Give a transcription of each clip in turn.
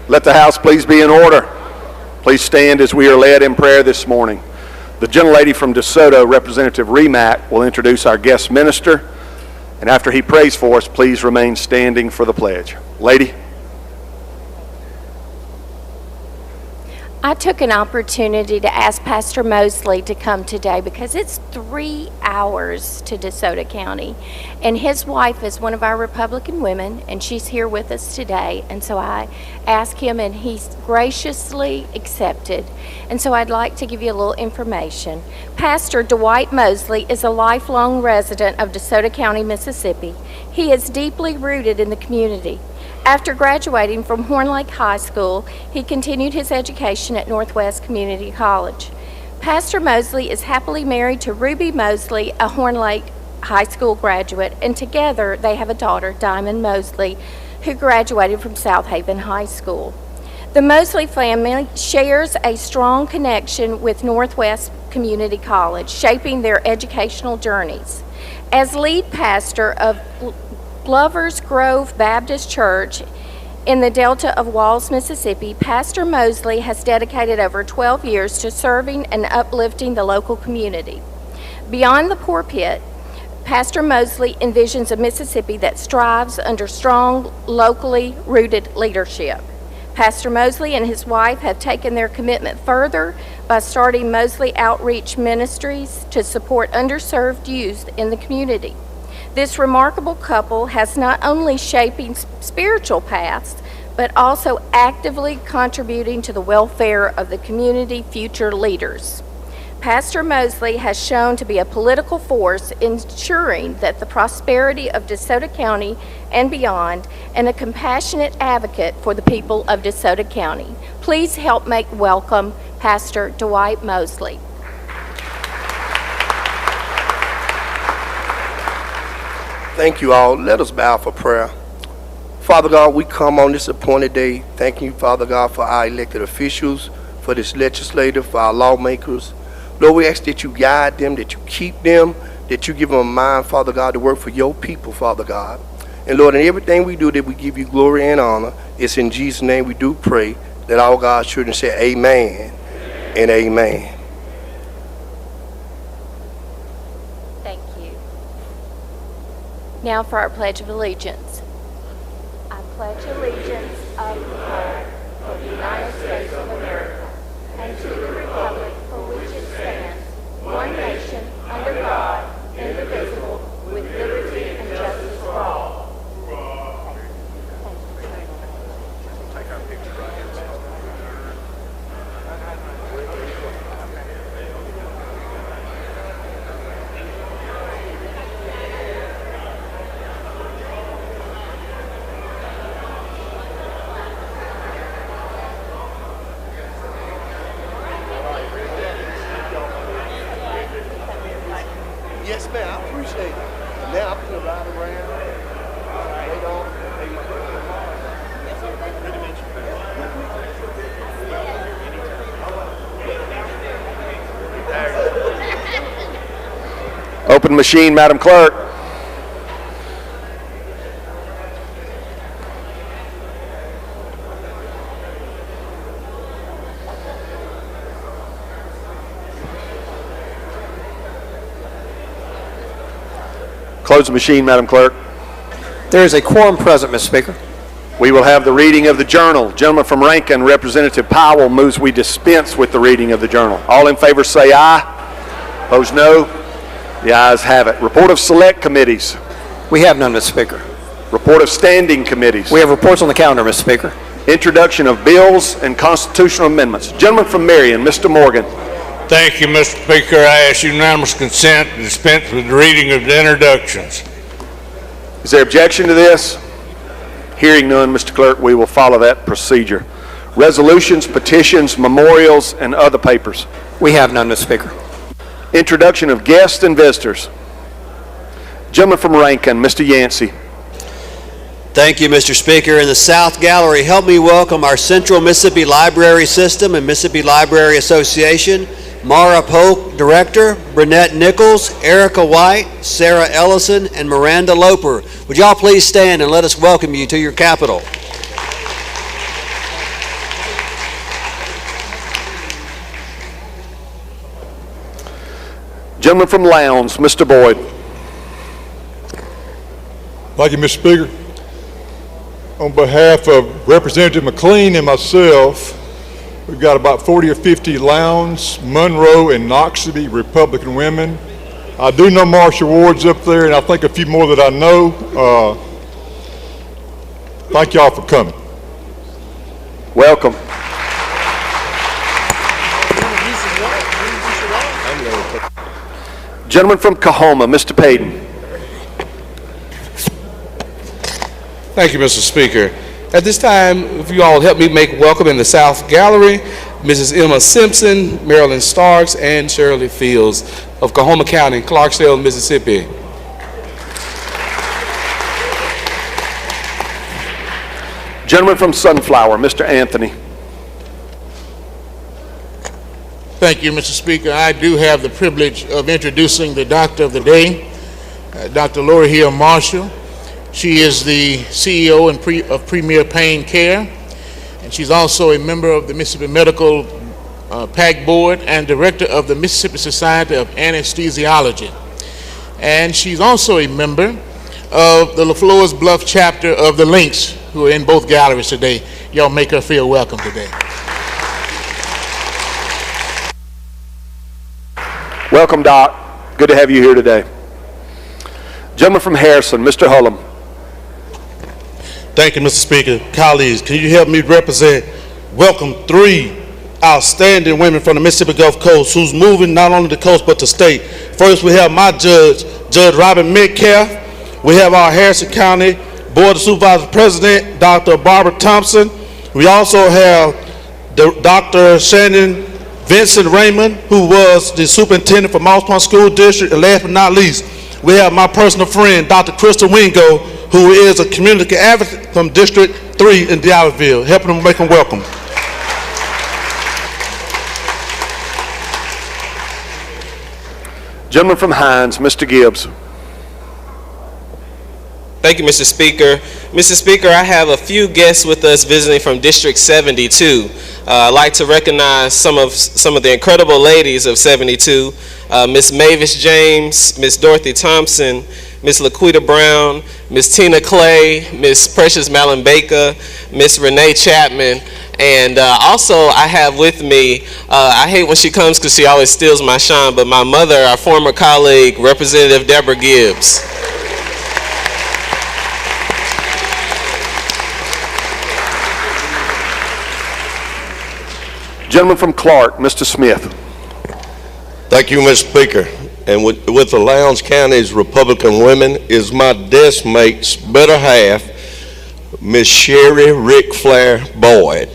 Let the house please be in order. Please stand as we are led in prayer this morning. The gentlelady from DeSoto, Representative Remack, will introduce our guest minister, and after he prays for us, please remain standing for the pledge. Lady. I took an opportunity to ask Pastor Mosley to come today because it's 3 hours to DeSoto County, and his wife is one of our Republican women, and she's here with us today, and so I asked him, and he's graciously accepted. And so I'd like to give you a little information. Pastor Dwight Mosley is a lifelong resident of DeSoto County, Mississippi. He is deeply rooted in the community. After graduating from Horn Lake High School, he continued his education at Northwest Community College. Pastor Mosley is happily married to Ruby Mosley, a Horn Lake High School graduate, and together they have a daughter, Diamond Mosley, who graduated from South Haven High School. The Mosley family shares a strong connection with Northwest Community College, shaping their educational journeys. As lead pastor of Glover's Grove Baptist Church in the Delta of Walls, Mississippi, Pastor Mosley has dedicated over 12 years to serving and uplifting the local community. Beyond the pulpit, Pastor Mosley envisions a Mississippi that strives under strong, locally rooted leadership. Pastor Mosley and his wife have taken their commitment further by starting Mosley Outreach Ministries to support underserved youth in the community. This remarkable couple has not only shaping spiritual paths, but also actively contributing to the welfare of the community future leaders. Pastor Mosley has shown to be a political force ensuring that the prosperity of DeSoto County and beyond, and a compassionate advocate for the people of DeSoto County. Please help make welcome Pastor Dwight Mosley. Thank you all. Let us bow for prayer. Father God, we come on this appointed day, thanking you, Father God, for our elected officials, for this legislature, for our lawmakers. Lord, we ask that you guide them, that you keep them, that you give them a mind, Father God, to work for your people, Father God. And Lord, in everything we do, that we give you glory and honor. It's in Jesus' name we do pray, that all God's children say amen and amen. Now for our Pledge of Allegiance. I pledge allegiance of the flag of the United States of America and to the republic for which it stands, one nation, under God, indivisible, with liberty and justice for all. Take our picture right here. Yes, ma'am. I appreciate it. Now I'm going to ride around. Wait on. Open machine, Madam Clerk. Close the machine, Madam Clerk. There is a quorum present, Mr. Speaker. We will have the reading of the journal. Gentleman from Rankin, Representative Powell, moves we dispense with the reading of the journal. All in favor say aye. Opposed no. The ayes have it. Report of select committees. We have none, Mr. Speaker. Report of standing committees. We have reports on the calendar, Mr. Speaker. Introduction of bills and constitutional amendments. Gentleman from Marion, Mr. Morgan. Thank you, Mr. Speaker. I ask unanimous consent to dispense with the reading of the introductions. Is there objection to this? Hearing none, Mr. Clerk, we will follow that procedure. Resolutions, petitions, memorials, and other papers. We have none, Mr. Speaker. Introduction of guests and visitors. Gentleman from Rankin, Mr. Yancey. Thank you, Mr. Speaker. In the South Gallery, help me welcome our Central Mississippi Library System and Mississippi Library Association, Mara Polk, Director, Brunette Nichols, Erica White, Sarah Ellison, and Miranda Loper. Would y'all please stand and let us welcome you to your capital. Gentleman from Lowndes, Mr. Boyd. Thank you, Mr. Speaker. On behalf of Representative McLean and myself, we've got about 40 or 50 Lowndes, Monroe, and Noxubee Republican women. I do know Marcia Ward's up there, and I think a few more that I know. Thank y'all for coming. Welcome. Gentleman from Coahoma, Mr. Payton. Thank you, Mr. Speaker. At this time, if you all help me make welcome in the South Gallery, Mrs. Emma Simpson, Marilyn Starks, and Shirley Fields of Coahoma County, Clarksdale, Mississippi. Gentleman from Sunflower, Mr. Anthony. Thank you, Mr. Speaker. I do have the privilege of introducing the doctor of the day, Dr. Lori Hill Marshall. She is the CEO of Premier Pain Care, and she's also a member of the Mississippi Medical PAC Board and director of the Mississippi Society of Anesthesiology. And she's also a member of the LaFleur's Bluff chapter of the Lynx, who are in both galleries today. Y'all make her feel welcome today. Welcome, Doc. Good to have you here today. Gentleman from Harrison, Mr. Hullum. Thank you, Mr. Speaker. Colleagues, can you help me welcome 3 outstanding women from the Mississippi Gulf Coast who's moving not only the coast but the state. First, we have my judge, Judge Robin Metcalf. We have our Harrison County Board of Supervisors President, Dr. Barbara Thompson. We also have Dr. Shannon Vincent Raymond, who was the superintendent for Moss Point School District. And last but not least, we have my personal friend, Dr. Crystal Wingo, who is a community advocate from District 3 in Dallasville, helping them make them welcome. Gentleman from Hines, Mr. Gibbs. Thank you, Mr. Speaker. Mr. Speaker, I have a few guests with us visiting from District 72. I'd like to recognize some of the incredible ladies of 72, Miss Mavis James, Miss Dorothy Thompson, Miss Laquita Brown, Miss Tina Clay, Miss Precious Malin Baker, Miss Renee Chapman, and also I have with me, I hate when she comes because she always steals my shine, but my mother, our former colleague, Representative Deborah Gibbs. Gentleman from Clark, Mr. Smith. Thank you, Mr. Speaker. And with the Lowndes County's Republican women is my desk mate's better half, Miss Sherry Ric Flair Boyd.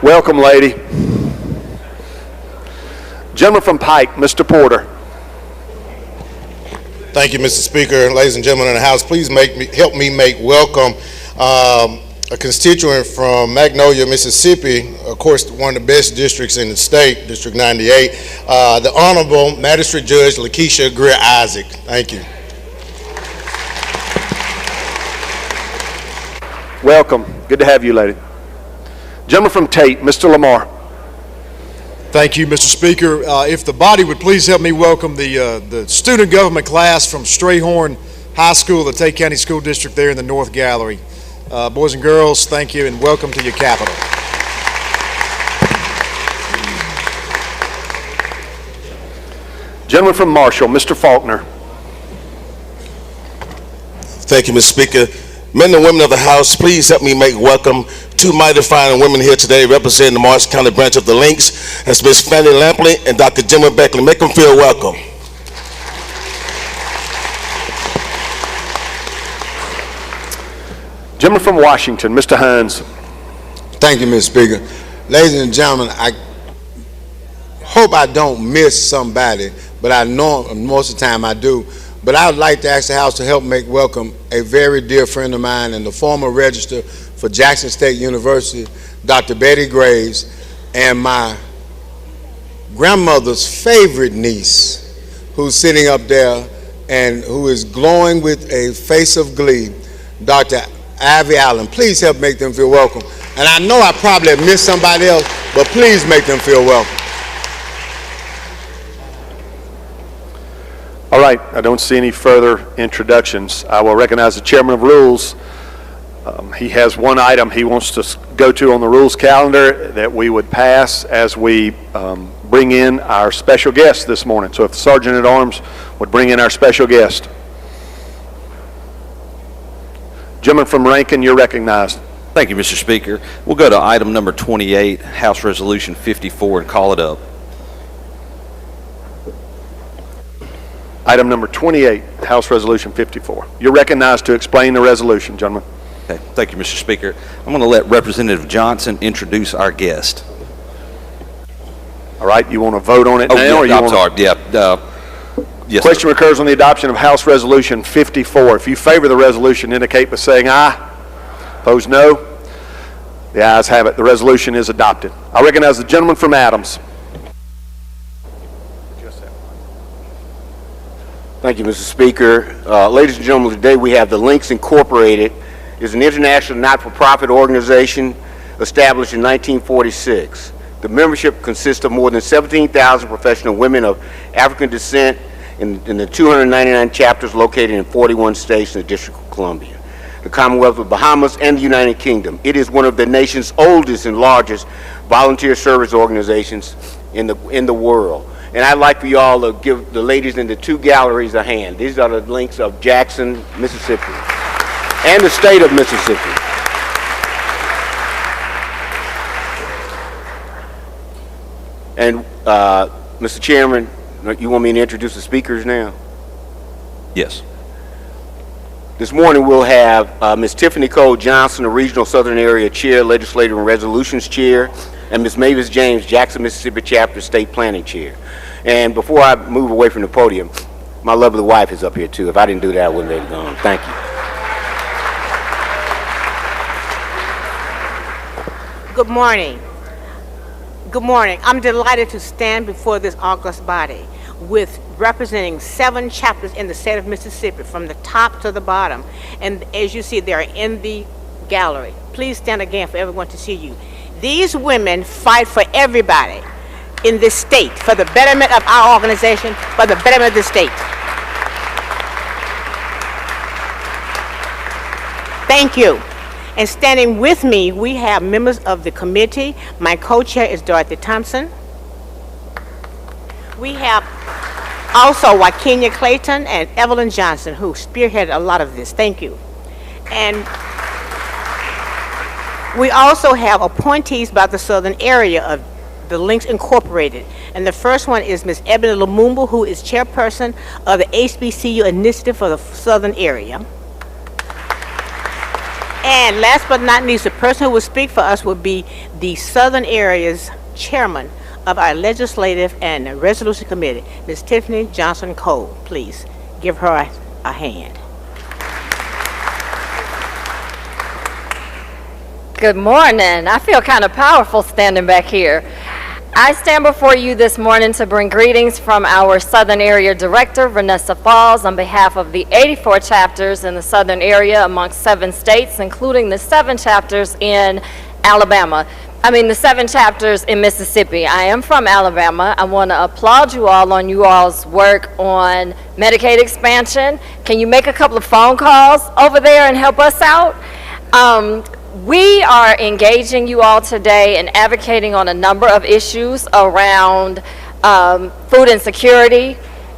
Welcome, lady. Gentleman from Pike, Mr. Porter. Thank you, Mr. Speaker. Ladies and gentlemen in the House, please help me make welcome a constituent from Magnolia, Mississippi, of course, one of the best districts in the state, District 98, the Honorable Magistrate Judge Lakeisha Greer Isaac. Thank you. Welcome. Good to have you, lady. Gentleman from Tate, Mr. Lamar. Thank you, Mr. Speaker. If the body would please help me welcome the student government class from Strayhorn High School, the Tate County School District there in the North Gallery. Boys and girls, thank you and welcome to your capital. Gentleman from Marshall, Mr. Faulkner. Thank you, Mr. Speaker. Men and women of the House, please help me make welcome 2 mighty fine women here today representing the Morris County branch of the Lynx. That's Miss Fannie Lampley and Dr. Jimmy Beckley. Make them feel welcome. Gentleman from Washington, Mr. Hines. Thank you, Mr. Speaker. Ladies and gentlemen, I hope I don't miss somebody, but I know most of the time I do. But I would like to ask the House to help make welcome a very dear friend of mine and the former registrar for Jackson State University, Dr. Betty Graves, and my grandmother's favorite niece, who's sitting up there and who is glowing with a face of glee, Dr. Ivy Allen. Please help make them feel welcome. And I know I probably have missed somebody else, but please make them feel welcome. All right, I don't see any further introductions. I will recognize the Chairman of Rules. He has one item he wants to go to on the rules calendar that we would pass as we bring in our special guest this morning. So if the Sergeant at Arms would bring in our special guest. Gentleman from Rankin, you're recognized. Thank you, Mr. Speaker. We'll go to item number 28, House Resolution 54, and call it up. Item number 28, House Resolution 54. You're recognized to explain the resolution, gentlemen. Okay. Thank you, Mr. Speaker. I'm going to let Representative Johnson introduce our guest. All right, you want to vote on it now? Yeah, or you I'm want sorry. Yes, question recurs on the adoption of House Resolution 54. If you favor the resolution, indicate by saying aye. Opposed, no. The ayes have it. The resolution is adopted. I recognize the gentleman from Adams. Thank you, Mr. Speaker. Ladies and gentlemen, today we have the Links Incorporated. It's an international not-for-profit organization established in 1946. The membership consists of more than 17,000 professional women of African descent in the 299 chapters located in 41 states and the District of Columbia, the Commonwealth of Bahamas, and the United Kingdom. It is one of the nation's oldest and largest volunteer service organizations in the world. And I'd like for you all to give the ladies in the two galleries a hand. These are the links of Jackson, Mississippi, and the state of Mississippi. And Mr. Chairman, you want me to introduce the speakers now? Yes. This morning we'll have Ms. Tiffany Cole Johnson, the Regional Southern Area Chair, Legislative and Resolutions Chair, and Ms. Mavis James, Jackson, Mississippi Chapter State Planning Chair. And before I move away from the podium, my lovely wife is up here too. If I didn't do that, I wouldn't have gone. Thank you. Good morning. Good morning. I'm delighted to stand before this august body with representing 7 chapters in the state of Mississippi from the top to the bottom. And as you see, they're in the gallery. Please stand again for everyone to see you. These women fight for everybody in this state, for the betterment of our organization, for the betterment of the state. Thank you. And standing with me, we have members of the committee. My co-chair is Dorothy Thompson. We have also Wakenya Clayton and Evelyn Johnson, who spearheaded a lot of this. Thank you. And we also have appointees by the southern area of the Links Incorporated. And the first one is Ms. Ebony Lumumba, who is chairperson of the HBCU Initiative for the southern area. And last but not least, the person who will speak for us will be the Southern Area's chairman of our Legislative and Resolution Committee, Ms. Tiffany Johnson Cole. Please give her a hand. Good morning. I feel kind of powerful standing back here. I stand before you this morning to bring greetings from our Southern Area Director, Vanessa Falls, on behalf of the 84 chapters in the Southern Area amongst 7 states, including the 7 chapters in Alabama. The 7 chapters in Mississippi. I am from Alabama. I want to applaud you all on you all's work on Medicaid expansion. Can you make a couple of phone calls over there and help us out? We are engaging you all today and advocating on a number of issues around food insecurity,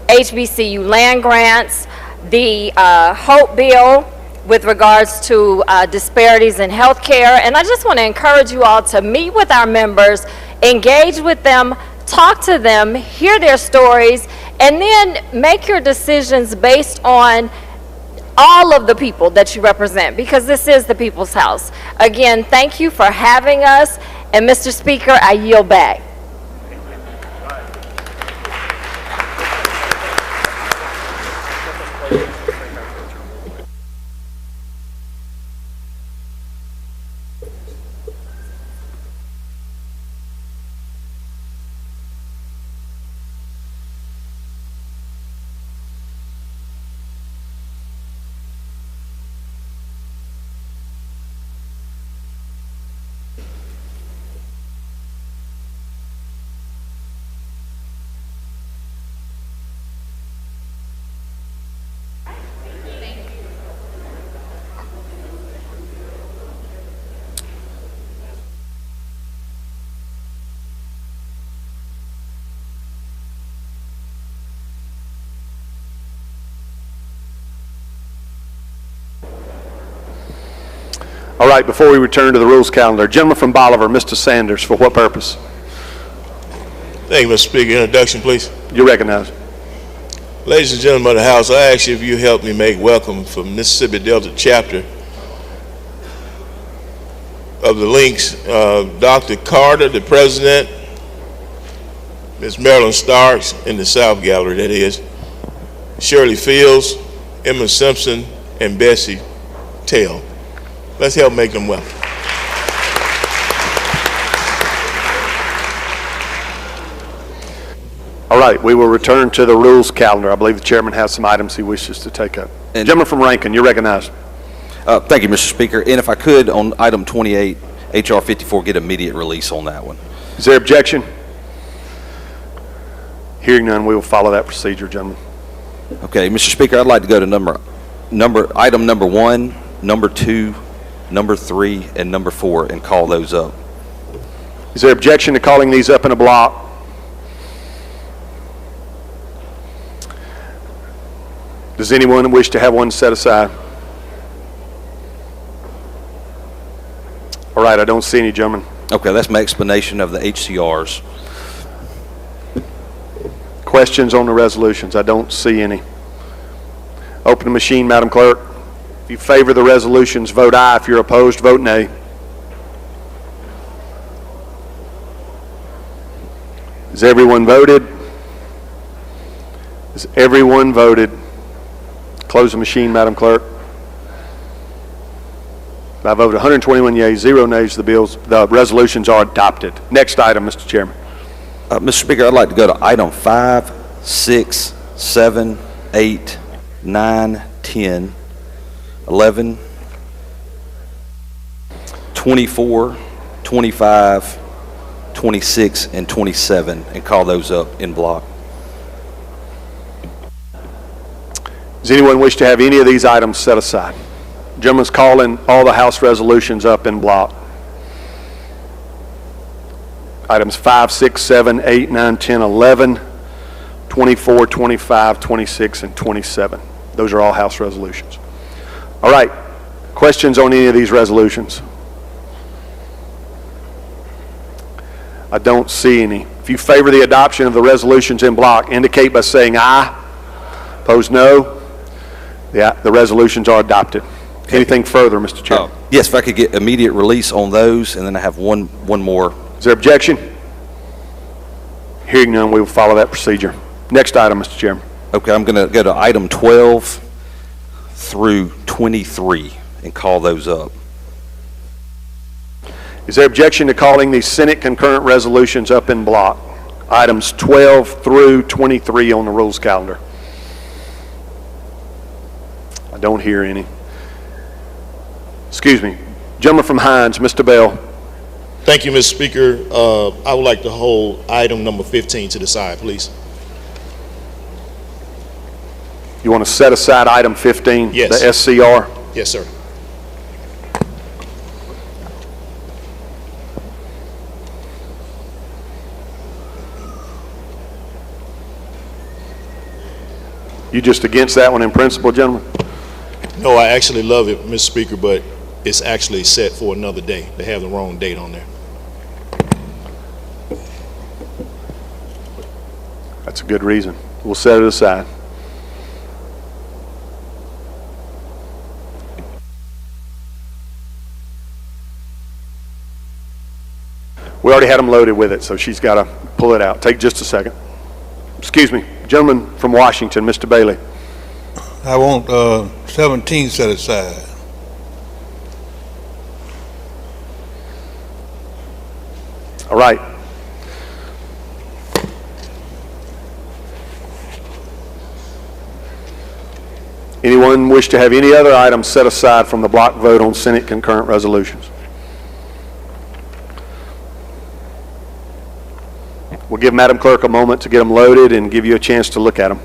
HBCU land grants, the HOPE bill with regards to disparities in health care. And I just want to encourage you all to meet with our members, engage with them, talk to them, hear their stories, and then make your decisions based on all of the people that you represent, because this is the people's house. Again, thank you for having us, and Mr. Speaker, I yield back. All right, before we return to the rules calendar, gentleman from Bolivar, Mr. Sanders, for what purpose? Thank you, Mr. Speaker. Introduction, please. You recognize. Ladies and gentlemen of the House, I ask you if you help me make welcome from Mississippi Delta chapter of the Links, Dr. Carter, the president, Ms. Marilyn Starks in the South Gallery, that is, Shirley Fields, Emma Simpson, and Bessie Tail. Let's help make them welcome. All right, we will return to the rules calendar. I believe the chairman has some items he wishes to take up. Gentleman from Rankin, you're recognized. Thank you, Mr. Speaker. And if I could, on item 28, H.R. 54, get immediate release on that one. Is there objection? Hearing none, we will follow that procedure, gentlemen. Okay, Mr. Speaker, I'd like to go to item number 1, number 2, number 3, and number 4, and call those up. Is there objection to calling these up in a block? Does anyone wish to have one set aside? All right, I don't see any, gentlemen. Okay, that's my explanation of the HCRs. Questions on the resolutions? I don't see any. Open the machine, Madam Clerk. If you favor the resolutions, vote aye. If you're opposed, vote nay. Has everyone voted? Has everyone voted? Close the machine, Madam Clerk. By a vote of 121 yeas, 0 nays, the resolutions are adopted. Next item, Mr. Chairman. Mr. Speaker, I'd like to go to item 5, 6, 7, 8, 9, 10, 11, 24, 25, 26, and 27, and call those up in block. Does anyone wish to have any of these items set aside? Gentleman's calling all the House resolutions up in block. Items 5, 6, 7, 8, 9, 10, 11, 24, 25, 26, and 27. Those are all House resolutions. All right. Questions on any of these resolutions? I don't see any. If you favor the adoption of the resolutions in block, indicate by saying aye. Opposed, no. The resolutions are adopted. Anything further, Mr. Chairman? Yes, if I could get immediate release on those, and then I have one more. Is there objection? Hearing none, we will follow that procedure. Next item, Mr. Chairman. Okay, I'm going to go to item 12 through 23 and call those up. Is there objection to calling these Senate concurrent resolutions up in block? Items 12 through 23 on the rules calendar. I don't hear any. Excuse me. Gentleman from Hines, Mr. Bell. Thank you, Mr. Speaker. I would like to hold item number 15 to the side, please. You want to set aside item 15? Yes. The SCR? Yes, sir. You just against that one in principle, gentlemen? No, I actually love it, Mr. Speaker, but it's actually set for another day. They have the wrong date on there. That's a good reason. We'll set it aside. We already had them loaded with it, so she's got to pull it out. Take just a second. Excuse me. Gentleman from Washington, Mr. Bailey. I want 17 set aside. All right. Anyone wish to have any other items set aside from the block vote on Senate concurrent resolutions? We'll give Madam Clerk a moment to get them loaded and give you a chance to look at them.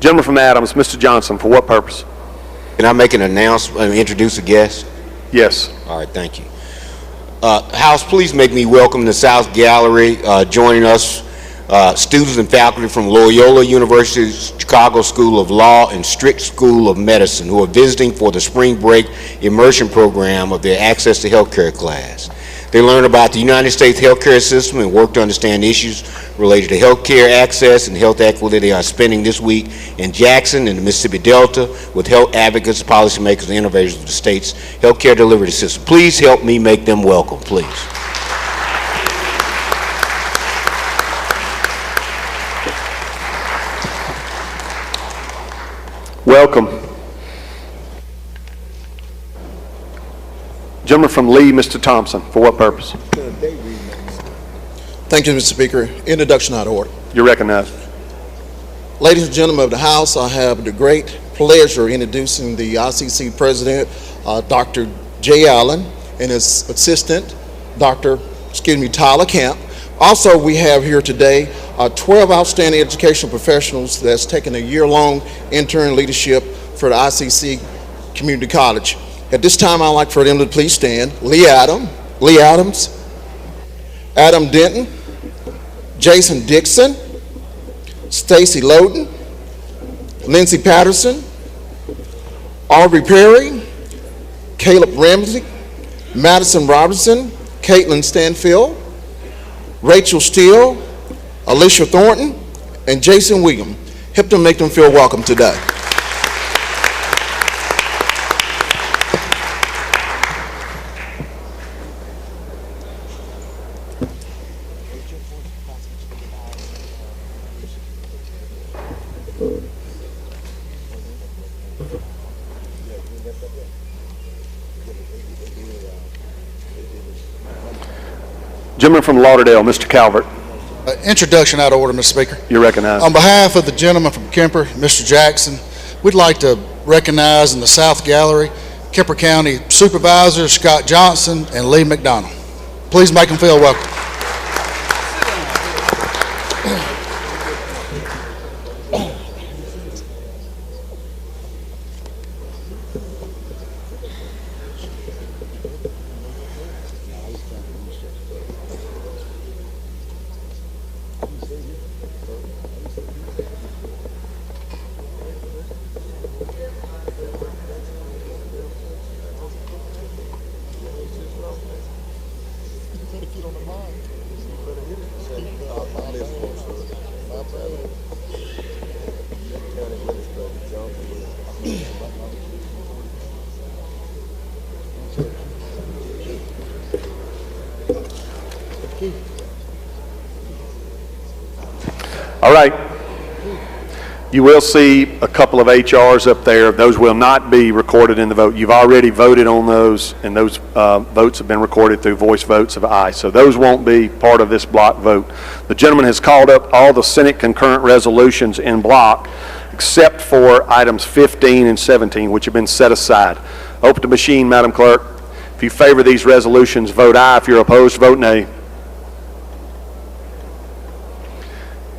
Gentleman from Adams, Mr. Johnson, for what purpose? Can I make an announcement, introduce a guest? Yes. All right, thank you. House, please make me welcome the South Gallery. Joining us, students and faculty from Loyola University's Chicago School of Law and Strick School of Medicine who are visiting for the spring break immersion program of their Access to Healthcare class. They learn about the United States healthcare system and work to understand issues related to healthcare access and health equity. They are spending this week in Jackson in the Mississippi Delta with health advocates, policymakers, and innovators of the state's healthcare delivery system. Please help me make them welcome, please. Welcome. Gentleman from Lee, Mr. Thompson, for what purpose? Thank you, Mr. Speaker. Introduction out of order. You're recognized. Ladies and gentlemen of the House, I have the great pleasure of introducing the ICC President, Dr. Jay Allen, and his assistant, Tyler Camp. Also, we have here today 12 outstanding educational professionals that's taken a year-long intern leadership for the ICC Community College. At this time, I'd like for them to please stand. Lee Adams, Adam Denton, Jason Dixon, Stacy Loden, Lindsey Patterson, Aubrey Perry, Caleb Ramsey, Madison Robertson, Caitlin Stanfield, Rachel Steele, Alicia Thornton, and Jason William. Help them make them feel welcome today. Gentleman from Lauderdale, Mr. Calvert. Introduction out of order, Mr. Speaker. You're recognized. On behalf of the gentleman from Kemper, Mr. Jackson, we'd like to recognize in the South Gallery Kemper County Supervisors Scott Johnson and Lee McDonald. Please make them feel welcome. All right. You will see a couple of HRs up there. Those will not be recorded in the vote. You've already voted on those, and those votes have been recorded through voice votes of aye. So those won't be part of this block vote. The gentleman has called up all the Senate concurrent resolutions in block, except for items 15 and 17, which have been set aside. Open the machine, Madam Clerk. If you favor these resolutions, vote aye. If you're opposed, vote nay.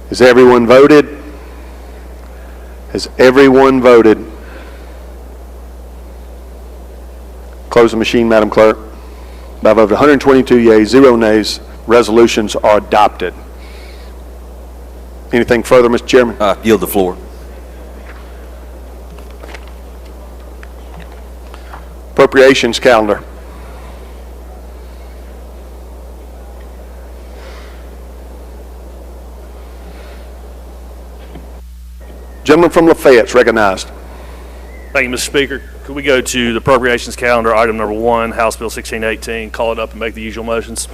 Has everyone voted? Has everyone voted? Close the machine, Madam Clerk. By a vote of 122 yeas, 0 nays, resolutions are adopted. Anything further, Mr. Chairman? Yield the floor. Appropriations calendar. Gentleman from Lafayette's recognized. Thank you, Mr. Speaker. Could we go to the appropriations calendar, item number 1, House Bill 1618, call it up and make the usual motions?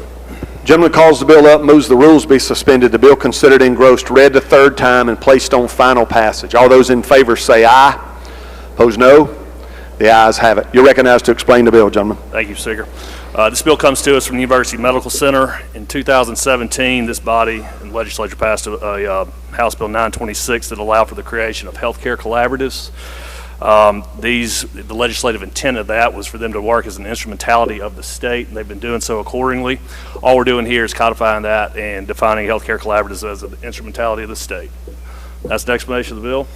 Gentleman calls the bill up, moves the rules be suspended, the bill considered engrossed, read the third time, and placed on final passage. All those in favor say aye. Opposed, no. The ayes have it. You're recognized to explain the bill, gentlemen. Thank you, Speaker. This bill comes to us from the University Medical Center. In 2017, this body and legislature passed a House Bill 926 that allowed for the creation of healthcare collaboratives. The legislative intent of that was for them to work as an instrumentality of the state, and they've been doing so accordingly. All we're doing here is codifying that and defining healthcare collaboratives as an instrumentality of the state. That's the explanation of the bill.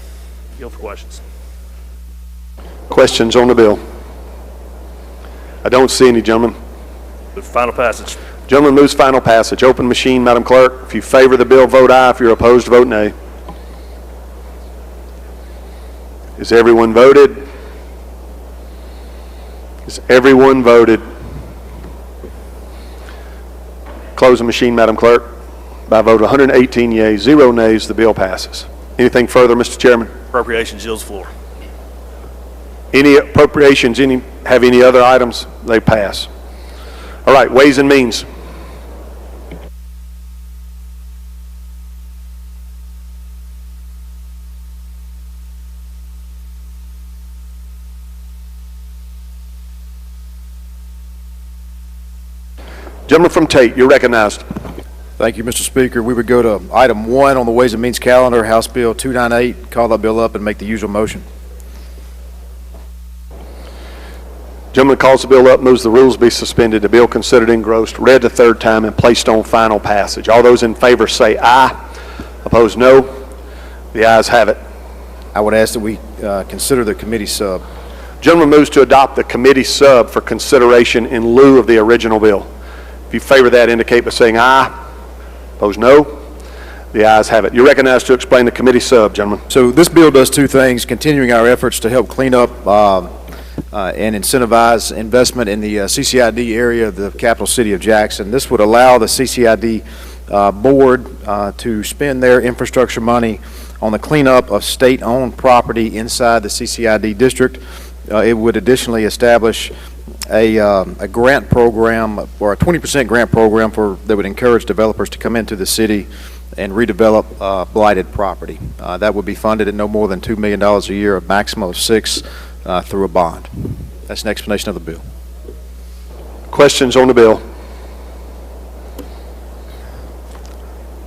Yield for questions. Questions on the bill? I don't see any, gentlemen. The final passage. Gentleman moves final passage. Open machine, Madam Clerk. If you favor the bill, vote aye. If you're opposed, vote nay. Is everyone voted? Is everyone voted? Close the machine, Madam Clerk. By a vote of 118 yeas, 0 nays, the bill passes. Anything further, Mr. Chairman? Appropriations yields floor. Any appropriations, have any other items? They pass. All right, Ways and Means. Gentleman from Tate, you're recognized. Thank you, Mr. Speaker. We would go to item 1 on the Ways and Means calendar, House Bill 298. Call that bill up and make the usual motion. Gentleman calls the bill up, moves the rules be suspended, the bill considered engrossed, read the third time, and placed on final passage. All those in favor say aye. Opposed, no. The ayes have it. I would ask that we consider the committee sub. Gentleman moves to adopt the committee sub for consideration in lieu of the original bill. If you favor that, indicate by saying aye. Opposed, no. The ayes have it. You're recognized to explain the committee sub, gentlemen. So this bill does two things, continuing our efforts to help clean up and incentivize investment in the CCID area of the capital city of Jackson. This would allow the CCID board to spend their infrastructure money on the cleanup of state-owned property inside the CCID district. It would additionally establish a grant program, or a 20% grant program that would encourage developers to come into the city and redevelop blighted property. That would be funded at no more than $2 million a year, a maximum of $6 million through a bond. That's an explanation of the bill. Questions on the bill?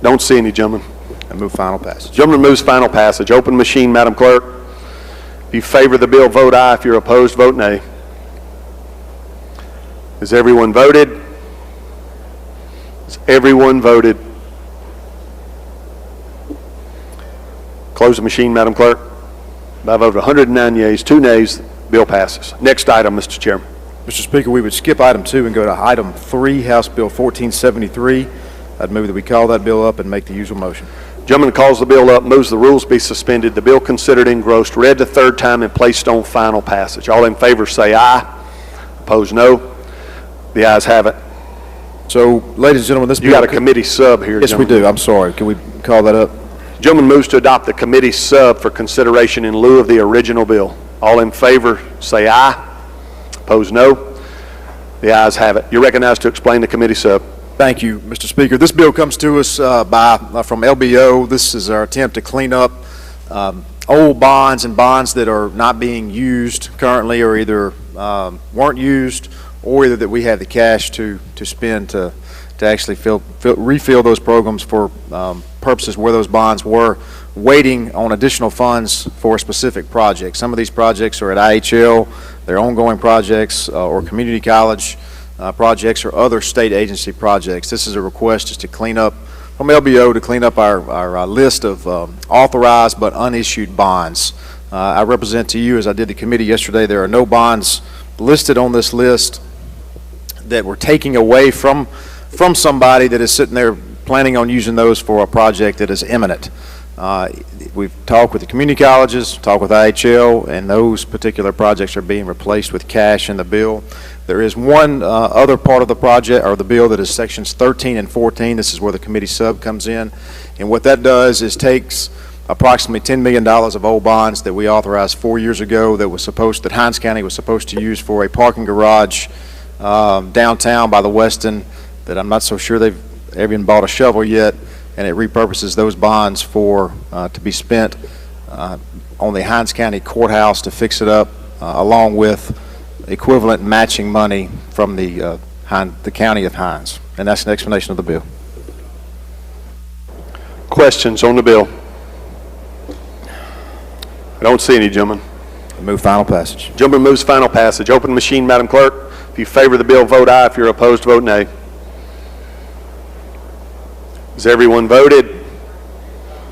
Don't see any, gentlemen. I move final passage. Gentleman moves final passage. Open machine, Madam Clerk. If you favor the bill, vote aye. If you're opposed, vote nay. Has everyone voted? Has everyone voted? Close the machine, Madam Clerk. By a vote of 109 yeas, 2 nays, bill passes. Next item, Mr. Chairman. Mr. Speaker, we would skip item 2 and go to item 3, House Bill 1473. I'd move that we call that bill up and make the usual motion. Gentleman calls the bill up, moves the rules be suspended, the bill considered engrossed, read the third time, and placed on final passage. All in favor say aye. Opposed, no. The ayes have it. So, ladies and gentlemen, this bill... You got a committee sub here, Yes, gentlemen. we do. I'm sorry. Can we call that up? Gentleman moves to adopt the committee sub for consideration in lieu of the original bill. All in favor say aye. Opposed, no. The ayes have it. You're recognized to explain the committee sub. Thank you, Mr. Speaker. This bill comes to us from LBO. This is our attempt to clean up old bonds and bonds that are not being used currently, or either weren't used, or either that we have the cash to spend to actually refill those programs for purposes where those bonds were waiting on additional funds for a specific project. Some of these projects are at IHL, they're ongoing projects, or community college projects, or other state agency projects. This is a request just to clean up, from LBO, to clean up our list of authorized but unissued bonds. I represent to you, as I did the committee yesterday, there are no bonds listed on this list that we're taking away from somebody that is sitting there planning on using those for a project that is imminent. We've talked with the community colleges, talked with IHL, and those particular projects are being replaced with cash in the bill. There is one other part of the project, or the bill, that is sections 13 and 14. This is where the committee sub comes in. And what that does is takes approximately $10 million of old bonds that we authorized 4 years ago that Hinds County was supposed to use for a parking garage downtown by the Westin, that I'm not so sure they've even bought a shovel yet, and it repurposes those bonds for to be spent on the Hinds County Courthouse to fix it up, along with equivalent matching money from the county of Hinds. And that's an explanation of the bill. Questions on the bill? I don't see any, gentlemen. I move final passage. Gentleman moves final passage. Open machine, Madam Clerk. If you favor the bill, vote aye. If you're opposed, vote nay. Has everyone voted?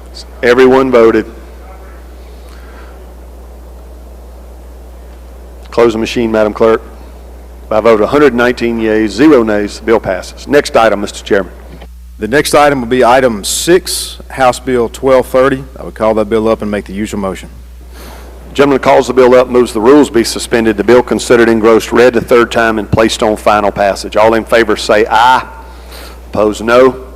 Has everyone voted? Close the machine, Madam Clerk. By a vote of 119 yeas, 0 nays, the bill passes. Next item, Mr. Chairman. The next item will be item 6, House Bill 1230. I would call that bill up and make the usual motion. The gentleman calls the bill up, moves the rules be suspended, the bill considered engrossed, read the third time, and placed on final passage. All in favor say aye. Opposed, no.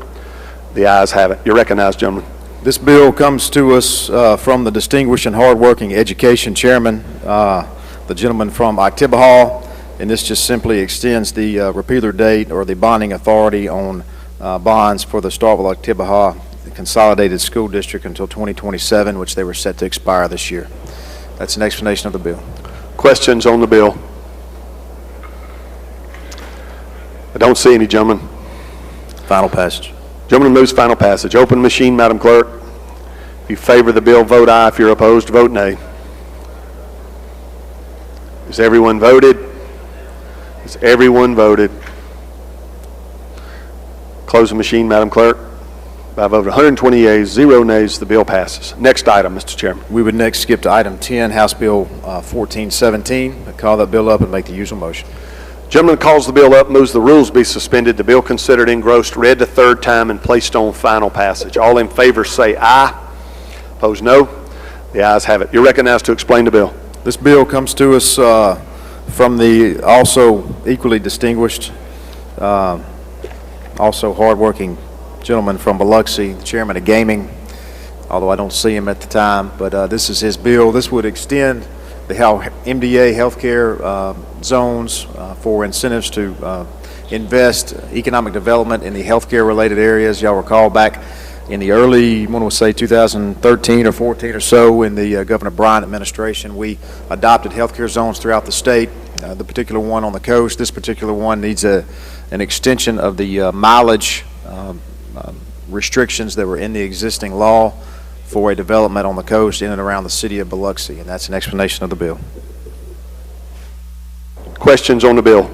The ayes have it. You're recognized, gentlemen. This bill comes to us from the distinguished and hardworking education chairman, the gentleman from Oktibbeha, and this just simply extends the repealer date or the bonding authority on bonds for the Starkville-Oktibbeha Consolidated School District until 2027, which they were set to expire this year. That's an explanation of the bill. Questions on the bill? I don't see any, gentlemen. Final passage. Gentleman moves final passage. Open machine, Madam Clerk. If you favor the bill, vote aye. If you're opposed, vote nay. Has everyone voted? Has everyone voted? Close the machine, Madam Clerk. By a vote of 120 yeas, 0 nays, the bill passes. Next item, Mr. Chairman. We would next skip to item 10, House Bill 1417. I call that bill up and make the usual motion. Gentleman calls the bill up, moves the rules be suspended, the bill considered engrossed, read the third time, and placed on final passage. All in favor say aye. Opposed, no. The ayes have it. You're recognized to explain the bill. This bill comes to us from the also equally distinguished, also hardworking gentleman from Biloxi, the chairman of gaming, although I don't see him at the time, but this is his bill. This would extend the MDA healthcare zones for incentives to invest economic development in the healthcare related areas. Y'all recall back in the early, I want to say 2013 or 14 or so, in the Governor Bryant administration, we adopted healthcare zones throughout the state. The particular one on the coast, this particular one needs an extension of the mileage restrictions that were in the existing law for a development on the coast in and around the city of Biloxi, and that's an explanation of the bill. Questions on the bill?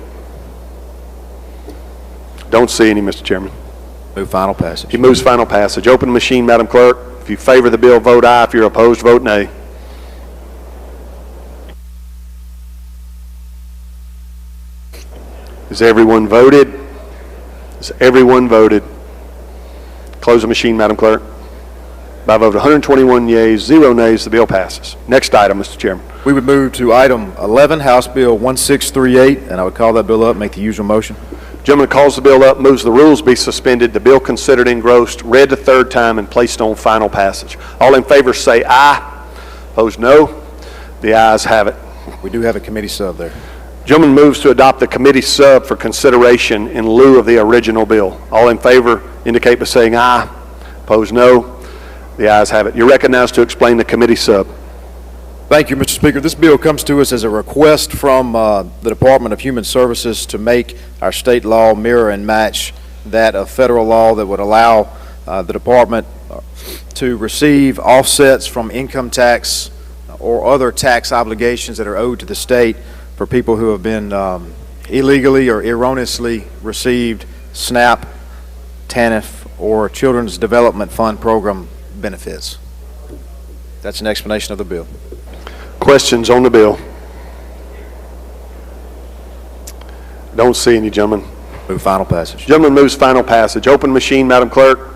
Don't see any, Mr. Chairman. Move final passage. He moves final passage. Open the machine, Madam Clerk. If you favor the bill, vote aye. If you're opposed, vote nay. Has everyone voted? Has everyone voted? Close the machine, Madam Clerk. By a vote of 121 yeas, 0 nays, the bill passes. Next item, Mr. Chairman. We would move to item 11, House Bill 1638, and I would call that bill up, make the usual motion. Gentleman calls the bill up, moves the rules be suspended, the bill considered engrossed, read the third time, and placed on final passage. All in favor say aye. Opposed, no. The ayes have it. We do have a committee sub there. Gentleman moves to adopt the committee sub for consideration in lieu of the original bill. All in favor indicate by saying aye. Opposed, no. The ayes have it. You're recognized to explain the committee sub. Thank you, Mr. Speaker. This bill comes to us as a request from the Department of Human Services to make our state law mirror and match that of federal law that would allow the department to receive offsets from income tax or other tax obligations that are owed to the state for people who have been illegally or erroneously received SNAP, TANF, or Children's Development Fund program benefits. That's an explanation of the bill. Questions on the bill? Don't see any, gentlemen. Move final passage. Gentleman moves final passage. Open machine, Madam Clerk.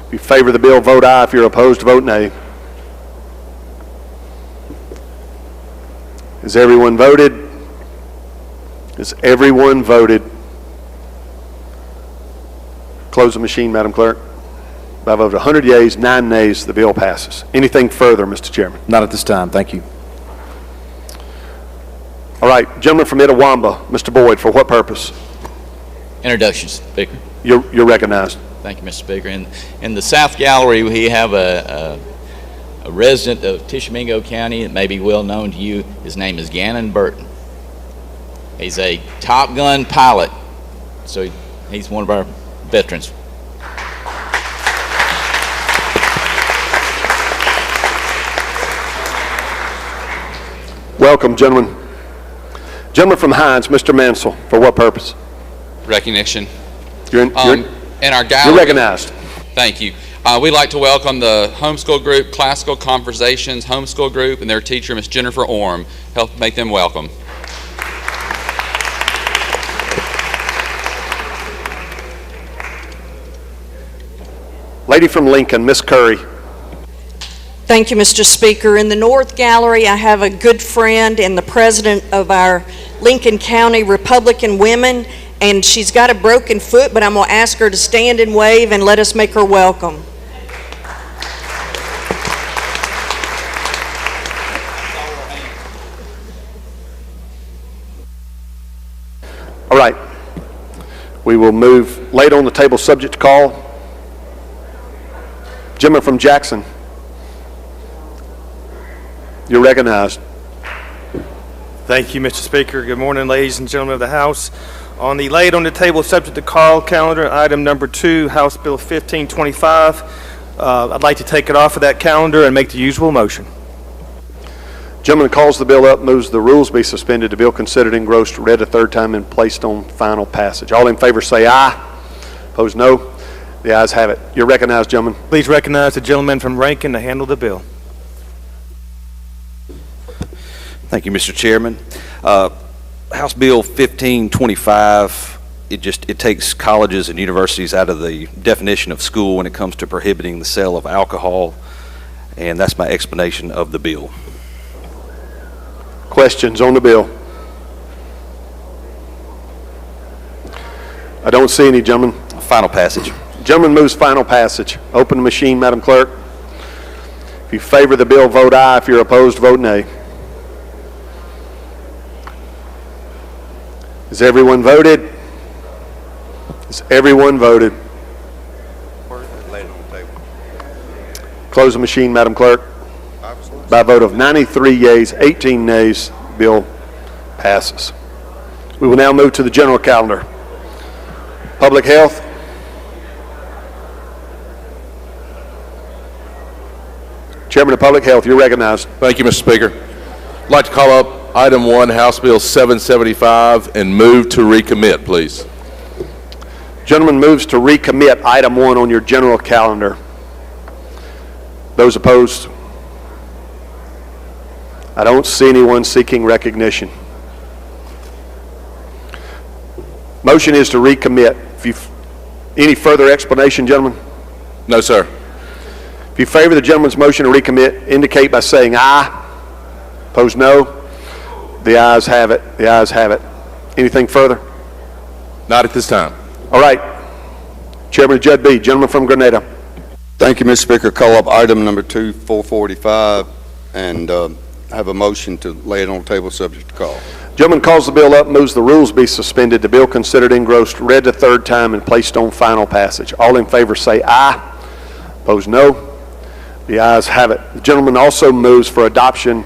If you favor the bill, vote aye. If you're opposed, vote nay. Has everyone voted? Has everyone voted? Close the machine, Madam Clerk. By a vote of 100 yeas, 9 nays, the bill passes. Anything further, Mr. Chairman? Not at this time. Thank you. All right, gentleman from Itawamba, Mr. Boyd, for what purpose? Introductions, Speaker. You're recognized. Thank you, Mr. Speaker. In the South Gallery, we have a resident of Tishomingo County that may be well known to you. His name is Gannon Burton. He's a Top Gun pilot, so he's one of our veterans. Welcome, gentlemen. Gentleman from Hines, Mr. Mansell, for what purpose? Recognition. You're in our gallery. You're recognized. Thank you. We'd like to welcome the homeschool group, Classical Conversations Homeschool Group, and their teacher, Ms. Jennifer Orm. Help make them welcome. Lady from Lincoln, Miss Curry. Thank you, Mr. Speaker. In the North Gallery, I have a good friend and the president of our Lincoln County Republican Women, and she's got a broken foot, but I'm going to ask her to stand and wave and let us make her welcome. All right. We will move laid on the table subject to call. Gentleman from Jackson. You're recognized. Thank you, Mr. Speaker. Good morning, ladies and gentlemen of the House. On the laid on the table subject to call calendar, item number 2, House Bill 1525. I'd like to take it off of that calendar and make the usual motion. Gentleman calls the bill up, moves the rules be suspended, the bill considered engrossed, read a third time, and placed on final passage. All in favor say aye. Opposed no. The ayes have it. You're recognized, gentlemen. Please recognize the gentleman from Rankin to handle the bill. Thank you, Mr. Chairman. House Bill 1525, it takes colleges and universities out of the definition of school when it comes to prohibiting the sale of alcohol, and that's my explanation of the bill. Questions on the bill? I don't see any, gentlemen. Final passage. Gentleman moves final passage. Open the machine, Madam Clerk. If you favor the bill, vote aye. If you're opposed, vote nay. Has everyone voted? Has everyone voted? Close the machine, Madam Clerk. By a vote of 93 yeas, 18 nays, bill passes. We will now move to the general calendar. Public health. Chairman of Public Health, you're recognized. Thank you, Mr. Speaker. I'd like to call up item 1, House Bill 775, and move to recommit, please. Gentleman moves to recommit item 1 on your general calendar. Those opposed? I don't see anyone seeking recognition. Motion is to recommit. Any further explanation, gentlemen? No, sir. If you favor the gentleman's motion to recommit, indicate by saying aye. Opposed, no. The ayes have it. The ayes have it. Anything further? Not at this time. All right. Chairman Judd B., gentleman from Grenada. Thank you, Mr. Speaker. Call up item number 2, 445, and have a motion to lay it on the table subject to call. Gentleman calls the bill up, moves the rules be suspended, the bill considered engrossed, read the third time, and placed on final passage. All in favor say aye. Opposed, no. The ayes have it. The gentleman also moves for adoption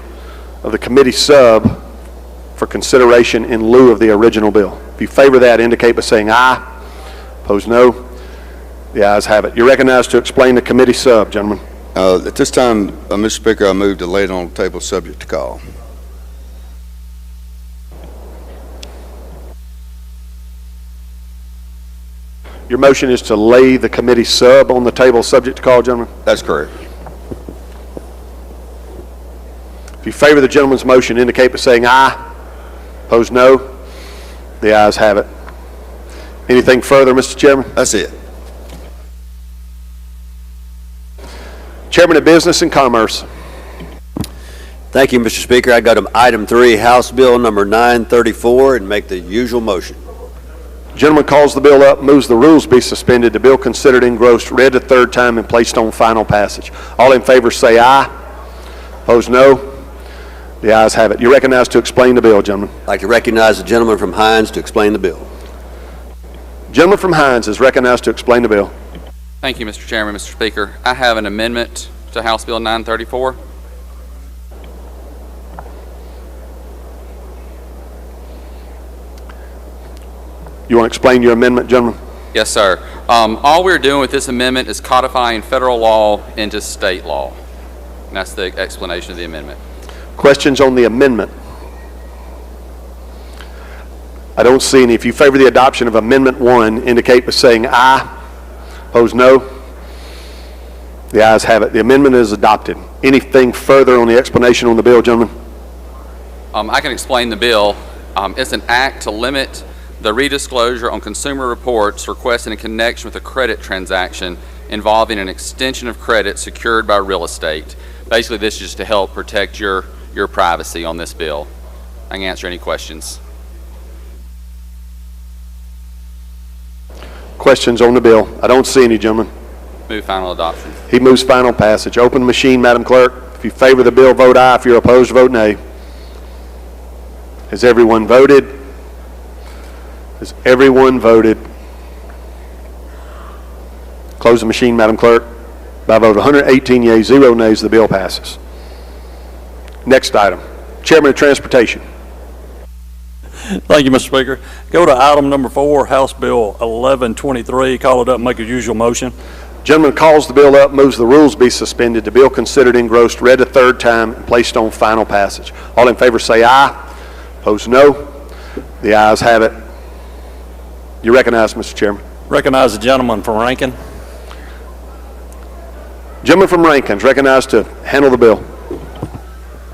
of the committee sub for consideration in lieu of the original bill. If you favor that, indicate by saying aye. Opposed, no. The ayes have it. You're recognized to explain the committee sub, gentlemen. At this time, Mr. Speaker, I move to lay it on the table subject to call. Your motion is to lay the committee sub on the table subject to call, gentlemen? That's correct. If you favor the gentleman's motion, indicate by saying aye. Opposed, no. The ayes have it. Anything further, Mr. Chairman? That's it. Chairman of Business and Commerce. Thank you, Mr. Speaker. I go to item 3, House Bill number 934, and make the usual motion. Gentleman calls the bill up, moves the rules be suspended, the bill considered engrossed, read the third time, and placed on final passage. All in favor say aye. Opposed, no. The ayes have it. You're recognized to explain the bill, gentlemen. I'd like to recognize the gentleman from Hines to explain the bill. Gentleman from Hines is recognized to explain the bill. Thank you, Mr. Chairman, Mr. Speaker. I have an amendment to House Bill 934. You want to explain your amendment, gentlemen? Yes, sir. All we're doing with this amendment is codifying federal law into state law. And that's the explanation of the amendment. Questions on the amendment? I don't see any. If you favor the adoption of Amendment 1, indicate by saying aye. Opposed, no. The ayes have it. The amendment is adopted. Anything further on the explanation on the bill, gentlemen? I can explain the bill. It's an act to limit the redisclosure on consumer reports requested in connection with a credit transaction involving an extension of credit secured by real estate. Basically, this is just to help protect your privacy on this bill. I can answer any questions. Questions on the bill? I don't see any, gentlemen. Move final adoption. He moves final passage. Open the machine, Madam Clerk. If you favor the bill, vote aye. If you're opposed, vote nay. Has everyone voted? Has everyone voted? Close the machine, Madam Clerk. By a vote of 118 yeas, 0 nays, the bill passes. Next item. Chairman of Transportation. Thank you, Mr. Speaker. Go to item number 4, House Bill 1123. Call it up and make a usual motion. Gentleman calls the bill up, moves the rules be suspended, the bill considered engrossed, read a third time, and placed on final passage. All in favor say aye. Opposed, no. The ayes have it. You recognize, Mr. Chairman. Recognize the gentleman from Rankin. Gentleman from Rankin is recognized to handle the bill.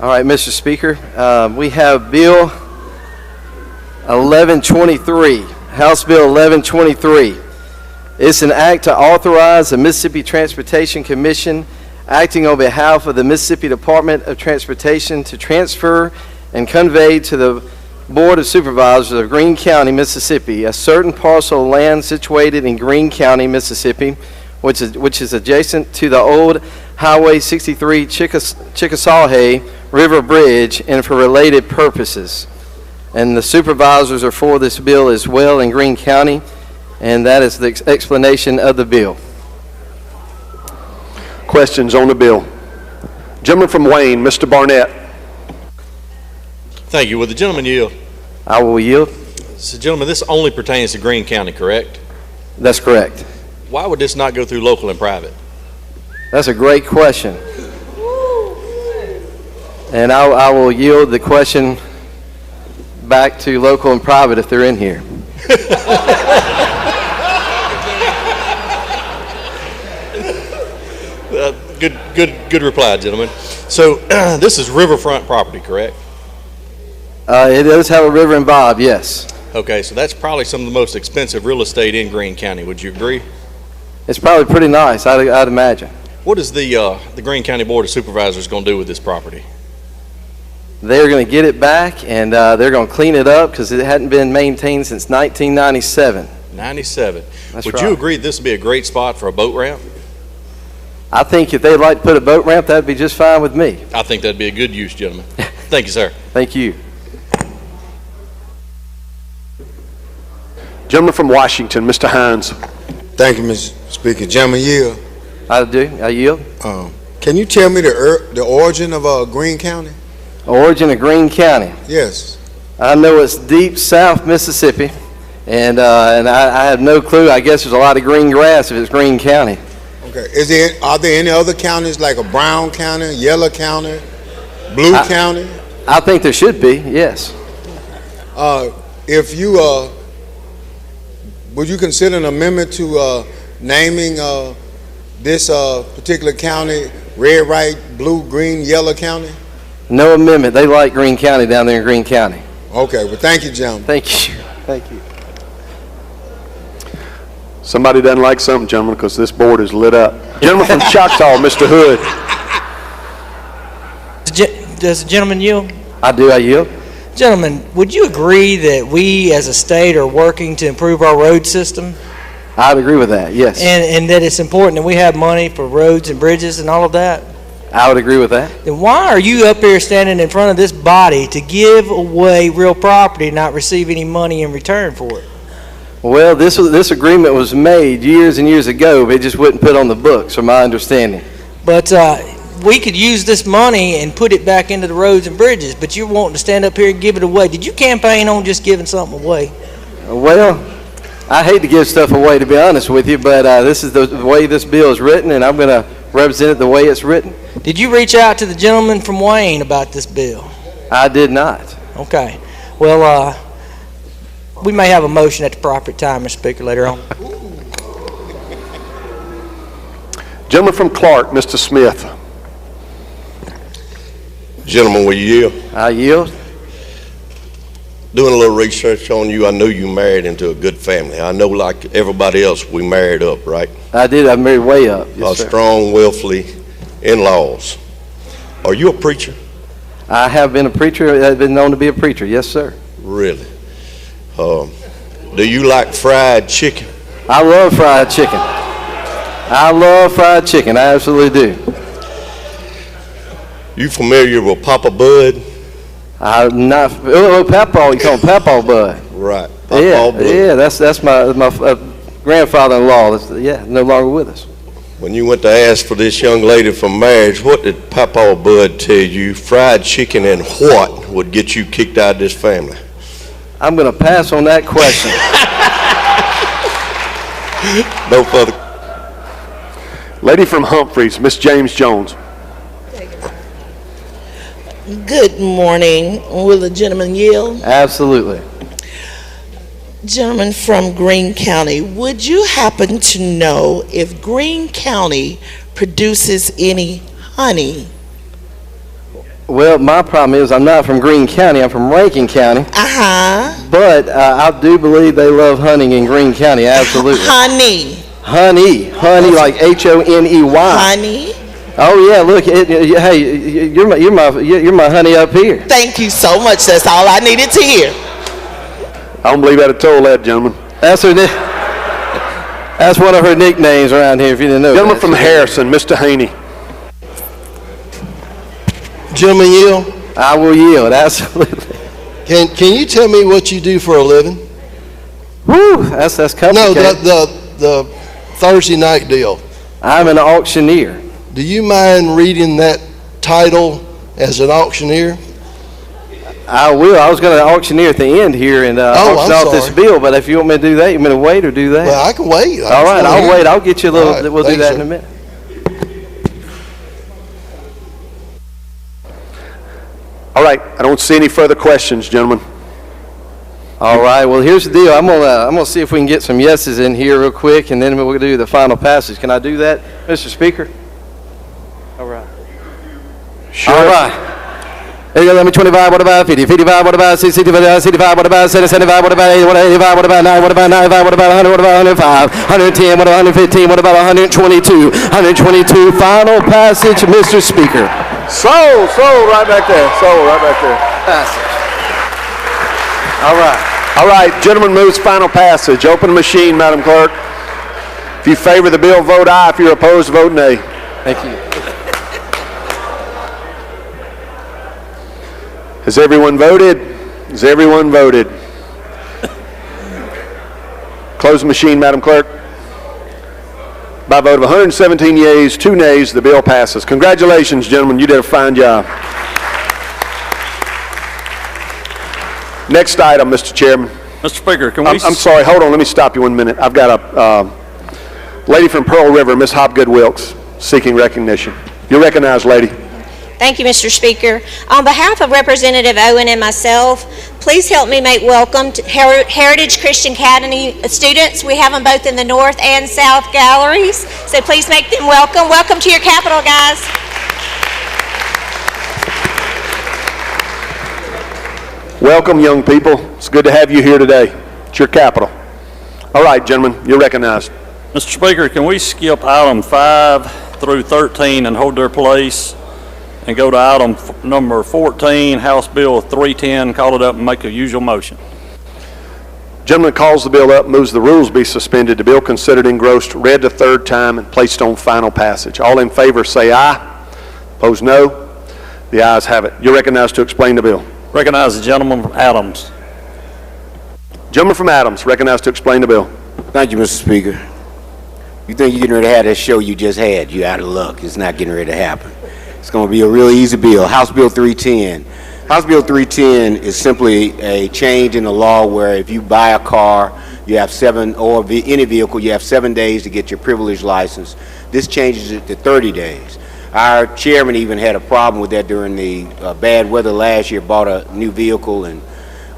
All right, Mr. Speaker, we have Bill 1123, House Bill 1123. It's an act to authorize the Mississippi Transportation Commission, acting on behalf of the Mississippi Department of Transportation, to transfer and convey to the Board of Supervisors of Greene County, Mississippi, a certain parcel of land situated in Greene County, Mississippi, which is adjacent to the old Highway 63 Chickasaw River Bridge, and for related purposes. And the supervisors are for this bill as well in Greene County, and that is the explanation of the bill. Questions on the bill? Gentleman from Wayne, Mr. Barnett. Thank you. Will the gentleman yield? I will yield. So, gentlemen, this only pertains to Greene County, correct? That's correct. Why would this not go through local and private? That's a great question. And I will yield the question back to local and private if they're in here. Good reply, gentlemen. So this is riverfront property, correct? It does have a river involved, yes. Okay, so that's probably some of the most expensive real estate in Greene County. Would you agree? It's probably pretty nice, I'd imagine. What is the Greene County Board of Supervisors going to do with this property? They're going to get it back, and they're going to clean it up because it hadn't been maintained since 1997. 97. That's Would right. you agree this would be a great spot for a boat ramp? I think if they'd like to put a boat ramp, that'd be just fine with me. I think that'd be a good use, gentlemen. Thank you, sir. Thank you. Gentleman from Washington, Mr. Hines. Thank you, Mr. Speaker. Gentleman, yield. I do. I yield. Can you tell me the origin of Greene County? Origin of Greene County. Yes. I know it's deep south Mississippi, and I have no clue. I guess there's a lot of green grass if it's Greene County. Okay. Are there any other counties like a Brown County, Yellow County, Blue County? I think there should be, yes. If you would you consider an amendment to naming this particular county red, white, blue, green, yellow county? No amendment. They like Greene County down there in Greene County. Okay. Well, thank you, gentlemen. Thank you. Thank you. Somebody doesn't like something, gentlemen, because this board is lit up. Gentleman from Choctaw, Mr. Hood. Does the gentleman yield? I do. I yield. Gentlemen, would you agree that we as a state are working to improve our road system? I'd agree with that, yes. And that it's important that we have money for roads and bridges and all of that? I would agree with that. Then why are you up here standing in front of this body to give away real property and not receive any money in return for it? Well, this agreement was made years and years ago, but it just wouldn't put on the books, from my understanding. But we could use this money and put it back into the roads and bridges, but you're wanting to stand up here and give it away. Did you campaign on just giving something away? Well, I hate to give stuff away, to be honest with you, but this is the way this bill is written, and I'm going to represent it the way it's written. Did you reach out to the gentleman from Wayne about this bill? I did not. Okay. Well, we may have a motion at the proper time, Mr. Speaker, later on. Gentleman from Clark, Mr. Smith. Gentlemen, will you yield? I yield. doing a little research on you, I know you married into a good family. I know, like everybody else, we married up, right? I did. I married way up. Yes, sir. Strong, willfully in-laws. Are you a preacher? I have been a preacher. I've been known to be a preacher. Yes, sir. Really? Do you like fried chicken? I love fried chicken. I love fried chicken. I absolutely do. You familiar with Papa Bud? I'm not. Oh, Papa. You call him Papa Bud. Right. Papa Bud. Yeah. That's my grandfather-in-law. That's, no longer with us. When you went to ask for this young lady for marriage, what did Papa Bud tell you? Fried chicken and what would get you kicked out of this family? I'm going to pass on that question. No further. Lady from Humphreys, Miss James Jones. Good morning. Will the gentleman yield? Absolutely. Gentleman from Greene County, would you happen to know if Greene County produces any honey? Well, my problem is I'm not from Greene County. I'm from Rankin County. But I do believe they love hunting in Greene County. Absolutely. Honey, like Honey. Honey. Oh yeah, look, hey, you're my honey up here. Thank you so much. That's all I needed to hear. I don't believe I'd have told that, gentleman. That's one of her nicknames around here, if you didn't know. Gentleman from Harrison, Mr. Haney. Gentleman yield? I will yield, absolutely. Can you tell me what you do for a living? Whew, that's complicated. No, the Thursday night deal. I'm an auctioneer. Do you mind reading that title as an auctioneer? I will. I was going to auctioneer at the end here and auction off this bill, but if you want me to do that, you want me to wait or do that? Well, I can wait. All right, I'll wait. I'll get you a little, we'll do that in a minute. All right, I don't see any further questions, gentlemen. All right, well, here's the deal. I'm gonna see if we can get some yeses in here real quick, and then we'll do the final passage. Can I do that, Mr. Speaker? All right. Sure. All right. Let me 25, what about 50? 55, what about 60, 65, what about 75, what about 80, what about 85, what about 90, what about 95, what about 100, what about 105, 110, what about 115, what about 122, 122, final passage, Mr. Speaker. Sold right back there, Passage. All right. All right, gentleman moves final passage. Open the machine, Madam Clerk. If you favor the bill, vote aye. If you're opposed, vote nay. Thank you. Has everyone voted? Has everyone voted? Close the machine, Madam Clerk. By a vote of 117 yeas, 2 nays, the bill passes. Congratulations, gentlemen. You did a fine job. Next item, Mr. Chairman. Mr. Speaker, can we... I'm sorry, hold on. Let me stop you 1 minute. I've got a lady from Pearl River, Miss Hopgood Wilkes, seeking recognition. You're recognized, lady. Thank you, Mr. Speaker. On behalf of Representative Owen and myself, please help me make welcome to Heritage Christian Academy students. We have them both in the North and South galleries, so please make them welcome. Welcome to your Capitol, guys. Welcome, young people. It's good to have you here today. It's your Capitol. All right, gentlemen, you're recognized. Mr. Speaker, can we skip item 5 through 13 and hold their place and go to item number 14, House Bill 310, call it up and make the usual motion? Gentleman calls the bill up, moves the rules be suspended, the bill considered engrossed, read the third time, and placed on final passage. All in favor say aye. Opposed no. The ayes have it. You're recognized to explain the bill. Recognize the gentleman from Adams. Gentleman from Adams, recognized to explain the bill. Thank you, Mr. Speaker. You think you're getting ready to have that show you just had, you're out of luck. It's not getting ready to happen. It's going to be a real easy bill. House Bill 310. House Bill 310 is simply a change in the law where if you buy a car, you have any vehicle, you have 7 days to get your privilege license. This changes it to 30 days. Our chairman even had a problem with that during the bad weather last year, bought a new vehicle and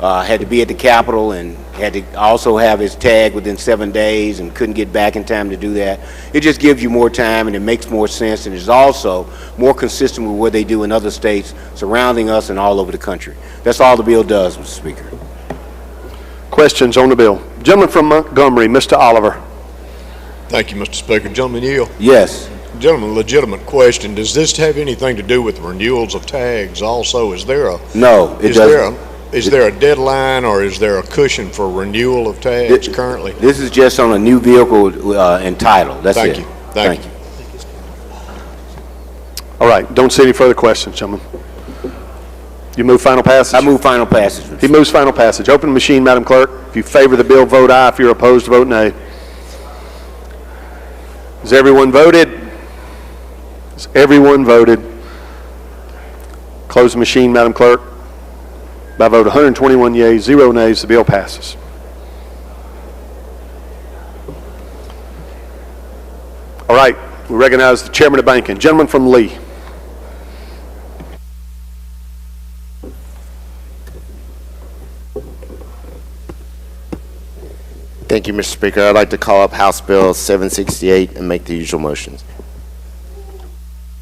had to be at the Capitol and had to also have his tag within 7 days and couldn't get back in time to do that. It just gives you more time and it makes more sense and is also more consistent with what they do in other states surrounding us and all over the country. That's all the bill does, Mr. Speaker. Questions on the bill? Gentleman from Montgomery, Mr. Oliver. Thank you, Mr. Speaker. Gentleman Yield. Yes. Gentleman, legitimate question. Does this have anything to do with renewals of tags also? Is there a No, it doesn't. Is there a deadline or is there a cushion for renewal of tags currently? This is just on a new vehicle and title. That's Thank it. you. Thank you. All right, don't see any further questions, gentlemen. You move final passage? I move final passage. He moves final passage. Open the machine, Madam Clerk. If you favor the bill, vote aye. If you're opposed, vote nay. Has everyone voted? Has everyone voted? Close the machine, Madam Clerk. By vote 121 yeas, 0 nays, the bill passes. All right, we recognize the Chairman of Banking. Gentleman from Lee. Thank you, Mr. Speaker. I'd like to call up House Bill 768 and make the usual motions.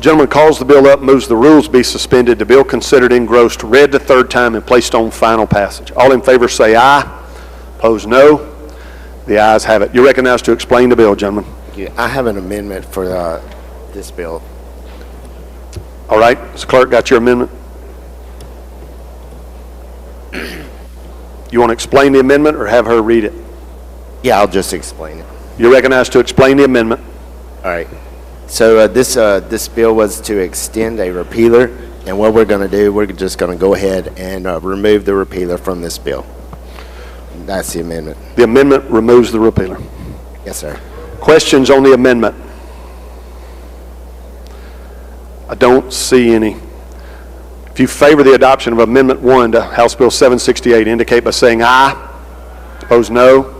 Gentleman calls the bill up, moves the rules be suspended, the bill considered engrossed, read the third time, and placed on final passage. All in favor say aye. Opposed, no. The ayes have it. You're recognized to explain the bill, gentlemen. I have an amendment for this bill. All right, Mr. Clerk, got your amendment? You want to explain the amendment or have her read it? Yeah, I'll just explain it. You're recognized to explain the amendment. All right. So this bill was to extend a repealer, and what we're going to do, we're just going to go ahead and remove the repealer from this bill. That's the amendment. The amendment removes the repealer. Yes, sir. Questions on the amendment? I don't see any. If you favor the adoption of Amendment 1 to House Bill 768, indicate by saying aye. Opposed, no.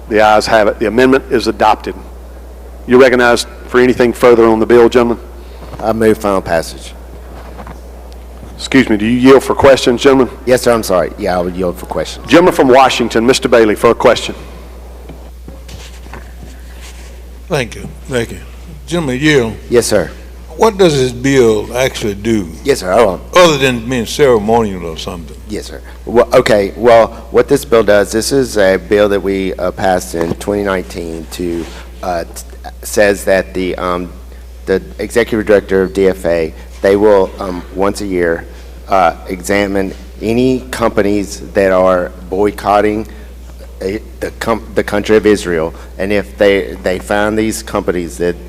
The ayes have it. The amendment is adopted. You're recognized for anything further on the bill, gentlemen? I move final passage. Excuse me, do you yield for questions, gentlemen? Yes, sir, I'm sorry. Yeah, I would yield for questions. Gentleman from Washington, Mr. Bailey, for a question. Thank you. Thank you. Gentleman Yield. Yes, sir. What does this bill actually do? Yes, sir. Hold on. Other than being ceremonial or something? Yes, sir. Well, okay. Well, what this bill does, this is a bill that we passed in 2019 to says that the executive director of DFA, they will once a year examine any companies that are boycotting the country of Israel, and if they found these companies, that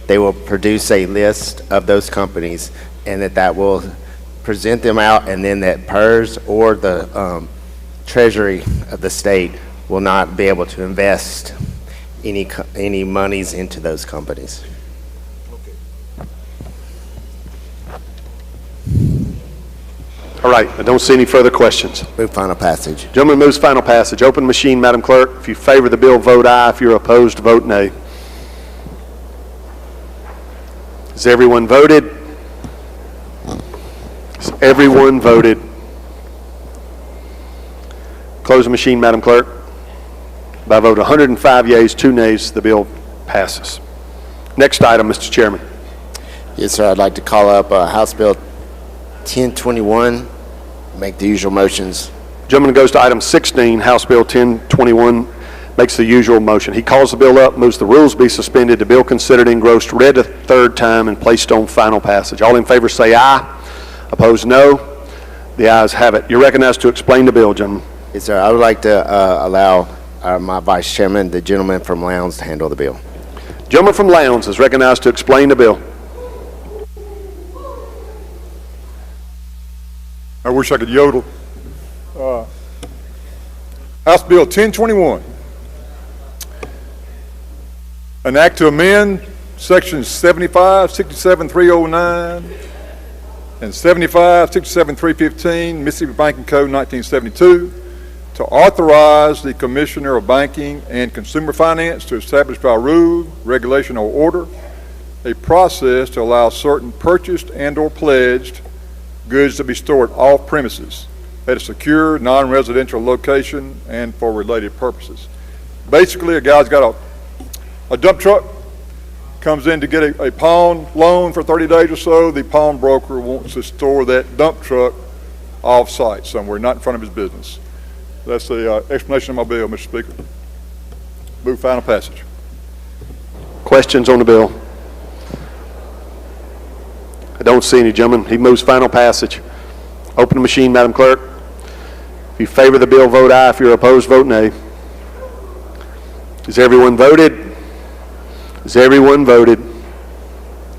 they will produce a list of those companies, and that will present them out, and then that PERS or the Treasury of the state will not be able to invest any monies into those companies. All right, I don't see any further questions. Move final passage. Gentleman moves final passage. Open machine, Madam Clerk. If you favor the bill, vote aye. If you're opposed, vote nay. Has everyone voted? Has everyone voted? Close the machine, Madam Clerk. By vote 105 yeas, 2 nays, the bill passes. Next item, Mr. Chairman. Yes, sir. I'd like to call up House Bill 1021. Make the usual motions. Gentleman goes to item 16, House Bill 1021, makes the usual motion. He calls the bill up, moves the rules be suspended, the bill considered engrossed, read a third time, and placed on final passage. All in favor say aye. Opposed, no. The ayes have it. You're recognized to explain the bill, gentlemen. Yes, sir. I would like to allow my Vice Chairman, the gentleman from Lowndes, to handle the bill. Gentleman from Lowndes is recognized to explain the bill. I wish I could yodel. House Bill 1021. An act to amend sections 75, 67, 309, and 75, 67, 315, Mississippi Banking Code 1972, to authorize the Commissioner of Banking and Consumer Finance to establish by rule, regulation, or order a process to allow certain purchased and or pledged goods to be stored off premises at a secure, non-residential location and for related purposes. Basically, a guy's got a dump truck, comes in to get a pawn loan for 30 days or so. The pawnbroker wants to store that dump truck off-site somewhere, not in front of his business. That's the explanation of my bill, Mr. Speaker. Move final passage. Questions on the bill? I don't see any, gentlemen. He moves final passage. Open the machine, Madam Clerk. If you favor the bill, vote aye. If you're opposed, vote nay. Has everyone voted? Has everyone voted?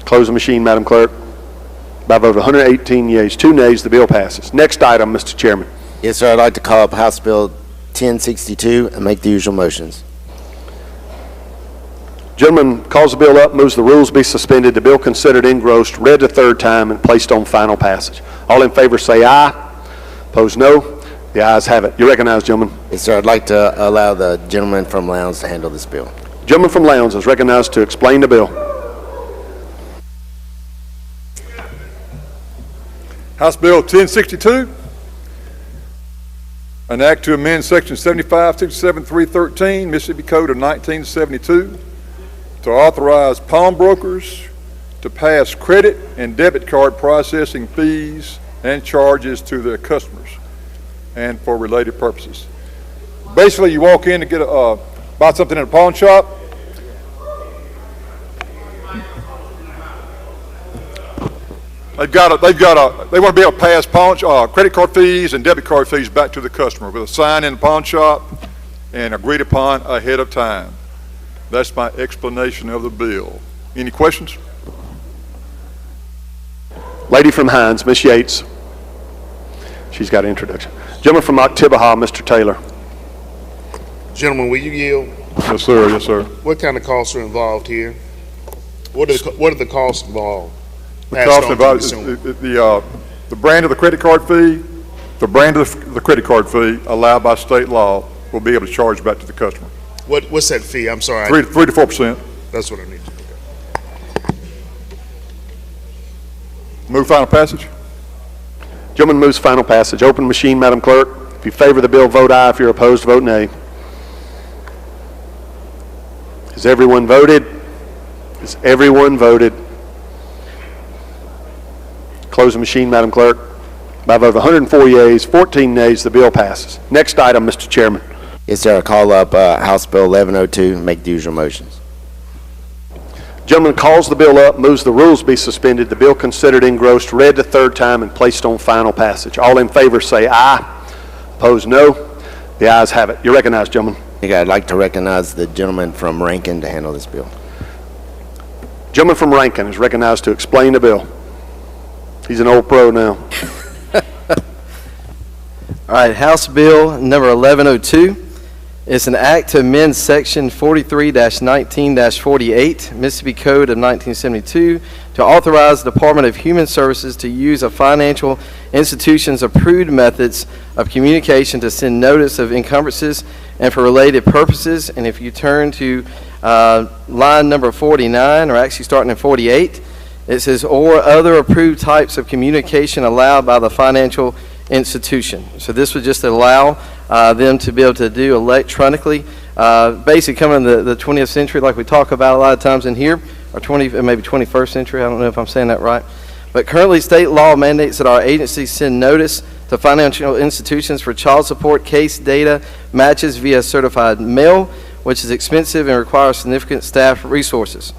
Close the machine, Madam Clerk. By a vote of 118 yeas, 2 nays, the bill passes. Next item, Mr. Chairman. Yes, sir. I'd like to call up House Bill 1062 and make the usual motions. Gentleman calls the bill up, moves the rules be suspended, the bill considered engrossed, read the third time, and placed on final passage. All in favor say aye. Opposed, no. The ayes have it. You recognize, gentleman. Yes, sir. I'd like to allow the gentleman from Lowndes to handle this bill. Gentleman from Lowndes is recognized to explain the bill. House Bill 1062, an act to amend Section 7567.313, Mississippi Code of 1972, to authorize pawnbrokers to pass credit and debit card processing fees and charges to their customers and for related purposes. Basically, you walk in to get buy something in a pawn shop. They want to be able to pass credit card fees and debit card fees back to the customer with a sign in the pawn shop and agreed upon ahead of time. That's my explanation of the bill. Any questions? Lady from Hines, Miss Yates. She's got an introduction. Gentleman from Oktibbeha, Mr. Taylor. Gentlemen, will you yield? Yes, sir. Yes, sir. What kind of costs are involved here? What are the costs involved? The cost involved is the brand of the credit card fee, the brand of the credit card fee allowed by state law will be able to charge back to the customer. What's that fee? I'm sorry. 3 to 4%. That's what I need to know. Move final passage. Gentleman moves final passage. Open machine, Madam Clerk. If you favor the bill, vote aye. If you're opposed, vote nay. Has everyone voted? Has everyone voted? Close the machine, Madam Clerk. By a vote of 104 yeas, 14 nays, the bill passes. Next item, Mr. Chairman. Yes, sir. I'll call up House Bill 1102 and make the usual motions. Gentleman calls the bill up, moves the rules be suspended, the bill considered engrossed, read the third time, and placed on final passage. All in favor say aye. Opposed, no. The ayes have it. You're recognized, gentlemen. I'd like to recognize the gentleman from Rankin to handle this bill. Gentleman from Rankin is recognized to explain the bill. He's an old pro now. All right, House Bill number 1102. It's an act to amend Section 43-19-48, Mississippi Code of 1972, to authorize the Department of Human Services to use a financial institution's approved methods of communication to send notice of encumbrances and for related purposes. And if you turn to line number 49, or actually starting in 48, it says, or other approved types of communication allowed by the financial institution. So this would just allow them to be able to do electronically, basically coming in the 20th century like we talk about a lot of times in here, or maybe 21st century, I don't know if I'm saying that right. But currently state law mandates that our agencies send notice to financial institutions for child support case data matches via certified mail, which is expensive and requires significant staff resources.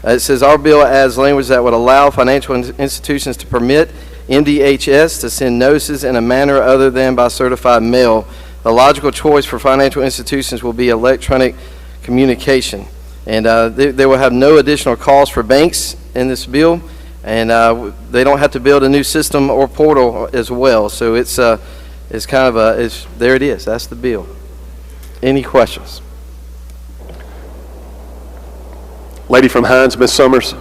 It says our bill adds language that would allow financial institutions to permit MDHS to send notices in a manner other than by certified mail. The logical choice for financial institutions will be electronic communication. And they will have no additional cost for banks in this bill, and they don't have to build a new system or portal as well. So it's kind of there it is. That's the bill. Any questions? Lady from Hines, Ms. Summers,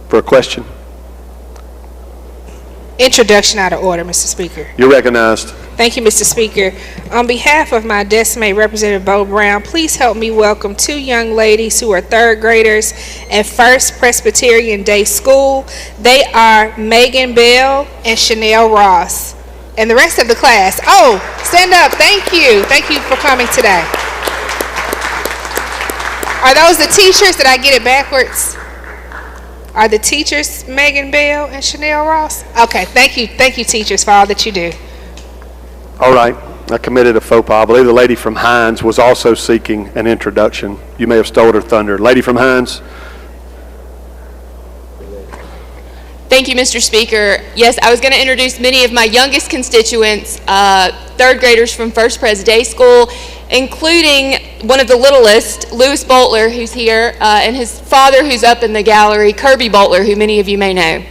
for a question. Introduction out of order, Mr. Speaker. You're recognized. Thank you, Mr. Speaker. On behalf of my decimate Representative Bo Brown, please help me welcome 2 young ladies who are 3rd graders at First Presbyterian Day School. They are Megan Bell and Chanel Ross. And the rest of the class. Oh, stand up. Thank you. Thank you for coming today. Are those the teachers? Did I get it backwards? Are the teachers Megan Bell and Chanel Ross? Okay, thank you teachers for all that you do. All right, I committed a faux pas. I believe the lady from Hines was also seeking an introduction. You may have stolen her thunder. Lady from Hines. Thank you, Mr. Speaker. Yes, I was going to introduce many of my youngest constituents, third graders from First Pres Day School, including one of the littlest, Lewis Boltler, who's here, and his father, who's up in the gallery, Kirby Boltler, who many of you may know.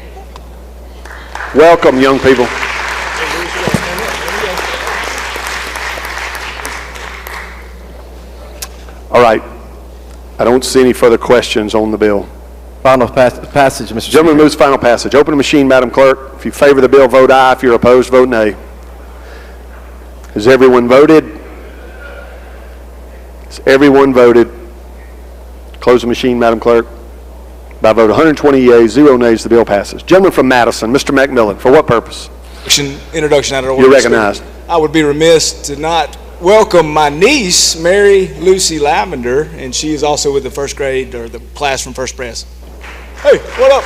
Welcome, young people. All right. I don't see any further questions on the bill. Final passage, Mr. Gentleman moves final passage. Open the machine, Madam Clerk. If you favor the bill, vote aye. If you're opposed, vote nay. Has everyone voted? Has everyone voted? Close the machine, Madam Clerk. By a vote 120 yeas, 0 nays, the bill passes. Gentleman from Madison, Mr. McMillan, for what purpose? Introduction out of order. You're recognized. I would be remiss to not welcome my niece, Mary Lucy Lavender, and she is also with the first grade, or the class from First Pres. Hey, what up?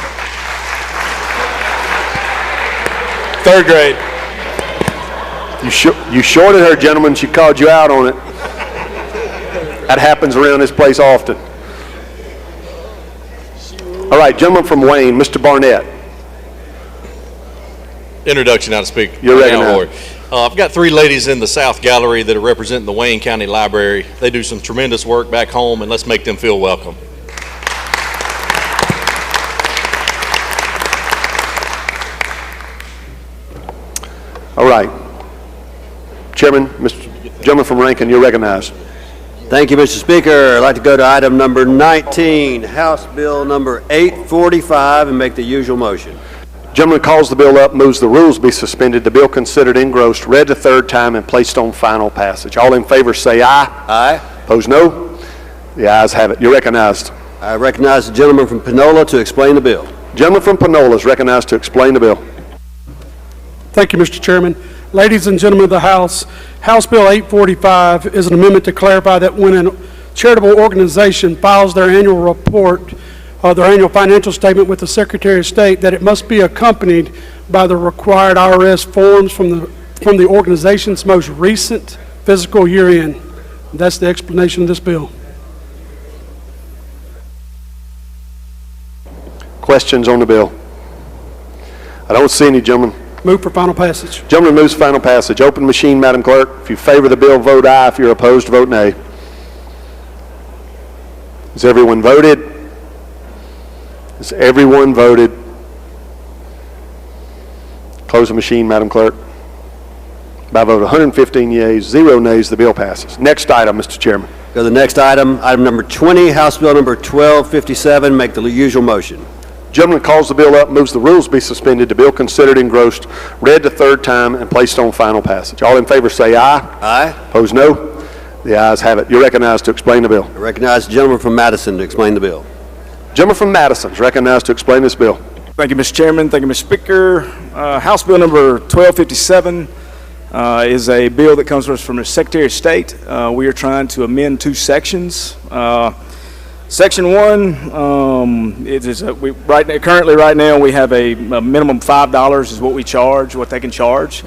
Third grade. You shorted her, gentlemen. She called you out on it. That happens around this place often. All right, gentleman from Wayne, Mr. Barnett. Introduction, out of speaker. You're recognized. I've got 3 ladies in the South Gallery that are representing the Wayne County Library. They do some tremendous work back home, and let's make them feel welcome. All right. Chairman, gentleman from Rankin, you're recognized. Thank you, Mr. Speaker. I'd like to go to item number 19, House Bill number 845, and make the usual motion. Gentleman calls the bill up, moves the rules be suspended, the bill considered engrossed, read the third time, and placed on final passage. All in favor say aye. Aye. Opposed, no. The ayes have it. You're recognized. I recognize the gentleman from Panola to explain the bill. Gentleman from Panola is recognized to explain the bill. Thank you, Mr. Chairman. Ladies and gentlemen of the House, House Bill 845 is an amendment to clarify that when a charitable organization files their annual report, their annual financial statement with the Secretary of State, that it must be accompanied by the required IRS forms from the organization's most recent fiscal year end. That's the explanation of this bill. Questions on the bill? I don't see any, gentlemen. Move for final passage. Gentleman moves final passage. Open machine, Madam Clerk. If you favor the bill, vote aye. If you're opposed, vote nay. Has everyone voted? Has everyone voted? Close the machine, Madam Clerk. By a vote of 115 yeas, 0 nays, the bill passes. Next item, Mr. Chairman. Go to the next item, item number 20, House Bill number 1257, make the usual motion. Gentleman calls the bill up, moves the rules be suspended, the bill considered engrossed, read the third time, and placed on final passage. All in favor say aye. Aye. Opposed, no. The ayes have it. You're recognized to explain the bill. I recognize the gentleman from Madison to explain the bill. Gentleman from Madison is recognized to explain this bill. Thank you, Mr. Chairman. Thank you, Mr. Speaker. House Bill number 1257 is a bill that comes to us from the Secretary of State. We are trying to amend 2 sections. Section 1, it is currently right now we have a minimum $5 is what we charge, what they can charge.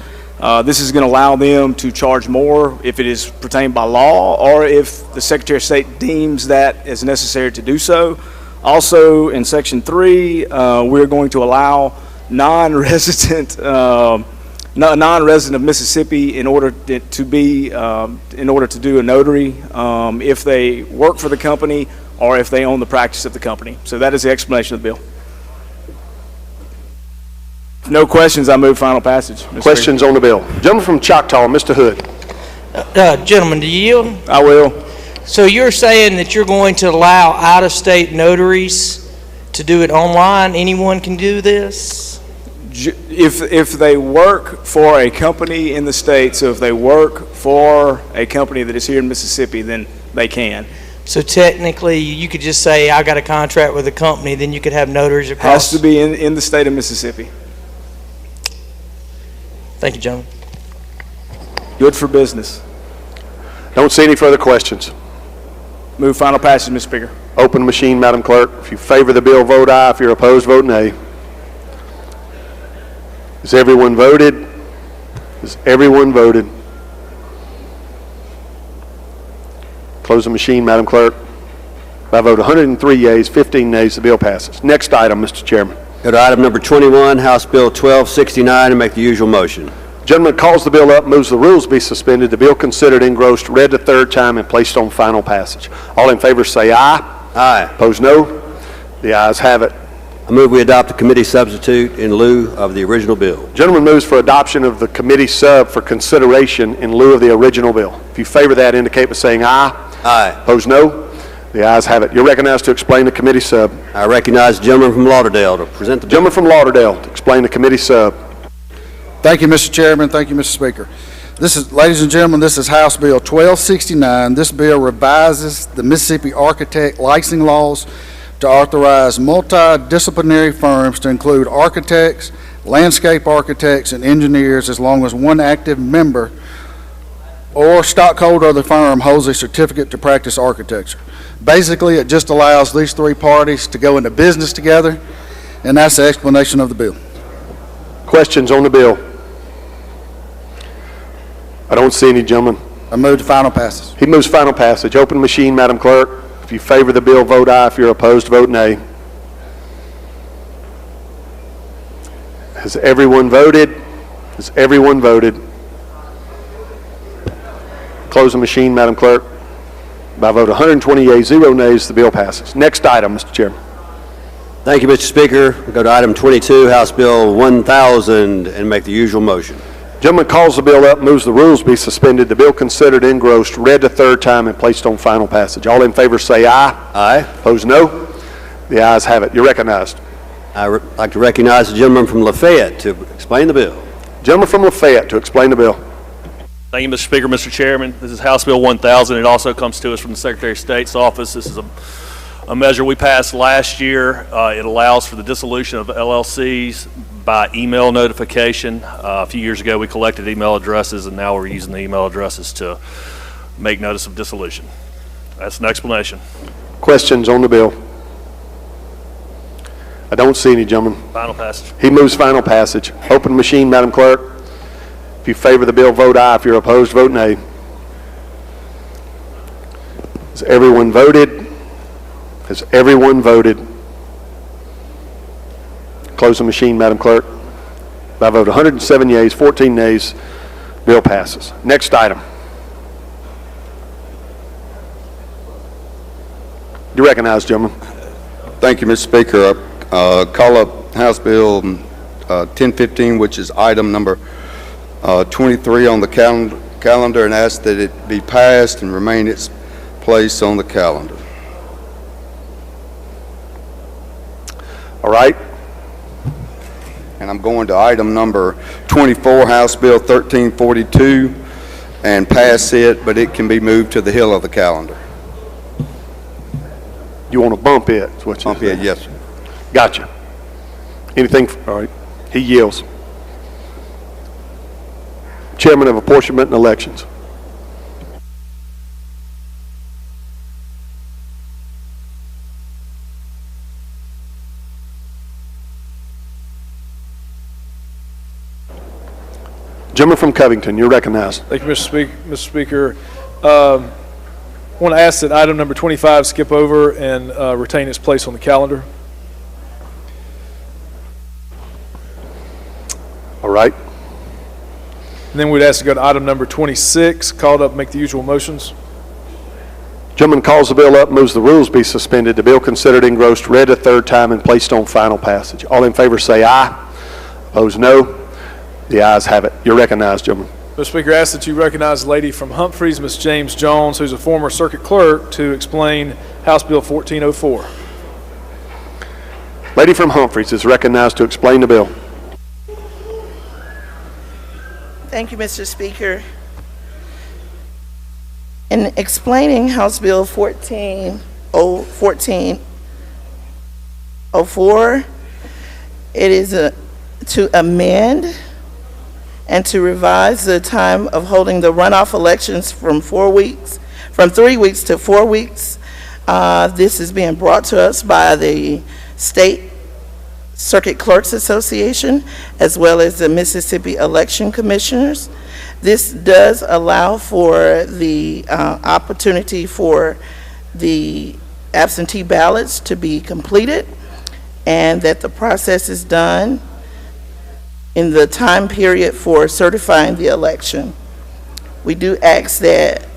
This is going to allow them to charge more if it is pertained by law, or if the Secretary of State deems that as necessary to do so. Also, in Section 3, we're going to allow non-resident of Mississippi in order to do a notary if they work for the company or if they own the practice of the company. So that is the explanation of the bill. If no questions, I move final passage. Questions on the bill? Gentleman from Choctaw, Mr. Hood. Gentlemen, do you yield? I will. So you're saying that you're going to allow out-of-state notaries to do it online? Anyone can do this? If they work for a company in the state, so if they work for a company that is here in Mississippi, then they can. So technically, you could just say, I got a contract with a company, then you could have notaries across. Has to be in the state of Mississippi. Thank you, gentlemen. Good for business. Don't see any further questions. Move final passage, Mr. Speaker. Open machine, Madam Clerk. If you favor the bill, vote aye. If you're opposed, vote nay. Has everyone voted? Has everyone voted? Close the machine, Madam Clerk. By a vote of 103 yeas, 15 nays, the bill passes. Next item, Mr. Chairman. Go to item number 21, House Bill 1269, and make the usual motion. Gentleman calls the bill up, moves the rules be suspended, the bill considered engrossed, read the third time, and placed on final passage. All in favor say aye. Aye. Opposed, no. The ayes have it. I move we adopt the committee substitute in lieu of the original bill. Gentleman moves for adoption of the committee sub for consideration in lieu of the original bill. If you favor that, indicate by saying aye. Aye. Opposed, no. The ayes have it. You're recognized to explain the committee sub. I recognize the gentleman from Lauderdale to present the bill. Gentleman from Lauderdale to explain the committee sub. Thank you, Mr. Chairman. Thank you, Mr. Speaker. Ladies and gentlemen, this is House Bill 1269. This bill revises the Mississippi architect licensing laws to authorize multidisciplinary firms to include architects, landscape architects, and engineers as long as one active member or stockholder of the firm holds a certificate to practice architecture. Basically, it just allows these three parties to go into business together, and that's the explanation of the bill. Questions on the bill? I don't see any, gentlemen. I move to final passage. He moves final passage. Open machine, Madam Clerk. If you favor the bill, vote aye. If you're opposed, vote nay. Has everyone voted? Has everyone voted? Close the machine, Madam Clerk. By a vote of 120 yeas, 0 nays, the bill passes. Next item, Mr. Chairman. Thank you, Mr. Speaker. We'll go to item 22, House Bill 1000, and make the usual motion. Gentleman calls the bill up, moves the rules be suspended, the bill considered engrossed, read the third time, and placed on final passage. All in favor say aye. Aye. Opposed, no. The ayes have it. You're recognized. I'd like to recognize the gentleman from Lafayette to explain the bill. Gentleman from Lafayette to explain the bill. Thank you, Mr. Speaker. Mr. Chairman, this is House Bill 1000. It also comes to us from the Secretary of State's office. This is a measure we passed last year. It allows for the dissolution of LLCs by email notification. A few years ago, we collected email addresses, and now we're using the email addresses to make notice of dissolution. That's an explanation. Questions on the bill? I don't see any, gentlemen. Final passage. He moves final passage. Open machine, Madam Clerk. If you favor the bill, vote aye. If you're opposed, vote nay. Has everyone voted? Has everyone voted? Close the machine, Madam Clerk. By a vote of 107 yeas, 14 nays, bill passes. Next item. You recognize, gentlemen. Thank you, Mr. Speaker. Call up House Bill 1015, which is item number 23 on the calendar, and ask that it be passed and remain its place on the calendar. All right. And I'm going to item number 24, House Bill 1342, and pass it, but it can be moved to the hill of the calendar. You want to bump it? Is what bump it, yes, sir. Gotcha. Anything? All right. He yields. Chairman of Apportionment and Elections. Gentleman from Covington, you're recognized. Thank you, Mr. Speaker. I want to ask that item number 25 skip over and retain its place on the calendar. All right. And then we'd ask to go to item number 26, called up, make the usual motions. Gentleman calls the bill up, moves the rules be suspended, the bill considered engrossed, read a third time, and placed on final passage. All in favor say aye. Opposed, no. The ayes have it. You're recognized, gentlemen. Mr. Speaker, I ask that you recognize the lady from Humphreys, Ms. James Jones, who's a former circuit clerk, to explain House Bill 1404. Lady from Humphreys is recognized to explain the bill. Thank you, Mr. Speaker. In explaining House Bill 1404, it is to amend and to revise the time of holding the runoff elections from 3 weeks to 4 weeks. This is being brought to us by the State Circuit Clerks Association, as well as the Mississippi Election Commissioners. This does allow for the opportunity for the absentee ballots to be completed, and that the process is done in the time period for certifying the election. We do ask that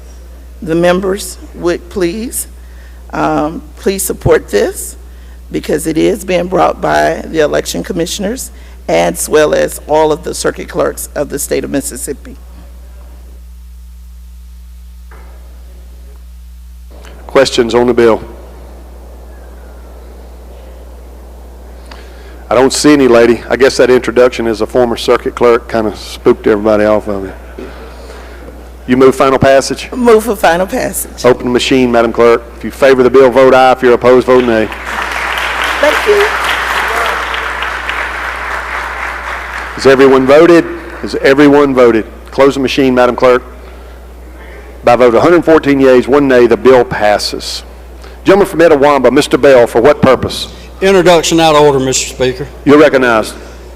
the members would please support this, because it is being brought by the election commissioners as well as all of the circuit clerks of the state of Mississippi. Questions on the bill? I don't see any, lady. I guess that introduction as a former circuit clerk kind of spooked everybody off of it. You move final passage? Move for final passage. Open the machine, Madam Clerk. If you favor the bill, vote aye. If you're opposed, vote nay. Thank you. Has everyone voted? Has everyone voted? Close the machine, Madam Clerk. By a vote of 114 yeas, 1 nay, the bill passes. Gentleman from Etowamba, Mr. Bell, for what purpose? Introduction out of order, Mr. Speaker. You're recognized.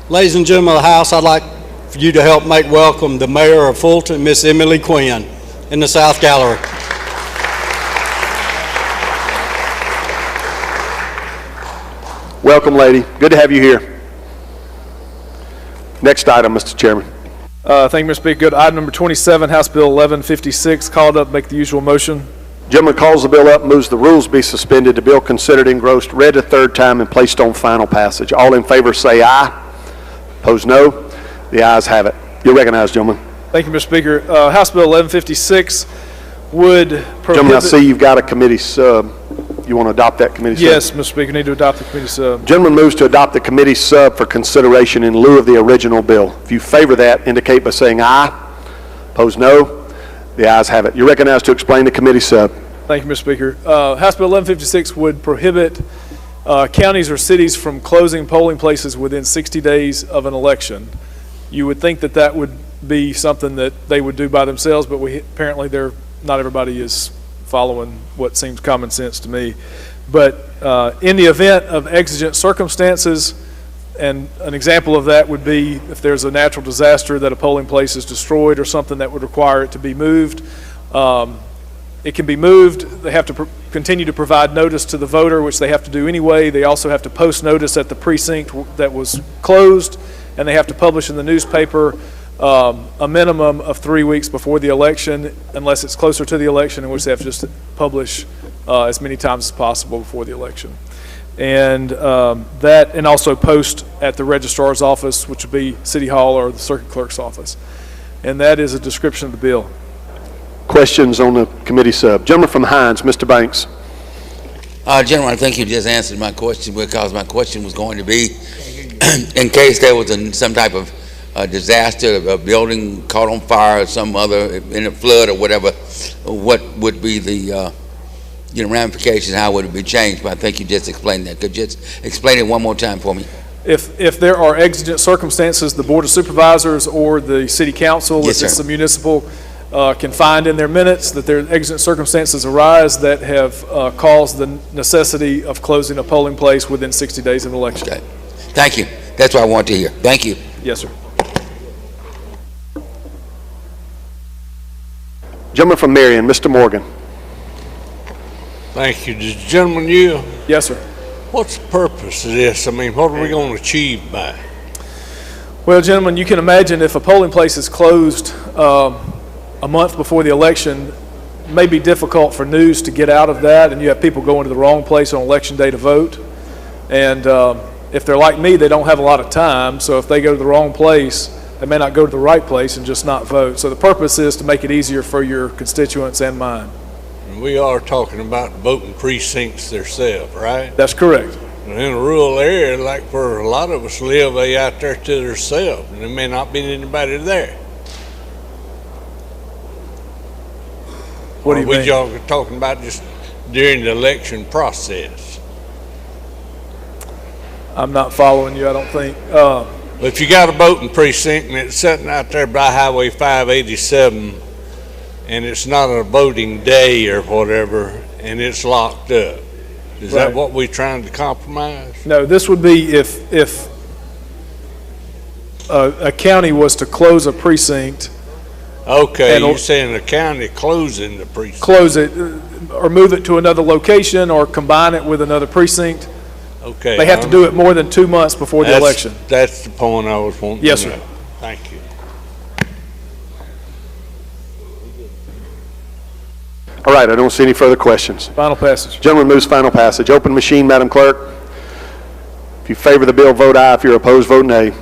Ladies and gentlemen of the House, I'd like for you to help make welcome the Mayor of Fulton, Miss Emily Quinn, in the South Gallery. Welcome, lady. Good to have you here. Next item, Mr. Chairman. Thank you, Mr. Speaker. Go to item number 27, House Bill 1156. Called up, make the usual motion. Gentleman calls the bill up, moves the rules be suspended, the bill considered engrossed, read a third time, and placed on final passage. All in favor say aye. Opposed, no. The ayes have it. You're recognized, gentlemen. Thank you, Mr. Speaker. House Bill 1156 would prohibit... Gentlemen, I see you've got a committee sub. You want to adopt that committee sub? Yes, Mr. Speaker, need to adopt the committee sub. Gentleman moves to adopt the committee sub for consideration in lieu of the original bill. If you favor that, indicate by saying aye. Opposed, no. The ayes have it. You're recognized to explain the committee sub. Thank you, Mr. Speaker. House Bill 1156 would prohibit counties or cities from closing polling places within 60 days of an election. You would think that that would be something that they would do by themselves, but apparently not everybody is following what seems common sense to me. But in the event of exigent circumstances, and an example of that would be if there's a natural disaster that a polling place is destroyed or something that would require it to be moved, it can be moved. They have to continue to provide notice to the voter, which they have to do anyway. They also have to post notice at the precinct that was closed, and they have to publish in the newspaper a minimum of 3 weeks before the election, unless it's closer to the election, in which they have to just publish as many times as possible before the election. And and also post at the registrar's office, which would be City Hall or the circuit clerk's office. And that is a description of the bill. Questions on the committee sub? Gentleman from Hines, Mr. Banks. Gentlemen, I think you just answered my question, because my question was going to be, in case there was some type of disaster, a building caught on fire or some other, in a flood or whatever, what would be the ramifications, how would it be changed? But I think you just explained that. Could you just explain it one more time for me? If there are exigent circumstances, the Board of Supervisors or the City Council, yes, if it's a municipal, can find in their minutes that there exigent circumstances arise that have caused the necessity of closing a polling place within 60 days of an election. Okay. Thank you. That's what I want to hear. Thank you. Yes, sir. Gentleman from Marion, Mr. Morgan. Thank you. Does the gentleman yield? Yes, sir. What's the purpose of this? I mean, what are we going to achieve by it? Well, gentlemen, you can imagine if a polling place is closed a month before the election, it may be difficult for news to get out of that, and you have people going to the wrong place on election day to vote. And if they're like me, they don't have a lot of time, so if they go to the wrong place, they may not go to the right place and just not vote. So the purpose is to make it easier for your constituents and mine. And we are talking about voting precincts themselves, right? That's correct. In a rural area, like where a lot of us live, they out there to themselves, and there may not be anybody there. What do you mean? We y'all talking about just during the election process? I'm not following you, I don't think. If you got a voting precinct and it's sitting out there by Highway 587 and it's not a voting day or whatever and it's locked up, is Right. that what we're trying to compromise? No, this would be if a county was to close a precinct Okay, And- you're saying the county closing the precinct? Close it, or move it to another location, or combine it with another precinct. Okay. They have to do it more than 2 months before the That's- election. That's the point I was wanting to know. Yes, sir. Thank you. All right, I don't see any further questions. Final passage. Gentleman moves final passage. Open machine, Madam Clerk. If you favor the bill, vote aye. If you're opposed, vote nay.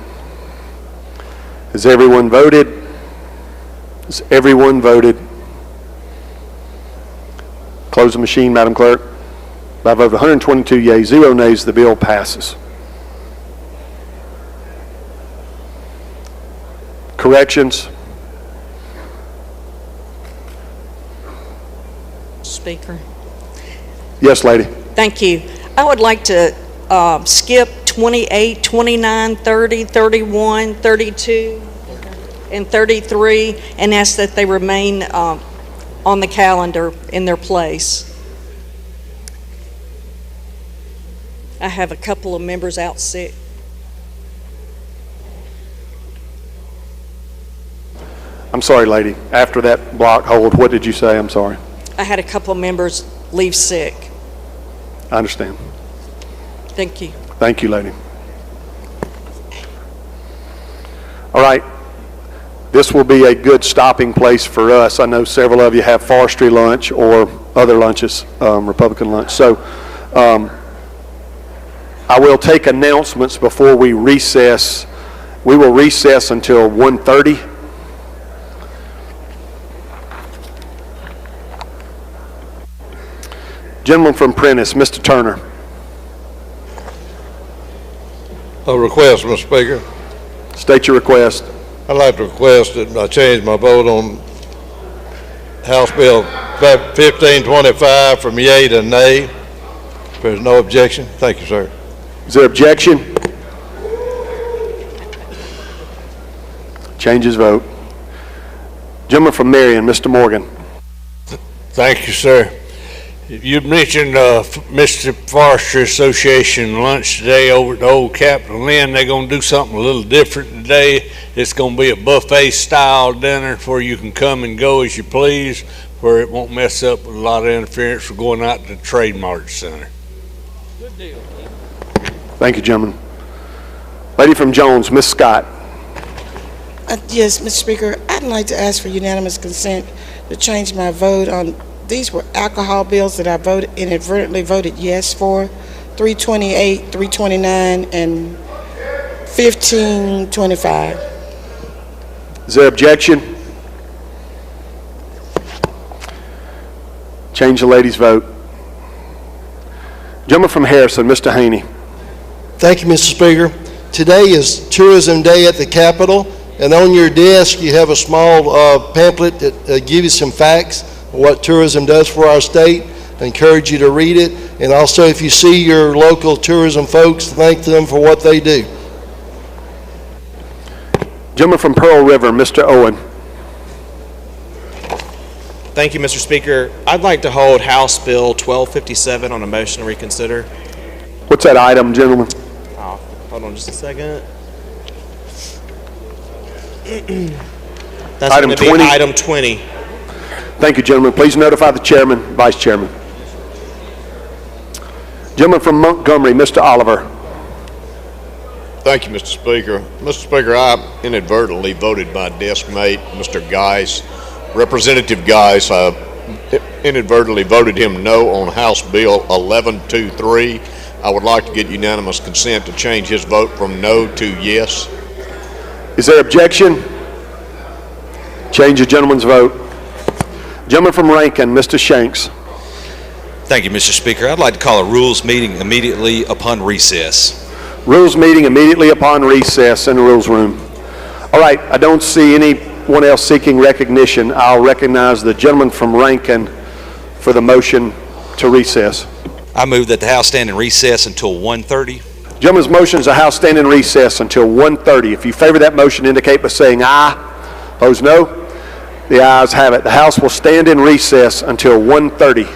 Has everyone voted? Has everyone voted? Close the machine, Madam Clerk. By a vote of 122 yeas, 0 nays, the bill passes. Corrections? Speaker. Yes, lady. Thank you. I would like to skip 28, 29, 30, 31, 32, and 33, and ask that they remain on the calendar in their place. I have a couple of members out sick. I'm sorry, lady. After that block hold, what did you say? I'm sorry. I had a couple of members leave sick. I understand. Thank you. Thank you, lady. All right. This will be a good stopping place for us. I know several of you have forestry lunch or other lunches, Republican lunch. So I will take announcements before we recess. We will recess until 1:30. Gentleman from Prentice, Mr. Turner. A request, Mr. Speaker. State your request. I'd like to request that I change my vote on House Bill 1525 from yea to nay. If there's no objection, thank you, sir. Is there objection? Change his vote. Gentleman from Marion, Mr. Morgan. Thank you, sir. You mentioned Mississippi Forestry Association lunch today over at the old Capitol Inn. They're going to do something a little different today. It's going to be a buffet-style dinner where you can come and go as you please, where it won't mess up with a lot of interference for going out to the Trade Mart Center. Good deal. Thank you, gentlemen. Lady from Jones, Miss Scott. Yes, Mr. Speaker, I'd like to ask for unanimous consent to change my vote on, these were alcohol bills that I inadvertently voted yes for, 328, 329, and 1525. Is there objection? Change the lady's vote. Gentleman from Harrison, Mr. Haney. Thank you, Mr. Speaker. Today is Tourism Day at the Capitol, and on your desk you have a small pamphlet that gives you some facts of what tourism does for our state. I encourage you to read it, and also if you see your local tourism folks, thank them for what they do. Gentleman from Pearl River, Mr. Owen. Thank you, Mr. Speaker. I'd like to hold House Bill 1257 on a motion to reconsider. What's that item, gentlemen? Oh, hold on just a second. That's Item going to be 20. item 20. Thank you, gentlemen. Please notify the chairman, vice chairman. Gentleman from Montgomery, Mr. Oliver. Thank you, Mr. Speaker. Mr. Speaker, I inadvertently voted my desk mate, Mr. Geis, Representative Geis. I inadvertently voted him no on House Bill 1123. I would like to get unanimous consent to change his vote from no to yes. Is there objection? Change the gentleman's vote. Gentleman from Rankin, Mr. Shanks. Thank you, Mr. Speaker. I'd like to call a rules meeting immediately upon recess. Rules meeting immediately upon recess in the rules room. All right, I don't see anyone else seeking recognition. I'll recognize the gentleman from Rankin for the motion to recess. I move that the House stand in recess until 1:30. Gentleman's motion is the House stand in recess until 1:30. If you favor that motion, indicate by saying aye. Opposed, no. The ayes have it. The House will stand in recess until 1:30.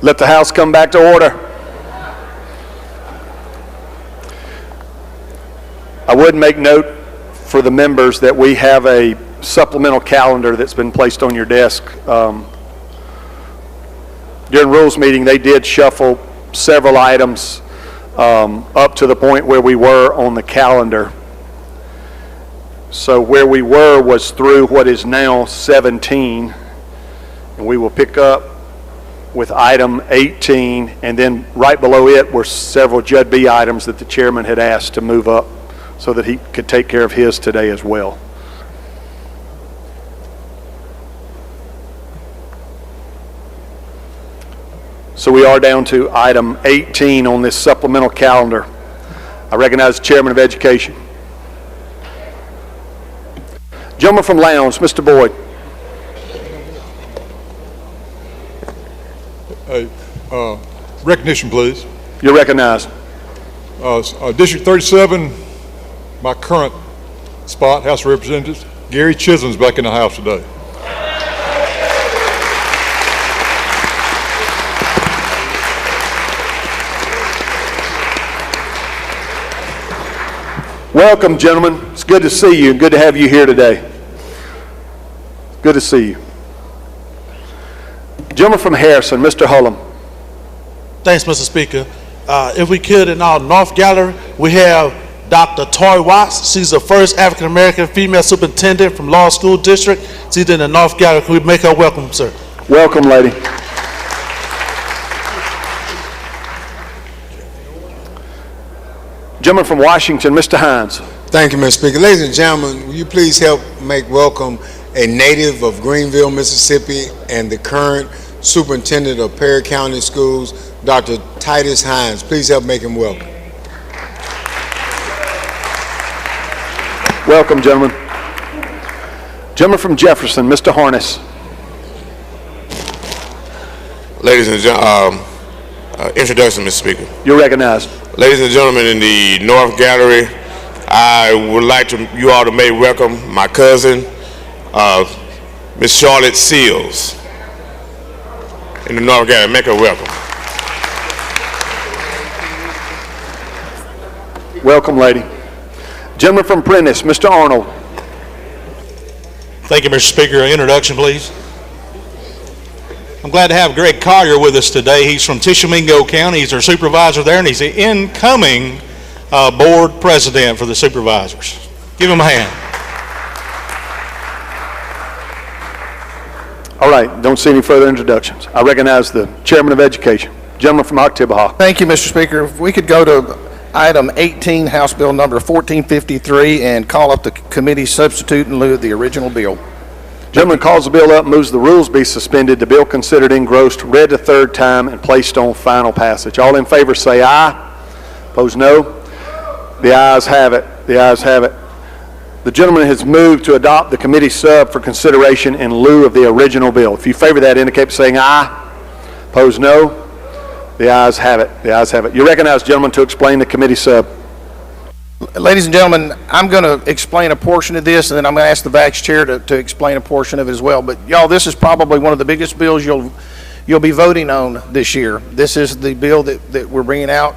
Let the House come back to order. I would make note for the members that we have a supplemental calendar that's been placed on your desk. During Rules meeting, they did shuffle several items up to the point where we were on the calendar. So where we were was through what is now 17, and we will pick up with item 18, and then right below it were several Judd B items that the chairman had asked to move up so that he could take care of his today as well. So we are down to item 18 on this supplemental calendar. I recognize the Chairman of Education. Gentleman from Lowndes, Mr. Boyd. Recognition, please. You're recognized. District 37, my current spot, House of Representatives, Gary Chisholm's back in the House today. Welcome, gentlemen. It's good to see you and good to have you here today. Good to see you. Gentleman from Harrison, Mr. Hullum. Thanks, Mr. Speaker. If we could, in our North Gallery, we have Dr. Toy Watts. She's the first African-American female superintendent from Law School District. She's in the North Gallery. Can we make her welcome, sir? Welcome, lady. Gentleman from Washington, Mr. Hines. Thank you, Mr. Speaker. Ladies and gentlemen, will you please help make welcome a native of Greenville, Mississippi, and the current superintendent of Perry County Schools, Dr. Titus Hines. Please help make him welcome. Welcome, gentlemen. Gentleman from Jefferson, Mr. Harness. Ladies and gentlemen, introduction, Mr. Speaker. You're recognized. Ladies and gentlemen in the North Gallery, I would like you all to make welcome my cousin, Miss Charlotte Seals, in the North Gallery. Make her welcome. Welcome, lady. Gentleman from Prentice, Mr. Arnold. Thank you, Mr. Speaker. Introduction, please. I'm glad to have Greg Collier with us today. He's from Tishomingo County. He's our supervisor there, and he's the incoming board president for the supervisors. Give him a hand. All right, don't see any further introductions. I recognize the Chairman of Education. Gentleman from Oktibbeha. Thank you, Mr. Speaker. If we could go to item 18, House Bill number 1453, and call up the committee substitute in lieu of the original bill. Gentleman calls the bill up, moves the rules be suspended, the bill considered engrossed, read a third time, and placed on final passage. All in favor say aye. Opposed no. The ayes have it. The ayes have it. The gentleman has moved to adopt the committee sub for consideration in lieu of the original bill. If you favor that, indicate by saying aye. Opposed no. The ayes have it. The ayes have it. You recognize, gentlemen, to explain the committee sub. Ladies and gentlemen, I'm going to explain a portion of this, and then I'm going to ask the Vice Chair to explain a portion of it as well. But y'all, this is probably one of the biggest bills you'll be voting on this year. This is the bill that we're bringing out,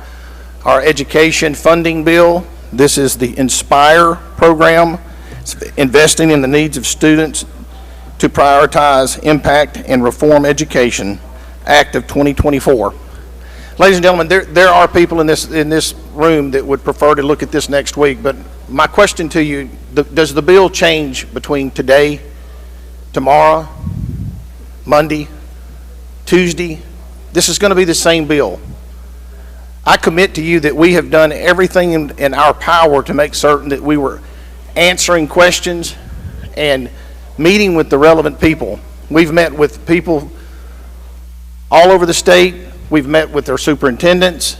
our education funding bill. This is the INSPIRE program. It's investing in the needs of students to prioritize impact and reform education, Act of 2024. Ladies and gentlemen, there are people in this room that would prefer to look at this next week, but my question to you, does the bill change between today, tomorrow, Monday, Tuesday? This is going to be the same bill. I commit to you that we have done everything in our power to make certain that we were answering questions and meeting with the relevant people. We've met with people all over the state. We've met with their superintendents.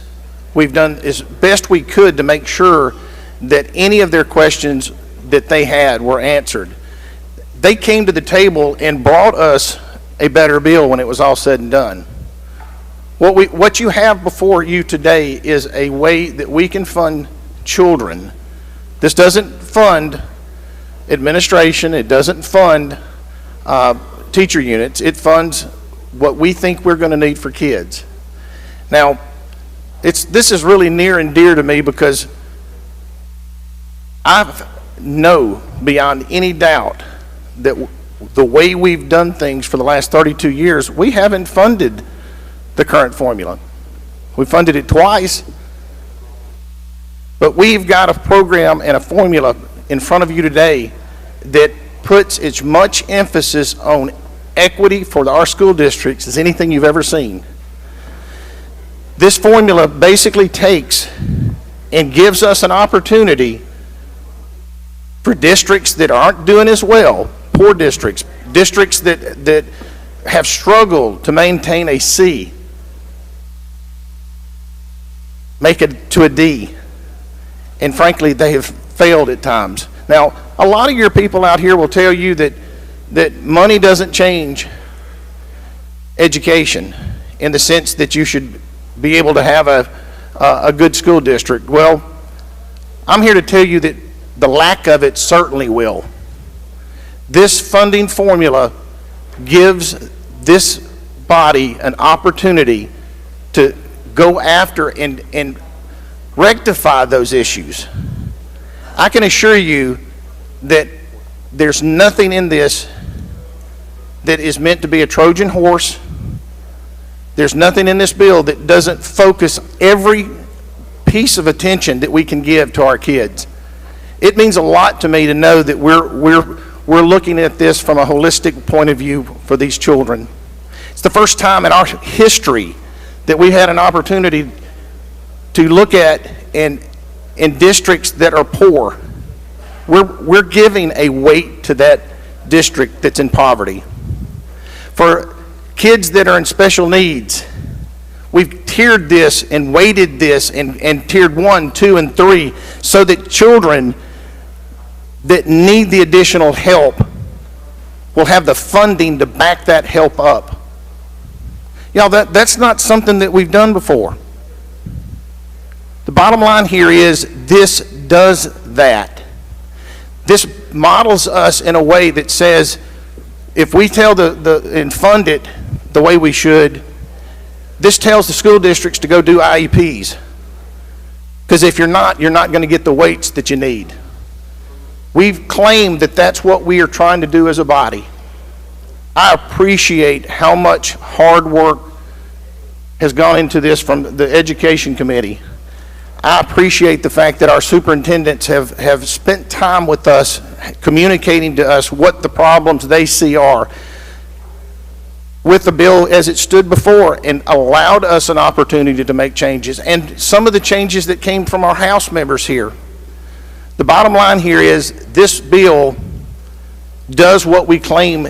We've done as best we could to make sure that any of their questions that they had were answered. They came to the table and brought us a better bill when it was all said and done. What you have before you today is a way that we can fund children. This doesn't fund administration. It doesn't fund teacher units. It funds what we think we're going to need for kids. Now, this is really near and dear to me because I know beyond any doubt that the way we've done things for the last 32 years, we haven't funded the current formula. We funded it twice, but we've got a program and a formula in front of you today that puts as much emphasis on equity for our school districts as anything you've ever seen. This formula basically takes and gives us an opportunity for districts that aren't doing as well, poor districts, districts that have struggled to maintain a C, make it to a D. And frankly, they have failed at times. Now, a lot of your people out here will tell you that money doesn't change education in the sense that you should be able to have a good school district. Well, I'm here to tell you that the lack of it certainly will. This funding formula gives this body an opportunity to go after and rectify those issues. I can assure you that there's nothing in this that is meant to be a Trojan horse. There's nothing in this bill that doesn't focus every piece of attention that we can give to our kids. It means a lot to me to know that we're looking at this from a holistic point of view for these children. It's the first time in our history that we had an opportunity to look at in districts that are poor. We're giving a weight to that district that's in poverty. For kids that are in special needs, we've tiered this and weighted this and tiered 1, 2, and 3 so that children that need the additional help will have the funding to back that help up. Y'all, that's not something that we've done before. The bottom line here is this does that. This models us in a way that says if we tell and fund it the way we should, this tells the school districts to go do IEPs. Because if you're not going to get the weights that you need. We've claimed that that's what we are trying to do as a body. I appreciate how much hard work has gone into this from the Education Committee. I appreciate the fact that our superintendents have spent time with us, communicating to us what the problems they see are with the bill as it stood before and allowed us an opportunity to make changes. And some of the changes that came from our House members here. The bottom line here is this bill does what we claim.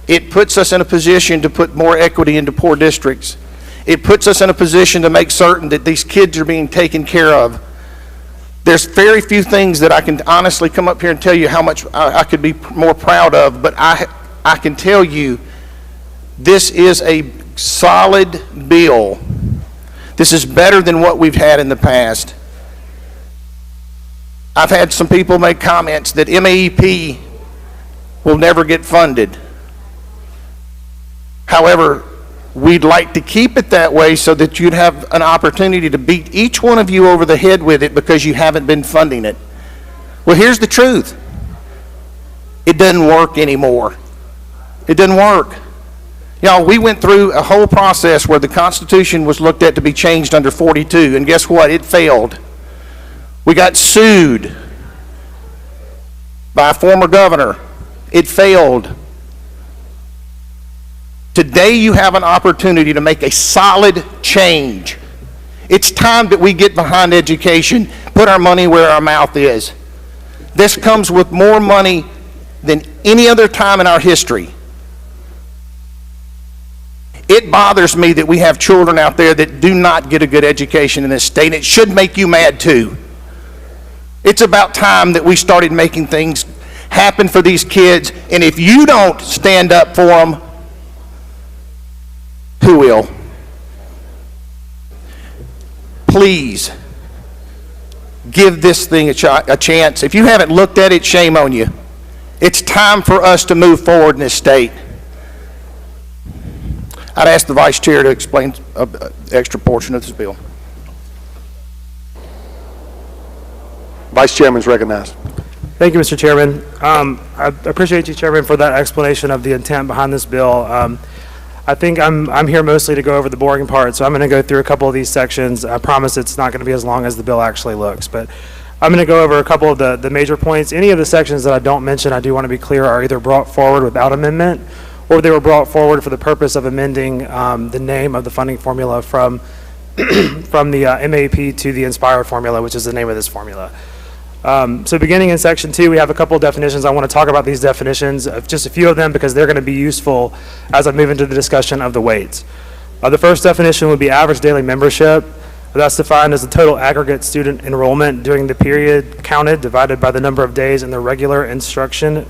It puts us in a position to put more equity into poor districts. It puts us in a position to make certain that these kids are being taken care of. There's very few things that I can honestly come up here and tell you how much I could be more proud of, but I can tell you this is a solid bill. This is better than what we've had in the past. I've had some people make comments that MAEP will never get funded. However, we'd like to keep it that way so that you'd have an opportunity to beat each one of you over the head with it because you haven't been funding it. Well, here's the truth. It doesn't work anymore. It doesn't work. Y'all, we went through a whole process where the Constitution was looked at to be changed under 42, and guess what? It failed. We got sued by a former governor. It failed. Today you have an opportunity to make a solid change. It's time that we get behind education, put our money where our mouth is. This comes with more money than any other time in our history. It bothers me that we have children out there that do not get a good education in this state. It should make you mad too. It's about time that we started making things happen for these kids, and if you don't stand up for them, who will? Please give this thing a chance. If you haven't looked at it, shame on you. It's time for us to move forward in this state. I'd ask the Vice Chair to explain an extra portion of this bill. Vice Chairman's recognized. Thank you, Mr. Chairman. I appreciate you, Chairman, for that explanation of the intent behind this bill. I think I'm here mostly to go over the boring part, so I'm going to go through a couple of these sections. I promise it's not going to be as long as the bill actually looks, but I'm going to go over a couple of the major points. Any of the sections that I don't mention, I do want to be clear, are either brought forward without amendment, or they were brought forward for the purpose of amending the name of the funding formula from from the MAP to the Inspired formula, which is the name of this formula. So beginning in section 2, we have a couple of definitions. I want to talk about these definitions, just a few of them, because they're going to be useful as I move into the discussion of the weights. The first definition would be average daily membership. That's defined as the total aggregate student enrollment during the period counted divided by the number of days in the regular instruction.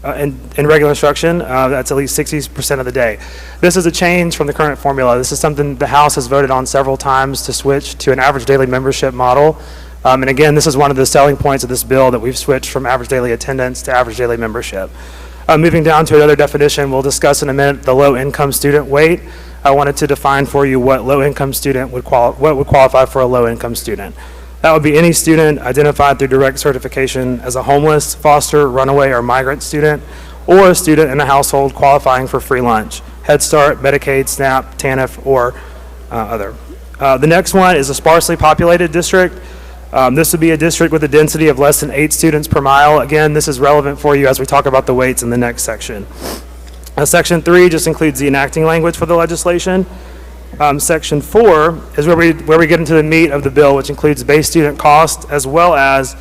In regular instruction, that's at least 60% of the day. This is a change from the current formula. This is something the House has voted on several times to switch to an average daily membership model. And again, this is one of the selling points of this bill, that we've switched from average daily attendance to average daily membership. Moving down to another definition, we'll discuss in a minute the low-income student weight. I wanted to define for you what low-income student would qualify for a low-income student. That would be any student identified through direct certification as a homeless, foster, runaway, or migrant student, or a student in a household qualifying for free lunch, Head Start, Medicaid, SNAP, TANF, or other. The next one is a sparsely populated district. This would be a district with a density of less than 8 students per mile. Again, this is relevant for you as we talk about the weights in the next section. Section 3 just includes the enacting language for the legislation. Section 4 is where we get into the meat of the bill, which includes base student cost as well as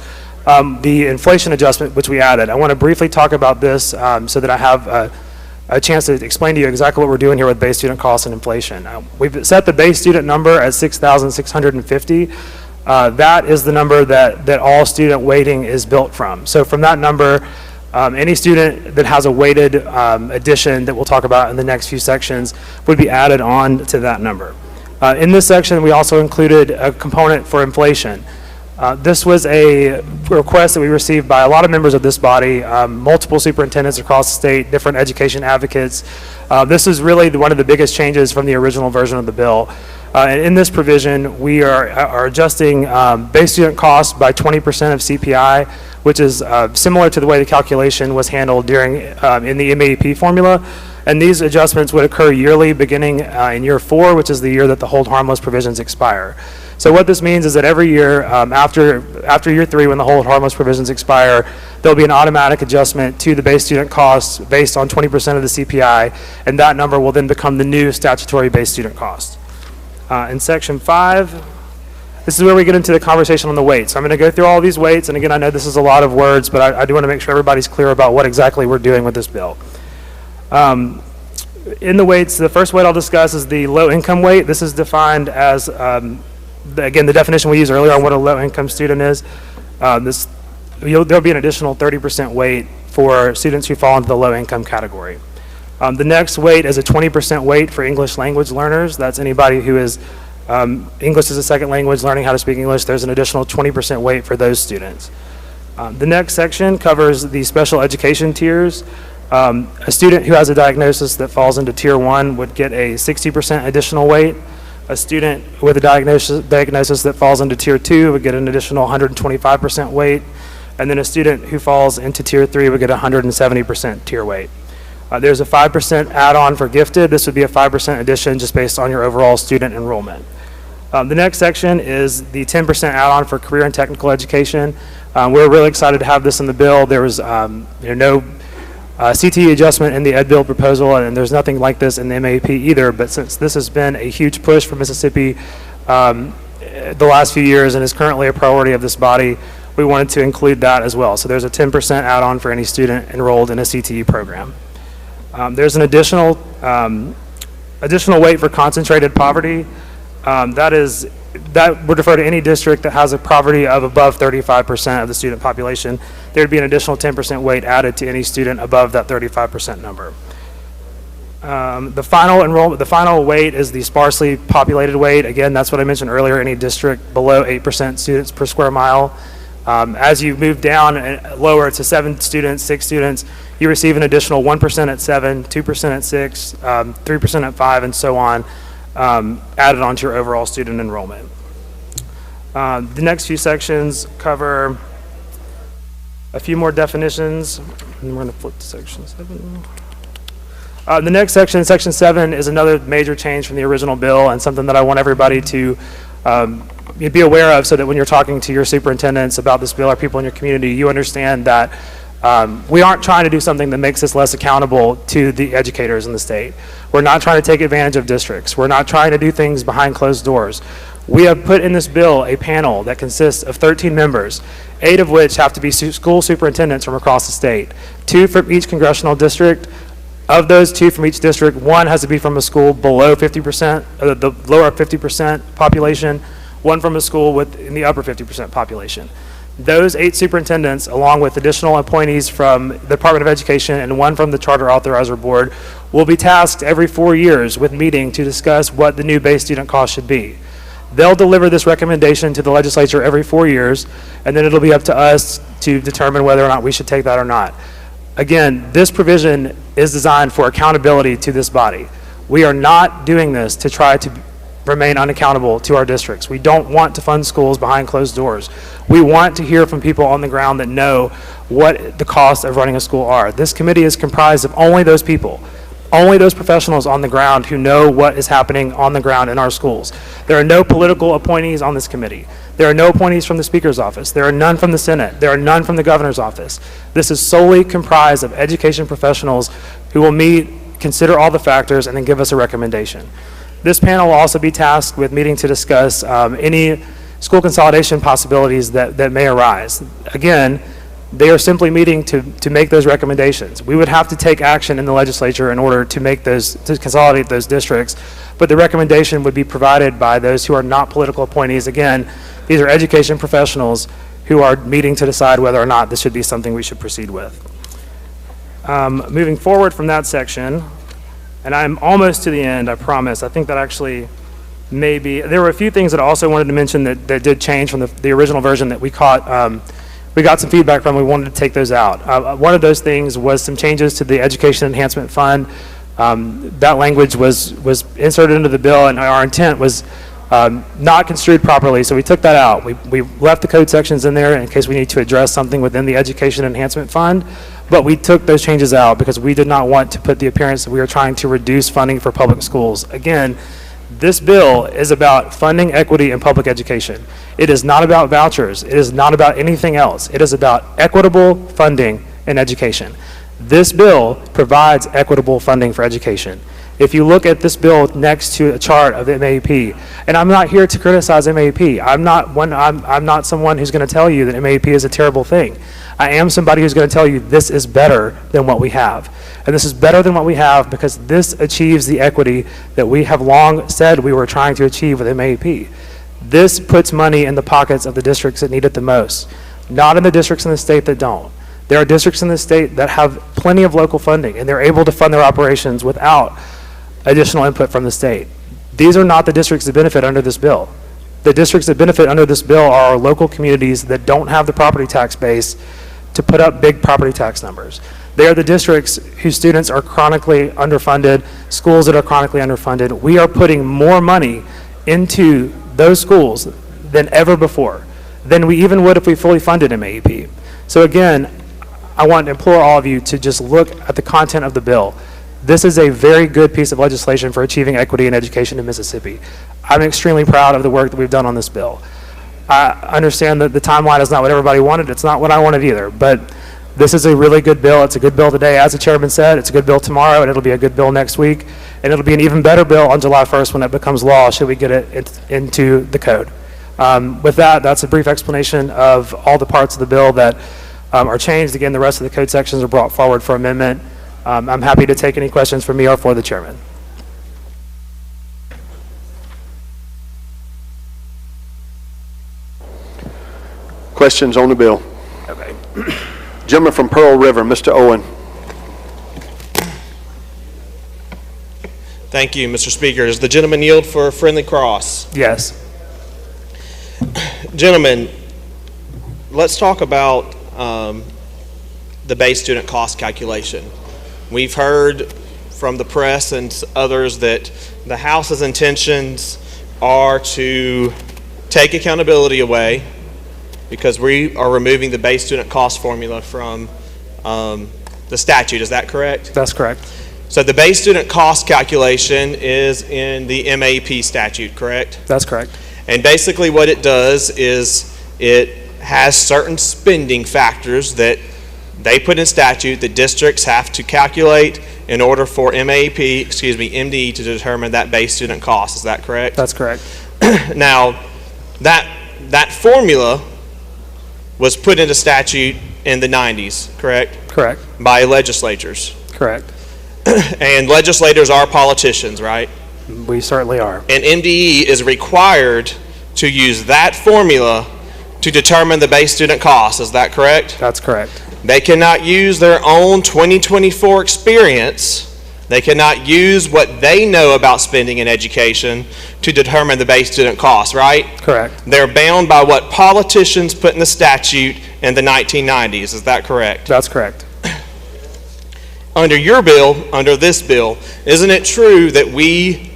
the inflation adjustment, which we added. I want to briefly talk about this so that I have a chance to explain to you exactly what we're doing here with base student costs and inflation. We've set the base student number at 6,650. That is the number that all student weighting is built from. So from that number, any student that has a weighted addition that we'll talk about in the next few sections would be added on to that number. In this section, we also included a component for inflation. This was a request that we received by a lot of members of this body, multiple superintendents across the state, different education advocates. This is really one of the biggest changes from the original version of the bill. And in this provision, we are adjusting base student costs by 20% of CPI, which is similar to the way the calculation was handled during in the MAP formula. And these adjustments would occur yearly beginning in year 4, which is the year that the hold harmless provisions expire. So what this means is that every year after year 3, when the hold harmless provisions expire, there'll be an automatic adjustment to the base student costs based on 20% of the CPI, and that number will then become the new statutory base student cost. In section 5, this is where we get into the conversation on the weights. So I'm going to go through all these weights, and again, I know this is a lot of words, but I do want to make sure everybody's clear about what exactly we're doing with this bill. In the weights, the first weight I'll discuss is the low-income weight. This is defined as, again, the definition we used earlier on what a low-income student is. There'll be an additional 30% weight for students who fall into the low-income category. The next weight is a 20% weight for English language learners. That's anybody who is English as a second language, learning how to speak English. There's an additional 20% weight for those students. The next section covers the special education tiers. A student who has a diagnosis that falls into Tier 1 would get a 60% additional weight. A student with a diagnosis that falls into Tier 2 would get an additional 125% weight. And then a student who falls into Tier 3 would get 170% tier weight. There's a 5% add-on for gifted. This would be a 5% addition just based on your overall student enrollment. The next section is the 10% add-on for career and technical education. We're really excited to have this in the bill. There was no CTE adjustment in the Ed Bill proposal, and there's nothing like this in the MAP either, but since this has been a huge push for Mississippi the last few years and is currently a priority of this body, we wanted to include that as well. So there's a 10% add-on for any student enrolled in a CTE program. There's an additional weight for concentrated poverty. That would refer to any district that has a poverty of above 35% of the student population. There'd be an additional 10% weight added to any student above that 35% number. The final weight is the sparsely populated weight. Again, that's what I mentioned earlier, any district below 8% students per square mile. As you move down and lower to 7 students, 6 students, you receive an additional 1% at 7, 2% at 6, 3% at 5, and so on, added onto your overall student enrollment. The next few sections cover a few more definitions, and we're going to flip to section 7. The next section, section 7, is another major change from the original bill, and something that I want everybody to be aware of, so that when you're talking to your superintendents about this bill or people in your community, you understand that we aren't trying to do something that makes us less accountable to the educators in the state. We're not trying to take advantage of districts. We're not trying to do things behind closed doors. We have put in this bill a panel that consists of 13 members, 8 of which have to be school superintendents from across the state, 2 from each congressional district. Of those 2 from each district, 1 has to be from a school below 50%, the lower 50% population, 1 from a school in the upper 50% population. Those 8 superintendents, along with additional appointees from the Department of Education and 1 from the Charter Authorizer Board, will be tasked every 4 years with meeting to discuss what the new base student cost should be. They'll deliver this recommendation to the legislature every 4 years, and then it'll be up to us to determine whether or not we should take that or not. Again, this provision is designed for accountability to this body. We are not doing this to try to remain unaccountable to our districts. We don't want to fund schools behind closed doors. We want to hear from people on the ground that know what the costs of running a school are. This committee is comprised of only those people, only those professionals on the ground who know what is happening on the ground in our schools. There are no political appointees on this committee. There are no appointees from the Speaker's office. There are none from the Senate. There are none from the Governor's office. This is solely comprised of education professionals who will meet, consider all the factors, and then give us a recommendation. This panel will also be tasked with meeting to discuss any school consolidation possibilities that may arise. Again, they are simply meeting to make those recommendations. We would have to take action in the legislature in order to make those, to consolidate those districts, but the recommendation would be provided by those who are not political appointees. Again, these are education professionals who are meeting to decide whether or not this should be something we should proceed with. Moving forward from that section, and I'm almost to the end, I promise. I think that actually maybe, there were a few things that I also wanted to mention that did change from the original version that we caught. We got some feedback from, we wanted to take those out. One of those things was some changes to the Education Enhancement Fund. That language was inserted into the bill, and our intent was not construed properly, so we took that out. We left the code sections in there in case we need to address something within the Education Enhancement Fund, but we took those changes out because we did not want to put the appearance that we were trying to reduce funding for public schools. Again, this bill is about funding equity in public education. It is not about vouchers. It is not about anything else. It is about equitable funding in education. This bill provides equitable funding for education. If you look at this bill next to a chart of MAP, and I'm not here to criticize MAP. I'm not someone who's going to tell you that MAP is a terrible thing. I am somebody who's going to tell you this is better than what we have. And this is better than what we have because this achieves the equity that we have long said we were trying to achieve with MAP. This puts money in the pockets of the districts that need it the most, not in the districts in the state that don't. There are districts in the state that have plenty of local funding, and they're able to fund their operations without additional input from the state. These are not the districts that benefit under this bill. The districts that benefit under this bill are our local communities that don't have the property tax base to put up big property tax numbers. They are the districts whose students are chronically underfunded, schools that are chronically underfunded. We are putting more money into those schools than ever before, than we even would if we fully funded MAEP. So again, I want to implore all of you to just look at the content of the bill. This is a very good piece of legislation for achieving equity in education in Mississippi. I'm extremely proud of the work that we've done on this bill. I understand that the timeline is not what everybody wanted. It's not what I wanted either, but this is a really good bill. It's a good bill today. As the chairman said, it's a good bill tomorrow, and it'll be a good bill next week, and it'll be an even better bill on July 1st when it becomes law, should we get it into the code. With that, that's a brief explanation of all the parts of the bill that are changed. Again, the rest of the code sections are brought forward for amendment. I'm happy to take any questions from me or for the chairman. Questions on the bill? Okay. Gentleman from Pearl River, Mr. Owen. Thank you, Mr. Speaker. Does the gentleman yield for a friendly cross? Yes. Gentlemen, let's talk about the base student cost calculation. We've heard from the press and others that the House's intentions are to take accountability away because we are removing the base student cost formula from the statute. Is that correct? That's correct. So the base student cost calculation is in the MAP statute, correct? That's correct. And basically what it does is it has certain spending factors that they put in statute that districts have to calculate in order for MDE to determine that base student cost. Is that correct? That's correct. Now, that formula was put into statute in the 90s, correct? Correct. By legislatures. Correct. And legislators are politicians, right? We certainly are. And MDE is required to use that formula to determine the base student cost. Is that correct? That's correct. They cannot use their own 2024 experience. They cannot use what they know about spending in education to determine the base student cost, right? Correct. They're bound by what politicians put in the statute in the 1990s. Is that correct? That's correct. Under your bill, under this bill, isn't it true that we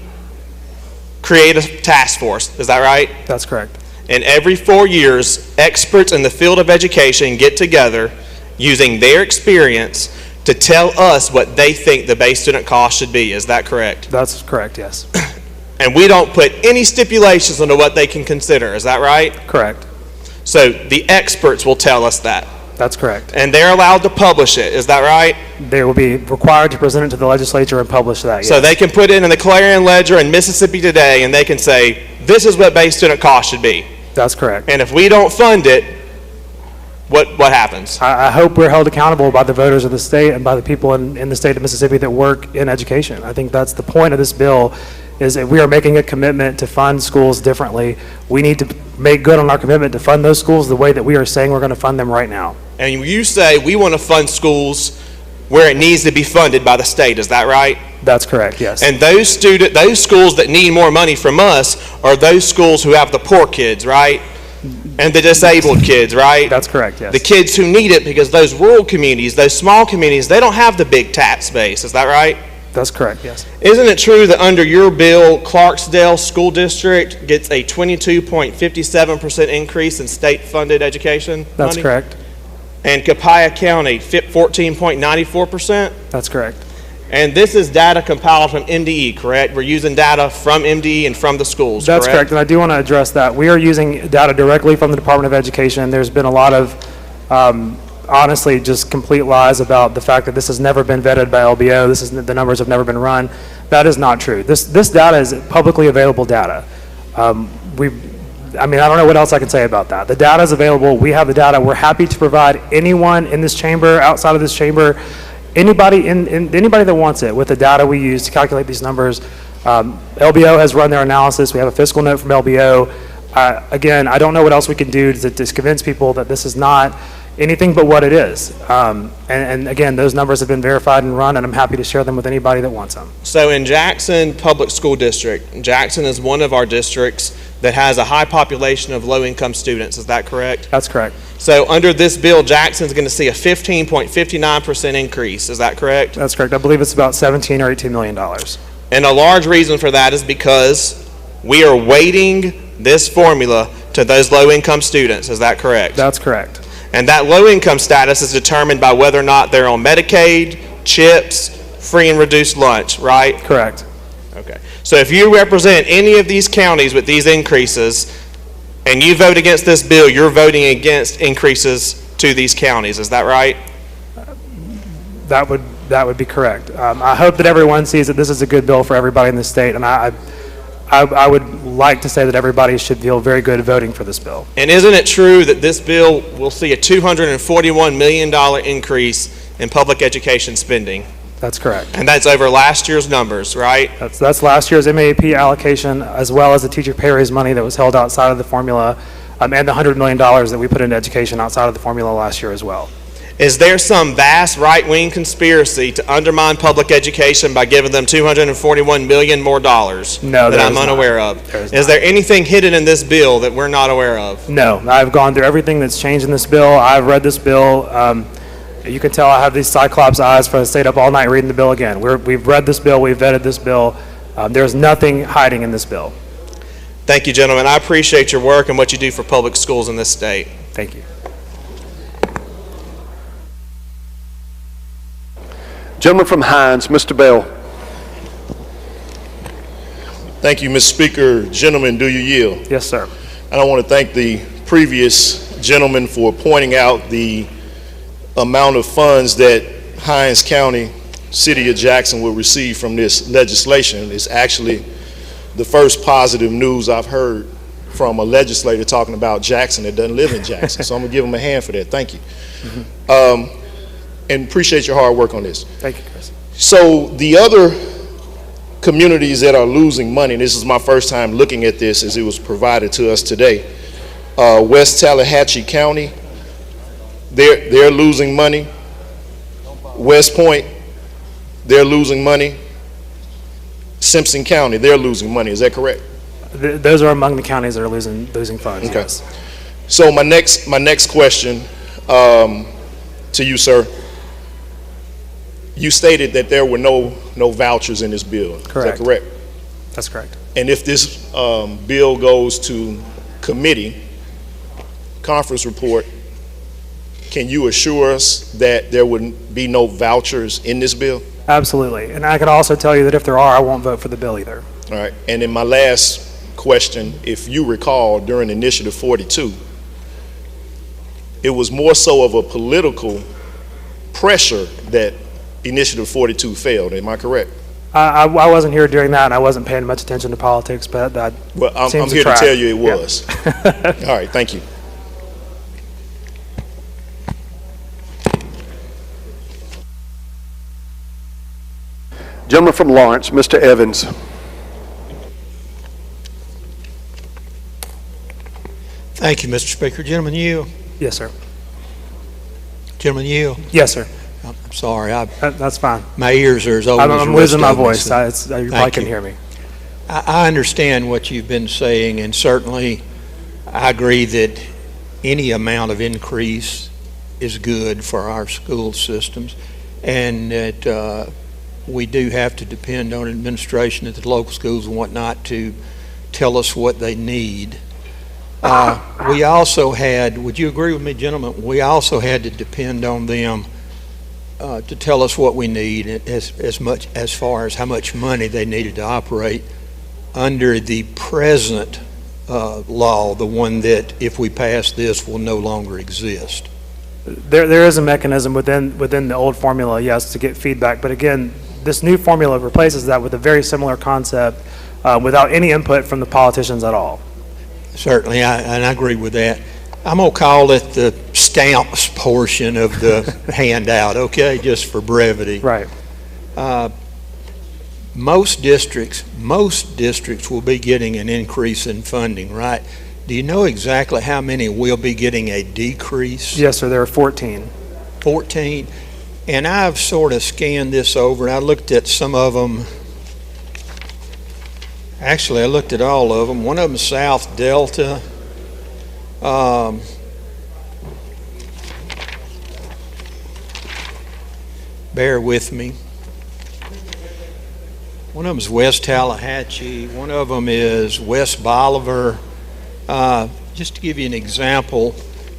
create a task force? Is that right? That's correct. And every 4 years, experts in the field of education get together using their experience to tell us what they think the base student cost should be. Is that correct? That's correct, yes. And we don't put any stipulations into what they can consider. Is that right? Correct. So the experts will tell us that. That's correct. And they're allowed to publish it. Is that right? They will be required to present it to the legislature and publish that, yes. So they can put it in the Clarion Ledger in Mississippi Today and they can say, this is what base student cost should be. That's correct. And if we don't fund it, what happens? I hope we're held accountable by the voters of the state and by the people in the state of Mississippi that work in education. I think that's the point of this bill, is that we are making a commitment to fund schools differently. We need to make good on our commitment to fund those schools the way that we are saying we're going to fund them right now. And you say we want to fund schools where it needs to be funded by the state. Is that right? That's correct, yes. And those schools that need more money from us are those schools who have the poor kids, right? And the disabled kids, right? That's correct, yes. The kids who need it, because those rural communities, those small communities, they don't have the big tax base. Is that right? That's correct, yes. Isn't it true that under your bill, Clarksdale School District gets a 22.57% increase in state-funded education That's money? correct. And Copiah County, 14.94%? That's correct. And this is data compiled from MDE, correct? We're using data from MDE and from the schools, That's correct, and I do want to address that. We are using data directly from the Department of Education. There's been a lot of, honestly, just complete lies about the fact that this has never been vetted by LBO. The numbers have never been run. That is not true. This data is publicly available data. I don't know what else I can say about that. The data is available. We have the data. We're happy to provide anyone in this chamber, outside of this chamber, anybody anybody that wants it with the data we use to calculate these numbers. LBO has run their analysis. We have a fiscal note from LBO. Again, I don't know what else we can do to convince people that this is not anything but what it is. And again, those numbers have been verified and run, and I'm happy to share them with anybody that wants them. So in Jackson Public School District, Jackson is one of our districts that has a high population of low-income students. Is that correct? That's correct. So under this bill, Jackson's going to see a 15.59% increase. Is that correct? That's correct. I believe it's about $17 or $18 million. And a large reason for that is because we are weighting this formula to those low-income students. Is that correct? That's correct. And that low-income status is determined by whether or not they're on Medicaid, CHIPS, free and reduced lunch, right? Correct. Okay. So if you represent any of these counties with these increases and you vote against this bill, you're voting against increases to these counties. Is that right? That would be correct. I hope that everyone sees that this is a good bill for everybody in the state, and I would like to say that everybody should feel very good voting for this bill. And isn't it true that this bill will see a $241 million increase in public education spending? That's correct. And that's over last year's numbers, right? That's last year's MAP allocation, as well as the teacher pay raise money that was held outside of the formula, and the $100 million that we put into education outside of the formula last year as well. Is there some vast right-wing conspiracy to undermine public education by giving them $241 million more dollars that I'm unaware of? Is there anything hidden in this bill that we're not aware of? No, I've gone through everything that's changed in this bill. I've read this bill. You can tell I have these cyclops eyes for I stayed up all night reading the bill again. We've read this bill. We've vetted this bill. There's nothing hiding in this bill. Thank you, gentlemen. I appreciate your work and what you do for public schools in this state. Thank you. Gentleman from Hines, Mr. Bell. Thank you, Mr. Speaker. Gentlemen, do you yield? Yes, sir. And I want to thank the previous gentleman for pointing out the amount of funds that Hines County, City of Jackson will receive from this legislation. It's actually the first positive news I've heard from a legislator talking about Jackson that doesn't live in Jackson. So I'm going to give him a hand for that. Thank you. And appreciate your hard work on this. Thank you, Chris. So the other communities that are losing money, and this is my first time looking at this as it was provided to us today, West Tallahatchie County, they're losing money. West Point, they're losing money. Simpson County, they're losing money. Is that correct? Those are among the counties that are losing funds. Okay. Yes. So my next question to you, sir. You stated that there were no vouchers in this bill. Correct. Is that correct? That's correct. And if this bill goes to committee, conference report, can you assure us that there would be no vouchers in this bill? Absolutely. And I can also tell you that if there are, I won't vote for the bill either. All right. And then my last question, if you recall, during Initiative 42, it was more so of a political pressure that Initiative 42 failed. Am I correct? I wasn't here during that, and I wasn't paying much attention to politics, but that Well, I'm seems here to track. tell you it Yeah. was. All right. Thank you. Gentleman from Lawrence, Mr. Evans. Thank you, Mr. Speaker. Gentleman Yield. Yes, sir. Gentleman Yield. Yes, sir. I'm sorry. That's fine. My ears are as old I'm as losing my the voice. rest of them, You so probably thank can you. hear me. I understand what you've been saying, and certainly I agree that any amount of increase is good for our school systems, and that we do have to depend on administration at the local schools and whatnot to tell us what they need. We also had, would you agree with me, gentlemen, we also had to depend on them to tell us what we need as much as far as how much money they needed to operate under the present law, the one that if we pass this will no longer exist. There is a mechanism within the old formula, yes, to get feedback. But again, this new formula replaces that with a very similar concept without any input from the politicians at all. Certainly, and I agree with that. I'm going to call it the stamps portion of the handout, okay, just for brevity. Right. Most districts will be getting an increase in funding, right? Do you know exactly how many will be getting a decrease? Yes, sir. There are 14. 14. And I've sort of scanned this over, and I looked at some of them. Actually, I looked at all of them. One of them, South Delta. Bear with me. One of them is West Tallahatchie. One of them is West Bolivar. Just to give you an example,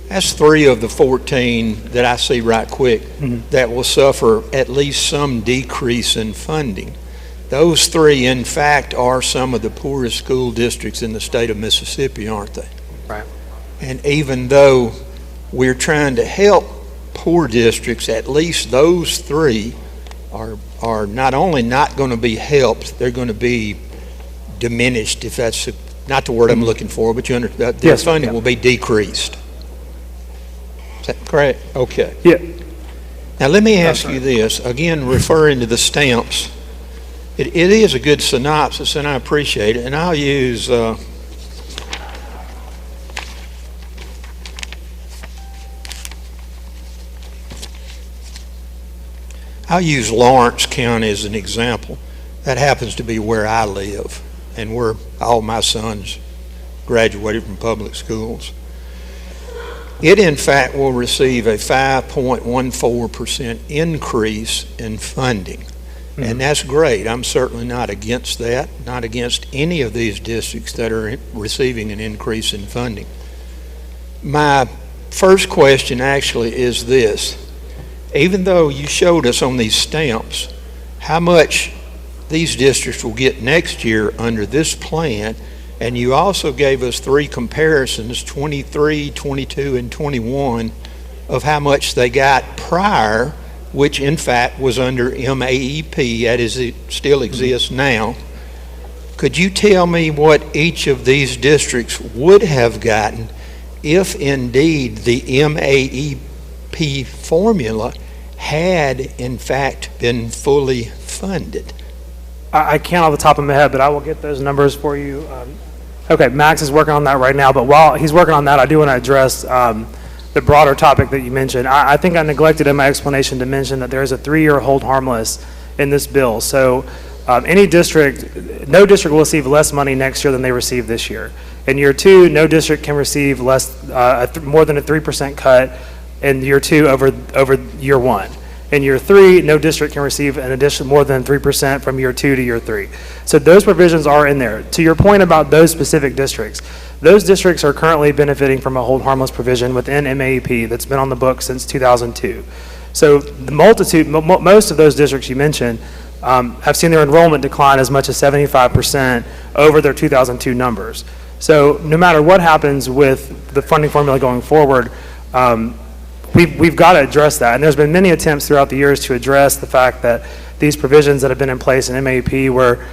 that's 3 of the 14 that I see right quick that will suffer at least some decrease in funding. Those 3, in fact, are some of the poorest school districts in the state of Mississippi, aren't they? Right. And even though we're trying to help poor districts, at least those 3 are not only not going to be helped, they're going to be diminished, if that's not the word I'm looking for, but you understand, their funding will be decreased. Is that correct? Okay. Yeah. Now let me ask you this, again referring to the stamps. It is a good synopsis, and I appreciate it, and I'll use I'll use Lawrence County as an example. That happens to be where I live and where all my sons graduated from public schools. It, in fact, will receive a 5.14% increase in funding. And that's great. I'm certainly not against that, not against any of these districts that are receiving an increase in funding. My first question actually is this. Even though you showed us on these stamps how much these districts will get next year under this plan, and you also gave us 3 comparisons, 23, 22, and 21, of how much they got prior, which in fact was under MAEP, that is, it still exists now. Could you tell me what each of these districts would have gotten if indeed the MAEP formula had in fact been fully funded? I can't off the top of my head, but I will get those numbers for you. Okay, Max is working on that right now, but while he's working on that, I do want to address the broader topic that you mentioned. I think I neglected in my explanation to mention that there is a 3-year hold harmless in this bill. So any district, no district will receive less money next year than they received this year. In year 2, no district can receive less, more than a 3% cut in year 2 over year 1. In year 3, no district can receive an additional more than 3% from year 2 to year 3. So those provisions are in there. To your point about those specific districts, those districts are currently benefiting from a hold harmless provision within MAEP that's been on the books since 2002. So the most of those districts you mentioned have seen their enrollment decline as much as 75% over their 2002 numbers. So no matter what happens with the funding formula going forward, we've got to address that. And there's been many attempts throughout the years to address the fact that these provisions that have been in place in MAEP were,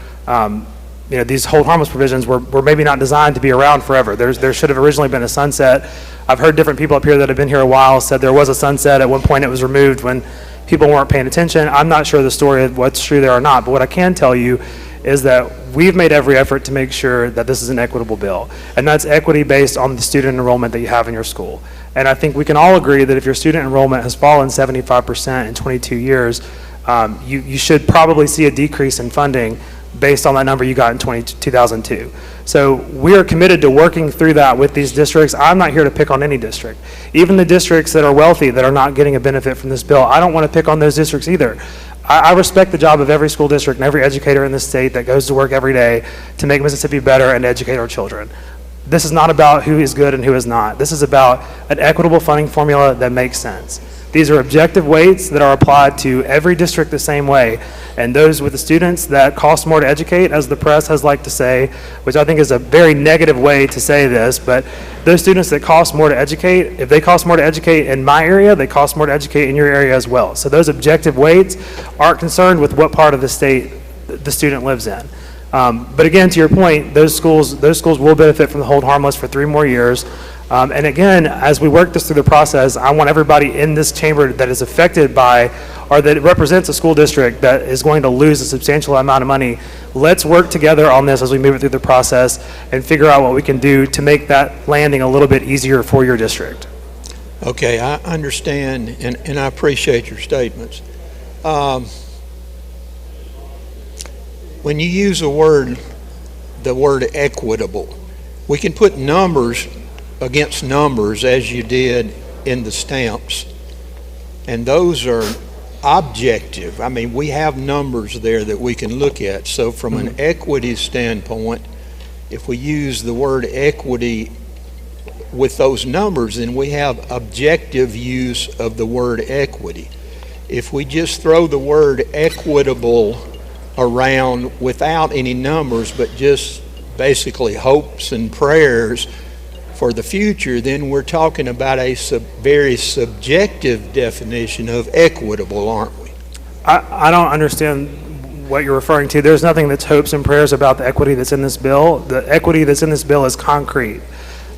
these hold harmless provisions were maybe not designed to be around forever. There should have originally been a sunset. I've heard different people up here that have been here a while said there was a sunset. At one point it was removed when people weren't paying attention. I'm not sure the story of what's true there or not, but what I can tell you is that we've made every effort to make sure that this is an equitable bill. And that's equity based on the student enrollment that you have in your school. And I think we can all agree that if your student enrollment has fallen 75% in 22 years, you should probably see a decrease in funding based on that number you got in 2002. So we are committed to working through that with these districts. I'm not here to pick on any district. Even the districts that are wealthy that are not getting a benefit from this bill, I don't want to pick on those districts either. I respect the job of every school district and every educator in this state that goes to work every day to make Mississippi better and educate our children. This is not about who is good and who is not. This is about an equitable funding formula that makes sense. These are objective weights that are applied to every district the same way. And those with the students that cost more to educate, as the press has liked to say, which I think is a very negative way to say this, but those students that cost more to educate, if they cost more to educate in my area, they cost more to educate in your area as well. So those objective weights aren't concerned with what part of the state the student lives in. But again, to your point, those schools will benefit from the hold harmless for 3 more years. And again, as we work this through the process, I want everybody in this chamber that is affected by, or that represents a school district that is going to lose a substantial amount of money, let's work together on this as we move it through the process and figure out what we can do to make that landing a little bit easier for your district. Okay, I understand, and I appreciate your statements. When you use the word equitable, we can put numbers against numbers as you did in the stamps, and those are objective. I mean, we have numbers there that we can look at. So from an equity standpoint, if we use the word equity with those numbers, then we have objective use of the word equity. If we just throw the word equitable around without any numbers, but just basically hopes and prayers for the future, then we're talking about a very subjective definition of equitable, aren't we? I don't understand what you're referring to. There's nothing that's hopes and prayers about the equity that's in this bill. The equity that's in this bill is concrete.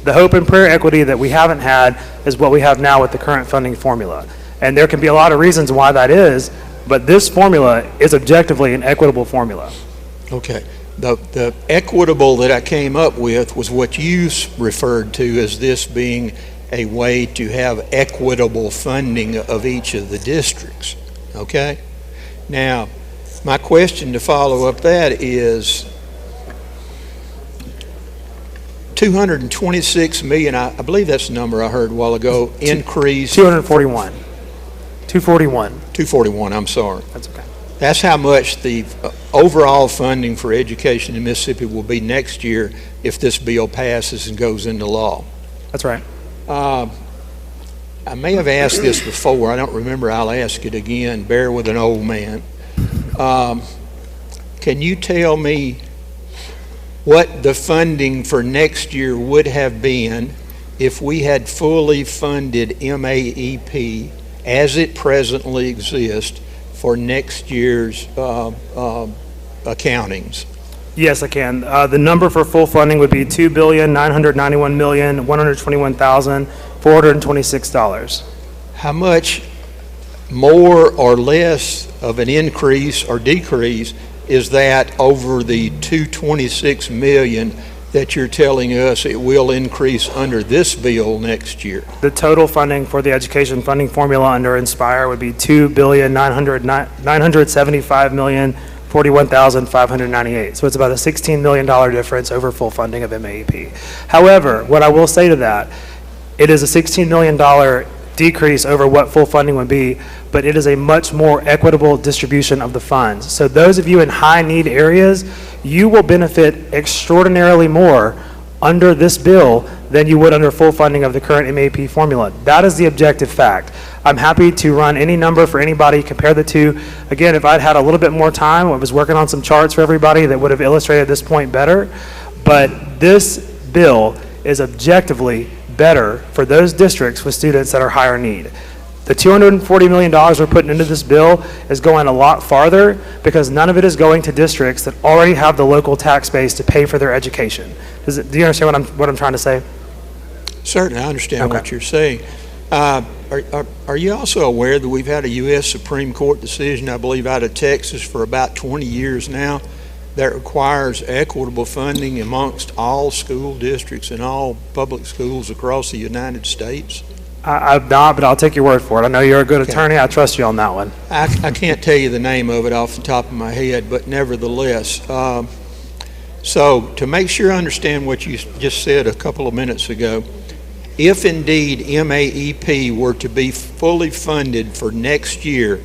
The hope and prayer equity that we haven't had is what we have now with the current funding formula. And there can be a lot of reasons why that is, but this formula is objectively an equitable formula. Okay. The equitable that I came up with was what you referred to as this being a way to have equitable funding of each of the districts. Okay? Now, my question to follow up that is 226 million, I believe that's the number I heard a while ago, increase. 241. 241. 241, I'm sorry. That's okay. That's how much the overall funding for education in Mississippi will be next year if this bill passes and goes into law. That's right. I may have asked this before. I don't remember. I'll ask it again. Bear with an old man. Can you tell me what the funding for next year would have been if we had fully funded MAEP as it presently exists for next year's accountings? Yes, I can. The number for full funding would be $2,991,121,426. How much more or less of an increase or decrease is that over the 226 million that you're telling us it will increase under this bill next year? The total funding for the education funding formula under Inspire would be $2,975,041,598. So it's about a $16 million difference over full funding of MAEP. However, what I will say to that, it is a $16 million decrease over what full funding would be, but it is a much more equitable distribution of the funds. So those of you in high need areas, you will benefit extraordinarily more under this bill than you would under full funding of the current MAP formula. That is the objective fact. I'm happy to run any number for anybody, compare the two. Again, if I'd had a little bit more time, I was working on some charts for everybody that would have illustrated this point better, but this bill is objectively better for those districts with students that are higher need. The $240 million we're putting into this bill is going a lot farther because none of it is going to districts that already have the local tax base to pay for their education. Do you understand what I'm trying to say? Certainly, I understand what you're saying. Are you also aware that we've had a U.S. Supreme Court decision, I believe, out of Texas for about 20 years now that requires equitable funding amongst all school districts and all public schools across the United States? I've not, but I'll take your word for it. I know you're a good attorney. I trust you on that one. I can't tell you the name of it off the top of my head, but nevertheless. So to make sure I understand what you just said a couple of minutes ago, if indeed MAEP were to be fully funded for next year,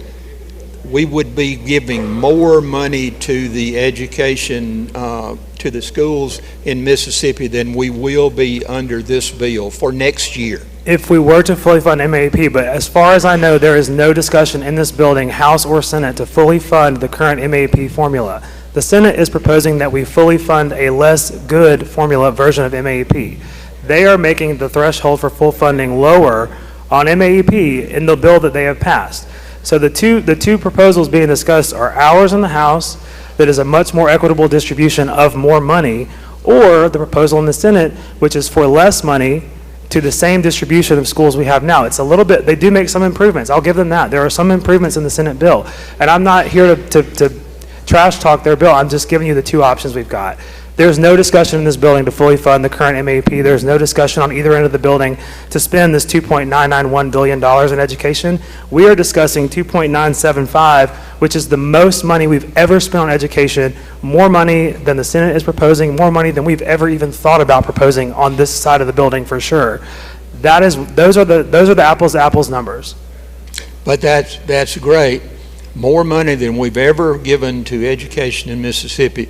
we would be giving more money to the education, to the schools in Mississippi than we will be under this bill for next year. If we were to fully fund MAP, but as far as I know, there is no discussion in this building, House or Senate, to fully fund the current MAP formula. The Senate is proposing that we fully fund a less good formula version of MAP. They are making the threshold for full funding lower on MAP in the bill that they have passed. So the two proposals being discussed are ours in the House, that is a much more equitable distribution of more money, or the proposal in the Senate, which is for less money to the same distribution of schools we have now. It's a little bit, they do make some improvements. I'll give them that. There are some improvements in the Senate bill. And I'm not here to trash talk their bill. I'm just giving you the two options we've got. There's no discussion in this building to fully fund the current MAP. There's no discussion on either end of the building to spend this $2.991 billion in education. We are discussing $2.975, which is the most money we've ever spent on education, more money than the Senate is proposing, more money than we've ever even thought about proposing on this side of the building for sure. Those are the apples to apples numbers. But that's great. More money than we've ever given to education in Mississippi,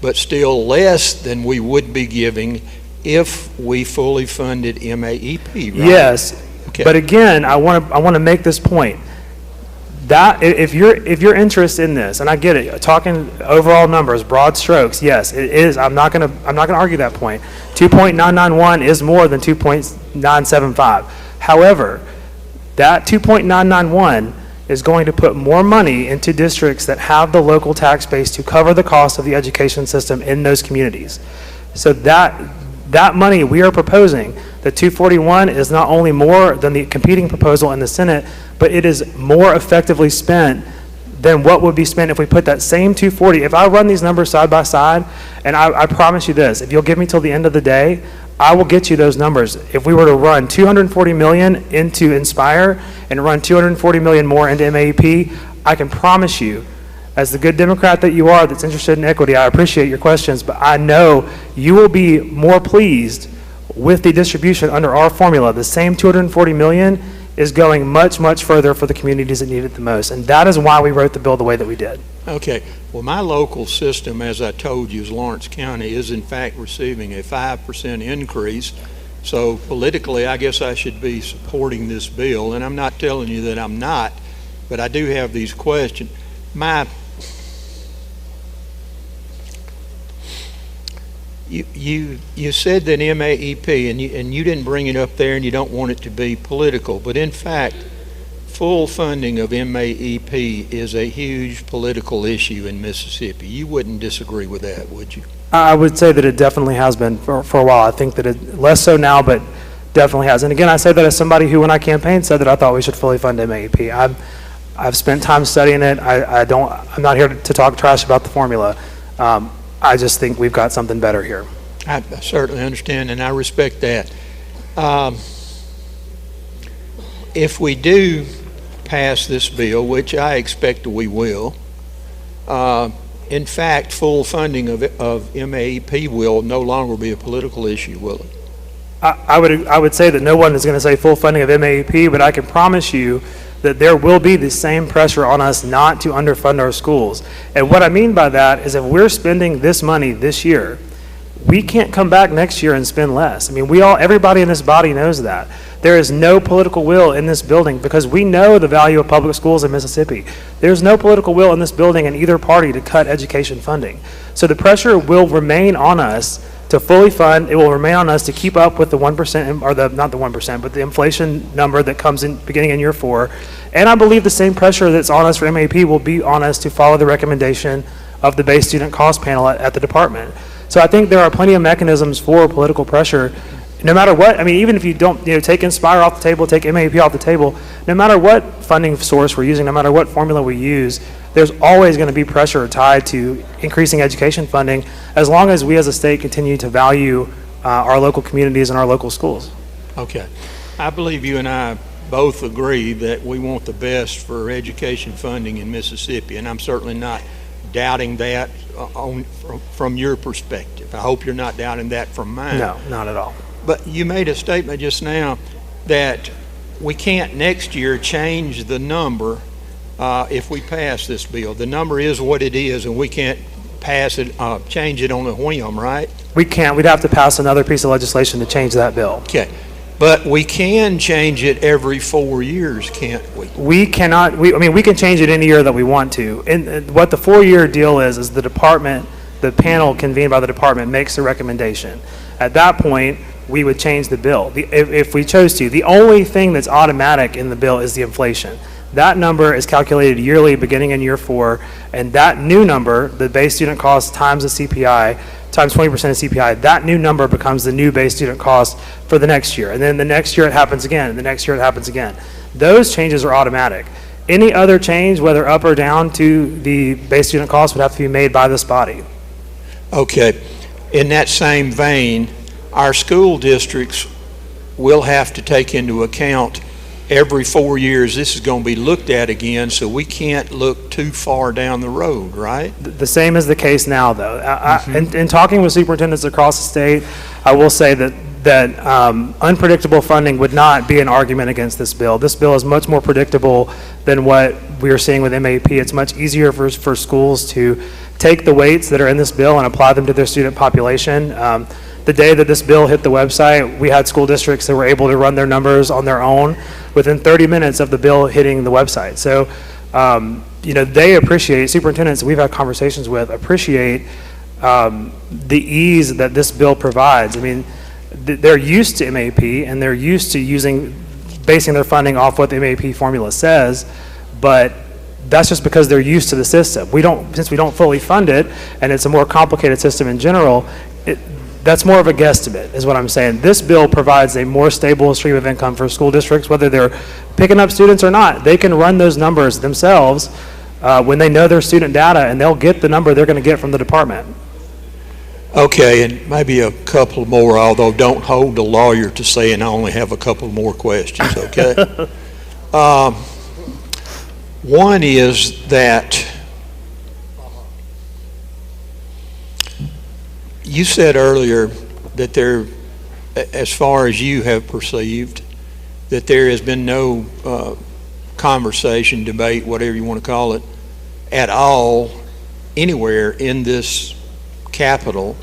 but still less than we would be giving if we fully funded MAEP, right? Yes, okay. But again, I want to make this point. That if you're interested in this, and I get it, talking overall numbers, broad strokes, yes, it is. I'm not gonna argue that point. 2.991 is more than 2.975. However, that 2.991 is going to put more money into districts that have the local tax base to cover the cost of the education system in those communities. So that money we are proposing, the 241, is not only more than the competing proposal in the Senate, but it is more effectively spent than what would be spent if we put that same 240. If I run these numbers side by side, and I promise you this, if you'll give me till the end of the day, I will get you those numbers. If we were to run $240 million into Inspire and run $240 million more into MAP, I can promise you, as the good Democrat that you are that's interested in equity, I appreciate your questions, but I know you will be more pleased with the distribution under our formula. The same $240 million is going much, much further for the communities that need it the most, and that is why we wrote the bill the way that we did. Okay. Well, my local system, as I told you, is Lawrence County, is in fact receiving a 5% increase. So politically, I guess I should be supporting this bill, and I'm not telling you that I'm not, but I do have these questions. You said that MAEP, and you didn't bring it up there, and you don't want it to be political, but in fact, full funding of MAEP is a huge political issue in Mississippi. You wouldn't disagree with that, would you? I would say that it definitely has been for a while. I think that it less so now, but definitely has. And again, I say that as somebody who, when I campaigned, said that I thought we should fully fund MAEP. I've spent time studying it. I'm not here to talk trash about the formula. I just think we've got something better here. I certainly understand, and I respect that. If we do pass this bill, which I expect we will, in fact, full funding of MAEP will no longer be a political issue, will it? I would say that no one is going to say full funding of MAEP, but I can promise you that there will be the same pressure on us not to underfund our schools. And what I mean by that is if we're spending this money this year, we can't come back next year and spend less. I mean, everybody in this body knows that. There is no political will in this building because we know the value of public schools in Mississippi. There's no political will in this building in either party to cut education funding. So the pressure will remain on us to fully fund. It will remain on us to keep up with the 1%, or not the 1%, but the inflation number that comes in beginning in year 4. And I believe the same pressure that's on us for MAP will be on us to follow the recommendation of the base student cost panel at the department. So I think there are plenty of mechanisms for political pressure, no matter what. I mean, even if you don't, take Inspire off the table, take MAP off the table, no matter what funding source we're using, no matter what formula we use, there's always going to be pressure tied to increasing education funding as long as we as a state continue to value our local communities and our local schools. Okay. I believe you and I both agree that we want the best for education funding in Mississippi, and I'm certainly not doubting that from your perspective. I hope you're not doubting that from mine. No, not at all. But you made a statement just now that we can't next year change the number if we pass this bill. The number is what it is, and we can't pass it, change it on a whim, right? We can't. We'd have to pass another piece of legislation to change that bill. Okay. But we can change it every 4 years, can't we? We cannot. I mean, we can change it any year that we want to. And what the 4-year deal is the department, the panel convened by the department makes the recommendation. At that point, we would change the bill if we chose to. The only thing that's automatic in the bill is the inflation. That number is calculated yearly beginning in year 4, and that new number, the base student cost times the CPI, times 20% of CPI, that new number becomes the new base student cost for the next year. And then the next year it happens again, and the next year it happens again. Those changes are automatic. Any other change, whether up or down to the base student cost, would have to be made by this body. Okay. In that same vein, our school districts will have to take into account every 4 years this is going to be looked at again, so we can't look too far down the road, right? The same is the case now, though. In talking with superintendents across the state, I will say that unpredictable funding would not be an argument against this bill. This bill is much more predictable than what we are seeing with MAP. It's much easier for schools to take the weights that are in this bill and apply them to their student population. The day that this bill hit the website, we had school districts that were able to run their numbers on their own within 30 minutes of the bill hitting the website. So, they appreciate, superintendents that we've had conversations with appreciate the ease that this bill provides. I mean, they're used to MAP and they're used to basing their funding off what the MAP formula says, but that's just because they're used to the system. Since we don't fully fund it, and it's a more complicated system in general, that's more of a guesstimate, is what I'm saying. This bill provides a more stable stream of income for school districts, whether they're picking up students or not. They can run those numbers themselves when they know their student data, and they'll get the number they're going to get from the department. Okay, and maybe a couple more, although don't hold the lawyer to saying I only have a couple more questions, okay? One is that you said earlier that there, as far as you have perceived, that there has been no conversation, debate, whatever you want to call it, at all anywhere in this Capitol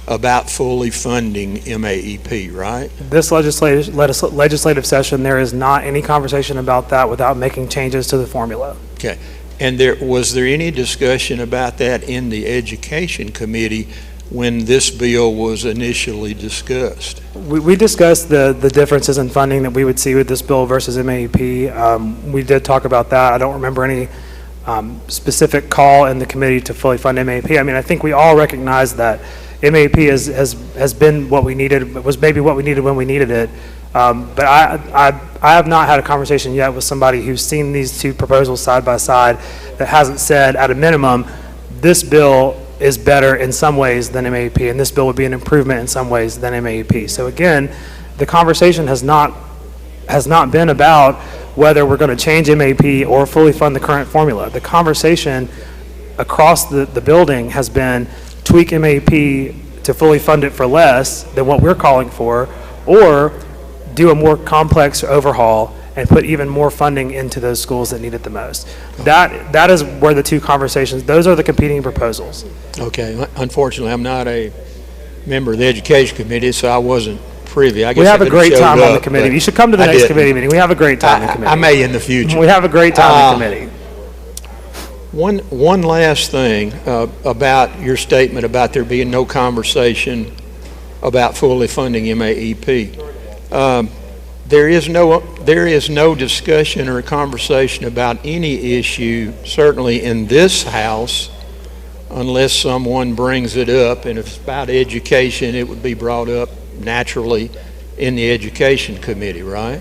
about fully funding MAEP, right? This legislative session, there is not any conversation about that without making changes to the formula. Okay. And was there any discussion about that in the Education Committee when this bill was initially discussed? We discussed the differences in funding that we would see with this bill versus MAEP. We did talk about that. I don't remember any specific call in the committee to fully fund MAEP. I mean, I think we all recognize that MAEP has been what we needed, was maybe what we needed when we needed it. But I have not had a conversation yet with somebody who's seen these two proposals side by side that hasn't said, at a minimum, this bill is better in some ways than MAEP, and this bill would be an improvement in some ways than MAEP. So again, the conversation has not been about whether we're going to change MAEP or fully fund the current formula. The conversation across the building has been tweak MAEP to fully fund it for less than what we're calling for, or do a more complex overhaul and put even more funding into those schools that need it the most. That is where the two conversations, those are the competing proposals. Okay, unfortunately, I'm not a member of the Education Committee, so I wasn't privy. I guess We have I a could've great showed time on the up, committee. but You should come to the I next didn't. committee meeting. We have a great time in the committee. I may in the future. We have a great time in the committee. One last thing about your statement about there being no conversation about fully funding MAEP. There is no discussion or conversation about any issue, certainly in this House, unless someone brings it up, and if it's about education, it would be brought up naturally in the Education Committee, right?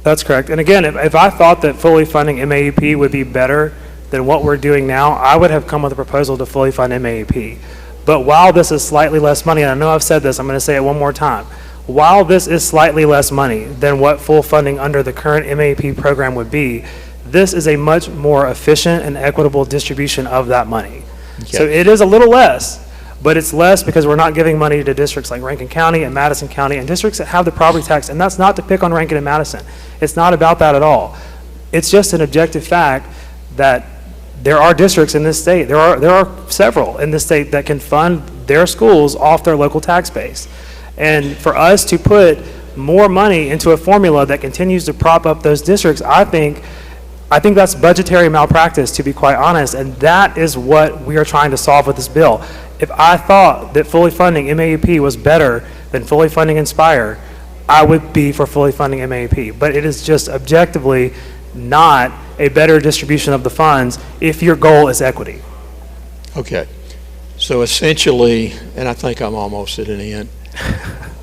That's correct. And again, if I thought that fully funding MAEP would be better than what we're doing now, I would have come with a proposal to fully fund MAEP. But while this is slightly less money, and I know I've said this, I'm going to say it one more time. While this is slightly less money than what full funding under the current MAEP program would be, this is a much more efficient and equitable distribution of that money. Okay. So it is a little less, but it's less because we're not giving money to districts like Rankin County and Madison County and districts that have the property tax, and that's not to pick on Rankin and Madison. It's not about that at all. It's just an objective fact that there are districts in this state, there are several in this state that can fund their schools off their local tax base. And for us to put more money into a formula that continues to prop up those districts, I think that's budgetary malpractice, to be quite honest, and that is what we are trying to solve with this bill. If I thought that fully funding MAEP was better than fully funding Inspire, I would be for fully funding MAEP. But it is just objectively not a better distribution of the funds if your goal is equity. Okay. So essentially, and I think I'm almost at an end,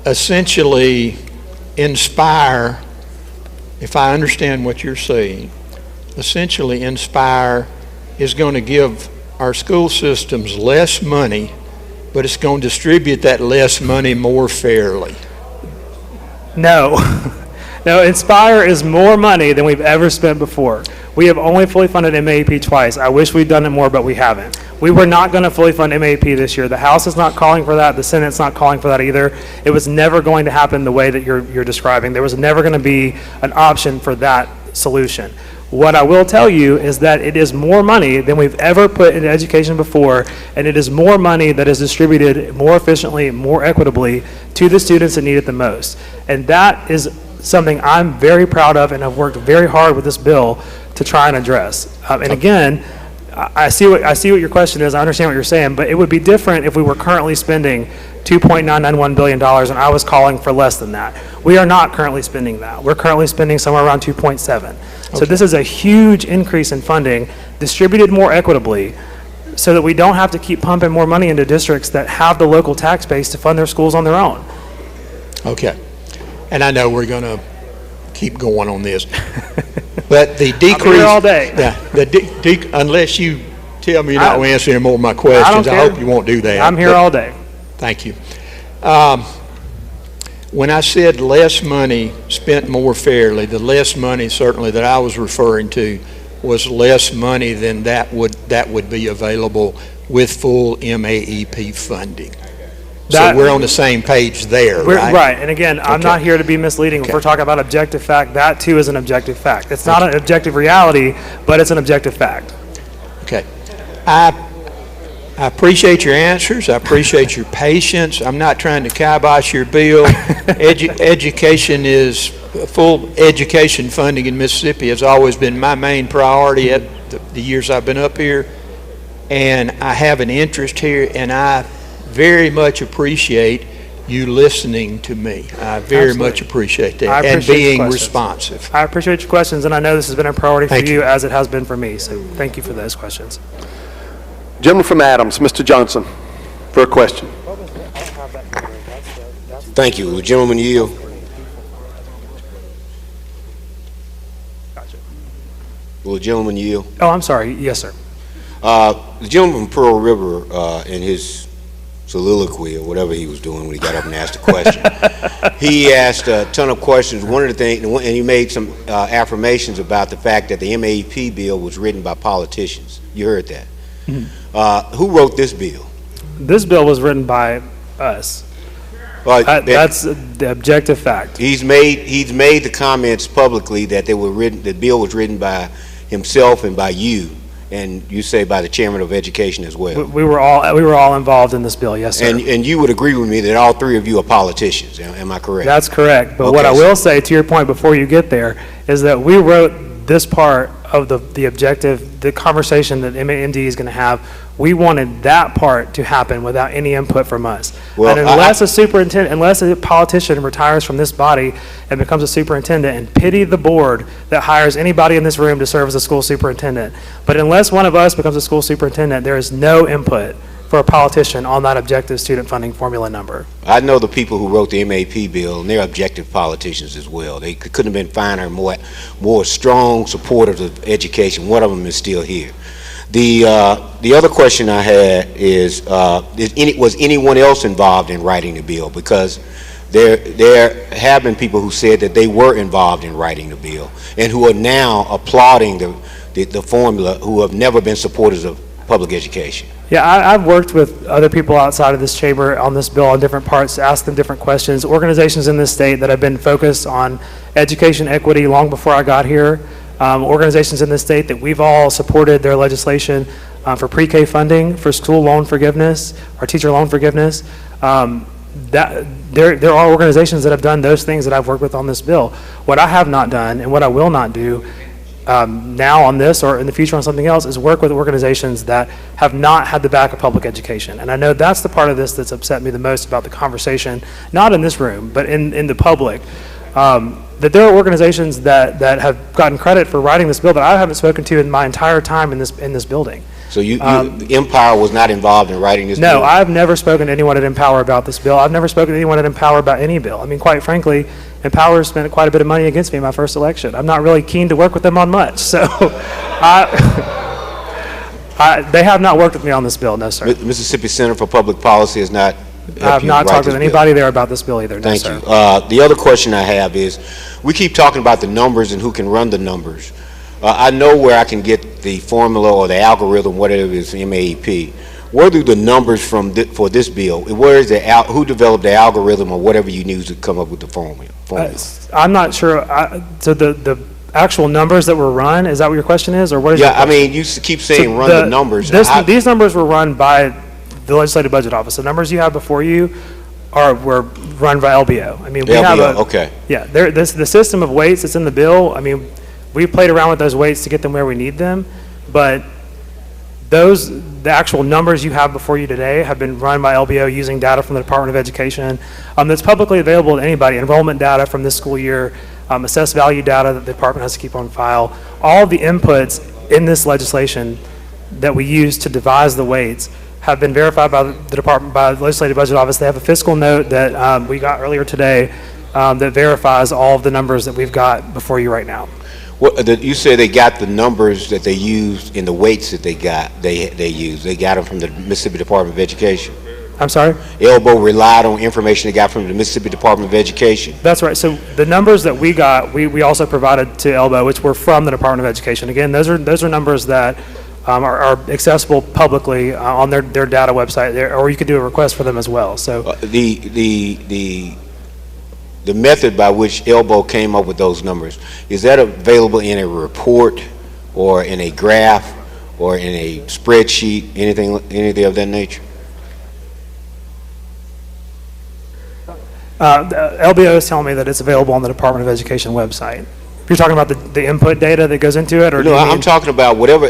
essentially Inspire, if I understand what you're saying, essentially Inspire is going to give our school systems less money, but it's going to distribute that less money more fairly. No. No, Inspire is more money than we've ever spent before. We have only fully funded MAEP twice. I wish we'd done it more, but we haven't. We were not going to fully fund MAEP this year. The House is not calling for that. The Senate's not calling for that either. It was never going to happen the way that you're describing. There was never going to be an option for that solution. What I will tell you is that it is more money than we've ever put into education before, and it is more money that is distributed more efficiently, more equitably to the students that need it the most. And that is something I'm very proud of and have worked very hard with this bill to try and address. And again, I see what your question is. I understand what you're saying, but it would be different if we were currently spending $2.991 billion and I was calling for less than that. We are not currently spending that. We're currently spending somewhere around 2.7. So this is a huge increase in funding distributed more equitably so that we don't have to keep pumping more money into districts that have the local tax base to fund their schools on their own. Okay. And I know we're going to keep going on this. But the decrease... I'm here all day. Yeah, unless you tell me you're not going to answer any more of my questions, I hope you won't do that. I'm here all day. Thank you. When I said less money spent more fairly, the less money certainly that I was referring to was less money than that would be available with full MAEP funding. So we're on the same page there, right? Right, and again, I'm not here to be misleading. If we're talking about objective fact, that too is an objective fact. It's not an objective reality, but it's an objective fact. Okay. I appreciate your answers. I appreciate your patience. I'm not trying to kibosh your bill. Education is, full education funding in Mississippi has always been my main priority at the years I've been up here. And I have an interest here, and I very much appreciate you listening to me. I very much appreciate that, and being responsive. I appreciate your questions, and I know this has been a priority for you as it has been for me, so thank you for those questions. Gentleman from Adams, Mr. Johnson, for a question. Thank you. Will the gentleman yield? Will the gentleman yield? Oh, I'm sorry. Yes, sir. The gentleman from Pearl River, in his soliloquy or whatever he was doing when he got up and asked a question, he asked a ton of questions. One of the things, and he made some affirmations about the fact that the MAEP bill was written by politicians. You heard that. Mm-hmm. Who wrote this bill? This bill was written by us. That's the objective fact. He's made the comments publicly that they were written. The bill was written by himself and by you, and you say by the chairman of education as well. We were all involved in this bill. Yes, sir. And you would agree with me that all three of you are politicians. Am I correct? That's correct. But what I will say, to your point before you get there, is that we wrote this part of the objective, the conversation that MD is going to have. We wanted that part to happen without any input from us. Well, and unless a politician retires from this body and becomes a superintendent, and pity the board that hires anybody in this room to serve as a school superintendent, but unless one of us becomes a school superintendent, there is no input for a politician on that objective student funding formula number. I know the people who wrote the MAP bill, and they're objective politicians as well. They couldn't have been finer, more strong supporters of education. One of them is still here. The other question I had is was anyone else involved in writing the bill? Because there have been people who said that they were involved in writing the bill and who are now applauding the formula, who have never been supporters of public education. Yeah, I've worked with other people outside of this chamber on this bill on different parts, asked them different questions. Organizations in this state that have been focused on education equity long before I got here. Organizations in this state that we've all supported their legislation for pre-K funding, for school loan forgiveness, or teacher loan forgiveness. There are organizations that have done those things that I've worked with on this bill. What I have not done and what I will not do now on this or in the future on something else is work with organizations that have not had the back of public education. And I know that's the part of this that's upset me the most about the conversation, not in this room, but in the public. That there are organizations that have gotten credit for writing this bill that I haven't spoken to in my entire time in this building. So Empower was not involved in writing this bill? No, I've never spoken to anyone at Empower about this bill. I've never spoken to anyone at Empower about any bill. I mean, quite frankly, Empower spent quite a bit of money against me in my first election. I'm not really keen to work with them on much, so they have not worked with me on this bill, no, sir. Mississippi Center for Public Policy has not I have not talked with anybody there about this bill either. Thank you. The other question I have is, we keep talking about the numbers and who can run the numbers. I know where I can get the formula or the algorithm, whatever it is, MAEP. Where do the numbers for this bill? Where is who developed the algorithm or whatever you use to come up with the formula? I'm not sure. So the actual numbers that were run, is that what your question is, or what is? Yeah, I mean, you keep saying run the numbers. These numbers were run by the Legislative Budget Office. The numbers you have before you were run by LBO. I mean, we have okay. Yeah, the system of weights that's in the bill. I mean, we played around with those weights to get them where we need them, but the actual numbers you have before you today have been run by LBO using data from the Department of Education that's publicly available to anybody. Enrollment data from this school year, assessed value data that the department has to keep on file. All the inputs in this legislation that we use to devise the weights have been verified by the department, by the Legislative Budget Office. They have a fiscal note that we got earlier today that verifies all of the numbers that we've got before you right now. You say they got the numbers that they used in the weights that they got. They used. They got them from the Mississippi Department of Education. I'm sorry? Elbow relied on information they got from the Mississippi Department of Education. That's right. So the numbers that we got, we also provided to Elbow, which were from the Department of Education. Again, those are numbers that are accessible publicly on their data website, or you could do a request for them as well. So The method by which Elbow came up with those numbers, is that available in a report or in a graph or in a spreadsheet, anything of that nature? LBO is telling me that it's available on the Department of Education website. If you're talking about the input data that goes into it, or no, I'm talking about whatever.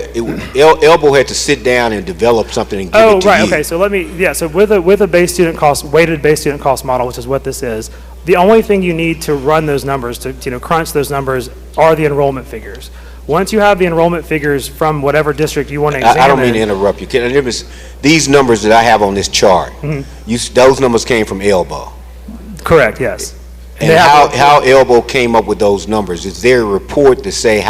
Elbow had to sit down and develop something and give it to you. Okay. So so with a weighted base student cost model, which is what this is, the only thing you need to run those numbers, to crunch those numbers, are the enrollment figures. Once you have the enrollment figures from whatever district you want to examine. I don't mean to interrupt you. These numbers that I have on this chart, those numbers came from Elbow. Correct. Yes. And how Elbow came up with those numbers? Is there a report to say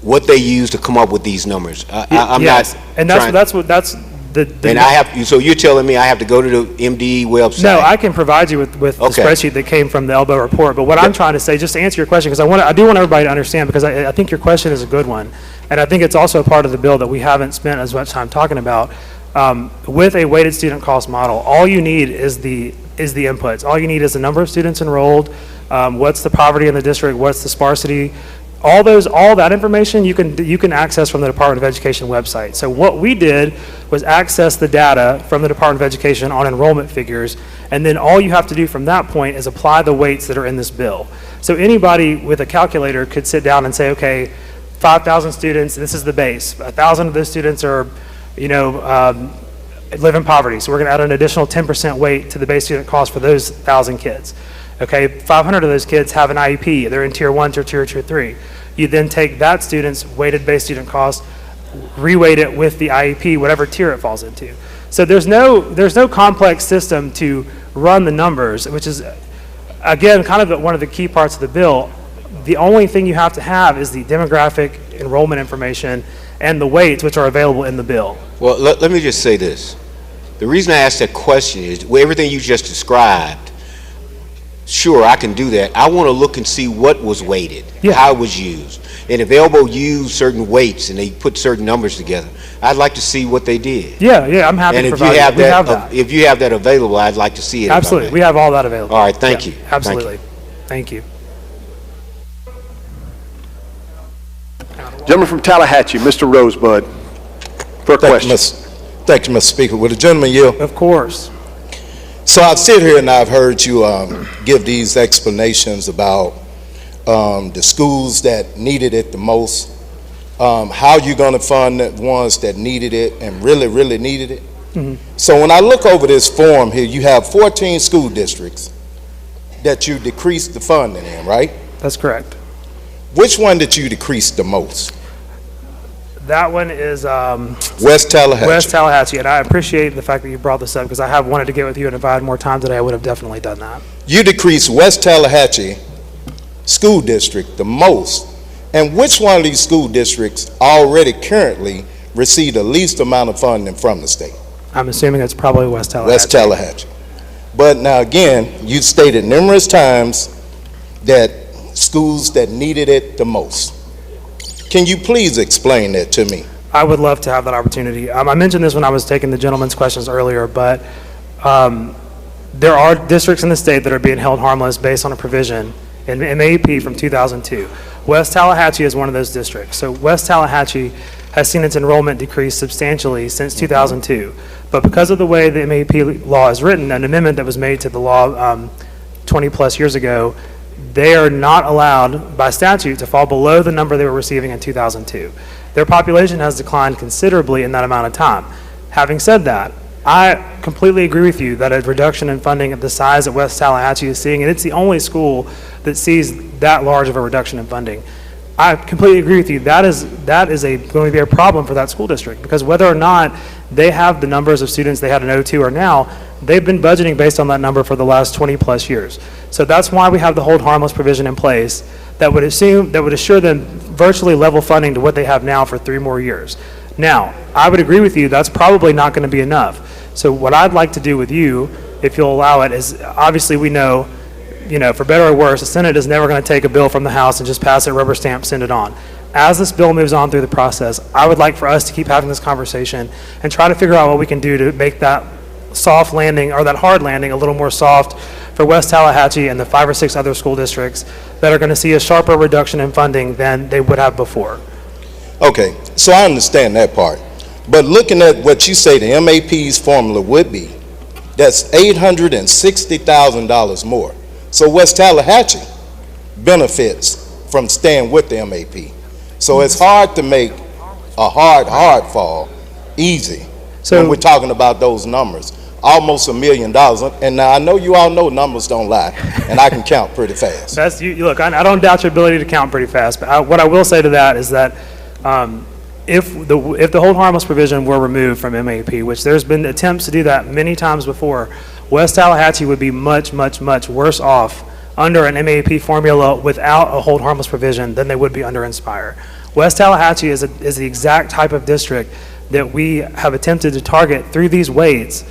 what they used to come up with these numbers? Yes. And that's And I have. So you're telling me I have to go to the MDE website? No, I can provide you with the spreadsheet that came from the Elbow report. But what I'm trying to say, just to answer your question, because I do want everybody to understand, because I think your question is a good one, and I think it's also a part of the bill that we haven't spent as much time talking about. With a weighted student cost model, all you need is the inputs. All you need is the number of students enrolled, what's the poverty in the district, what's the sparsity. All that information you can access from the Department of Education website. So what we did was access the data from the Department of Education on enrollment figures, and then all you have to do from that point is apply the weights that are in this bill. So anybody with a calculator could sit down and say, okay, 5,000 students, this is the base. 1,000 of those students are, live in poverty. So we're going to add an additional 10% weight to the base student cost for those 1,000 kids. Okay, 500 of those kids have an IEP. They're in tier 1, tier 2, or tier 3. You then take that student's weighted base student cost, reweight it with the IEP, whatever tier it falls into. So there's no complex system to run the numbers, which is, again, kind of one of the key parts of the bill. The only thing you have to have is the demographic enrollment information and the weights, which are available in the bill. Well, let me just say this. The reason I asked that question is, everything you just described, sure, I can do that. I want to look and see what was weighted, how it was used. And if Elbow used certain weights and they put certain numbers together, I'd like to see what they did. Yeah, I'm happy to provide that. If you have that available, I'd like to see it. Absolutely, we have all that available. All right, thank you. Absolutely. Thank you. Gentleman from Tallahatchie, Mr. Rosebud, for a question. Thank you, Mr. Speaker. Will the gentleman yield? Of course. So I sit here and I've heard you give these explanations about the schools that needed it the most, how you're going to fund the ones that needed it and really, really needed it. Mm-hmm. So when I look over this form here, you have 14 school districts that you decreased the funding in, right? That's correct. Which one did you decrease the most? That one is West Tallahatchie. West Tallahatchie, and I appreciate the fact that you brought this up, because I have wanted to get with you, and if I had more time today, I would have definitely done that. You decreased West Tallahatchie School District the most, and which one of these school districts already currently receive the least amount of funding from the state? I'm assuming it's probably West Tallahatchie. West Tallahatchie. But now again, you stated numerous times that schools that needed it the most. Can you please explain that to me? I would love to have that opportunity. I mentioned this when I was taking the gentleman's questions earlier, but there are districts in the state that are being held harmless based on a provision in MAP from 2002. West Tallahatchie is one of those districts. So West Tallahatchie has seen its enrollment decrease substantially since 2002. But because of the way the MAP law is written, an amendment that was made to the law 20 plus years ago, they are not allowed by statute to fall below the number they were receiving in 2002. Their population has declined considerably in that amount of time. Having said that, I completely agree with you that a reduction in funding at the size that West Tallahatchie is seeing, and it's the only school that sees that large of a reduction in funding. I completely agree with you. That is going to be a problem for that school district, because whether or not they have the numbers of students they had in 2002 or now, they've been budgeting based on that number for the last 20 plus years. So that's why we have the hold harmless provision in place that would assure them virtually level funding to what they have now for 3 more years. Now, I would agree with you, that's probably not going to be enough. So what I'd like to do with you, if you'll allow it, is obviously we know, for better or worse, the Senate is never going to take a bill from the House and just pass it, rubber stamp, send it on. As this bill moves on through the process, I would like for us to keep having this conversation and try to figure out what we can do to make that soft landing, or that hard landing, a little more soft for West Tallahatchie and the 5 or 6 other school districts that are going to see a sharper reduction in funding than they would have before. Okay, so I understand that part. But looking at what you say the MAP's formula would be, that's $860,000 more. So West Tallahatchie benefits from staying with the MAP. So it's hard to make a hard fall easy when we're talking about those numbers. Almost $1 million. And now I know you all know numbers don't lie, and I can count pretty fast. Look, I don't doubt your ability to count pretty fast, but what I will say to that is that if the hold harmless provision were removed from MAP, which there's been attempts to do that many times before, West Tallahatchie would be much, much, much worse off under an MAP formula without a hold harmless provision than they would be under Inspire. West Tallahatchie is the exact type of district that we have attempted to target through these weights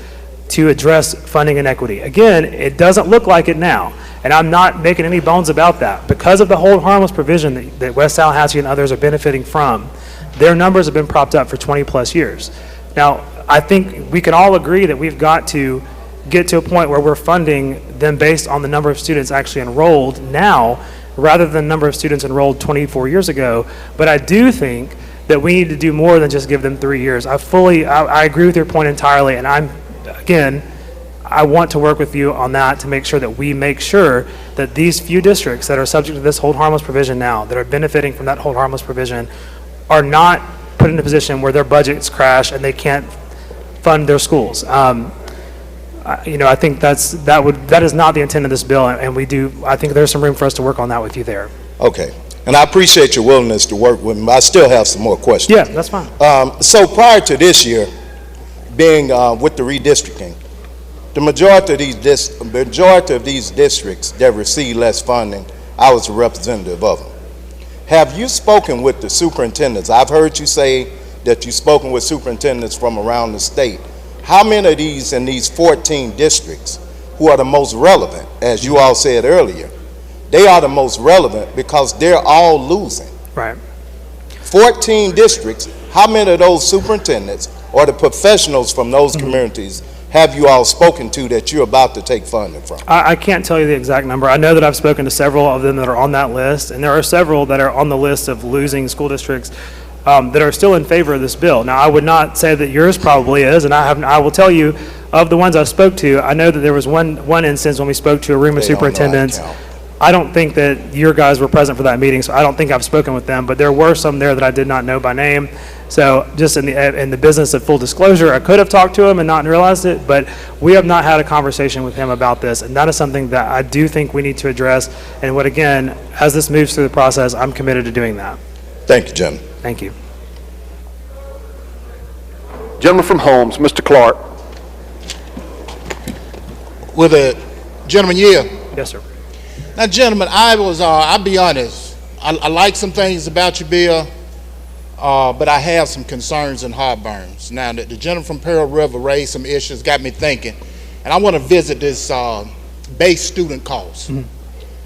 to address funding inequity. Again, it doesn't look like it now, and I'm not making any bones about that. Because of the hold harmless provision that West Tallahatchie and others are benefiting from, their numbers have been propped up for 20 plus years. Now, I think we can all agree that we've got to get to a point where we're funding them based on the number of students actually enrolled now, rather than the number of students enrolled 24 years ago. But I do think that we need to do more than just give them 3 years. I agree with your point entirely, and I want to work with you on that to make sure that we make sure that these few districts that are subject to this hold harmless provision now, that are benefiting from that hold harmless provision, are not put in a position where their budgets crash and they can't fund their schools. I think that is not the intent of this bill, and I think there's some room for us to work on that with you there. Okay, and I appreciate your willingness to work with me. I still have some more questions. Yeah, that's fine. So prior to this year, being with the redistricting, the majority of these districts that receive less funding, I was a representative of them. Have you spoken with the superintendents? I've heard you say that you've spoken with superintendents from around the state. How many of these in these 14 districts who are the most relevant, as you all said earlier, they are the most relevant because they're all losing. Right. 14 districts, how many of those superintendents or the professionals from those communities have you all spoken to that you're about to take funding from? I can't tell you the exact number. I know that I've spoken to several of them that are on that list, and there are several that are on the list of losing school districts that are still in favor of this bill. Now, I would not say that yours probably is, and I will tell you, of the ones I spoke to, I know that there was one instance when we spoke to a room of superintendents. I don't think that your guys were present for that meeting, so I don't think I've spoken with them, but there were some there that I did not know by name. So just in the business of full disclosure, I could have talked to him and not realized it, but we have not had a conversation with him about this, and that is something that I do think we need to address. And again, as this moves through the process, I'm committed to doing that. Thank you, gentlemen. Thank you. Gentleman from Holmes, Mr. Clark. Will the gentleman yield? Yes, sir. Now, gentlemen, I'll be honest. I like some things about your bill, but I have some concerns and heartburns. Now, the gentleman from Pearl River raised some issues, got me thinking, and I want to visit this base student cost.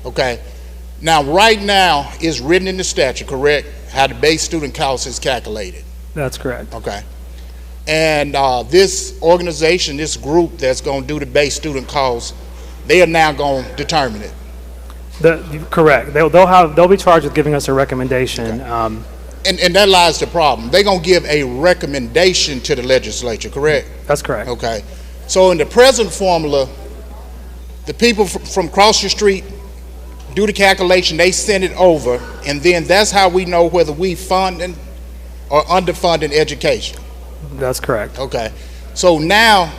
Okay. Now, right now, it's written in the statute, correct, how the base student cost is calculated. That's correct. Okay. And this organization, this group that's going to do the base student cost, they are now going to determine it. Correct. They'll be charged with giving us a recommendation. Okay. And that lies the problem. They're going to give a recommendation to the legislature, correct? That's correct. Okay. So in the present formula, the people from across the street do the calculation, they send it over, and then that's how we know whether we funding or underfunding education. That's correct. Okay. So now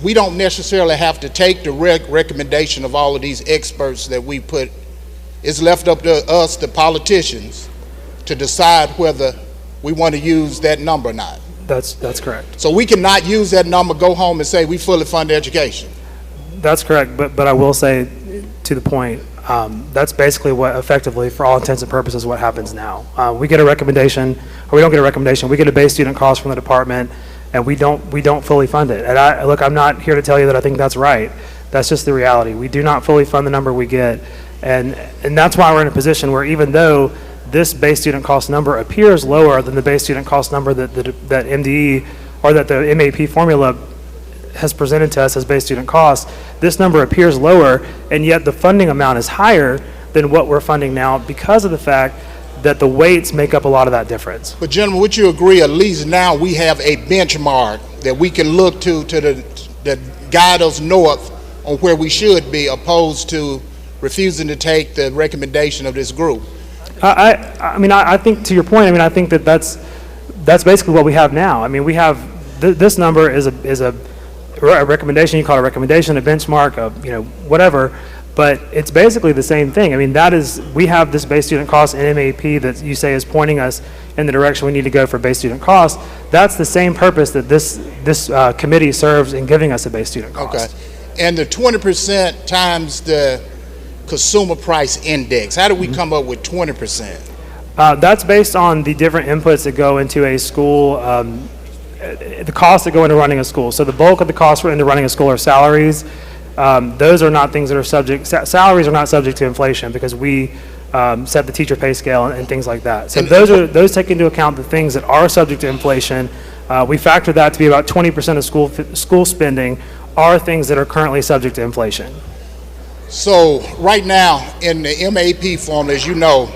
we don't necessarily have to take the recommendation of all of these experts that we put. It's left up to us, the politicians, to decide whether we want to use that number or not. That's correct. So we cannot use that number, go home and say we fully fund education. That's correct, but I will say, to the point, that's basically what effectively, for all intents and purposes, what happens now. We get a recommendation, or we don't get a recommendation, we get a base student cost from the department. and we don't fully fund it. And I'm not here to tell you that I think that's right. That's just the reality. We do not fully fund the number we get, and that's why we're in a position where even though this base student cost number appears lower than the base student cost number that MDE or that the MAP formula has presented to us as base student cost, this number appears lower, and yet the funding amount is higher than what we're funding now because of the fact that the weights make up a lot of that difference. But gentlemen, would you agree at least now we have a benchmark that we can look to guide us north on where we should be, opposed to refusing to take the recommendation of this group? I mean, I think to your point, I mean, I think that's basically what we have now. I mean, we have this number is a recommendation. You call it a recommendation, a benchmark, whatever. But it's basically the same thing. I mean, we have this base student cost in MAP that you say is pointing us in the direction we need to go for base student cost. That's the same purpose that this committee serves in giving us a base student cost. Okay. And the 20% times the consumer price index, how do we come up with 20%? That's based on the different inputs that go into a school, the costs that go into running a school. So the bulk of the costs into running a school are salaries. Those are not things that are subject, salaries are not subject to inflation because we set the teacher pay scale and things like that. So those take into account the things that are subject to inflation. We factor that to be about 20% of school spending are things that are currently subject to inflation. So right now in the MAP formula, as you know,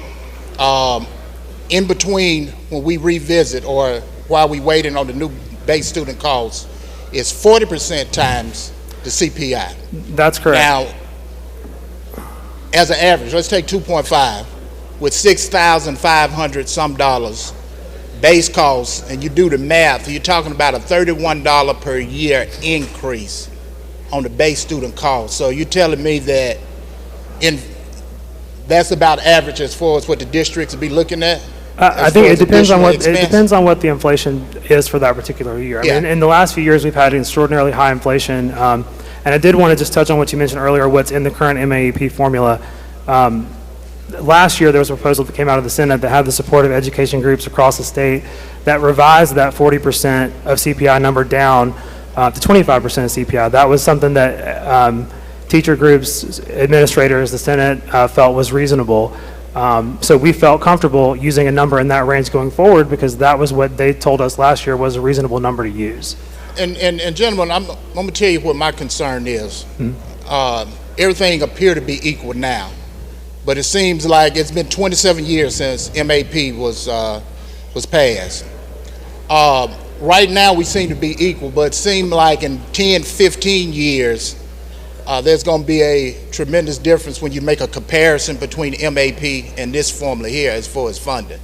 in between when we revisit or while we waiting on the new base student costs, it's 40% times the CPI. That's correct. Now, as an average, let's take 2.5 with $6,500 some dollars base costs, and you do the math, you're talking about a $31 per year increase on the base student cost. So you're telling me that that's about average as far as what the districts will be looking at? I think it depends on what the inflation is for that particular year. I mean, in the last few years, we've had extraordinarily high inflation, and I did want to just touch on what you mentioned earlier, what's in the current MAEP formula. Last year, there was a proposal that came out of the Senate that had the support of education groups across the state that revised that 40% of CPI number down to 25% of CPI. That was something that teacher groups, administrators, the Senate felt was reasonable. So we felt comfortable using a number in that range going forward because that was what they told us last year was a reasonable number to use. And gentlemen, I'm going to tell you what my concern is. Everything appears to be equal now, but it seems like it's been 27 years since MAP was passed. Right now we seem to be equal, but it seems like in 10, 15 years, there's going to be a tremendous difference when you make a comparison between MAP and this formula here as far as funding.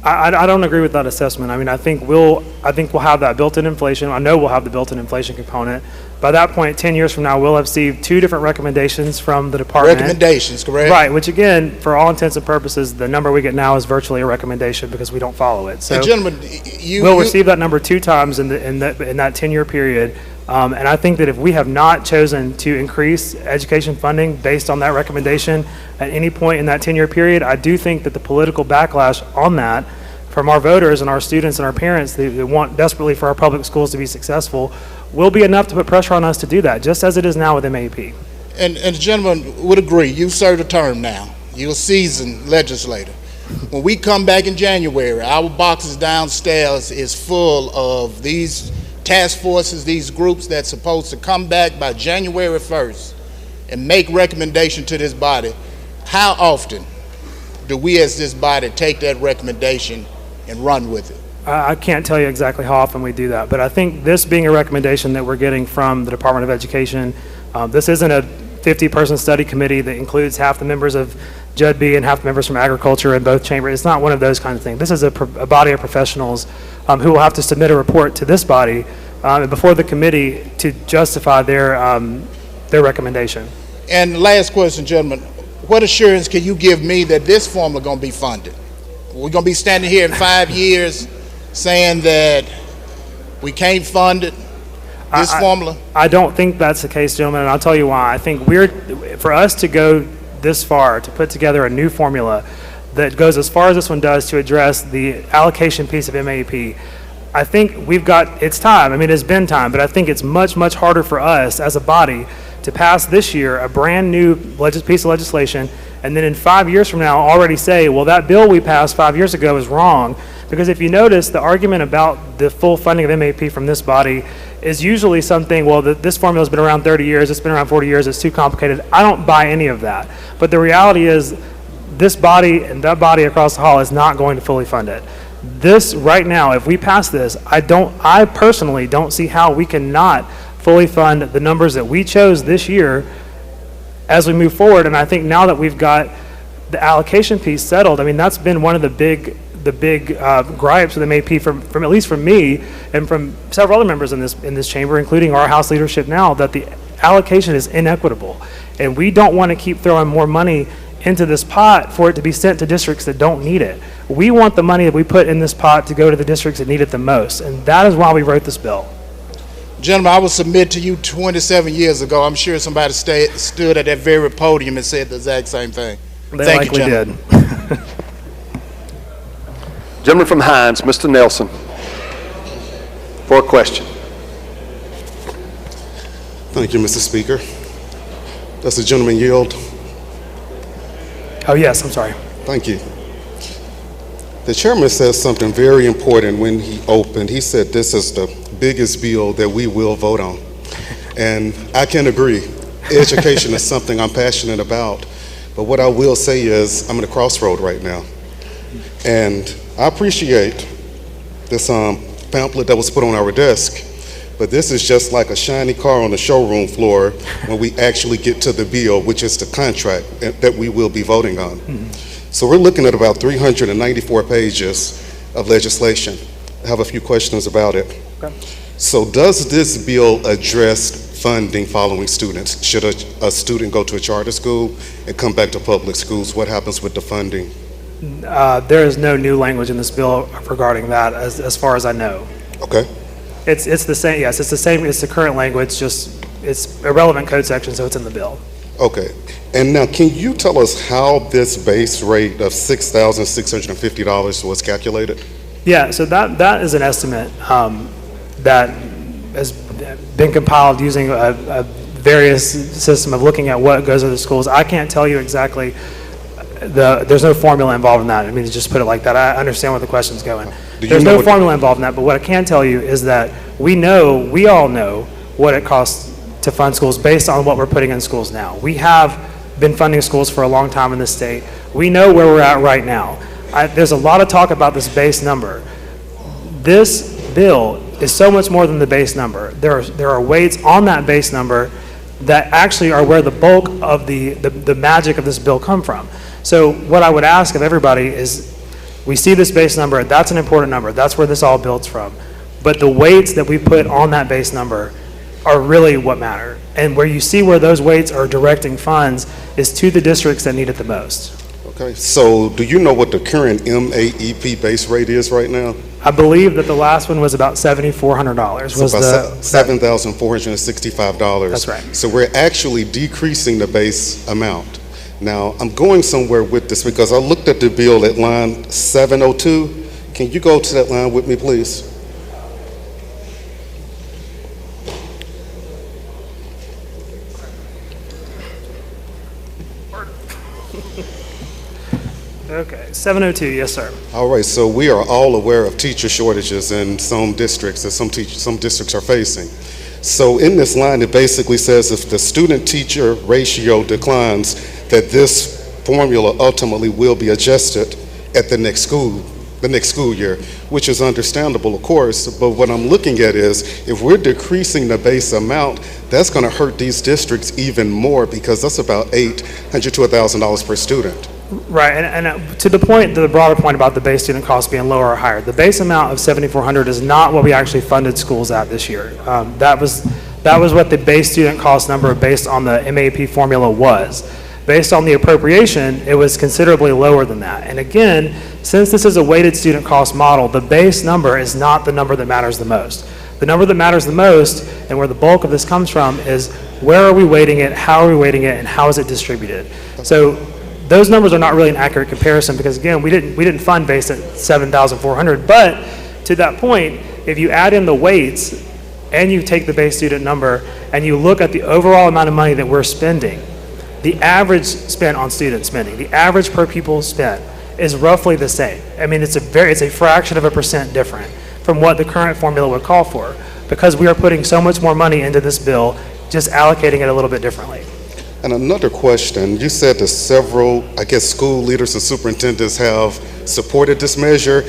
I don't agree with that assessment. I mean, I think we'll have that built-in inflation. I know we'll have the built-in inflation component. By that point, 10 years from now, we'll have received 2 different recommendations from the department. Recommendations, correct? Right, which again, for all intents and purposes, the number we get now is virtually a recommendation because we don't follow it. So, gentlemen, we'll receive that number 2 times in that 10-year period. And I think that if we have not chosen to increase education funding based on that recommendation at any point in that 10-year period, I do think that the political backlash on that from our voters and our students and our parents that want desperately for our public schools to be successful will be enough to put pressure on us to do that, just as it is now with MAP. And the gentleman would agree, you served a term now. You're a seasoned legislator. When we come back in January, our boxes downstairs is full of these task forces, these groups that's supposed to come back by January 1st and make recommendation to this body. How often do we as this body take that recommendation and run with it? I can't tell you exactly how often we do that, but I think this being a recommendation that we're getting from the Department of Education, this isn't a 50-person study committee that includes half the members of JUD-B and half the members from agriculture in both chambers. It's not one of those kind of things. This is a body of professionals who will have to submit a report to this body before the committee to justify their recommendation. And last question, gentlemen, what assurance can you give me that this formula going to be funded? We're going to be standing here in 5 years saying that we can't fund it, this formula? I don't think that's the case, gentlemen, and I'll tell you why. I think for us to go this far, to put together a new formula that goes as far as this one does to address the allocation piece of MAP, I think it's time. I mean, it's been time, but I think it's much, much harder for us as a body to pass this year a brand new piece of legislation and then in 5 years from now already say, well, that bill we passed 5 years ago is wrong. Because if you notice, the argument about the full funding of MAP from this body is usually something, well, this formula has been around 30 years, it's been around 40 years, it's too complicated. I don't buy any of that. But the reality is this body and that body across the hall is not going to fully fund it. This, right now, if we pass this, I personally don't see how we cannot fully fund the numbers that we chose this year as we move forward. And I think now that we've got the allocation piece settled, I mean, that's been one of the big gripes with the MAP from at least from me and from several other members in this chamber, including our House leadership now, that the allocation is inequitable. And we don't want to keep throwing more money into this pot for it to be sent to districts that don't need it. We want the money that we put in this pot to go to the districts that need it the most. And that is why we wrote this bill. Gentlemen, I will submit to you 27 years ago, I'm sure somebody stood at that very podium and said the exact same thing. They Thank likely you, gentlemen. did. Gentleman from Hines, Mr. Nelson, for a question. Thank you, Mr. Speaker. Does the gentleman yield? Oh, yes, I'm sorry. Thank you. The chairman said something very important when he opened. He said this is the biggest bill that we will vote on. And I can agree. Education is something I'm passionate about. But what I will say is I'm at a crossroad right now. And I appreciate this pamphlet that was put on our desk. But this is just like a shiny car on the showroom floor when we actually get to the bill, which is the contract that we will be voting on. So we're looking at about 394 pages of legislation. I have a few questions about it. Okay. So does this bill address funding following students? Should a student go to a charter school and come back to public schools? What happens with the funding? There is no new language in this bill regarding that, as far as I know. Okay. It's the same. Yes, it's the same. It's the current language. Just it's a relevant code section, so it's in the bill. Okay. And now, can you tell us how this base rate of $6,650 was calculated? Yeah. So that is an estimate that has been compiled using a various system of looking at what goes to the schools. I can't tell you exactly. There's no formula involved in that. I mean, to just put it like that. I understand where the question's going. There's no formula involved in that, but what I can tell you is that we all know what it costs to fund schools based on what we're putting in schools now. We have been funding schools for a long time in this state. We know where we're at right now. There's a lot of talk about this base number. This bill is so much more than the base number. There are weights on that base number that actually are where the bulk of the magic of this bill come from. So what I would ask of everybody is, we see this base number, that's an important number, that's where this all builds from. But the weights that we put on that base number are really what matter. And where you see where those weights are directing funds is to the districts that need it the most. Okay, so do you know what the current MAEP base rate is right now? I believe that the last one was about $7,400. So about $7,465. That's right. So we're actually decreasing the base amount. Now, I'm going somewhere with this because I looked at the bill at line 702. Can you go to that line with me, please? Okay, 702, yes, sir. All right, so we are all aware of teacher shortages in some districts that some districts are facing. So in this line, it basically says if the student-teacher ratio declines, that this formula ultimately will be adjusted at the next school year, which is understandable, of course. But what I'm looking at is if we're decreasing the base amount, that's going to hurt these districts even more because that's about $800 to $1,000 per student. Right, and to the broader point about the base student cost being lower or higher, the base amount of $7,400 is not what we actually funded schools at this year. That was what the base student cost number based on the MAP formula was. Based on the appropriation, it was considerably lower than that. And again, since this is a weighted student cost model, the base number is not the number that matters the most. The number that matters the most, and where the bulk of this comes from, is where are we weighting it, how are we weighting it, and how is it distributed? So those numbers are not really an accurate comparison because again, we didn't fund base at $7,400, but To that point, if you add in the weights and you take the base student number and you look at the overall amount of money that we're spending, the average spent on student spending, the average per pupil spent is roughly the same. I mean, it's a fraction of a percent different from what the current formula would call for, because we are putting so much more money into this bill, just allocating it a little bit differently. And another question, you said that several, I guess, school leaders and superintendents have supported this measure.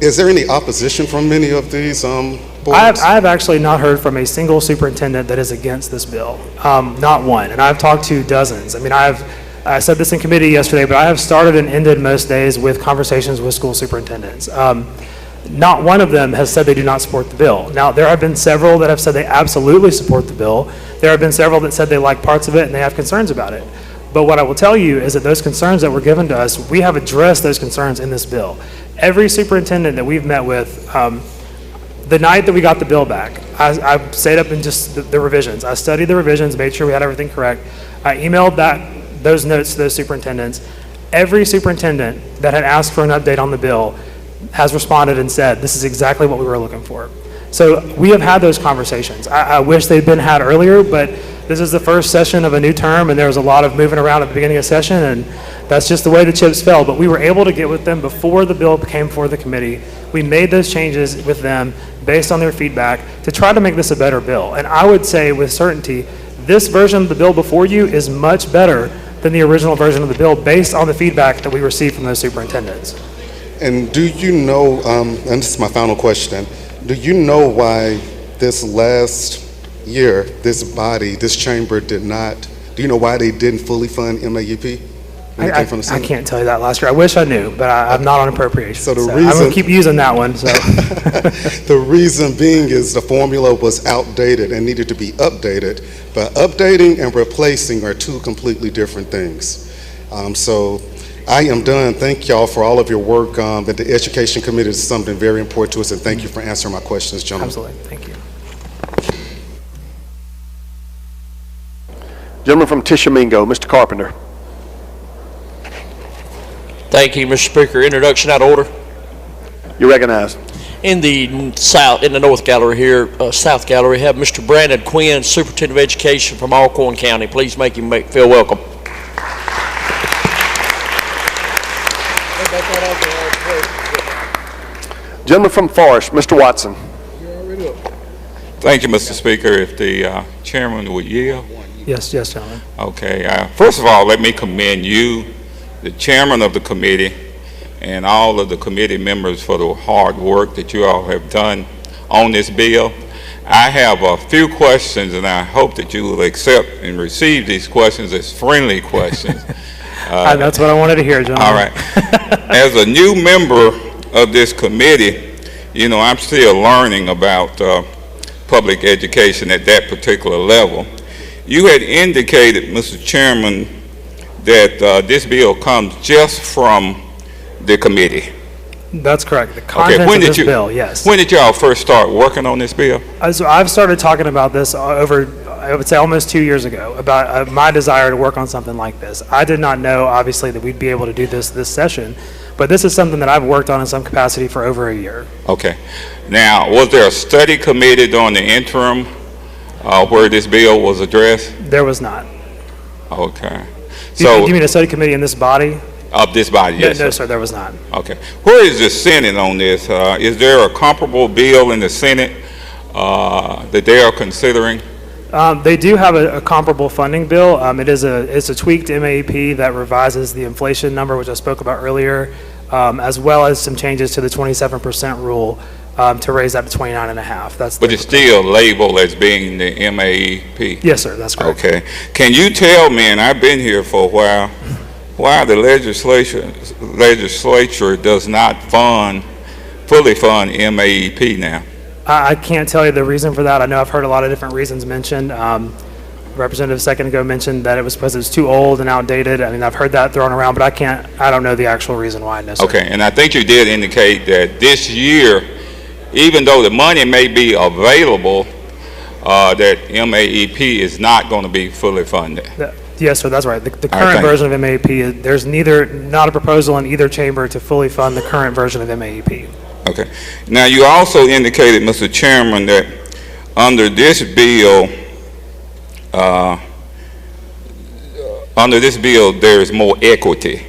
Is there any opposition from any of these boards? I have actually not heard from a single superintendent that is against this bill, not one. And I've talked to dozens. I mean, I said this in committee yesterday, but I have started and ended most days with conversations with school superintendents. Not one of them has said they do not support the bill. Now, there have been several that have said they absolutely support the bill. There have been several that said they like parts of it and they have concerns about it. But what I will tell you is that those concerns that were given to us, we have addressed those concerns in this bill. Every superintendent that we've met with, the night that we got the bill back, I stayed up in just the revisions. I studied the revisions, made sure we had everything correct. I emailed those notes to those superintendents. Every superintendent that had asked for an update on the bill has responded and said, this is exactly what we were looking for. So we have had those conversations. I wish they'd been had earlier, but this is the first session of a new term, and there was a lot of moving around at the beginning of session, and that's just the way the chips fell. But we were able to get with them before the bill came before the committee. We made those changes with them based on their feedback to try to make this a better bill. And I would say with certainty, this version of the bill before you is much better than the original version of the bill based on the feedback that we received from those superintendents. And do you know, and this is my final question, do you know why this last year, this body, this chamber did not, do you know why they didn't fully fund MAEP? I can't tell you that last year. I wish I knew, but I'm not on appropriations. So I'm going to keep using that one. So. The reason being is the formula was outdated and needed to be updated. But updating and replacing are two completely different things. So I am done. Thank y'all for all of your work. And the Education Committee is something very important to us, and thank you for answering my questions, gentlemen. Absolutely. Thank you. Gentleman from Tishomingo, Mr. Carpenter. Thank you, Mr. Speaker. Introduction out of order. You're recognized. In the south, in the north gallery here, south gallery, have Mr. Brandon Quinn, Superintendent of Education from Alcorn County. Please make him feel welcome. Gentleman from Forest, Mr. Watson. Thank you, Mr. Speaker. If the chairman would yield. Yes, gentlemen. Okay. First of all, let me commend you, the chairman of the committee, and all of the committee members for the hard work that you all have done on this bill. I have a few questions, and I hope that you will accept and receive these questions as friendly questions. That's what I wanted to hear, gentlemen. All right. As a new member of this committee, you know, I'm still learning about public education at that particular level. You had indicated, Mr. Chairman, that this bill comes just from the committee. That's correct. The contents of this bill, yes. When did y'all first start working on this bill? So I've started talking about this over, I would say, almost 2 years ago, about my desire to work on something like this. I did not know, obviously, that we'd be able to do this session, but this is something that I've worked on in some capacity for over a year. Okay. Now, was there a study committee during the interim where this bill was addressed? There was not. Okay. Do you mean a study committee in this body? Of this body, yes. No, sir, there was not. Okay. Where is the Senate on this? Is there a comparable bill in the Senate that they are considering? They do have a comparable funding bill. It's a tweaked MAEP that revises the inflation number, which I spoke about earlier, as well as some changes to the 27% rule to raise that to 29.5. But it's still labeled as being the MAEP? Yes, sir, that's correct. Okay. Can you tell me, and I've been here for a while, why the legislature does not fully fund MAEP now? I can't tell you the reason for that. I know I've heard a lot of different reasons mentioned. Representative a second ago mentioned that it was because it was too old and outdated. I mean, I've heard that thrown around, but I don't know the actual reason why. No, sir. Okay, and I think you did indicate that this year, even though the money may be available, that MAEP is not going to be fully funded. Yes, sir, that's right. The current version of MAEP, there's not a proposal in either chamber to fully fund the current version of MAEP. Okay. Now, you also indicated, Mr. Chairman, that under this bill, there is more equity.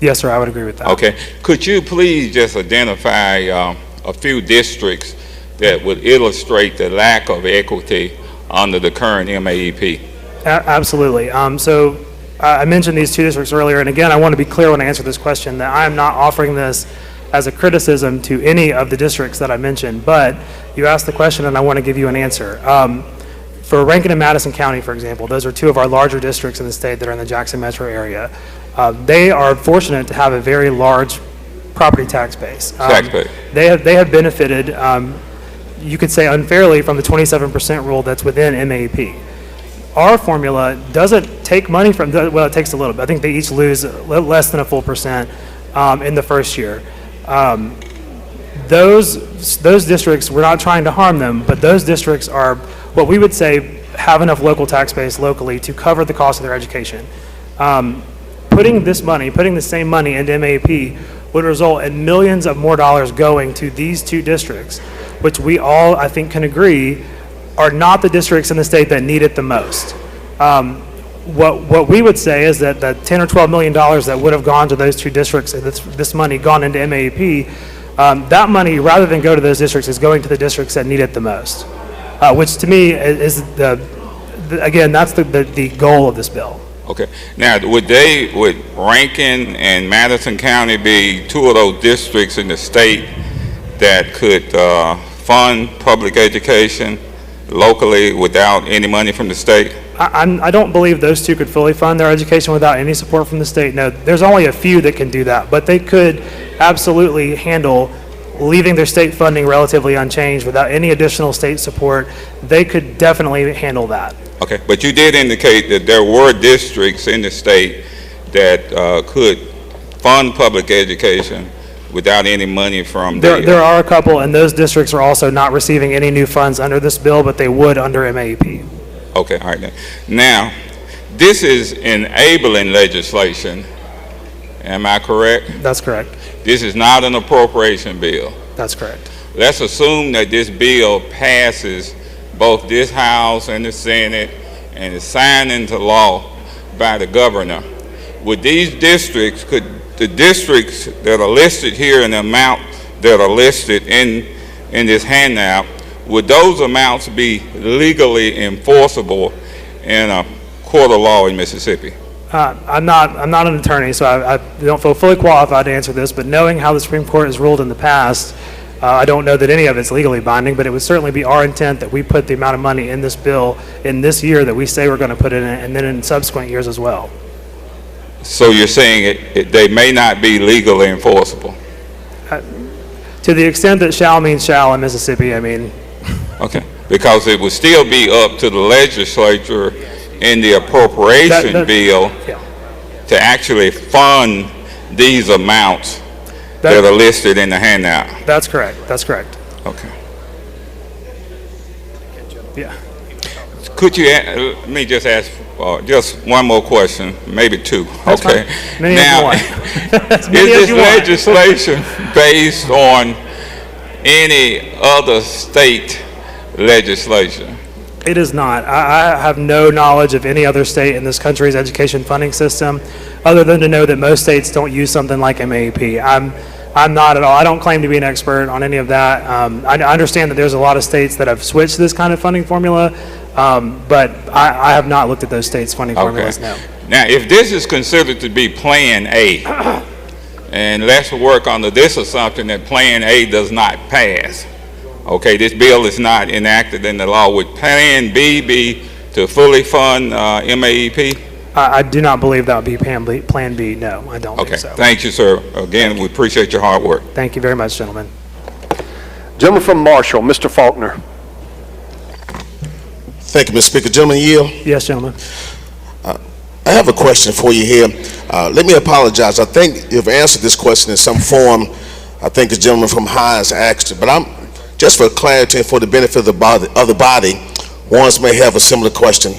Yes, sir, I would agree with that. Okay. Could you please just identify a few districts that would illustrate the lack of equity under the current MAEP? Absolutely. So I mentioned these two districts earlier, and again, I want to be clear when I answer this question that I am not offering this as a criticism to any of the districts that I mentioned, but you asked the question and I want to give you an answer. For Rankin and Madison County, for example, those are two of our larger districts in the state that are in the Jackson metro area. They are fortunate to have a very large property tax base. They have benefited, you could say unfairly, from the 27% rule that's within MAEP. Our formula doesn't take money from, well, it takes a little bit. I think they each lose less than a full percent in the first year. Those districts, we're not trying to harm them, but those districts are what we would say have enough local tax base locally to cover the cost of their education. Putting the same money into MAP would result in millions of more dollars going to these two districts, which we all, I think, can agree are not the districts in the state that need it the most. What we would say is that the $10 or $12 million that would have gone to those two districts, and this money gone into MAP, that money, rather than go to those districts, is going to the districts that need it the most, which to me is again, that's the goal of this bill. Okay. Now, would Rankin and Madison County be two of those districts in the state that could fund public education locally without any money from the state? I don't believe those two could fully fund their education without any support from the state. No, there's only a few that can do that, but they could absolutely handle leaving their state funding relatively unchanged without any additional state support. They could definitely handle that. Okay, but you did indicate that there were districts in the state that could fund public education without any money from there are a couple, and those districts are also not receiving any new funds under this bill, but they would under MAEP. Okay, all right then. Now, this is enabling legislation. Am I correct? That's correct. This is not an appropriation bill. That's correct. Let's assume that this bill passes both this House and the Senate and is signed into law by the governor. Would these districts, could the districts that are listed here in the amount that are listed in this handout, would those amounts be legally enforceable in a court of law in Mississippi? I'm not an attorney, so I don't feel fully qualified to answer this, but knowing how the Supreme Court has ruled in the past, I don't know that any of it's legally binding, but it would certainly be our intent that we put the amount of money in this bill in this year that we say we're going to put in it, and then in subsequent years as well. So you're saying they may not be legally enforceable? To the extent that shall means shall in Mississippi, I mean. Okay, because it would still be up to the legislature in the appropriation bill to actually fund these amounts that are listed in the handout. That's correct. That's correct. Okay. Yeah. Could you, let me just ask just one more question, maybe two. That's okay. Fine. Now, is this legislation based on any other state legislation? It is not. I have no knowledge of any other state in this country's education funding system, other than to know that most states don't use something like MAEP. I'm not at all. I don't claim to be an expert on any of that. I understand that there's a lot of states that have switched to this kind of funding formula, but I have not looked at those states' funding formulas. No. Now, if this is considered to be Plan A, and let's work under this assumption that Plan A does not pass. Okay, this bill is not enacted in the law. Would Plan B be to fully fund MAEP? I do not believe that would be Plan B. No, I don't think so. Okay, thank you, sir. Again, we appreciate your hard work. Thank you very much, gentlemen. Gentleman from Marshall, Mr. Faulkner. Thank you, Mr. Speaker. Gentleman yield? Yes, gentlemen. I have a question for you here. Let me apologize. I think you've answered this question in some form. I think the gentleman from Hines asked it, but just for clarity and for the benefit of the body, ones may have a similar question,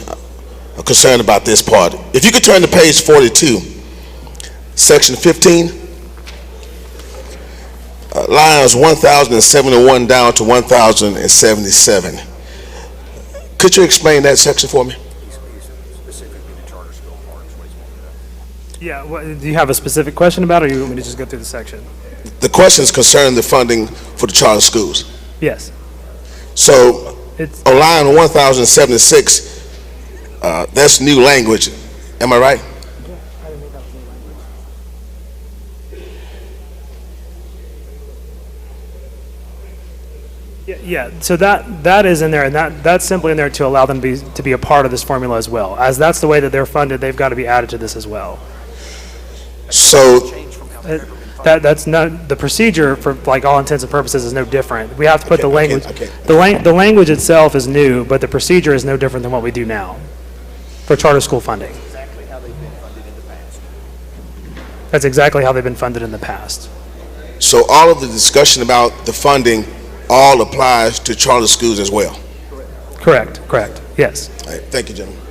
a concern about this part. If you could turn to page 42, section 15. lines 1,071 down to 1,077. Could you explain that section for me? Yeah, do you have a specific question about it, or you want me to just go through the section? The questions concern the funding for the charter schools. Yes. So on line 1,076, that's new language. Am I right? Yeah, so that is in there, and that's simply in there to allow them to be a part of this formula as well. As that's the way that they're funded, they've got to be added to this as well. So that's not the procedure for like all intents and purposes is no different. We have to put the language. The language itself is new, but the procedure is no different than what we do now for charter school funding. That's exactly how they've been funded in the past. So all of the discussion about the funding all applies to charter schools as well? Correct, yes. All right, thank you, gentlemen.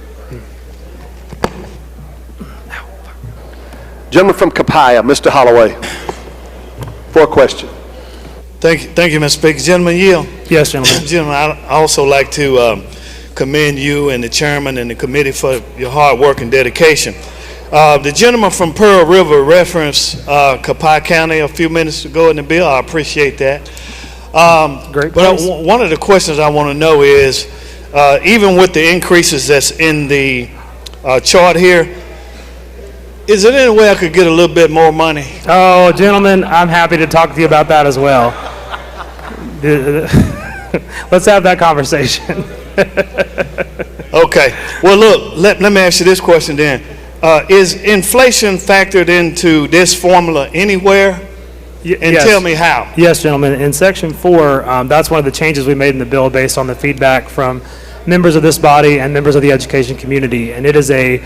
Gentleman from Capaya, Mr. Holloway, for a question. Thank you, Mr. Speaker. Gentleman Yield. Yes, gentlemen. Gentlemen, I also like to commend you and the chairman and the committee for your hard work and dedication. The gentleman from Pearl River referenced Capaya County a few minutes ago in the bill. I appreciate that. Great. But one of the questions I want to know is, even with the increases that's in the chart here, is there any way I could get a little bit more money? Oh, gentlemen, I'm happy to talk to you about that as well. Let's have that conversation. Okay. Well, look, let me ask you this question then. Is inflation factored into this formula anywhere? And yes. Tell me how. Yes, gentlemen. In Section 4, that's one of the changes we made in the bill based on the feedback from members of this body and members of the education community. And it is a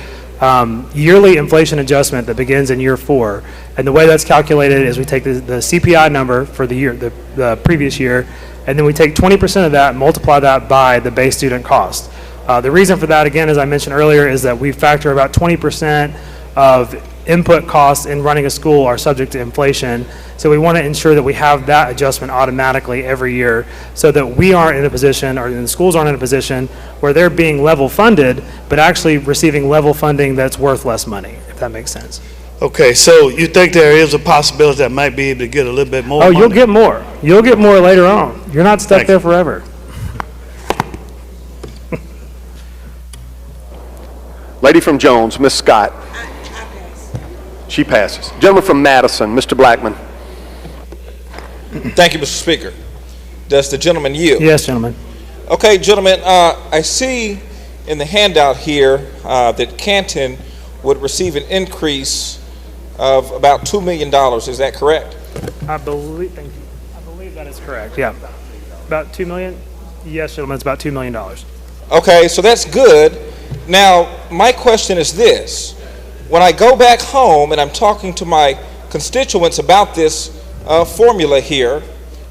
yearly inflation adjustment that begins in year 4. And the way that's calculated is we take the CPI number for the year, the previous year, and then we take 20% of that and multiply that by the base student cost. The reason for that, again, as I mentioned earlier, is that we factor about 20% of input costs in running a school are subject to inflation. So we want to ensure that we have that adjustment automatically every year so that we aren't in a position, or the schools aren't in a position where they're being level funded, but actually receiving level funding that's worth less money, if that makes sense. Okay, so you think there is a possibility that I might be able to get a little bit more money? You'll get more. You'll get more later on. You're not stuck there forever. Lady from Jones, Miss Scott. She passes. Gentleman from Madison, Mr. Blackman. Thank you, Mr. Speaker. Does the gentleman yield? Yes, gentlemen. Okay, gentlemen, I see in the handout here that Canton would receive an increase of about $2 million. Is that correct? Thank you. I believe that is correct. Yeah. About $2 million? Yes, gentlemen, it's about $2 million. Okay, so that's good. Now, my question is this. When I go back home and I'm talking to my constituents about this formula here,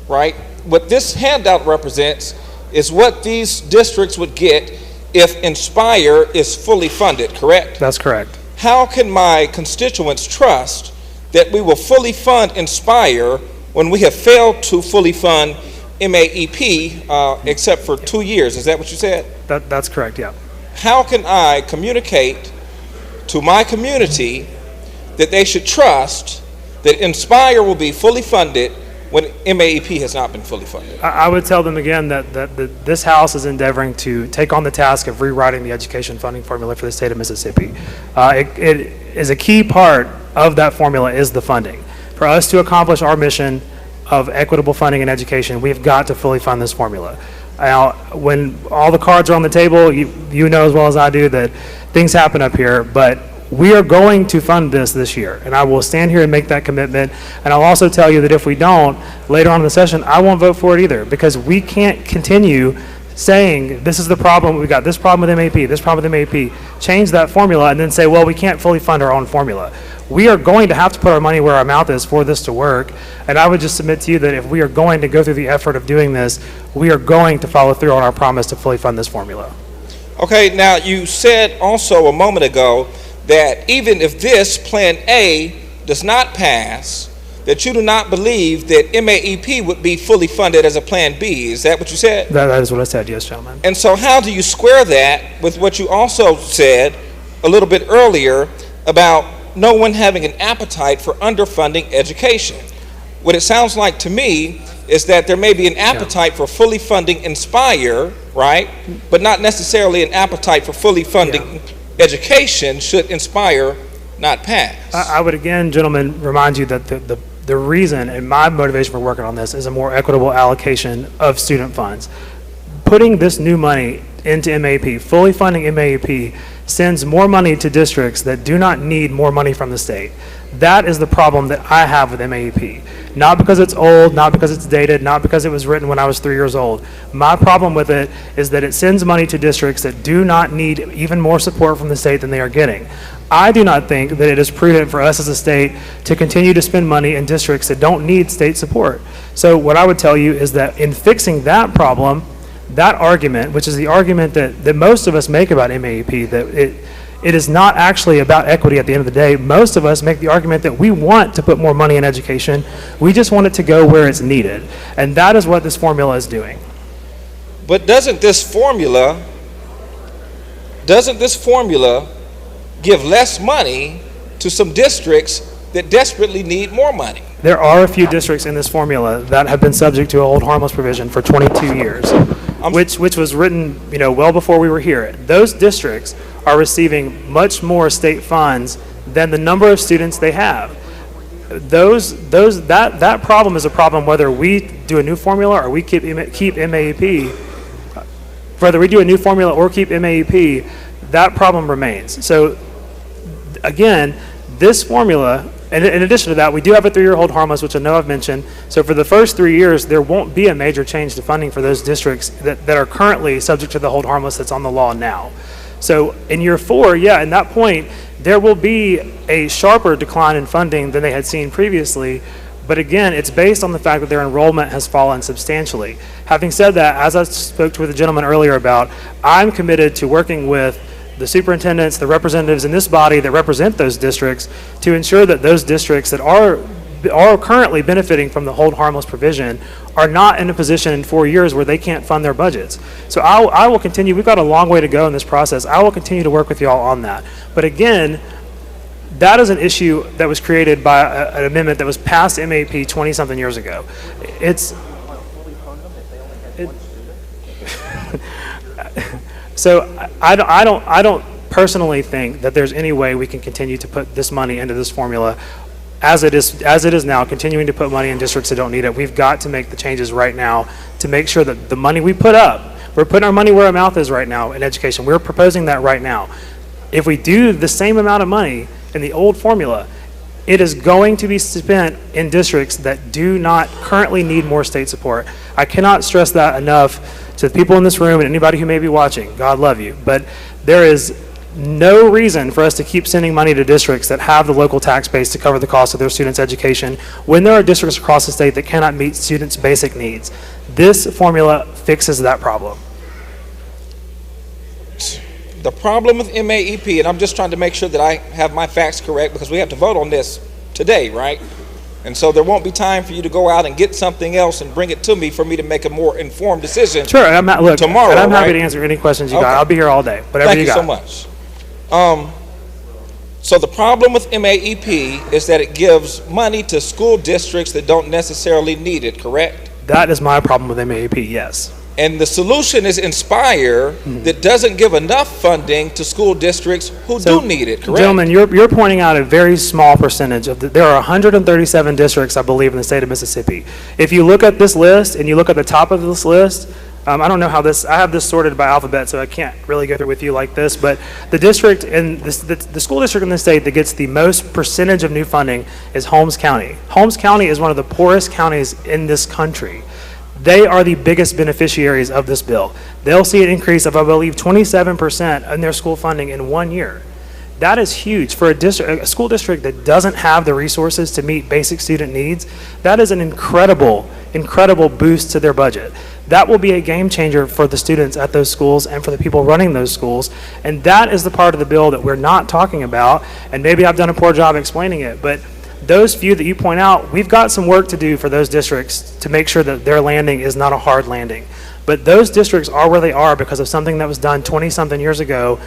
right, what this handout represents is what these districts would get if Inspire is fully funded, correct? That's correct. How can my constituents trust that we will fully fund Inspire when we have failed to fully fund MAEP except for 2 years? Is that what you said? That's correct, yeah. How can I communicate to my community that they should trust that Inspire will be fully funded when MAEP has not been fully funded? I would tell them again that this House is endeavoring to take on the task of rewriting the education funding formula for the state of Mississippi. It is a key part of that formula is the funding. For us to accomplish our mission of equitable funding in education, we've got to fully fund this formula. Now, when all the cards are on the table, you know as well as I do that things happen up here, but we are going to fund this year, and I will stand here and make that commitment. And I'll also tell you that if we don't, later on in the session, I won't vote for it either, because we can't continue saying this is the problem, we've got this problem with MAP, this problem with MAP, change that formula and then say, well, we can't fully fund our own formula. We are going to have to put our money where our mouth is for this to work, and I would just submit to you that if we are going to go through the effort of doing this, we are going to follow through on our promise to fully fund this formula. Okay, now you said also a moment ago that even if this Plan A does not pass, that you do not believe that MAEP would be fully funded as a Plan B. Is that what you said? That is what I said, yes, gentlemen. And so how do you square that with what you also said a little bit earlier about no one having an appetite for underfunding education? What it sounds like to me is that there may be an appetite for fully funding Inspire, right? But not necessarily an appetite for fully funding education should Inspire not pass. I would again, gentlemen, remind you that the reason and my motivation for working on this is a more equitable allocation of student funds. Putting this new money into MAEP, fully funding MAEP, sends more money to districts that do not need more money from the state. That is the problem that I have with MAEP. Not because it's old, not because it's dated, not because it was written when I was 3 years old. My problem with it is that it sends money to districts that do not need even more support from the state than they are getting. I do not think that it is prudent for us as a state to continue to spend money in districts that don't need state support. So what I would tell you is that in fixing that problem, that argument, which is the argument that most of us make about MAEP, that it is not actually about equity at the end of the day. Most of us make the argument that we want to put more money in education. We just want it to go where it's needed. And that is what this formula is doing. But doesn't this formula give less money to some districts that desperately need more money? There are a few districts in this formula that have been subject to a hold harmless provision for 22 years, which was written, well before we were here. Those districts are receiving much more state funds than the number of students they have. That problem is a problem whether we do a new formula or we keep MAEP. Whether we do a new formula or keep MAEP, that problem remains. So again, this formula, and in addition to that, we do have a 3-year hold harmless, which I know I've mentioned. So for the first 3 years, there won't be a major change to funding for those districts that are currently subject to the hold harmless that's on the law now. So in year 4, at that point, there will be a sharper decline in funding than they had seen previously. But again, it's based on the fact that their enrollment has fallen substantially. Having said that, as I spoke to the gentleman earlier about, I'm committed to working with the superintendents, the representatives in this body that represent those districts to ensure that those districts that are currently benefiting from the hold harmless provision are not in a position in 4 years where they can't fund their budgets. So I will continue. We've got a long way to go in this process. I will continue to work with you all on that. But again, that is an issue that was created by an amendment that was passed MAP 20-something years ago. So I don't personally think that there's any way we can continue to put this money into this formula as it is now, continuing to put money in districts that don't need it. We've got to make the changes right now to make sure that the money we put up, we're putting our money where our mouth is right now in education. We're proposing that right now. If we do the same amount of money in the old formula, it is going to be spent in districts that do not currently need more state support. I cannot stress that enough to the people in this room and anybody who may be watching. God love you. But there is no reason for us to keep sending money to districts that have the local tax base to cover the cost of their students' education when there are districts across the state that cannot meet students' basic needs. This formula fixes that problem. The problem with MAEP, and I'm just trying to make sure that I have my facts correct because we have to vote on this today, right? And so there won't be time for you to go out and get something else and bring it to me for me to make a more informed decision. Sure, tomorrow. And I'm happy to answer any questions you got. I'll be here all day. Whatever Thank you got. so much. So the problem with MAEP is that it gives money to school districts that don't necessarily need it, correct? That is my problem with MAEP, yes. And the solution is Inspire that doesn't give enough funding to school districts who do need it, correct? Gentlemen, you're pointing out a very small percentage of there are 137 districts, I believe, in the state of Mississippi. If you look at this list and you look at the top of this list, I don't know how I have this sorted by alphabet, so I can't really go through with you like this, but the district in the school district in the state that gets the most percentage of new funding is Holmes County. Holmes County is one of the poorest counties in this country. They are the biggest beneficiaries of this bill. They'll see an increase of, I believe, 27% in their school funding in 1 year. That is huge for a school district that doesn't have the resources to meet basic student needs. That is an incredible, incredible boost to their budget. That will be a game changer for the students at those schools and for the people running those schools. And that is the part of the bill that we're not talking about. And maybe I've done a poor job explaining it, but those few that you point out, we've got some work to do for those districts to make sure that their landing is not a hard landing. But those districts are where they are because of something that was done 20-something years ago,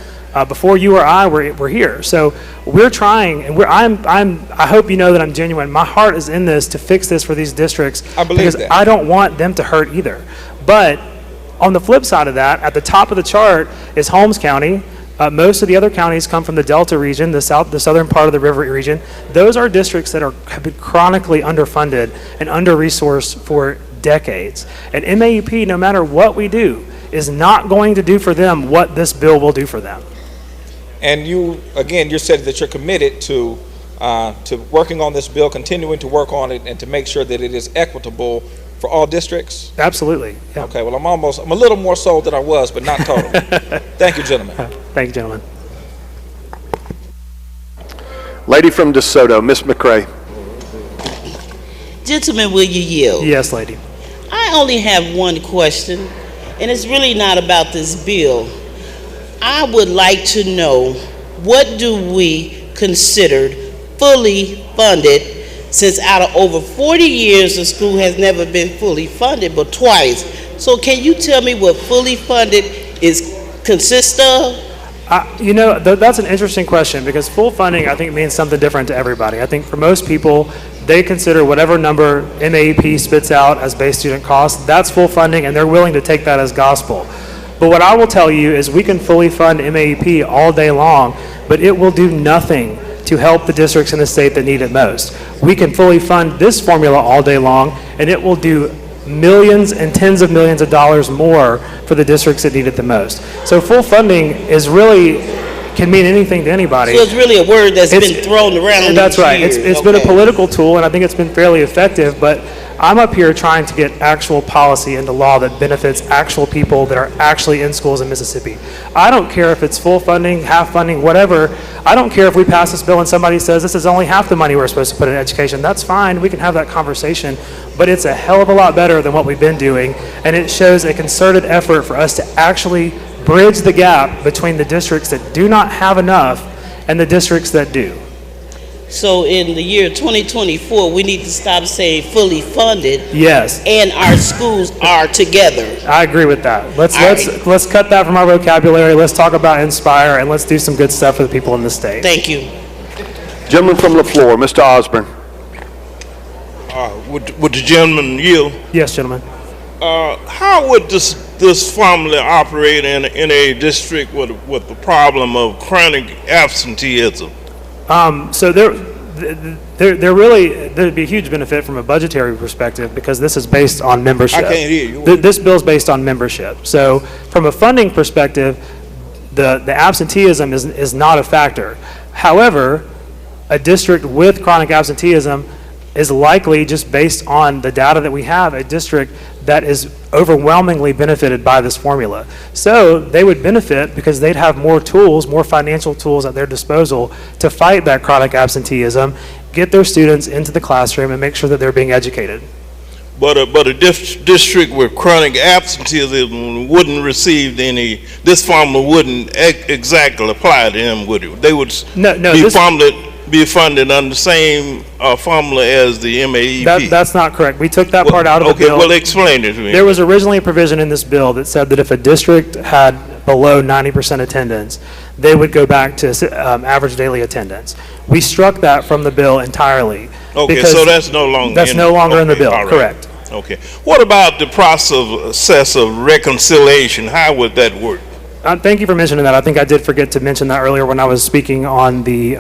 before you or I were here. So we're trying, and I hope you know that I'm genuine. My heart is in this to fix this for these districts. I believe because that. I don't want them to hurt either. But on the flip side of that, at the top of the chart is Holmes County. Most of the other counties come from the Delta region, the southern part of the river region. Those are districts that have been chronically underfunded and under-resourced for decades. And MAEP, no matter what we do, is not going to do for them what this bill will do for them. And you said that you're committed to working on this bill, continuing to work on it, and to make sure that it is equitable for all districts? Absolutely. Yeah. Okay, well, I'm a little more sold than I was, but not total. Thank you, gentlemen. Thank you, gentlemen. Lady from DeSoto, Ms. McCray. Gentlemen, will you yield? Yes, lady. I only have one question, and it's really not about this bill. I would like to know, what do we consider fully funded, since out of over 40 years the school has never been fully funded but twice? So can you tell me what fully funded consists of? That's an interesting question, because full funding, I think, means something different to everybody. I think for most people, they consider whatever number MAEP spits out as base student costs, that's full funding, and they're willing to take that as gospel. But what I will tell you is we can fully fund MAEP all day long, but it will do nothing to help the districts in the state that need it most. We can fully fund this formula all day long, and it will do millions and tens of millions of dollars more for the districts that need it the most. So full funding can mean anything to anybody. So it's really a word that's been thrown around. That's right. It's been a political tool, and I think it's been fairly effective, but I'm up here trying to get actual policy into law that benefits actual people that are actually in schools in Mississippi. I don't care if it's full funding, half funding, whatever. I don't care if we pass this bill and somebody says this is only half the money we're supposed to put in education. That's fine. We can have that conversation, but it's a hell of a lot better than what we've been doing, and it shows a concerted effort for us to actually bridge the gap between the districts that do not have enough and the districts that do. So in the year 2024, we need to stop saying fully funded. Yes. And our schools are together. I agree with that. Let's cut that from our vocabulary. Let's talk about Inspire, and let's do some good stuff for the people in the state. Thank you. Gentleman from LaFleur, Mr. Osborne. Would the gentleman yield? Yes, gentlemen. How would this formula operate in a district with the problem of chronic absenteeism? So there'd be a huge benefit from a budgetary perspective, because this is based on membership. I can't hear you. This bill is based on membership. So from a funding perspective, the absenteeism is not a factor. However, a district with chronic absenteeism is likely, just based on the data that we have, a district that is overwhelmingly benefited by this formula. So they would benefit because they'd have more tools, more financial tools at their disposal to fight that chronic absenteeism, get their students into the classroom, and make sure that they're being educated. But a district with chronic absenteeism wouldn't receive this formula wouldn't exactly apply to them, would it? They would be funded under the same formula as the MAEP. That's not correct. We took that part out of the bill. Okay, well, explain it to me. There was originally a provision in this bill that said that if a district had below 90% attendance, they would go back to average daily attendance. We struck that from the bill entirely. Okay, so that's no longer in the bill. Right. Correct. Okay. What about the process of reconciliation? How would that work? Thank you for mentioning that. I think I did forget to mention that earlier when I was speaking on the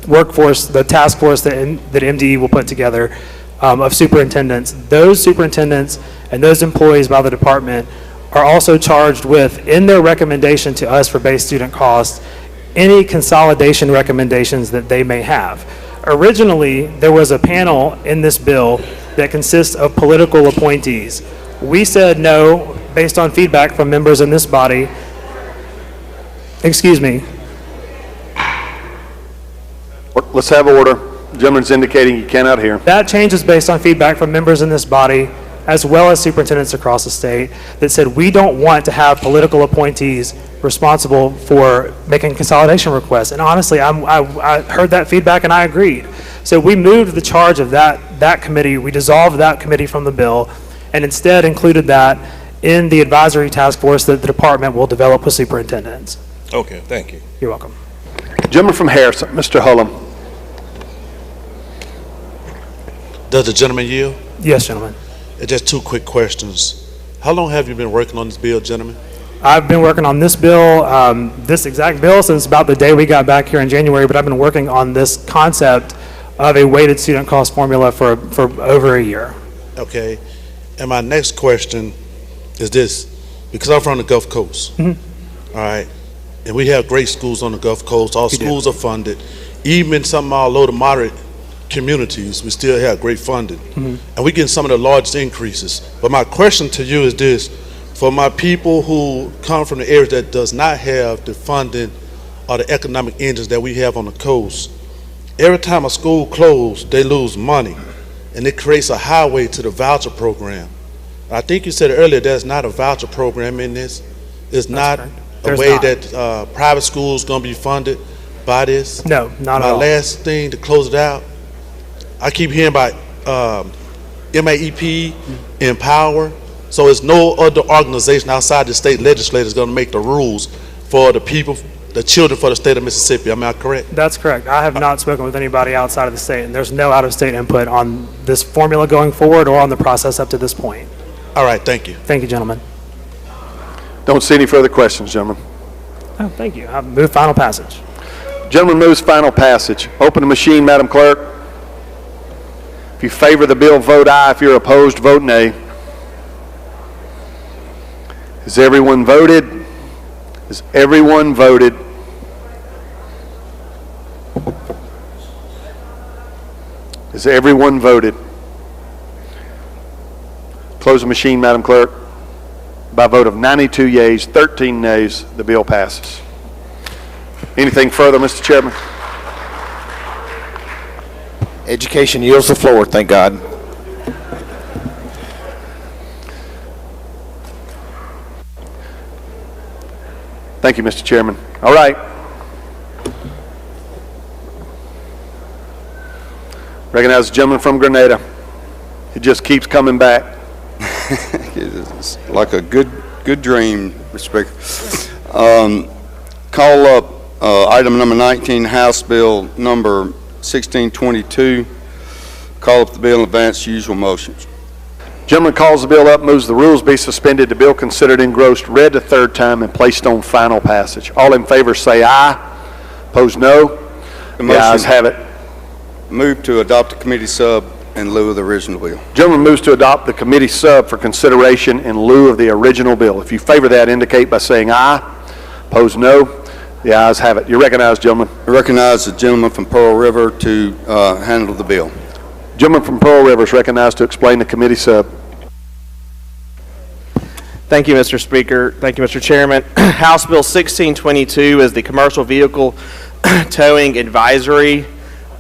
workforce, the task force that MDE will put together of superintendents. Those superintendents and those employees by the department are also charged with, in their recommendation to us for base student costs, any consolidation recommendations that they may have. Originally, there was a panel in this bill that consists of political appointees. We said no, based on feedback from members in this body. Excuse me. Let's have order. The gentleman's indicating you cannot hear. That change is based on feedback from members in this body, as well as superintendents across the state, that said we don't want to have political appointees responsible for making consolidation requests. And honestly, I heard that feedback and I agreed. So we moved the charge of that committee, we dissolved that committee from the bill, and instead included that in the advisory task force that the department will develop with superintendents. Okay, thank you. You're welcome. Gentleman from Harrison, Mr. Hullum. Does the gentleman yield? Yes, gentlemen. Just two quick questions. How long have you been working on this bill, gentlemen? I've been working on this bill, this exact bill, since about the day we got back here in January, but I've been working on this concept of a weighted student cost formula for over a year. Okay. And my next question is this, because I'm from the Gulf Coast, all right, and we have great schools on the Gulf Coast. All schools are funded. Even in some of our low to moderate communities, we still have great funding. And we get some of the largest increases. But my question to you is this, for my people who come from the areas that does not have the funding or the economic engines that we have on the coast, every time a school closes, they lose money. And it creates a highway to the voucher program. I think you said earlier there's not a voucher program in this. It's not a way that private schools going to be funded by this. No, not at all. My last thing to close it out, I keep hearing about MAEP, Empower. So it's no other organization outside the state legislature is going to make the rules for the people, the children for the state of Mississippi. Am I correct? That's correct. I have not spoken with anybody outside of the state, and there's no out-of-state input on this formula going forward or on the process up to this point. All right, thank you. Thank you, gentlemen. Don't see any further questions, gentlemen. Oh, thank you. I move final passage. Gentleman moves final passage. Open the machine, Madam Clerk. If you favor the bill, vote aye. If you're opposed, vote nay. Has everyone voted? Has everyone voted? Has everyone voted? Close the machine, Madam Clerk. By a vote of 92 yeas, 13 nays, the bill passes. Anything further, Mr. Chairman? Education yields the floor, thank God. Thank you, Mr. Chairman. All right. Recognize the gentleman from Grenada. It just keeps coming back. It's like a good dream, respect. Call up item number 19, House Bill number 1622. Call up the bill and advance usual motions. Gentleman calls the bill up, moves the rules be suspended, the bill considered engrossed, read the third time, and placed on final passage. All in favor say aye. Opposed, no. The ayes have it. Move to adopt the committee sub in lieu of the original bill. Gentleman moves to adopt the committee sub for consideration in lieu of the original bill. If you favor that, indicate by saying aye. Opposed, no. The ayes have it. You're recognized, gentlemen. I recognize the gentleman from Pearl River to handle the bill. Gentleman from Pearl River is recognized to explain the committee sub. Thank you, Mr. Speaker. Thank you, Mr. Chairman. House Bill 1622 is the Commercial Vehicle Towing Advisory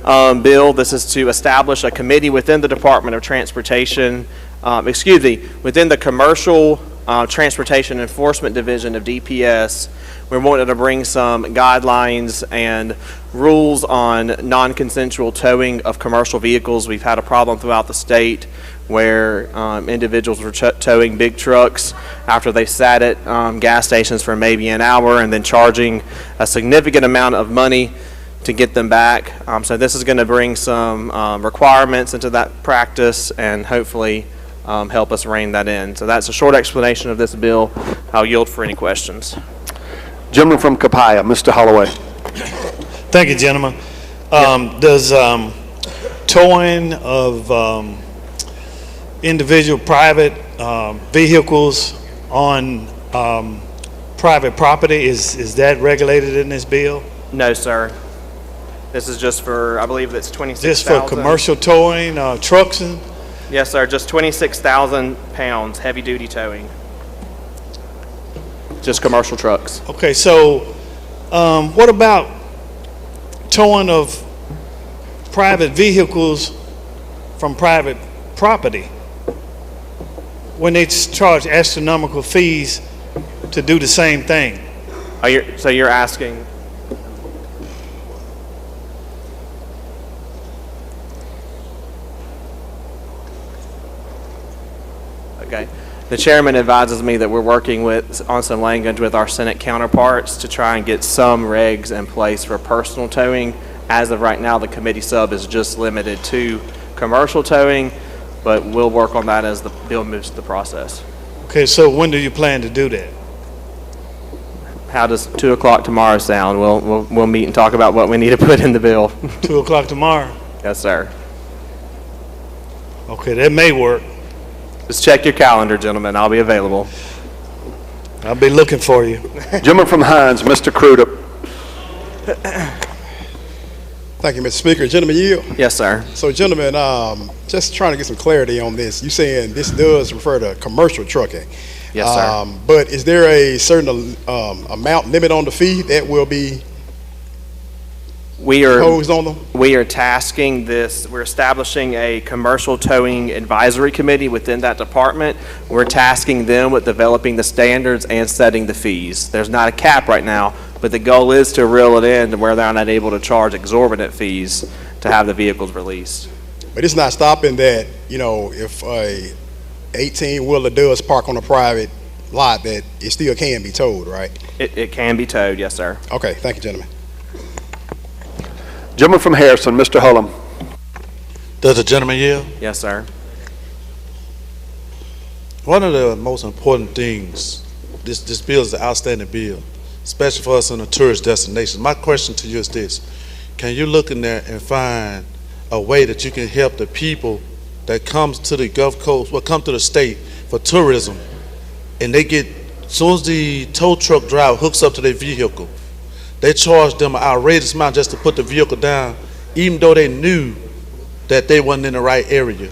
Bill. This is to establish a committee within the Department of Transportation, within the Commercial Transportation Enforcement Division of DPS. We're wanting to bring some guidelines and rules on non-consensual towing of commercial vehicles. We've had a problem throughout the state where individuals were towing big trucks after they sat at gas stations for maybe an hour and then charging a significant amount of money to get them back. So this is going to bring some requirements into that practice and hopefully help us rein that in. So that's a short explanation of this bill. I'll yield for any questions. Gentleman from Capaya, Mr. Holloway. Thank you, gentlemen. Does towing of individual private vehicles on private property, is that regulated in this bill? No, sir. This is just for, I believe it's 26,000. Just for commercial towing, trucks and? Yes, sir. Just 26,000 pounds heavy duty towing. Just commercial trucks. Okay, so what about towing of private vehicles from private property when they charge astronomical fees to do the same thing? So you're asking? Okay. The chairman advises me that we're working on some language with our Senate counterparts to try and get some regs in place for personal towing. As of right now, the committee sub is just limited to commercial towing, but we'll work on that as the bill moves through the process. Okay, so when do you plan to do that? How does 2 o'clock tomorrow sound? We'll meet and talk about what we need to put in the bill. 2 o'clock tomorrow? Yes, sir. Okay, that may work. Just check your calendar, gentlemen. I'll be available. I'll be looking for you. Gentleman from Hines, Mr. Crudup. Thank you, Mr. Speaker. Gentlemen, yield? Yes, sir. So, gentlemen, just trying to get some clarity on this. You saying this does refer to commercial trucking? Yes, sir. But is there a certain amount limit on the fee that will be imposed on them? We are tasking this. We're establishing a commercial towing advisory committee within that department. We're tasking them with developing the standards and setting the fees. There's not a cap right now, but the goal is to reel it in to where they're not able to charge exorbitant fees to have the vehicles released. But it's not stopping that, you know, if a 18-wheeler does park on a private lot, that it still can be towed, right? It can be towed, yes, sir. Okay, thank you, gentlemen. Gentleman from Harrison, Mr. Hullum. Does the gentleman yield? Yes, sir. One of the most important things, this bill is an outstanding bill, especially for us in a tourist destination. My question to you is this: can you look in there and find a way that you can help the people that comes to the Gulf Coast, come to the state for tourism, and they get, as soon as the tow truck driver hooks up to their vehicle, they charge them an outrageous amount just to put the vehicle down, even though they knew that they wasn't in the right area.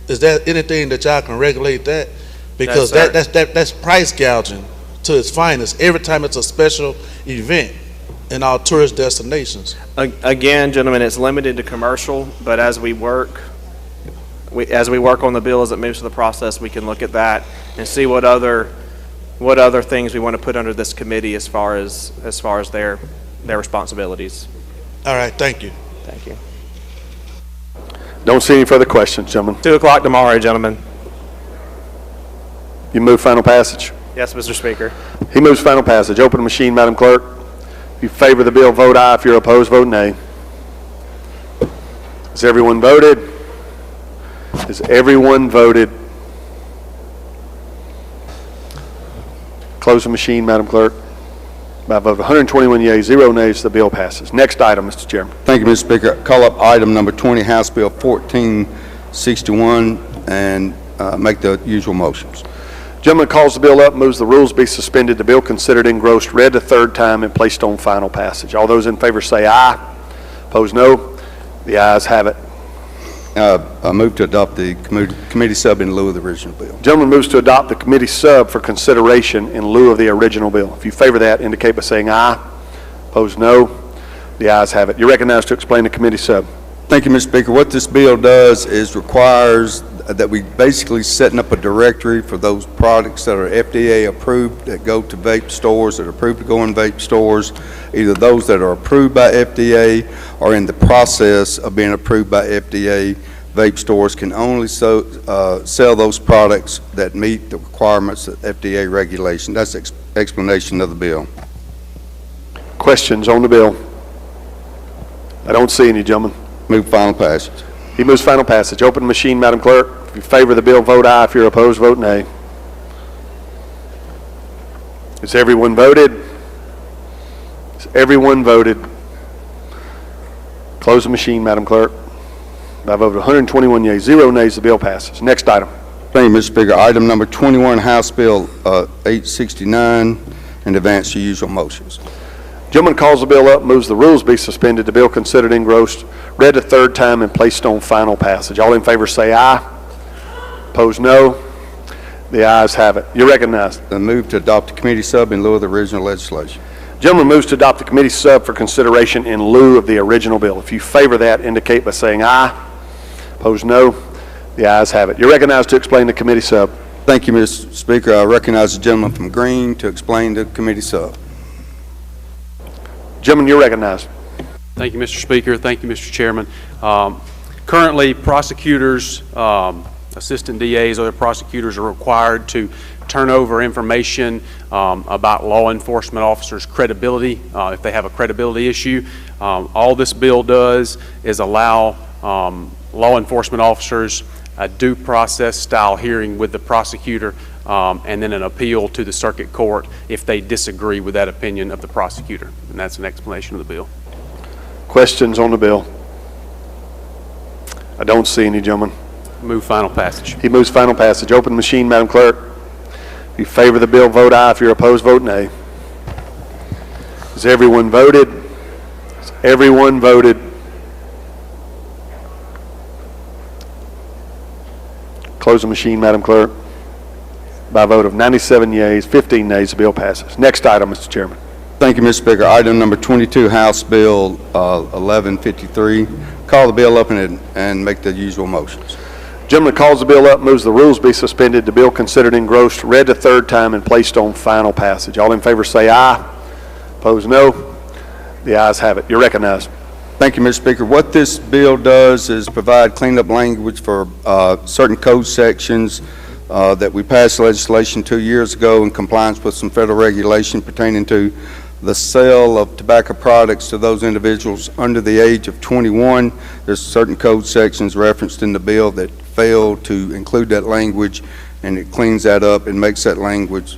Is there anything that y'all can regulate that? Because that's price gouging to its finest every time it's a special event in our tourist destinations. Again, gentlemen, it's limited to commercial, but as we work on the bill as it moves through the process, we can look at that and see what other things we want to put under this committee as far as their responsibilities. All right, thank you. Thank you. Don't see any further questions, gentlemen. 2 o'clock tomorrow, gentlemen. You move final passage? Yes, Mr. Speaker. He moves final passage. Open the machine, Madam Clerk. If you favor the bill, vote aye. If you're opposed, vote nay. Has everyone voted? Has everyone voted? Close the machine, Madam Clerk. By a vote of 121 yeas, 0 nays, the bill passes. Next item, Mr. Chairman. Thank you, Mr. Speaker. Call up item number 20, House Bill 1461, and make the usual motions. Gentleman calls the bill up, moves the rules be suspended, the bill considered engrossed, read a third time, and placed on final passage. All those in favor say aye. Opposed, no. The ayes have it. I move to adopt the committee sub in lieu of the original bill. Gentleman moves to adopt the committee sub for consideration in lieu of the original bill. If you favor that, indicate by saying aye. Opposed, no. The ayes have it. You're recognized to explain the committee sub. Thank you, Mr. Speaker. What this bill does is requires that we basically setting up a directory for those products that are FDA approved that go to vape stores, that are approved to go in vape stores, either those that are approved by FDA or in the process of being approved by FDA. Vape stores can only sell those products that meet the requirements of FDA regulation. That's the explanation of the bill. Questions on the bill? I don't see any, gentlemen. Move final passage. He moves final passage. Open the machine, Madam Clerk. If you favor the bill, vote aye. If you're opposed, vote nay. Has everyone voted? Has everyone voted? Close the machine, Madam Clerk. By a vote of 121 yeas, 0 nays, the bill passes. Next item. Thank you, Mr. Speaker. Item number 21, House Bill 869, and advance your usual motions. Gentleman calls the bill up, moves the rules be suspended, the bill considered engrossed, read a third time, and placed on final passage. All in favor say aye. Opposed, no. The ayes have it. You're recognized. I move to adopt the committee sub in lieu of the original legislation. Gentleman moves to adopt the committee sub for consideration in lieu of the original bill. If you favor that, indicate by saying aye. Opposed, no. The ayes have it. You're recognized to explain the committee sub. Thank you, Mr. Speaker. I recognize the gentleman from Green to explain the committee sub. Gentleman, you're recognized. Thank you, Mr. Speaker. Thank you, Mr. Chairman. Currently, prosecutors are assistant DAs, other prosecutors are required to turn over information about law enforcement officers' credibility if they have a credibility issue. All this bill does is allow law enforcement officers a due process style hearing with the prosecutor and then an appeal to the circuit court if they disagree with that opinion of the prosecutor. And that's an explanation of the bill. Questions on the bill? I don't see any, gentlemen. Move final passage. He moves final passage. Open the machine, Madam Clerk. If you favor the bill, vote aye. If you're opposed, vote nay. Has everyone voted? Has everyone voted? Close the machine, Madam Clerk. By a vote of 97 yeas, 15 nays, the bill passes. Next item, Mr. Chairman. Thank you, Mr. Speaker. Item number 22, House Bill 1153. Call the bill up and make the usual motions. Gentleman calls the bill up, moves the rules be suspended, the bill considered engrossed, read a third time, and placed on final passage. All in favor say aye. Opposed, no. The ayes have it. You're recognized. Thank you, Mr. Speaker. What this bill does is provide cleanup language for certain code sections that we passed legislation 2 years ago in compliance with some federal regulation pertaining to the sale of tobacco products to those individuals under the age of 21. There's certain code sections referenced in the bill that fail to include that language, and it cleans that up and makes that language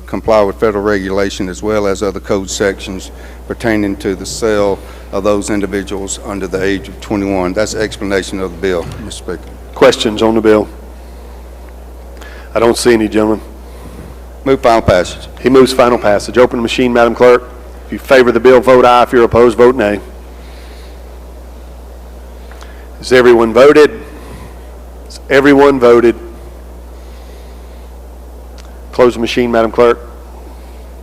comply with federal regulation as well as other code sections pertaining to the sale of those individuals under the age of 21. That's the explanation of the bill, Mr. Speaker. Questions on the bill? I don't see any, gentlemen. Move final passage. He moves final passage. Open the machine, Madam Clerk. If you favor the bill, vote aye. If you're opposed, vote nay. Has everyone voted? Has everyone voted? Close the machine, Madam Clerk.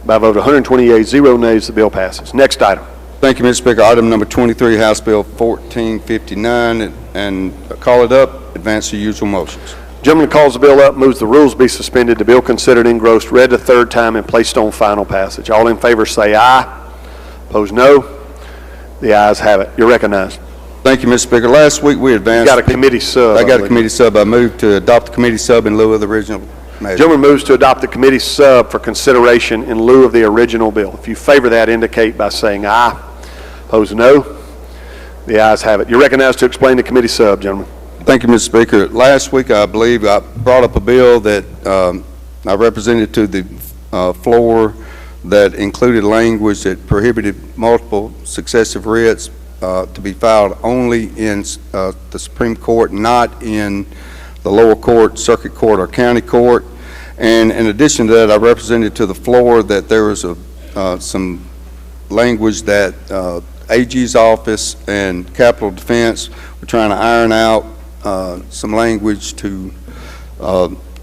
By a vote of 120 yeas, 0 nays, the bill passes. Next item. Thank you, Mr. Speaker. Item number 23, House Bill 1459, and call it up. Advance the usual motions. Gentleman calls the bill up, moves the rules be suspended, the bill considered engrossed, read a third time, and placed on final passage. All in favor say aye. Opposed, no. The ayes have it. You're recognized. Thank you, Mr. Speaker. Last week we advanced. You got a committee sub. I got a committee sub. I moved to adopt the committee sub in lieu of the original measure. Gentleman moves to adopt the committee sub for consideration in lieu of the original bill. If you favor that, indicate by saying aye. Opposed, no. The ayes have it. You're recognized to explain the committee sub, gentlemen. Thank you, Mr. Speaker. Last week, I believe, I brought up a bill that I represented to the floor that included language that prohibited multiple successive writs to be filed only in the Supreme Court, not in the lower court, circuit court, or county court. And in addition to that, I represented to the floor that there was some language that AG's office and Capitol Defense were trying to iron out some language to,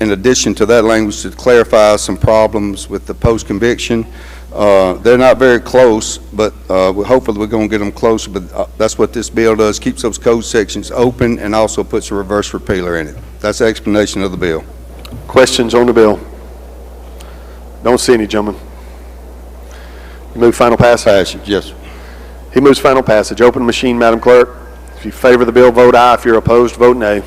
in addition to that language, to clarify some problems with the post-conviction. They're not very close, but hopefully we're going to get them closer. But that's what this bill does, keeps those code sections open and also puts a reverse repealer in it. That's the explanation of the bill. Questions on the bill? Don't see any, gentlemen. Move final passage. Yes, sir. He moves final passage. Open the machine, Madam Clerk. If you favor the bill, vote aye. If you're opposed, vote nay.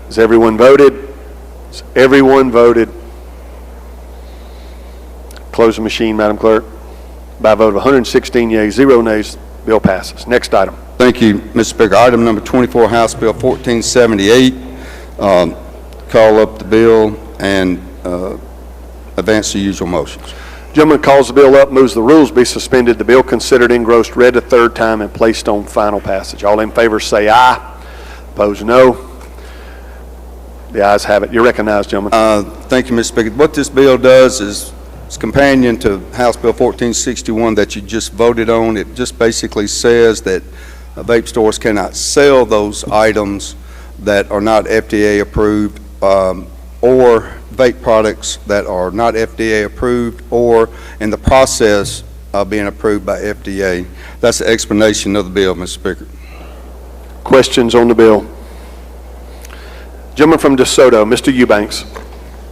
Has everyone voted? Has everyone voted? Close the machine, Madam Clerk. By a vote of 116 yeas, 0 nays, bill passes. Next item. Thank you, Mr. Speaker. Item number 24, House Bill 1478. Call up the bill and advance the usual motions. Gentleman calls the bill up, moves the rules be suspended, the bill considered engrossed, read a third time, and placed on final passage. All in favor say aye. Opposed, no. The ayes have it. You're recognized, gentlemen. Thank you, Mr. Speaker. What this bill does is it's companion to House Bill 1461 that you just voted on. It just basically says that vape stores cannot sell those items that are not FDA approved or vape products that are not FDA approved or in the process of being approved by FDA. That's the explanation of the bill, Mr. Speaker. Questions on the bill? Gentleman from DeSoto, Mr. Eubanks.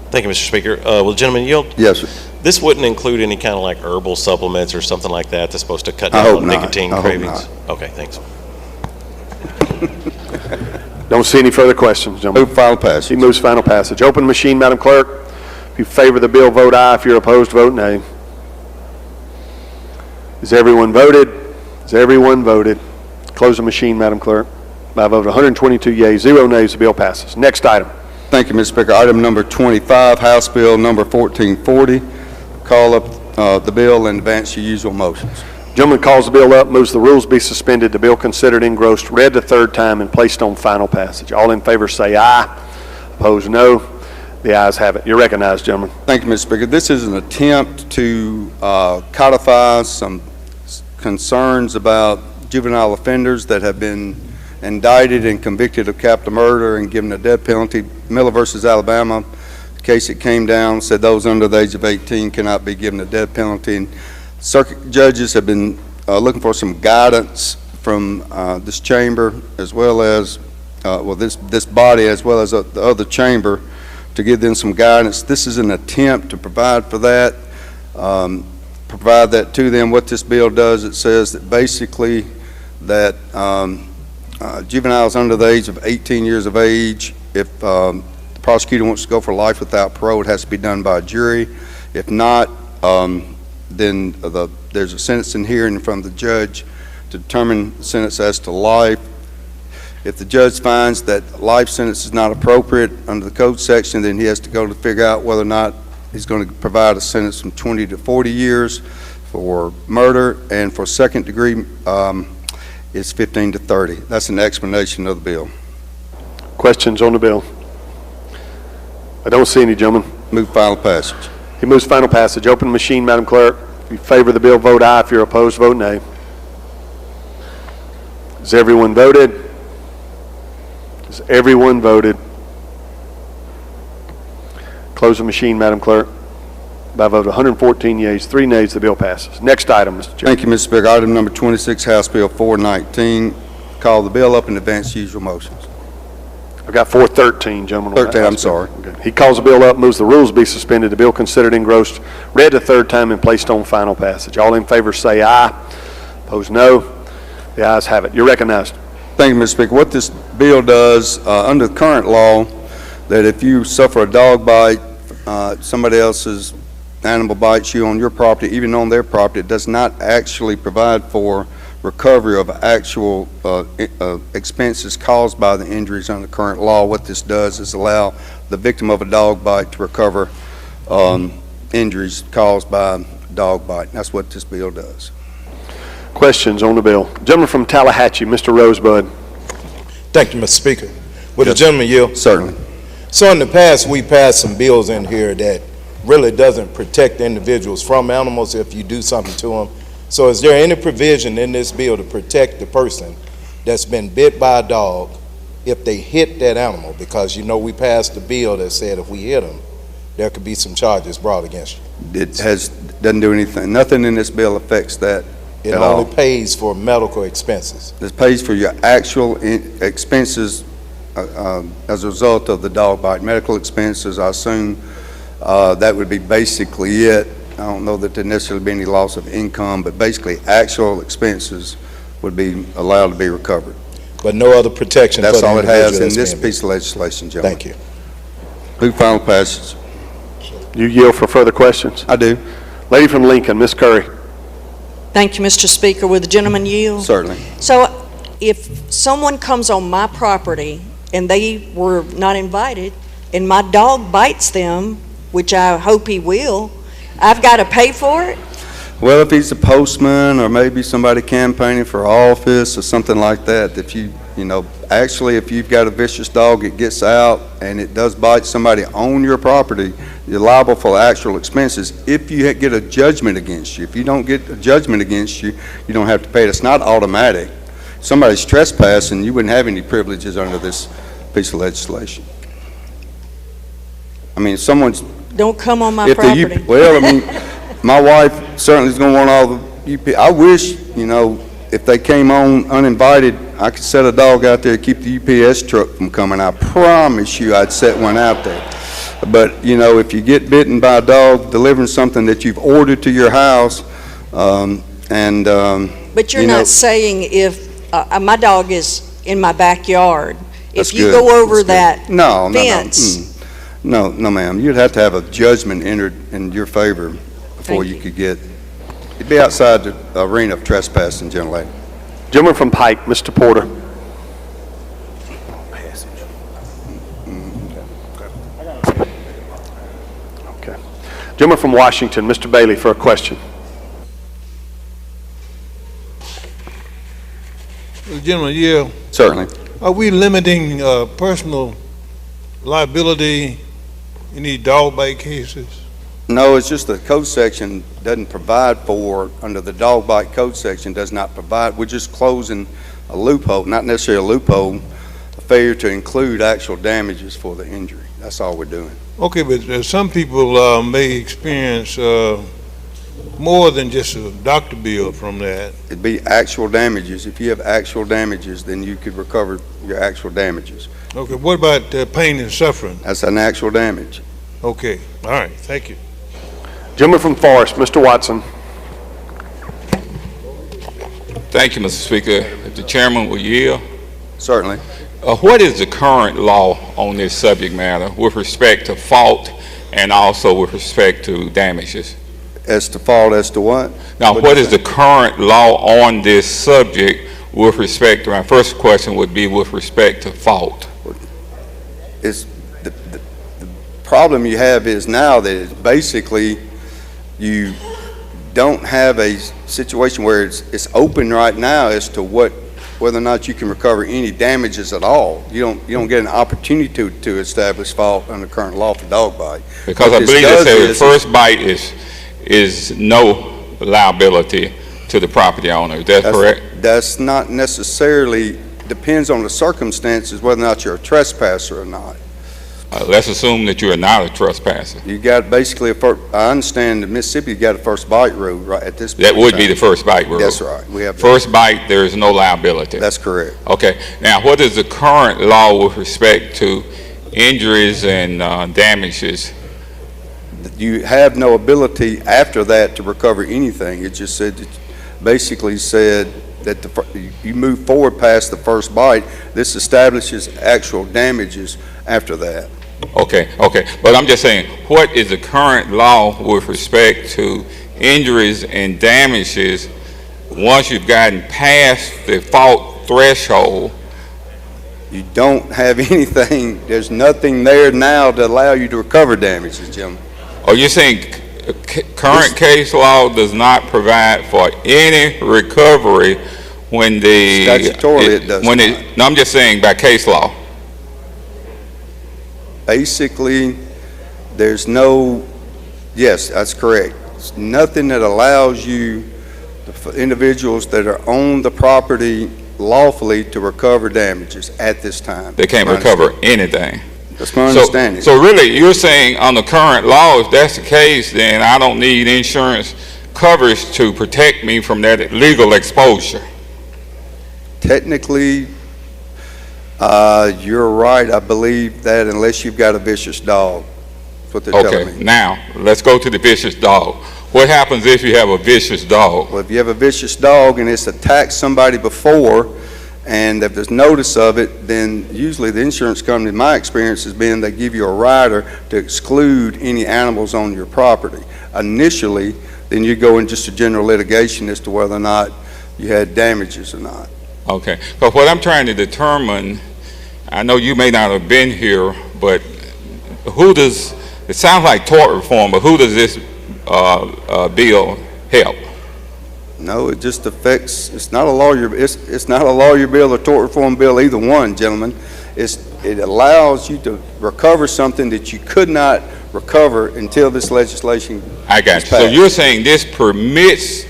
Thank you, Mr. Speaker. Will the gentleman yield? Yes, sir. This wouldn't include any kind of like herbal supplements or something like that that's supposed to cut down on nicotine cravings? Okay, thanks. Don't see any further questions, gentlemen. Move final passage. He moves final passage. Open machine, Madam Clerk. If you favor the bill, vote aye. If you're opposed, vote nay. Is everyone voted? Has everyone voted? Close the machine, Madam Clerk. By a vote of 122 yeas, 0 nays, the bill passes. Next item. Thank you, Mr. Speaker. Item number 25, House Bill number 1440. Call up the bill and advance your usual motions. Gentleman calls the bill up, moves the rules be suspended, the bill considered engrossed, read the third time, and placed on final passage. All in favor say aye. Opposed, no. The ayes have it. You're recognized, gentlemen. Thank you, Mr. Speaker. This is an attempt to codify some concerns about juvenile offenders that have been indicted and convicted of capital murder and given a death penalty. Miller versus Alabama, case it came down, said those under the age of 18 cannot be given a death penalty. And circuit judges have been looking for some guidance from this chamber, as well as this body, as well as the other chamber, to give them some guidance. This is an attempt to provide for that, provide that to them. What this bill does, it says that basically that juveniles under the age of 18 years of age, if the prosecutor wants to go for life without parole, it has to be done by a jury. If not, then there's a sentencing hearing from the judge to determine the sentence as to life. If the judge finds that life sentence is not appropriate under the code section, then he has to go to figure out whether or not he's going to provide a sentence from 20 to 40 years for murder, and for second degree it's 15 to 30. That's an explanation of the bill. Questions on the bill? I don't see any, gentlemen. Move final passage. He moves final passage. Open machine, Madam Clerk. If you favor the bill, vote aye. If you're opposed, vote nay. Has everyone voted? Has everyone voted? Close the machine, Madam Clerk. By a vote of 114 yeas, 3 nays, the bill passes. Next item, Mr. Chairman. Thank you, Mr. Speaker. Item number 26, House Bill 419. Call the bill up and advance usual motions. I've got 413, gentlemen. 13, I'm sorry. Okay. He calls the bill up, moves the rules be suspended, the bill considered engrossed, read the third time, and placed on final passage. All in favor say aye. Opposed, no. The ayes have it. You're recognized. Thank you, Mr. Speaker. What this bill does, under the current law, that if you suffer a dog bite, somebody else's animal bites you on your property, even on their property, it does not actually provide for recovery of actual expenses caused by the injuries under current law. What this does is allow the victim of a dog bite to recover injuries caused by a dog bite. That's what this bill does. Questions on the bill? Gentleman from Tallahatchie, Mr. Rosebud. Thank you, Mr. Speaker. Would the gentleman yield? Certainly. So in the past, we passed some bills in here that really doesn't protect individuals from animals if you do something to them. So is there any provision in this bill to protect the person that's been bit by a dog if they hit that animal? Because you know we passed a bill that said if we hit them, there could be some charges brought against you. It doesn't do anything. Nothing in this bill affects that. It only pays for medical expenses. It pays for your actual expenses as a result of the dog bite. Medical expenses, I assume that would be basically it. I don't know that there'd necessarily be any loss of income, but basically actual expenses would be allowed to be recovered. But no other protection. That's all it has in this piece of legislation, gentlemen. Thank you. Move final passage. You yield for further questions? I do. Lady from Lincoln, Ms. Curry. Thank you, Mr. Speaker. Will the gentleman yield? Certainly. So if someone comes on my property and they were not invited and my dog bites them, which I hope he will, I've got to pay for it? Well, if he's a postman or maybe somebody campaigning for office or something like that, if actually if you've got a vicious dog, it gets out and it does bite somebody on your property, you're liable for actual expenses. If you get a judgment against you, if you don't get a judgment against you, you don't have to pay it. It's not automatic. If somebody's trespassing, you wouldn't have any privileges under this piece of legislation. I mean, someone's... Don't come on my property. Well, I mean, my wife certainly is going to want all the UP. I wish, if they came on uninvited, I could set a dog out there to keep the UPS truck from coming. I promise you I'd set one out there. But, if you get bitten by a dog delivering something that you've ordered to your house, But you're not saying if my dog is in my backyard That's If you good. go over That's good. that No, fence. No, ma'am. You'd have to have a judgment entered in your favor before you could get, it'd be outside the arena of trespassing, gentle lady. Gentleman from Pike, Mr. Porter. Okay. Gentleman from Washington, Mr. Bailey, for a question. Gentleman, yeah. Certainly. Are we limiting personal liability in these dog bite cases? No, it's just the code section doesn't provide for, under the dog bite code section does not provide, we're just closing a loophole, not necessarily a loophole, a failure to include actual damages for the injury. That's all we're doing. Okay, but some people may experience more than just a doctor bill from that. It'd be actual damages. If you have actual damages, then you could recover your actual damages. Okay, what about pain and suffering? That's an actual damage. Okay, all right, thank you. Gentleman from Forest, Mr. Watson. Thank you, Mr. Speaker. If the chairman will yield. Certainly. What is the current law on this subject matter with respect to fault and also with respect to damages? As to fault, as to what? Now, what is the current law on this subject with respect to, my first question would be with respect to fault. It's the problem you have is now that it's basically you don't have a situation where it's open right now as to whether or not you can recover any damages at all. You don't get an opportunity to establish fault under current law for dog bite. Because I believe they say the first bite is no liability to the property owner. Is that correct? That's not necessarily, depends on the circumstances whether or not you're a trespasser or not. Let's assume that you are not a trespasser. You got basically I understand in Mississippi you got a first bite rule right at this point. That would be the first bite rule. That's right. We have first bite, there is no liability. That's correct. Okay. Now, what is the current law with respect to injuries and damages? You have no ability after that to recover anything. It just said, basically said that you move forward past the first bite. This establishes actual damages after that. Okay, but I'm just saying, what is the current law with respect to injuries and damages once you've gotten past the fault threshold? You don't have anything, there's nothing there now to allow you to recover damages, Jim. Are you saying current case law does not provide for any recovery when the... Statutorily it does not. No, I'm just saying by case law. Basically, there's no, yes, that's correct. It's nothing that allows you, the individuals that are on the property lawfully to recover damages at this time. They can't recover anything. That's my understanding. So really, you're saying on the current law, if that's the case, then I don't need insurance coverage to protect me from that legal exposure. Technically, you're right. I believe that unless you've got a vicious dog. That's what they're telling me. Okay, now let's go to the vicious dog. What happens if you have a vicious dog? Well, if you have a vicious dog and it's attacked somebody before, and if there's notice of it, then usually the insurance company, in my experience, has been they give you a rider to exclude any animals on your property. Initially, then you go in just a general litigation as to whether or not you had damages or not. Okay, but what I'm trying to determine, I know you may not have been here, but who does, it sounds like tort reform, but who does this bill help? No, it just affects, it's not a lawyer, it's not a lawyer bill or tort reform bill, either one, gentlemen. It allows you to recover something that you could not recover until this legislation I got you. So you're saying this permits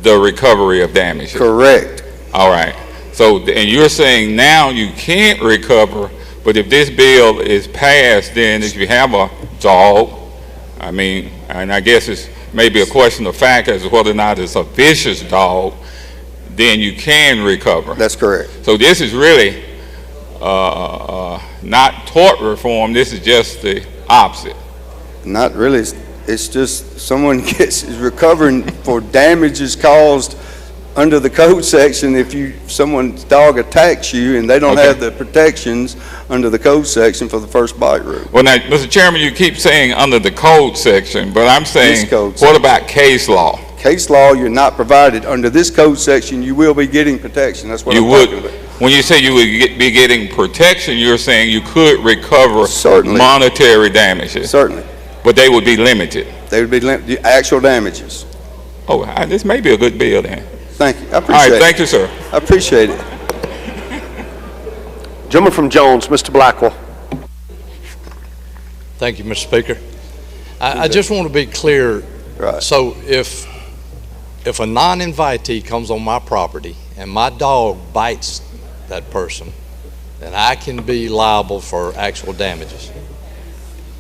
the recovery of damages? Correct. All right. So, and you're saying now you can't recover, but if this bill is passed, then if you have a dog, I mean, and I guess it's maybe a question of fact as to whether or not it's a vicious dog, then you can recover. That's correct. So this is really not tort reform, this is just the opposite. Not really. It's just someone is recovering for damages caused Under the code section, if someone's dog attacks you and they don't have the protections under the code section for the first bite rule. Well, now, Mr. Chairman, you keep saying under the code section, but I'm saying, what about case law? Case law, you're not provided. Under this code section, you will be getting protection. That's what I'm talking about. When you say you would be getting protection, you're saying you could recover monetary damages. Certainly. But they would be limited. They would be the actual damages. Oh, this may be a good bill then. Thank you. I appreciate All right, it. thank you, sir. I appreciate it. Gentleman from Jones, Mr. Blackwell. Thank you, Mr. Speaker. I just want to be clear. Right. So if a non-invitee comes on my property and my dog bites that person, then I can be liable for actual damages.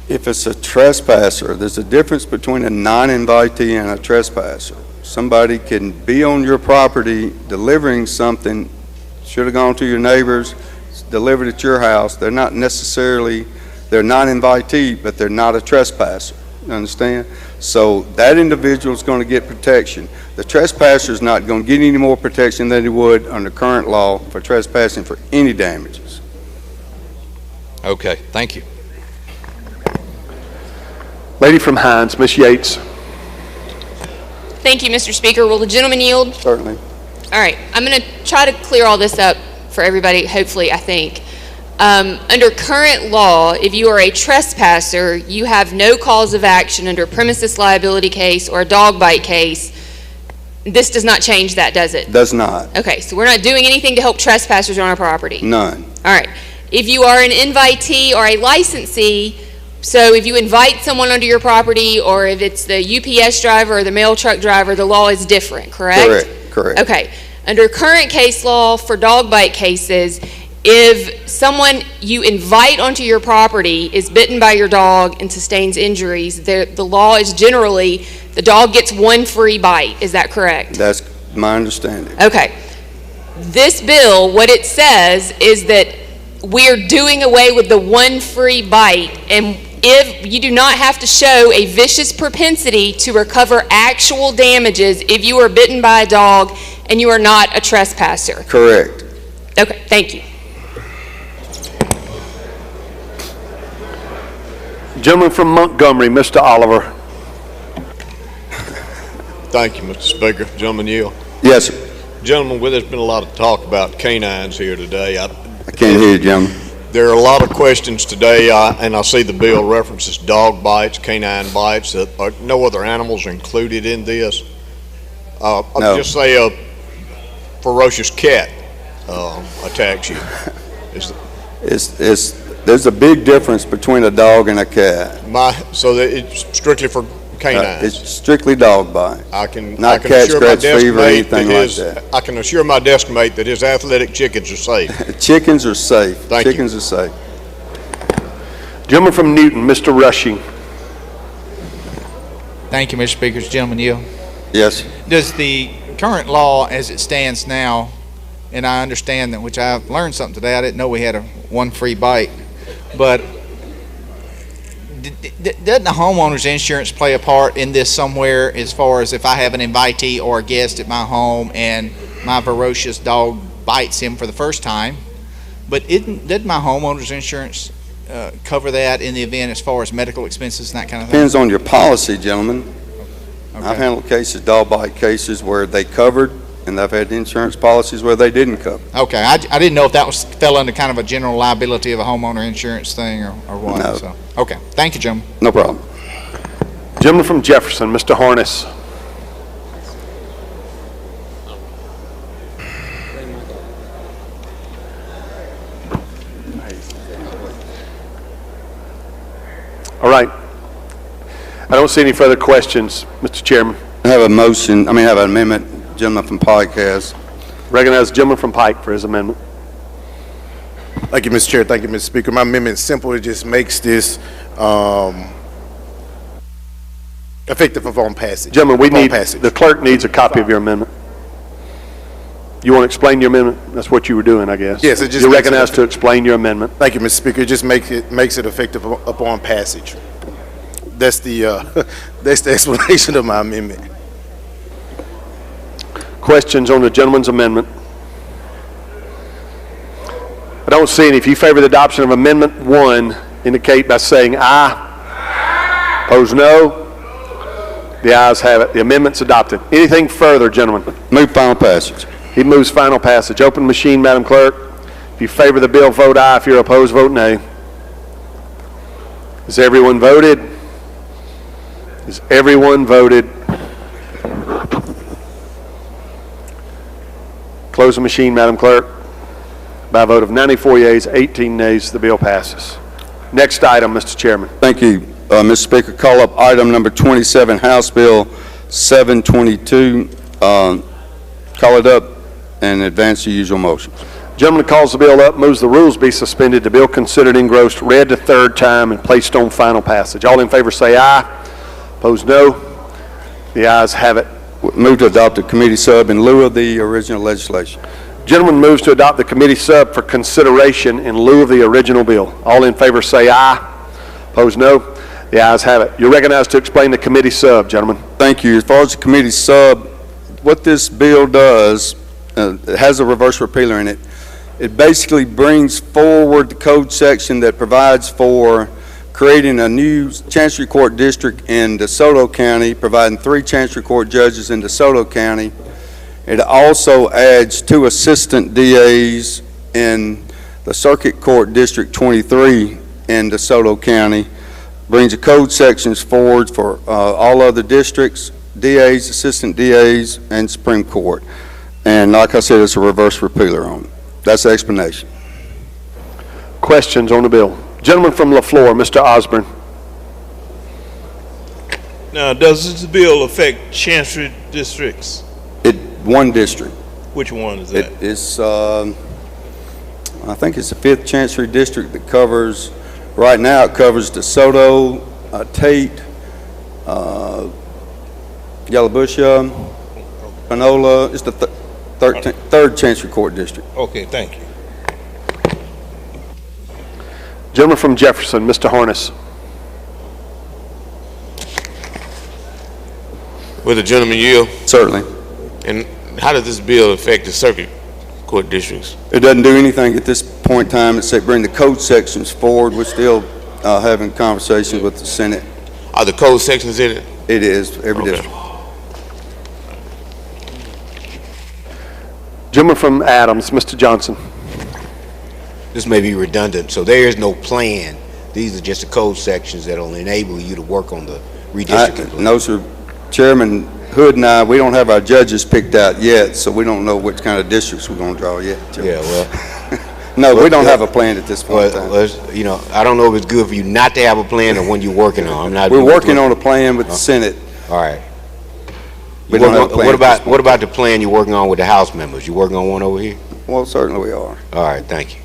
If it's a trespasser, there's a difference between a non-invitee and a trespasser. Somebody can be on your property delivering something, should have gone to your neighbors, delivered at your house. They're not necessarily, they're non-invitee, but they're not a trespasser. You understand? So that individual is going to get protection. The trespasser is not going to get any more protection than he would under current law for trespassing for any damages. Okay, thank you. Lady from Hines, Ms. Yates. Thank you, Mr. Speaker. Will the gentleman yield? Certainly. All right. I'm going to try to clear all this up for everybody, hopefully, I think. Under current law, if you are a trespasser, you have no cause of action under a premises liability case or a dog bite case. This does not change that, does it? Does not. Okay, so we're not doing anything to help trespassers on our property? None. All right. If you are an invitee or a licensee, so if you invite someone onto your property, or if it's the UPS driver or the mail truck driver, the law is different, correct? Correct. Okay. Under current case law for dog bite cases, if someone you invite onto your property is bitten by your dog and sustains injuries, the law is generally the dog gets one free bite. Is that correct? That's my understanding. Okay. This bill, what it says is that we're doing away with the one free bite, and if you do not have to show a vicious propensity to recover actual damages if you are bitten by a dog and you are not a trespasser. Correct. Okay, thank you. Gentleman from Montgomery, Mr. Oliver. Thank you, Mr. Speaker. Gentleman yield. Yes, sir. Gentlemen, there's been a lot of talk about canines here today. I can't hear you, gentlemen. There are a lot of questions today, and I see the bill references dog bites, canine bites, that no other animals are included in this. No. I'll just say a ferocious cat attacks you. There's a big difference between a dog and a cat. So that it's strictly for canines? It's strictly dog bite. Not cat scratch fever or anything like that. I can assure my desk mate that his athletic chickens are safe. Chickens are safe. Thank you. Chickens are safe. Gentleman from Newton, Mr. Rushing. Thank you, Mr. Speaker. Gentleman yield. Yes. Does the current law as it stands now, and I understand that, which I've learned something today, I didn't know we had a one free bite, but doesn't the homeowner's insurance play a part in this somewhere, as far as if I have an invitee or a guest at my home and my ferocious dog bites him for the first time, but didn't my homeowner's insurance cover that in the event as far as medical expenses and that kind of thing? Depends on your policy, gentlemen. Okay. I've handled cases, dog bite cases, where they covered, and I've had insurance policies where they didn't cover. Okay, I didn't know if that fell under kind of a general liability of a homeowner insurance thing or what. No. So, okay, thank you, gentlemen. No problem. Gentleman from Jefferson, Mr. Harness. All right. I don't see any further questions, Mr. Chairman. I have an amendment. Gentleman from Pike has. Recognize the gentleman from Pike for his amendment. Thank you, Mr. Chair. Thank you, Mr. Speaker. My amendment is simple. It just makes this effective upon passage. Gentlemen, the clerk needs a copy of your amendment. You want to explain your amendment? That's what you were doing, I guess. Yes, it just You're makes recognized to explain your amendment. Thank you, Mr. Speaker. It just makes it effective upon passage. That's the explanation of my amendment. Questions on the gentleman's amendment? I don't see any. If you favor the adoption of Amendment 1, indicate by saying aye. Opposed, no. The ayes have it. The amendment's adopted. Anything further, gentlemen? Move final passage. He moves final passage. Open machine, Madam Clerk. If you favor the bill, vote aye. If you're opposed, vote nay. Has everyone voted? Has everyone voted? Close the machine, Madam Clerk. By a vote of 94 yeas, 18 nays, the bill passes. Next item, Mr. Chairman. Thank you, Mr. Speaker. Call up item number 27, House Bill 722. Call it up and advance the usual motions. Gentleman calls the bill up, moves the rules be suspended, the bill considered engrossed, read the third time, and placed on final passage. All in favor say aye. Opposed, no. The ayes have it. Move to adopt the committee sub in lieu of the original legislation. Gentleman moves to adopt the committee sub for consideration in lieu of the original bill. All in favor say aye. Opposed, no. The ayes have it. You're recognized to explain the committee sub, gentlemen. Thank you. As far as the committee sub, what this bill does, it has a reverse repealer in it. It basically brings forward the code section that provides for creating a new Chancery Court district in DeSoto County, providing 3 Chancery Court judges in DeSoto County. It also adds 2 assistant DAs in the Circuit Court District 23 in DeSoto County. Brings the code sections forward for all other districts, DAs, assistant DAs, and Supreme Court. And like I said, it's a reverse repealer on it. That's the explanation. Questions on the bill? Gentleman from LaFleur, Mr. Osborne. Now, does this bill affect Chancery districts? One district. Which one is that? It's, I think it's the 5th Chancery District that covers, right now it covers DeSoto, Tate, Yalobusha, Panola. It's the 3rd Chancery Court District. Okay, thank you. Gentleman from Jefferson, Mr. Harness. Will the gentleman yield? Certainly. And how does this bill affect the Circuit Court districts? It doesn't do anything at this point in time except bring the code sections forward. We're still having conversations with the Senate. Are the code sections in it? It is, every district. Gentleman from Adams, Mr. Johnson. This may be redundant, so there is no plan. These are just the code sections that will enable you to work on the redistricting plan. No, sir. Chairman Hood and I, we don't have our judges picked out yet, so we don't know which kind of districts we're going to draw yet. Yeah, well. No, we don't have a plan at this point in time. Well, you know, I don't know if it's good for you not to have a plan or when you're working on. We're working on a plan with the Senate. All right. We don't have a plan. What about the plan you're working on with the House members? You working on one over here? Well, certainly we are. All right, thank you.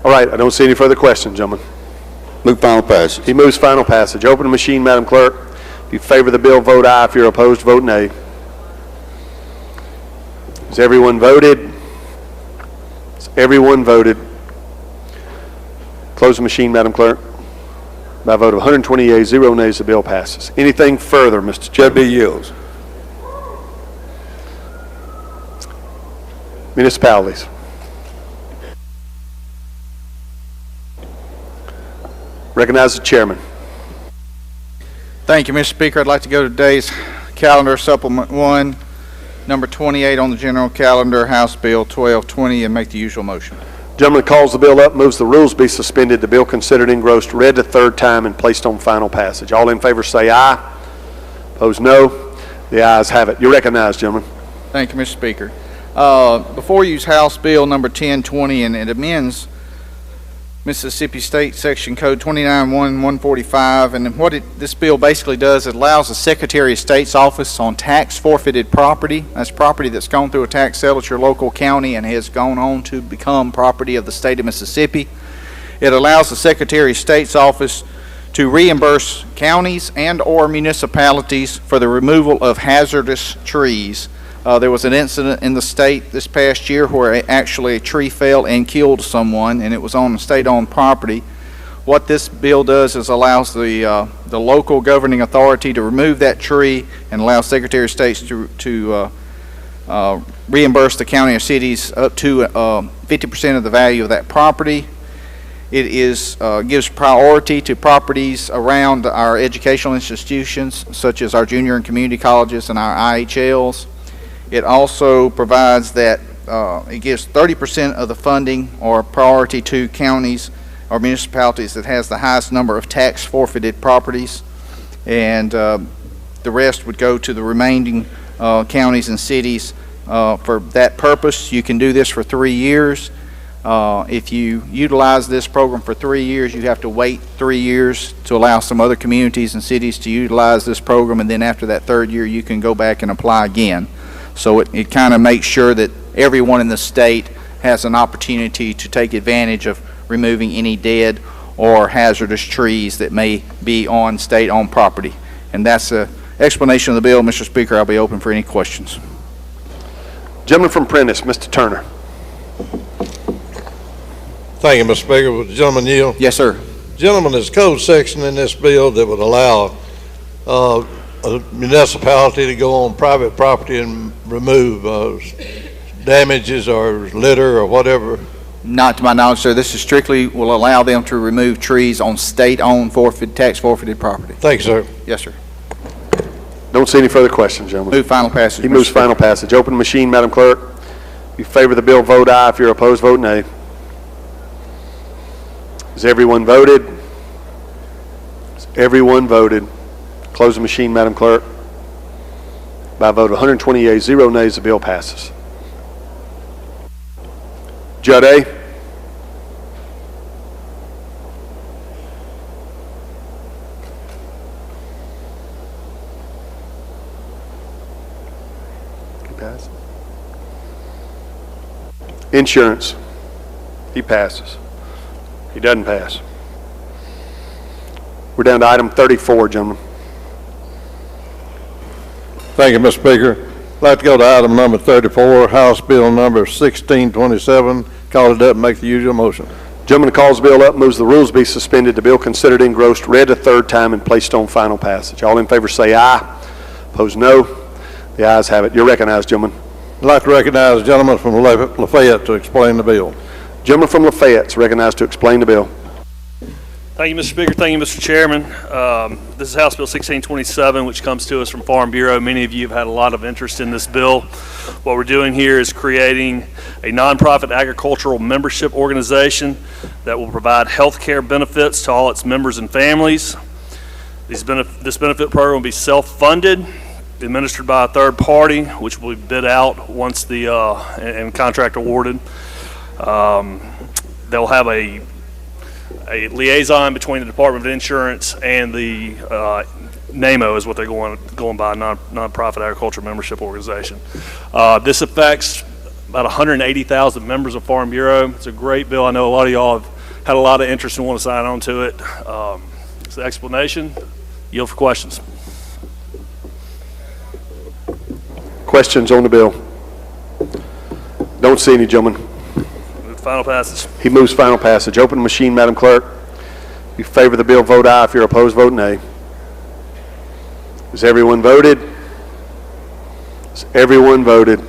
All right, I don't see any further questions, gentlemen. Move final passage. He moves final passage. Open the machine, Madam Clerk. If you favor the bill, vote aye. If you're opposed, vote nay. Has everyone voted? Has everyone voted? Close the machine, Madam Clerk. By a vote of 120 yeas, 0 nays, the bill passes. Anything further, Mr. Chairman? JB yields. Municipalities. Recognize the chairman. Thank you, Mr. Speaker. I'd like to go to today's calendar, Supplement 1, number 28 on the general calendar, House Bill 1220, and make the usual motion. Gentleman calls the bill up, moves the rules be suspended, the bill considered engrossed, read the third time, and placed on final passage. All in favor say aye. Opposed, no. The ayes have it. You're recognized, gentlemen. Thank you, Mr. Speaker. Before you is House Bill number 1020, and it amends Mississippi State Section Code 29-145, and what this bill basically does, it allows the Secretary of State's office on tax forfeited property, that's property that's gone through a tax sale at your local county and has gone on to become property of the state of Mississippi. It allows the Secretary of State's office to reimburse counties and or municipalities for the removal of hazardous trees. There was an incident in the state this past year where actually a tree fell and killed someone, and it was on state-owned property. what this bill does is allows the local governing authority to remove that tree and allow Secretary of State to reimburse the county or cities up to 50% of the value of that property. It gives priority to properties around our educational institutions, such as our junior and community colleges and our IHLs. It also provides that it gives 30% of the funding or priority to counties or municipalities that has the highest number of tax forfeited properties, and the rest would go to the remaining counties and cities for that purpose. You can do this for 3 years. If you utilize this program for 3 years, you have to wait 3 years to allow some other communities and cities to utilize this program, and then after that third year, you can go back and apply again. So it kind of makes sure that everyone in the state has an opportunity to take advantage of removing any dead or hazardous trees that may be on state-owned property. And that's the explanation of the bill. Mr. Speaker, I'll be open for any questions. Gentleman from Prentice, Mr. Turner. Thank you, Mr. Speaker. Would the gentleman yield? Yes, sir. Gentlemen, there's a code section in this bill that would allow a municipality to go on private property and remove damages or litter or whatever. Not to my knowledge, sir. This is strictly will allow them to remove trees on state-owned tax forfeited property. Thank you, sir. Yes, sir. Don't see any further questions, gentlemen. Move final passage. He moves final passage. Open the machine, Madam Clerk. If you favor the bill, vote aye. If you're opposed, vote nay. Has everyone voted? Has everyone voted? Close the machine, Madam Clerk. By a vote of 120 yeas, 0 nays, the bill passes. Judd A. He passes. Insurance. He passes. He doesn't pass. We're down to item 34, gentlemen. Thank you, Mr. Speaker. I'd like to go to item number 34, House Bill number 1627. Call it up and make the usual motion. Gentleman calls the bill up, moves the rules be suspended, the bill considered engrossed, read a third time, and placed on final passage. All in favor say aye. Opposed, no. The ayes have it. You're recognized, gentlemen. I'd like to recognize the gentleman from Lafayette to explain the bill. Gentleman from Lafayette is recognized to explain the bill. Thank you, Mr. Speaker. Thank you, Mr. Chairman. This is House Bill 1627, which comes to us from Farm Bureau. Many of you have had a lot of interest in this bill. What we're doing here is creating a nonprofit agricultural membership organization that will provide health care benefits to all its members and families. This benefit program will be self-funded, administered by a third party, which will be bid out once the and contract awarded. They'll have a liaison between the Department of Insurance and the NAMO is what they're going by, nonprofit agriculture membership organization. This affects about 180,000 members of Farm Bureau. It's a great bill. I know a lot of y'all have had a lot of interest and want to sign on to it. It's the explanation. Yield for questions. Questions on the bill? Don't see any, gentlemen. Final passage. He moves final passage. Open the machine, Madam Clerk. If you favor the bill, vote aye. If you're opposed, vote nay. Has everyone voted? Has everyone voted?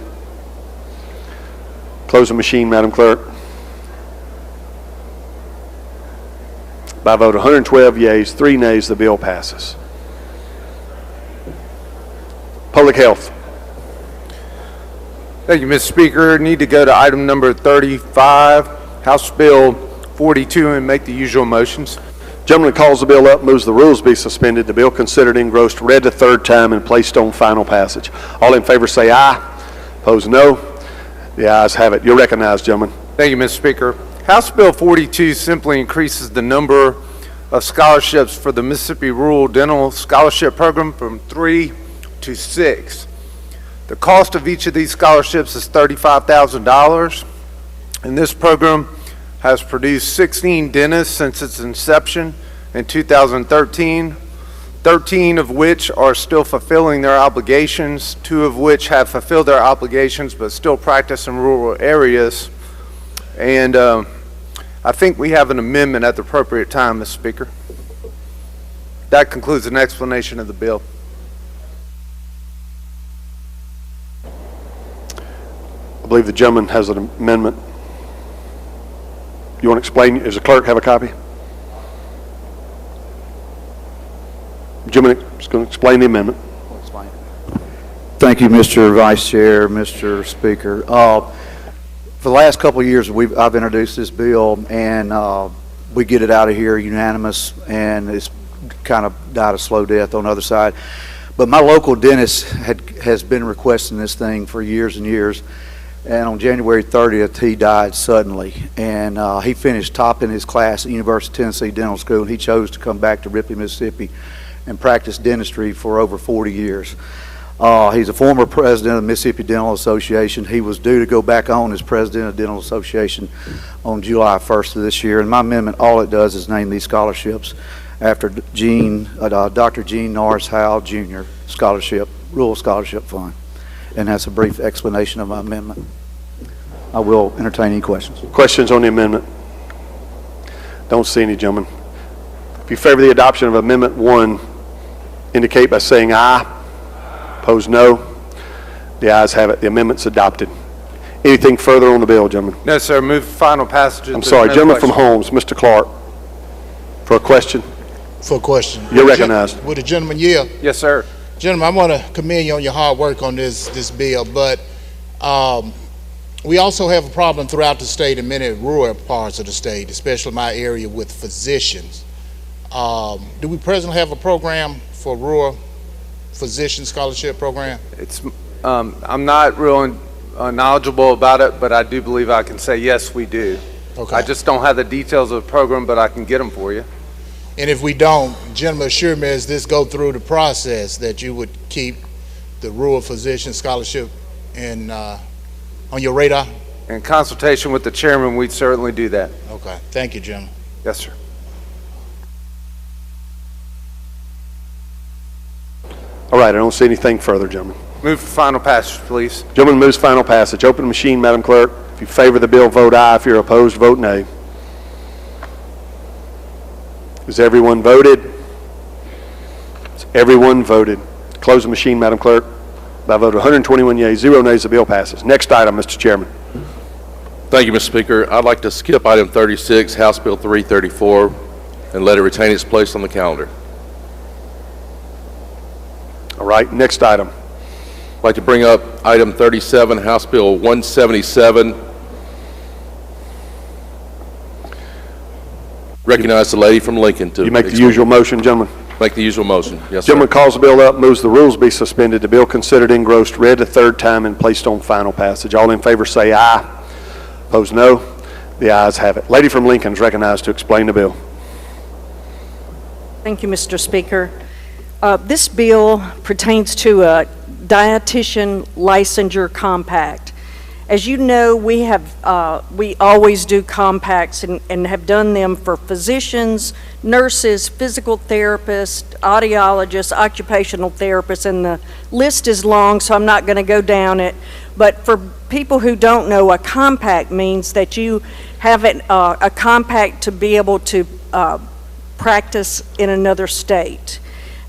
Close the machine, Madam Clerk. By a vote of 112 yeas, 3 nays, the bill passes. Public health. Thank you, Mr. Speaker. Need to go to item number 35, House Bill 42, and make the usual motions. Gentleman calls the bill up, moves the rules be suspended, the bill considered engrossed, read the third time, and placed on final passage. All in favor say aye. Opposed, no. The ayes have it. You're recognized, gentlemen. Thank you, Mr. Speaker. House Bill 42 simply increases the number of scholarships for the Mississippi Rural Dental Scholarship Program from 3 to 6. The cost of each of these scholarships is $35,000, and this program has produced 16 dentists since its inception in 2013, 13 of which are still fulfilling their obligations, 2 of which have fulfilled their obligations but still practice in rural areas. And I think we have an amendment at the appropriate time, Mr. Speaker. That concludes an explanation of the bill. I believe the gentleman has an amendment. You want to explain? Does the clerk have a copy? The gentleman is going to explain the amendment. Thank you, Mr. Vice Chair, Mr. Speaker. For the last couple of years, I've introduced this bill, and we get it out of here unanimous, and it's kind of died a slow death on the other side. But my local dentist has been requesting this thing for years and years, and on January 30th, he died suddenly. And he finished top in his class at University of Tennessee Dental School, and he chose to come back to Ripley, Mississippi, and practice dentistry for over 40 years. He's a former president of the Mississippi Dental Association. He was due to go back on as president of the Dental Association on July 1st of this year. And my amendment, all it does is name these scholarships after Dr. Gene Norris Howell Jr. Scholarship, Rural Scholarship Fund. And that's a brief explanation of my amendment. I will entertain any questions. Questions on the amendment? Don't see any, gentlemen. If you favor the adoption of Amendment 1, indicate by saying aye. Opposed, no. The ayes have it. The amendment's adopted. Anything further on the bill, gentlemen? No, sir. Move final passage. I'm sorry, gentleman from Holmes, Mr. Clark, for a question. For a question. You're recognized. Would the gentleman yield? Yes, sir. Gentlemen, I want to commend you on your hard work on this bill, but we also have a problem throughout the state in many rural parts of the state, especially my area, with physicians. Do we presently have a program for rural physician scholarship program? It's I'm not real knowledgeable about it, but I do believe I can say yes, we do. Okay. I just don't have the details of the program, but I can get them for you. And if we don't, gentlemen, assure me as this go through the process that you would keep the rural physician scholarship on your radar? In consultation with the chairman, we'd certainly do that. Okay. Thank you, gentlemen. Yes, sir. All right, I don't see anything further, gentlemen. Move for final passage, please. Gentleman moves final passage. Open the machine, Madam Clerk. If you favor the bill, vote aye. If you're opposed, vote nay. Has everyone voted? Has everyone voted? Close the machine, Madam Clerk. By a vote of 121 yeas, 0 nays, the bill passes. Next item, Mr. Chairman. Thank you, Mr. Speaker. I'd like to skip item 36, House Bill 334, and let it retain its place on the calendar. All right, next item. I'd like to bring up item 37, House Bill 177. Recognize the lady from Lincoln to... You make the usual motion, gentlemen. Make the usual motion. Yes, Gentleman sir. calls the bill up, moves the rules be suspended, the bill considered engrossed, read a third time, and placed on final passage. All in favor say aye. Opposed, no. The ayes have it. Lady from Lincoln is recognized to explain the bill. Thank you, Mr. Speaker. This bill pertains to a dietitian licensure compact. As you know, we always do compacts and have done them for physicians, nurses, physical therapists, audiologists, occupational therapists, and the list is long, so I'm not going to go down it. But for people who don't know, a compact means that you have a compact to be able to practice in another state.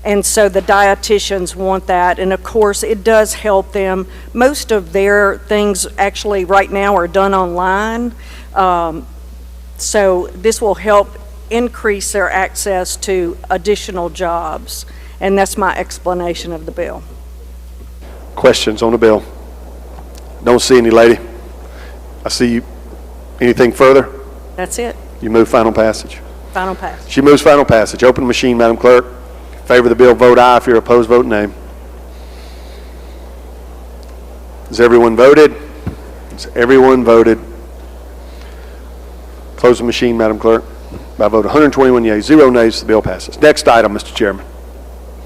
And so the dietitians want that, and of course it does help them. Most of their things actually right now are done online, so this will help increase their access to additional jobs, and that's my explanation of the bill. Questions on the bill? Don't see any, lady. I see you. Anything further? That's it. You move final passage. Final pass. She moves final passage. Open the machine, Madam Clerk. Favor the bill, vote aye. If you're opposed, vote nay. Has everyone voted? Has everyone voted? Close the machine, Madam Clerk. By a vote of 121 yeas, 0 nays, the bill passes. Next item, Mr. Chairman.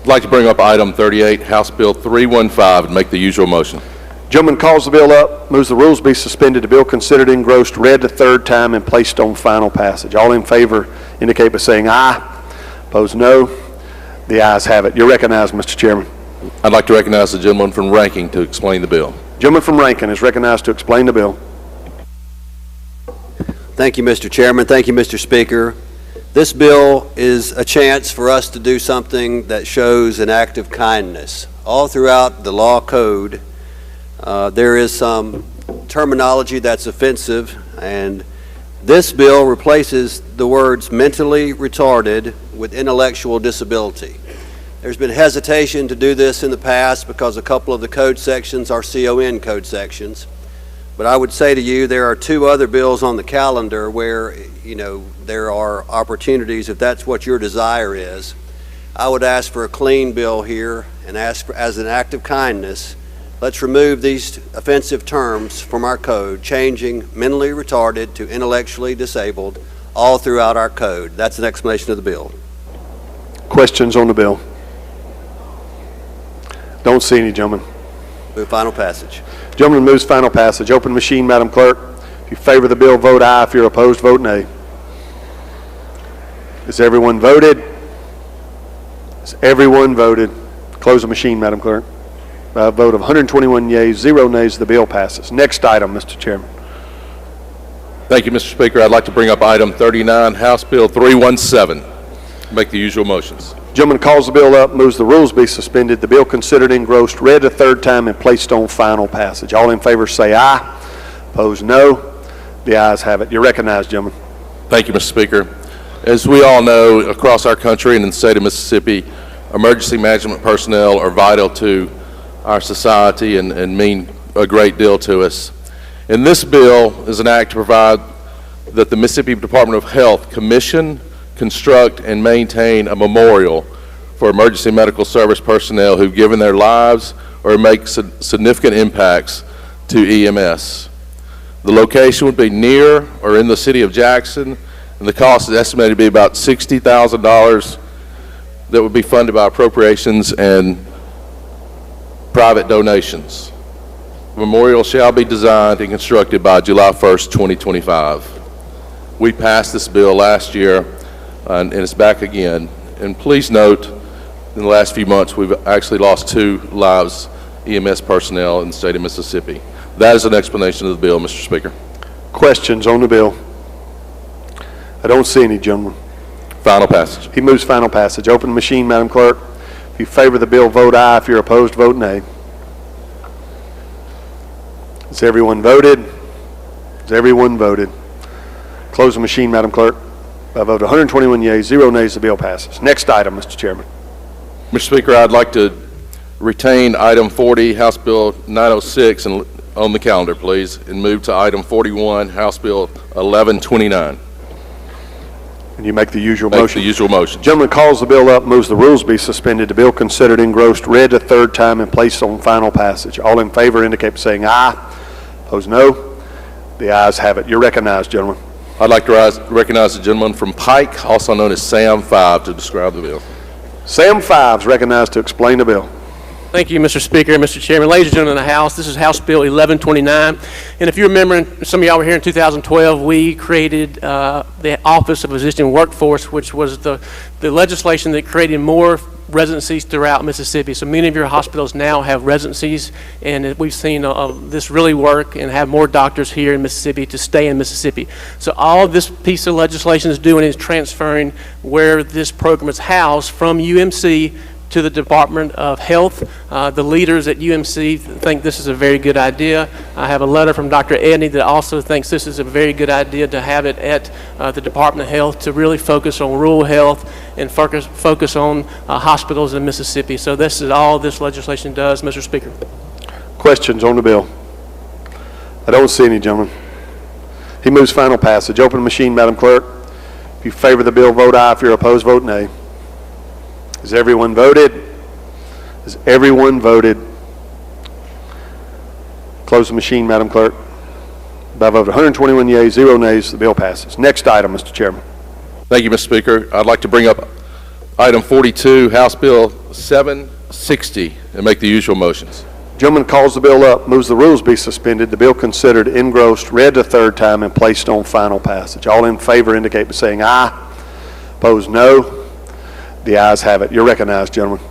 I'd like to bring up item 38, House Bill 315, and make the usual motion. Gentleman calls the bill up, moves the rules be suspended, the bill considered engrossed, read the third time, and placed on final passage. All in favor indicate by saying aye. Opposed, no. The ayes have it. You're recognized, Mr. Chairman. I'd like to recognize the gentleman from Rankin to explain the bill. Gentleman from Rankin is recognized to explain the bill. Thank you, Mr. Chairman. Thank you, Mr. Speaker. This bill is a chance for us to do something that shows an act of kindness. All throughout the law code, there is some terminology that's offensive, and this bill replaces the words mentally retarded with intellectual disability. There's been hesitation to do this in the past because a couple of the code sections are CON code sections. But I would say to you, there are two other bills on the calendar where, there are opportunities, if that's what your desire is. I would ask for a clean bill here and ask for, as an act of kindness, let's remove these offensive terms from our code, changing mentally retarded to intellectually disabled all throughout our code. That's an explanation of the bill. Questions on the bill? Don't see any, gentlemen. Move final passage. Gentleman moves final passage. Open machine, Madam Clerk. If you favor the bill, vote aye. If you're opposed, vote nay. Has everyone voted? Has everyone voted? Close the machine, Madam Clerk. By a vote of 121 yeas, 0 nays, the bill passes. Next item, Mr. Chairman. Thank you, Mr. Speaker. I'd like to bring up item 39, House Bill 317. Make the usual motions. Gentleman calls the bill up, moves the rules be suspended, the bill considered engrossed, read a third time, and placed on final passage. All in favor say aye. Opposed, no. The ayes have it. You're recognized, gentlemen. Thank you, Mr. Speaker. As we all know, across our country and in the state of Mississippi, emergency management personnel are vital to our society and mean a great deal to us. And this bill is an act to provide that the Mississippi Department of Health commission, construct, and maintain a memorial for emergency medical service personnel who've given their lives or make significant impacts to EMS. The location would be near or in the city of Jackson, and the cost is estimated to be about $60,000 that would be funded by appropriations and private donations. The memorial shall be designed and constructed by July 1st, 2025. We passed this bill last year, and it's back again. And please note, in the last few months, we've actually lost 2 lives, EMS personnel in the state of Mississippi. That is an explanation of the bill, Mr. Speaker. Questions on the bill? I don't see any, gentlemen. Final passage. He moves final passage. Open the machine, Madam Clerk. If you favor the bill, vote aye. If you're opposed, vote nay. Has everyone voted? Has everyone voted? Close the machine, Madam Clerk. By a vote of 121 yeas, 0 nays, the bill passes. Next item, Mr. Chairman. Mr. Speaker, I'd like to retain item 40, House Bill 906, on the calendar, please, and move to item 41, House Bill 1129. And you make the usual motion. The usual motion. Gentleman calls the bill up, moves the rules be suspended, the bill considered engrossed, read a third time, and placed on final passage. All in favor indicate by saying aye. Opposed, no. The ayes have it. You're recognized, gentlemen. I'd like to recognize the gentleman from Pike, also known as Sam 5, to describe the bill. Sam 5 is recognized to explain the bill. Thank you, Mr. Speaker and Mr. Chairman. Ladies and gentlemen in the House, this is House Bill 1129. And if you remember, some of y'all were here in 2012, we created the Office of Existing Workforce, which was the legislation that created more residencies throughout Mississippi. So many of your hospitals now have residencies, and we've seen this really work and have more doctors here in Mississippi to stay in Mississippi. So all this piece of legislation is doing is transferring where this program is housed from UMC to the Department of Health. The leaders at UMC think this is a very good idea. I have a letter from Dr. Edney that also thinks this is a very good idea to have it at the Department of Health to really focus on rural health and focus on hospitals in Mississippi. So this is all this legislation does, Mr. Speaker. Questions on the bill? I don't see any, gentlemen. He moves final passage. Open the machine, Madam Clerk. If you favor the bill, vote aye. If you're opposed, vote nay. Has everyone voted? Has everyone voted? Close the machine, Madam Clerk. By a vote of 121 yeas, 0 nays, the bill passes. Next item, Mr. Chairman. Thank you, Mr. Speaker. I'd like to bring up item 42, House Bill 760, and make the usual motions. Gentleman calls the bill up, moves the rules be suspended, the bill considered engrossed, read a third time, and placed on final passage. All in favor indicate by saying aye. Opposed, no. The ayes have it. You're recognized, gentlemen.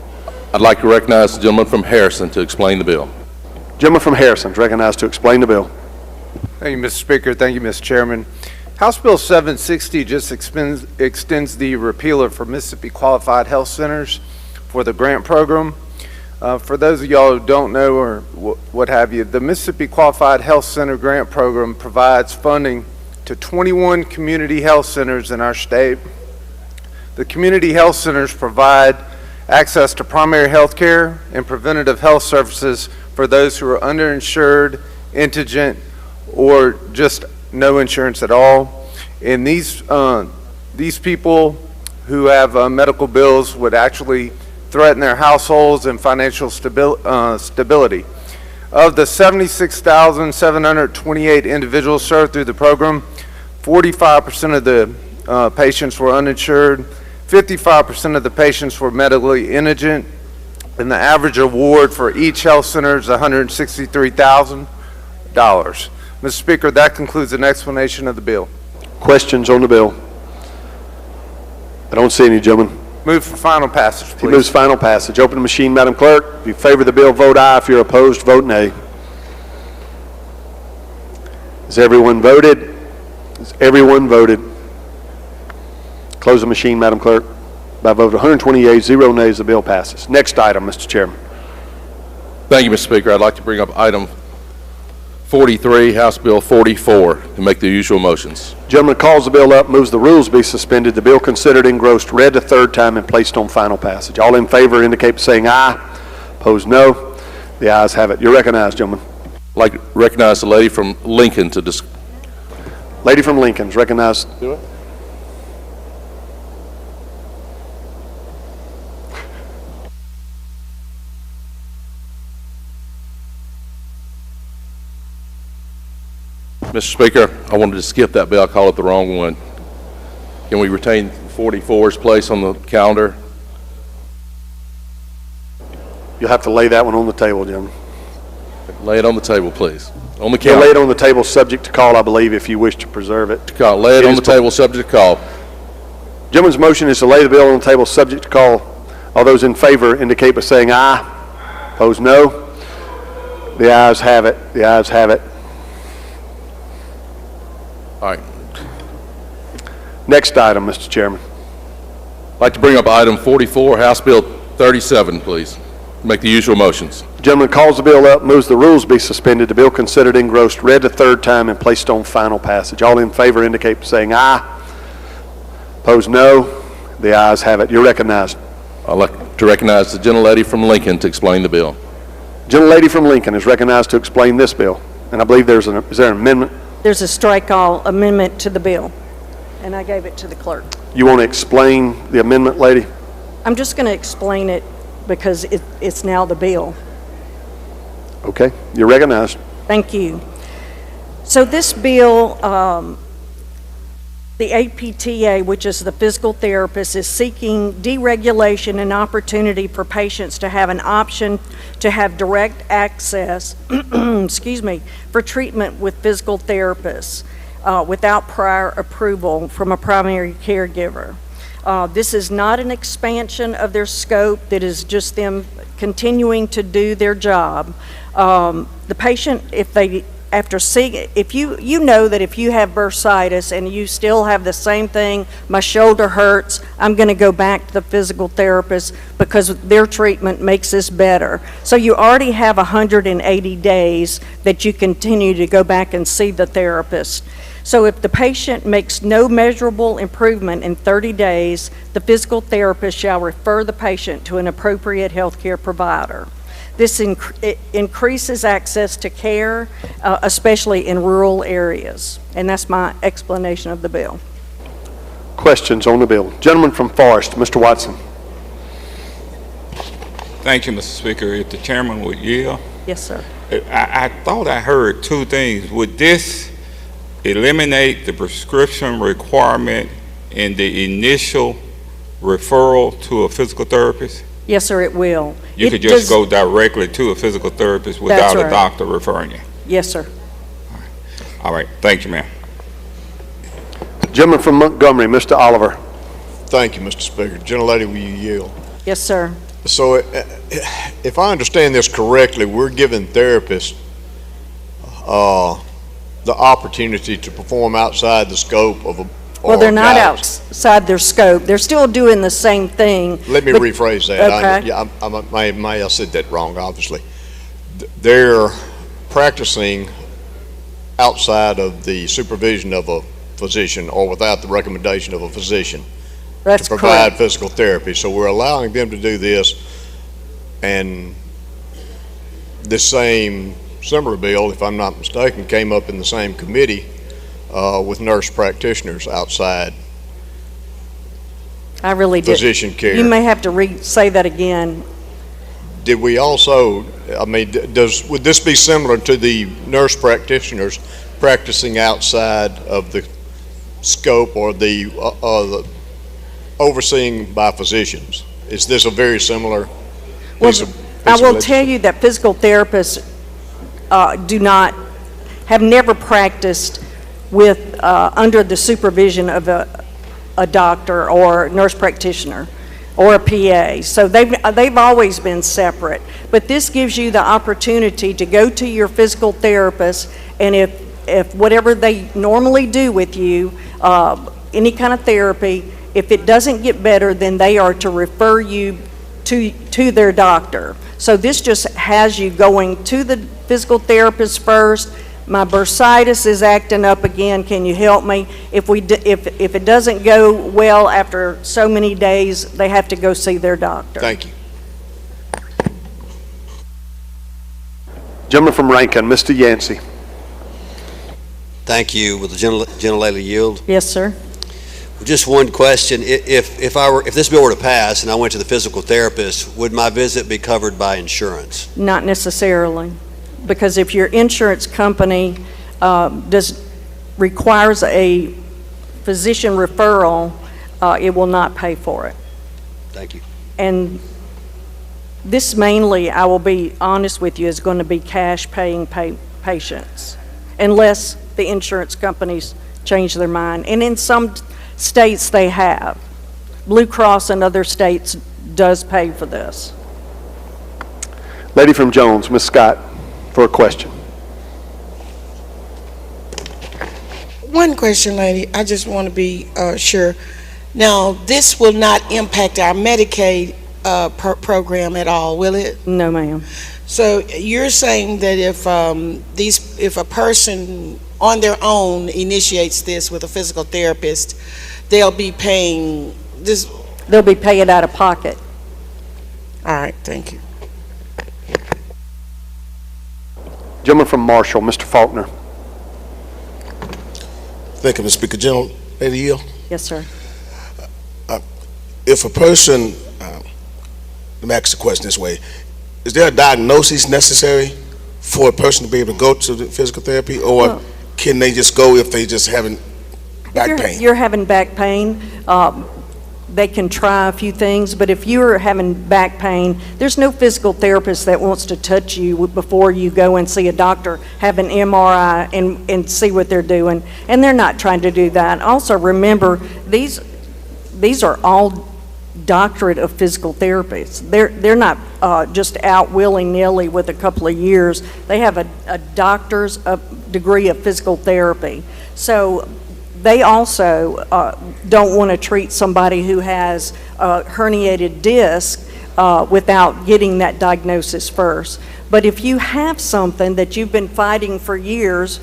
I'd like to recognize the gentleman from Harrison to explain the bill. Gentleman from Harrison is recognized to explain the bill. Thank you, Mr. Speaker. Thank you, Mr. Chairman. House Bill 760 just extends the repealer for Mississippi Qualified Health Centers for the grant program. For those of y'all who don't know or what have you, the Mississippi Qualified Health Center grant program provides funding to 21 community health centers in our state. The community health centers provide access to primary health care and preventative health services for those who are underinsured, indigent, or just no insurance at all. And these people who have medical bills would actually threaten their households and financial stability. Of the 76,728 individuals served through the program, 45% of the patients were uninsured, 55% of the patients were medically indigent, and the average award for each health center is $163,000. Mr. Speaker, that concludes an explanation of the bill. Questions on the bill? I don't see any, gentlemen. Move for final passage, please. He moves final passage. Open the machine, Madam Clerk. If you favor the bill, vote aye. If you're opposed, vote nay. Has everyone voted? Has everyone voted? Close the machine, Madam Clerk. By a vote of 120 yeas, 0 nays, the bill passes. Next item, Mr. Chairman. Thank you, Mr. Speaker. I'd like to bring up item 43, House Bill 44, to make the usual motions. Gentleman calls the bill up, moves the rules be suspended, the bill considered engrossed, read a third time, and placed on final passage. All in favor indicate by saying aye. Opposed, no. The ayes have it. You're recognized, gentlemen. I'd like to recognize the lady from Lincoln to discuss. Lady from Lincoln is recognized. Do it. Mr. Speaker, I wanted to skip that bill. I called it the wrong one. Can we retain 44's place on the calendar? You'll have to lay that one on the table, gentlemen. Lay it on the table, please. On the calendar. You'll lay it on the table subject to call, I believe, if you wish to preserve it. Lay it on the table subject to call. Gentleman's motion is to lay the bill on the table subject to call. All those in favor indicate by saying aye. Opposed, no. The ayes have it. The ayes have it. All right. Next item, Mr. Chairman. I'd like to bring up item 44, House Bill 37, please. Make the usual motions. Gentleman calls the bill up, moves the rules be suspended, the bill considered engrossed, read a third time, and placed on final passage. All in favor indicate by saying aye. Opposed, no. The ayes have it. You're recognized. I'd like to recognize the gentlelady from Lincoln to explain the bill. Gentlelady from Lincoln is recognized to explain this bill. And I believe is there an amendment? There's a strike-all amendment to the bill, and I gave it to the clerk. You want to explain the amendment, lady? I'm just going to explain it because it's now the bill. Okay, you're recognized. Thank you. So this bill, the APTA, which is the physical therapist, is seeking deregulation and opportunity for patients to have an option to have direct access, excuse me, for treatment with physical therapists without prior approval from a primary caregiver. This is not an expansion of their scope. That is just them continuing to do their job. The patient, if you know that if you have bursitis and you still have the same thing, my shoulder hurts, I'm going to go back to the physical therapist because their treatment makes this better. So you already have 180 days that you continue to go back and see the therapist. So if the patient makes no measurable improvement in 30 days, the physical therapist shall refer the patient to an appropriate healthcare provider. This increases access to care, especially in rural areas. And that's my explanation of the bill. Questions on the bill? Gentleman from Forest, Mr. Watson. Thank you, Mr. Speaker. If the chairman would yield. Yes, sir. I thought I heard two things. Would this eliminate the prescription requirement in the initial referral to a physical therapist? Yes, sir, it will. You could just go directly to a physical therapist without a doctor referring you? Yes, sir. All right. Thank you, ma'am. Gentleman from Montgomery, Mr. Oliver. Thank you, Mr. Speaker. Gentlelady, will you yield? Yes, sir. So if I understand this correctly, we're giving therapists the opportunity to perform outside the scope of a. Well, they're not guidance. outside their scope. They're still doing the same thing. Let me but- rephrase that. Okay. I said that wrong, obviously. They're practicing outside of the supervision of a physician or without the recommendation of a physician. That's to provide correct. physical therapy. So we're allowing them to do this, and this same similar bill, if I'm not mistaken, came up in the same committee with nurse practitioners outside I really did. physician care. You may have to say that again. Did we also, I mean, would this be similar to the nurse practitioners practicing outside of the scope or the overseeing by physicians? Is this a very similar piece of I will tell you that physical therapists have never practiced with under the supervision of a doctor or nurse practitioner or a PA. So they've always been separate. But this gives you the opportunity to go to your physical therapist, and if whatever they normally do with you, any kind of therapy, if it doesn't get better, then they are to refer you to their doctor. So this just has you going to the physical therapist first. My bursitis is acting up again. Can you help me? If it doesn't go well after so many days, they have to go see their doctor. Thank you. Gentleman from Rankin, Mr. Yancey. Thank you. Will the gentlelady yield? Yes, sir. Just one question. If this bill were to pass and I went to the physical therapist, would my visit be covered by insurance? Not necessarily, because if your insurance company requires a physician referral, it will not pay for it. Thank you. And this mainly, I will be honest with you, is going to be cash paying patients, unless the insurance companies change their mind. And in some states they have. Blue Cross in other states does pay for this. Lady from Jones, Ms. Scott, for a question. One question, lady. I just want to be sure. Now, this will not impact our Medicaid program at all, will it? No, ma'am. So you're saying that if a person on their own initiates this with a physical therapist, they'll be paying this? They'll be paying out of pocket. All right, thank you. Gentleman from Marshall, Mr. Faulkner. Thank you, Mr. Speaker. General Lady Yield. Yes, sir. If a person, let me ask the question this way, is there a diagnosis necessary for a person to be able to go to the physical therapy, or can they just go if they just having back pain? You're having back pain, they can try a few things, but if you're having back pain, there's no physical therapist that wants to touch you before you go and see a doctor, have an MRI, and see what they're doing. And they're not trying to do that. Also, remember, these are all doctorate of physical therapists. They're not just out willy-nilly with a couple of years. They have a doctor's degree of physical therapy. So they also don't want to treat somebody who has a herniated disc without getting that diagnosis first. But if you have something that you've been fighting for years,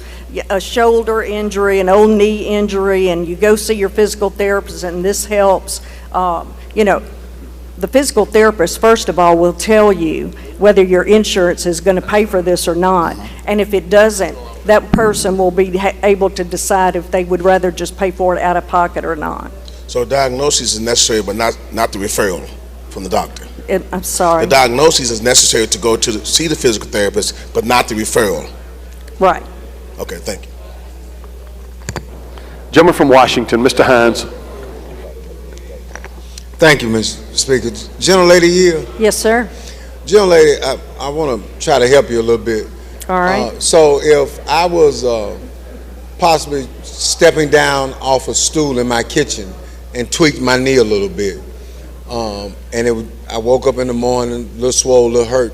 a shoulder injury, an old knee injury, and you go see your physical therapist and this helps, the physical therapist, first of all, will tell you whether your insurance is going to pay for this or not. And if it doesn't, that person will be able to decide if they would rather just pay for it out of pocket or not. So diagnosis is necessary, but not the referral from the doctor. I'm sorry. The diagnosis is necessary to go to see the physical therapist, but not the referral. Right. Okay, thank you. Gentleman from Washington, Mr. Hines. Thank you, Mr. Speaker. General Lady Yield. Yes, sir. General Lady, I want to try to help you a little bit. All right. So if I was possibly stepping down off a stool in my kitchen and tweaked my knee a little bit, I woke up in the morning, a little swole, a little hurt,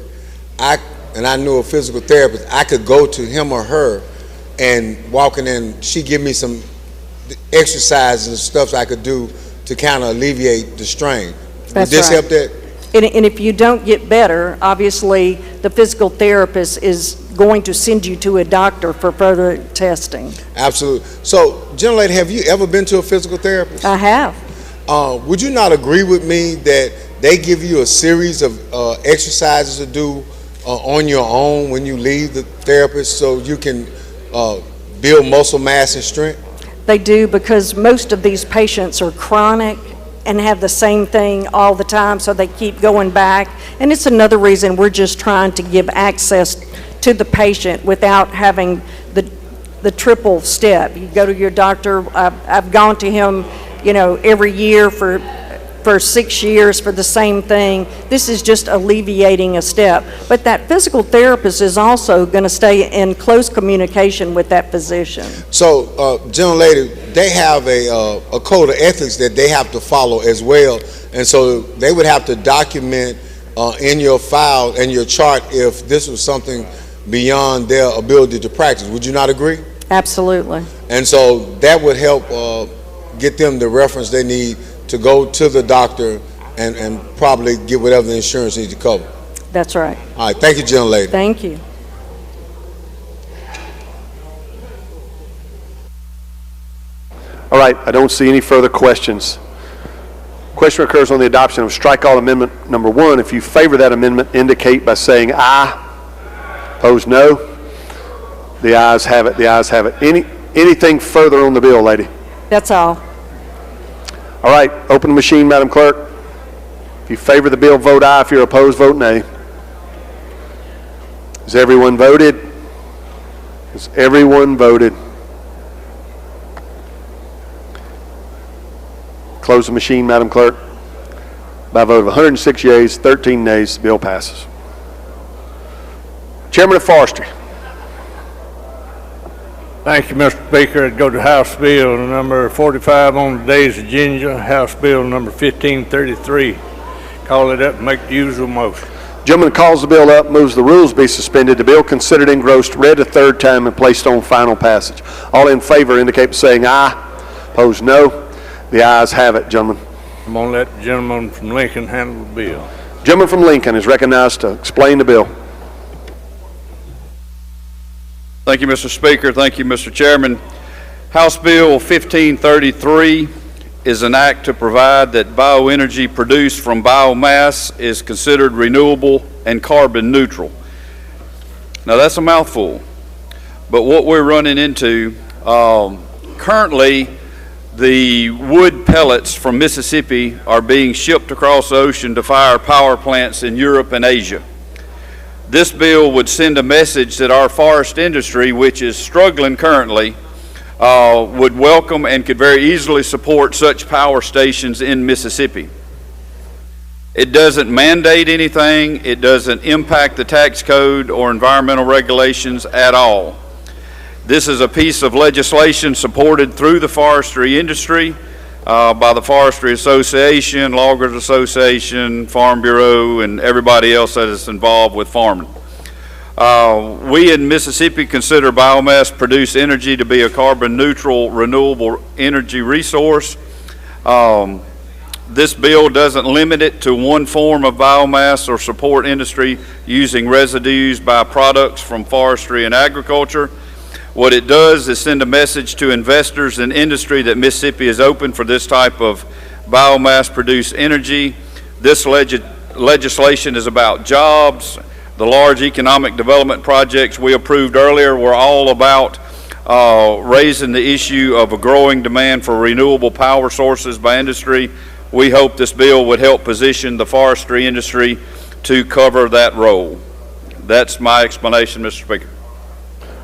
and I knew a physical therapist, I could go to him or her and walking in, she give me some exercises and stuff I could do to kind of alleviate the strain. That's Would this right. help that? And if you don't get better, obviously, the physical therapist is going to send you to a doctor for further testing. Absolutely. So, gentlelady, have you ever been to a physical therapist? I have. Would you not agree with me that they give you a series of exercises to do on your own when you leave the therapist so you can build muscle mass and strength? They do, because most of these patients are chronic and have the same thing all the time, so they keep going back. And it's another reason we're just trying to give access to the patient without having the triple step. You go to your doctor. I've gone to him, every year for 6 years for the same thing. This is just alleviating a step. But that physical therapist is also going to stay in close communication with that physician. So, gentlelady, they have a code of ethics that they have to follow as well. And so they would have to document in your file and your chart if this was something beyond their ability to practice. Would you not agree? Absolutely. And so that would help get them the reference they need to go to the doctor and probably get whatever the insurance needs to cover. That's right. All right, thank you, gentlelady. Thank you. All right, I don't see any further questions. Question occurs on the adoption of strike-all amendment number 1. If you favor that amendment, indicate by saying aye. Opposed, no. The ayes have it. The ayes have it. Anything further on the bill, lady? That's all. All right, open the machine, Madam Clerk. If you favor the bill, vote aye. If you're opposed, vote nay. Has everyone voted? Has everyone voted? Close the machine, Madam Clerk. By a vote of 106 yeas, 13 nays, the bill passes. Chairman of Forestry. Thank you, Mr. Speaker. I'd go to House Bill number 45 on today's agenda, House Bill number 1533. Call it up and make the usual motion. Gentleman calls the bill up, moves the rules be suspended, the bill considered engrossed, read a third time, and placed on final passage. All in favor indicate by saying aye. Opposed, no. The ayes have it, gentlemen. I'm going to let the gentleman from Lincoln handle the bill. Gentleman from Lincoln is recognized to explain the bill. Thank you, Mr. Speaker. Thank you, Mr. Chairman. House Bill 1533 is an act to provide that bioenergy produced from biomass is considered renewable and carbon neutral. Now, that's a mouthful, but what we're running into, currently, the wood pellets from Mississippi are being shipped across the ocean to fire power plants in Europe and Asia. This bill would send a message that our forest industry, which is struggling currently, would welcome and could very easily support such power stations in Mississippi. It doesn't mandate anything. It doesn't impact the tax code or environmental regulations at all. This is a piece of legislation supported through the forestry industry by the Forestry Association, Loggers Association, Farm Bureau, and everybody else that is involved with farming. We in Mississippi consider biomass-produced energy to be a carbon-neutral, renewable energy resource. This bill doesn't limit it to one form of biomass or support industry using residues by products from forestry and agriculture. What it does is send a message to investors and industry that Mississippi is open for this type of biomass-produced energy. This legislation is about jobs. The large economic development projects we approved earlier were all about raising the issue of a growing demand for renewable power sources by industry. We hope this bill would help position the forestry industry to cover that role. That's my explanation, Mr. Speaker.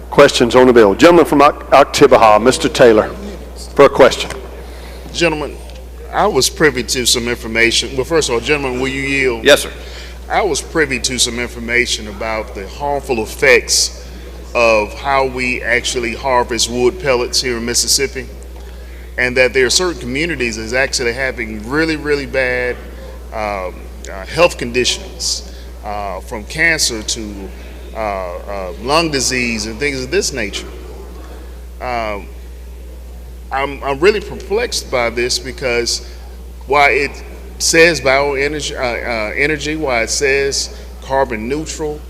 Questions on the bill? Gentleman from Oktibbeha, Mr. Taylor, for a question. Gentlemen, I was privy to some information. Well, first of all, gentlemen, will you yield? Yes, sir. I was privy to some information about the harmful effects of how we actually harvest wood pellets here in Mississippi, and that there are certain communities that's actually having really, really bad health conditions, from cancer to lung disease and things of this nature. I'm really perplexed by this because while it says bioenergy, energy, while it says carbon neutral,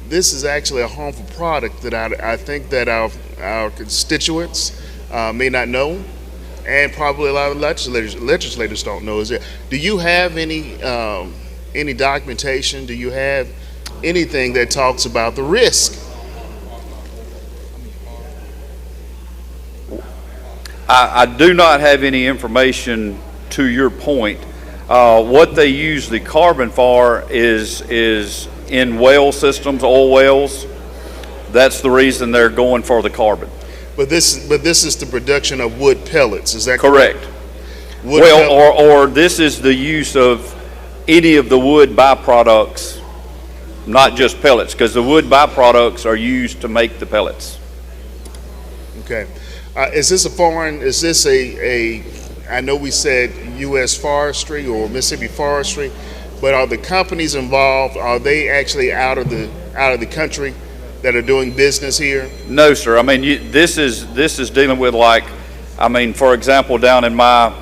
this is actually a harmful product that I think that our constituents may not know, and probably a lot of legislators don't know. Do you have any documentation? Do you have anything that talks about the risk? I do not have any information to your point. What they use the carbon for is in well systems, oil wells. That's the reason they're going for the carbon. But this is the production of wood pellets. Is that correct? Or this is the use of any of the wood byproducts, not just pellets, because the wood byproducts are used to make the pellets. Okay. Is this a foreign? Is this a? I know we said U.S. Forestry or Mississippi Forestry, but are the companies involved? Are they actually out of the country that are doing business here? No, sir. I mean, this is dealing with, like, I mean, for example, down in my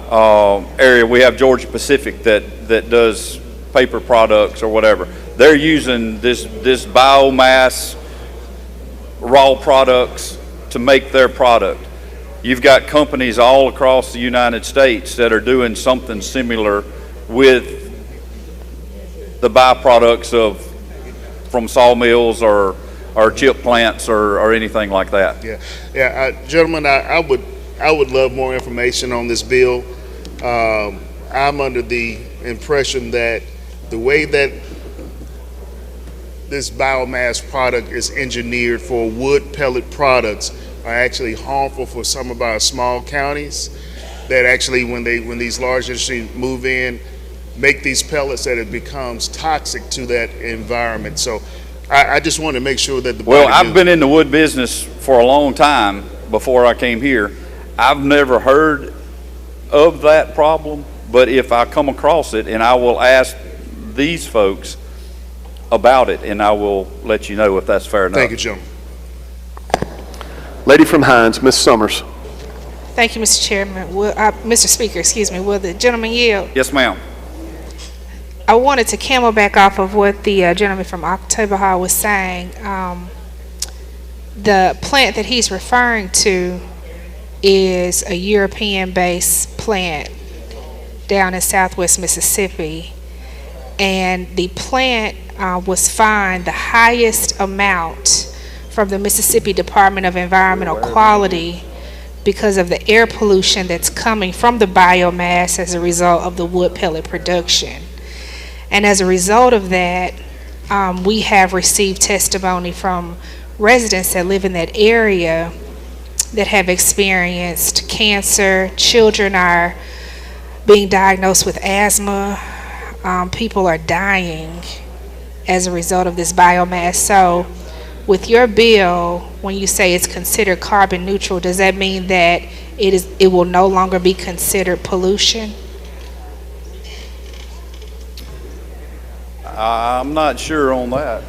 area, we have Georgia Pacific that does paper products or whatever. They're using this biomass raw products to make their product. You've got companies all across the United States that are doing something similar with the byproducts from sawmills or chip plants or anything like that. Gentlemen, I would love more information on this bill. I'm under the impression that the way that this biomass product is engineered for wood pellet products are actually harmful for some of our small counties, that actually when these large industries move in, make these pellets, that it becomes toxic to that environment. So I just want to make sure that the Well, I've been in the wood business for a long time before I came here. I've never heard of that problem, but if I come across it, and I will ask these folks about it, and I will let you know if that's fair enough. Thank you, Jim. Lady from Hines, Ms. Summers. Thank you, Mr. Chairman. Mr. Speaker, excuse me. Will the gentleman yield? Yes, ma'am. I wanted to camelback off of what the gentleman from October Hall was saying. The plant that he's referring to is a European-based plant down in southwest Mississippi, and the plant was fined the highest amount from the Mississippi Department of Environmental Quality because of the air pollution that's coming from the biomass as a result of the wood pellet production. And as a result of that, we have received testimony from residents that live in that area that have experienced cancer. Children are being diagnosed with asthma. People are dying as a result of this biomass. So with your bill, when you say it's considered carbon neutral, does that mean that it will no longer be considered pollution? I'm not sure on that.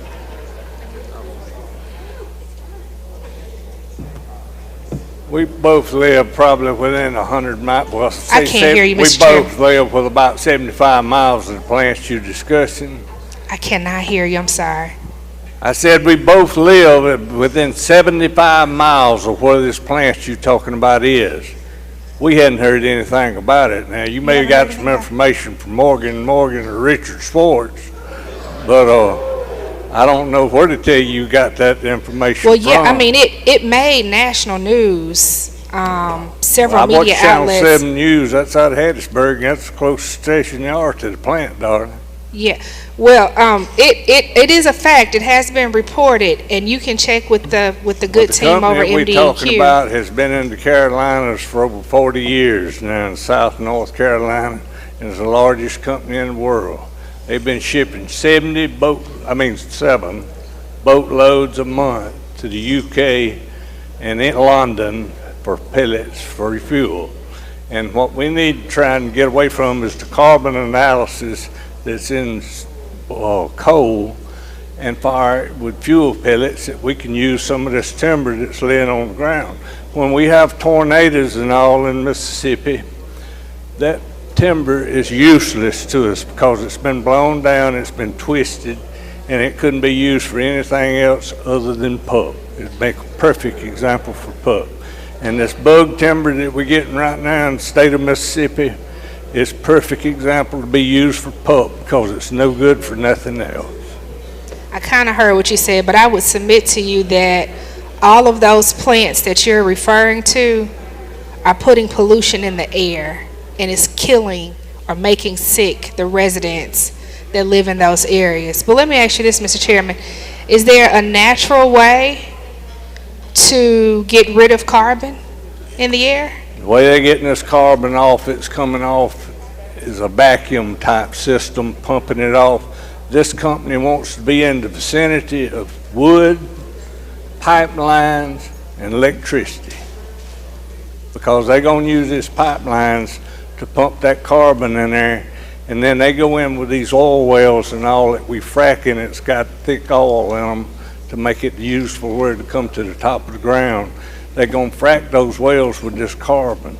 We both live probably within 100 miles. Well, I can't hear you, Mr. We Chair. both live with about 75 miles of the plants you're discussing. I cannot hear you, I'm sorry. I said we both live within 75 miles of where this plant you're talking about is. We hadn't heard anything about it. Now, you may have got some information from Morgan or Richard Schwartz, but I don't know where to tell you got that information Well, yeah, from. I mean, it made national news. Several I watch media Channel outlets. 7 News. That's out of Hattiesburg. That's the closest station you are to the plant, darling. Yeah, well, it is a fact. It has been reported, and you can check with the good team over The company we're talking MD&Q. about has been in the Carolinas for over 40 years now in South and North Carolina, and is the largest company in the world. They've been shipping 7 boatloads a month to the UK and in London for pellets for fuel. And what we need to try and get away from is the carbon analysis that's in coal and fire it with fuel pellets that we can use some of this timber that's laying on the ground. when we have tornadoes and all in Mississippi, that timber is useless to us because it's been blown down, it's been twisted, and it couldn't be used for anything else other than pulp. It'd make a perfect example for pulp. And this bug timber that we're getting right now in the state of Mississippi is a perfect example to be used for pulp because it's no good for nothing else. I kind of heard what you said, but I would submit to you that all of those plants that you're referring to are putting pollution in the air, and it's killing or making sick the residents that live in those areas. But let me ask you this, Mr. Chairman. Is there a natural way to get rid of carbon in the air? The way they're getting this carbon off, it's coming off is a vacuum type system, pumping it off. This company wants to be in the vicinity of wood, pipelines, and electricity because they're going to use these pipelines to pump that carbon in there, and then they go in with these oil wells and all that we frack in. It's got thick oil in them to make it useful where to come to the top of the ground. They're going to frack those wells with this carbon.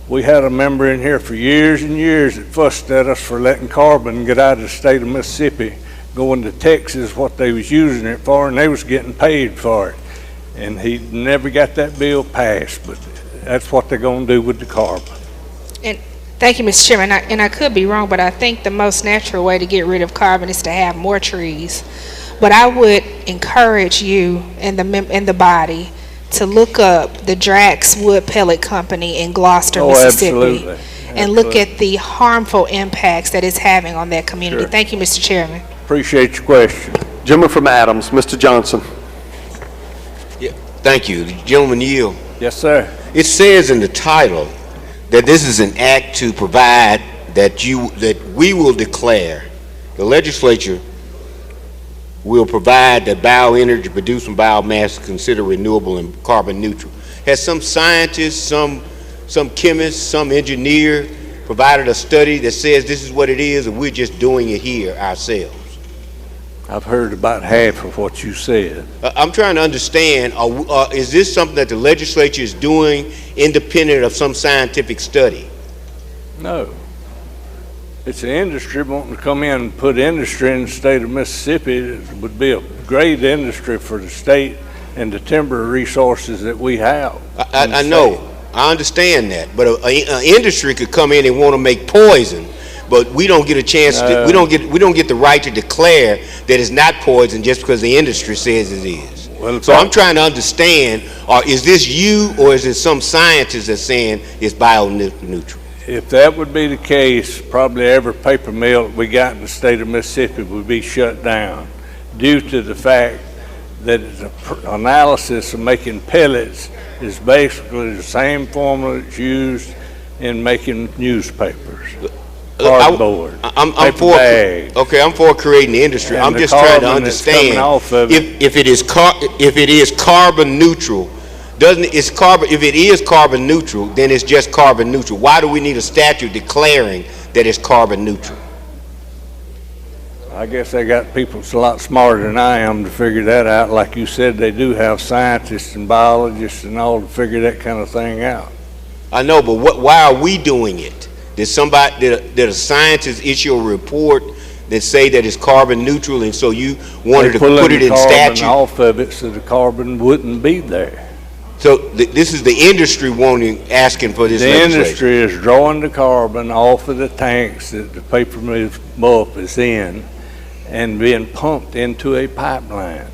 We had a member in here for years and years that fussed at us for letting carbon get out of the state of Mississippi, going to Texas, what they was using it for, and they was getting paid for it. And he never got that bill passed, but that's what they're going to do with the carbon. And thank you, Mr. Chairman. And I could be wrong, but I think the most natural way to get rid of carbon is to have more trees. But I would encourage you and the body to look up the Drax Wood Pellet Company in Gloucester, Mississippi, absolutely. and look at the harmful impacts that it's having on that community. Sure. Thank you, Mr. Chairman. Appreciate your question. Gentleman from Adams, Mr. Johnson. Yeah, thank you. The gentleman yield. Yes, sir. It says in the title that this is an act to provide that we will declare, the legislature will provide that bioenergy produced from biomass is considered renewable and carbon neutral. Has some scientist, some chemist, some engineer provided a study that says this is what it is, and we're just doing it here ourselves? I've heard about half of what you said. I'm trying to understand, is this something that the legislature is doing independent of some scientific study? No. It's the industry wanting to come in and put industry in the state of Mississippi. It would be a great industry for the state and the timber resources that we have. I know. I understand that. But an industry could come in and want to make poison, but we don't get a chance to, we don't get the right to declare that it's not poison just because the industry says it is. Well, so I'm trying to understand, is this you or is it some scientist that's saying it's bio-neutral? If that would be the case, probably every paper mill we got in the state of Mississippi would be shut down due to the fact that the analysis of making pellets is basically the same formula that's used in making newspapers, cardboard, paper bags. Okay, I'm for creating the industry. And I'm just trying to understand if it is carbon neutral. If it is carbon neutral, then it's just carbon neutral. Why do we need a statute declaring that it's carbon neutral? I guess they got people that's a lot smarter than I am to figure that out. Like you said, they do have scientists and biologists and all to figure that kind of thing out. I know, but why are we doing it? Did a scientist issue a report that say that it's carbon neutral, and so you wanted to put it in statute? Off of it so the carbon wouldn't be there. So this is the industry asking for this legislation. The industry is drawing the carbon off of the tanks that the paper mill is in and being pumped into a pipeline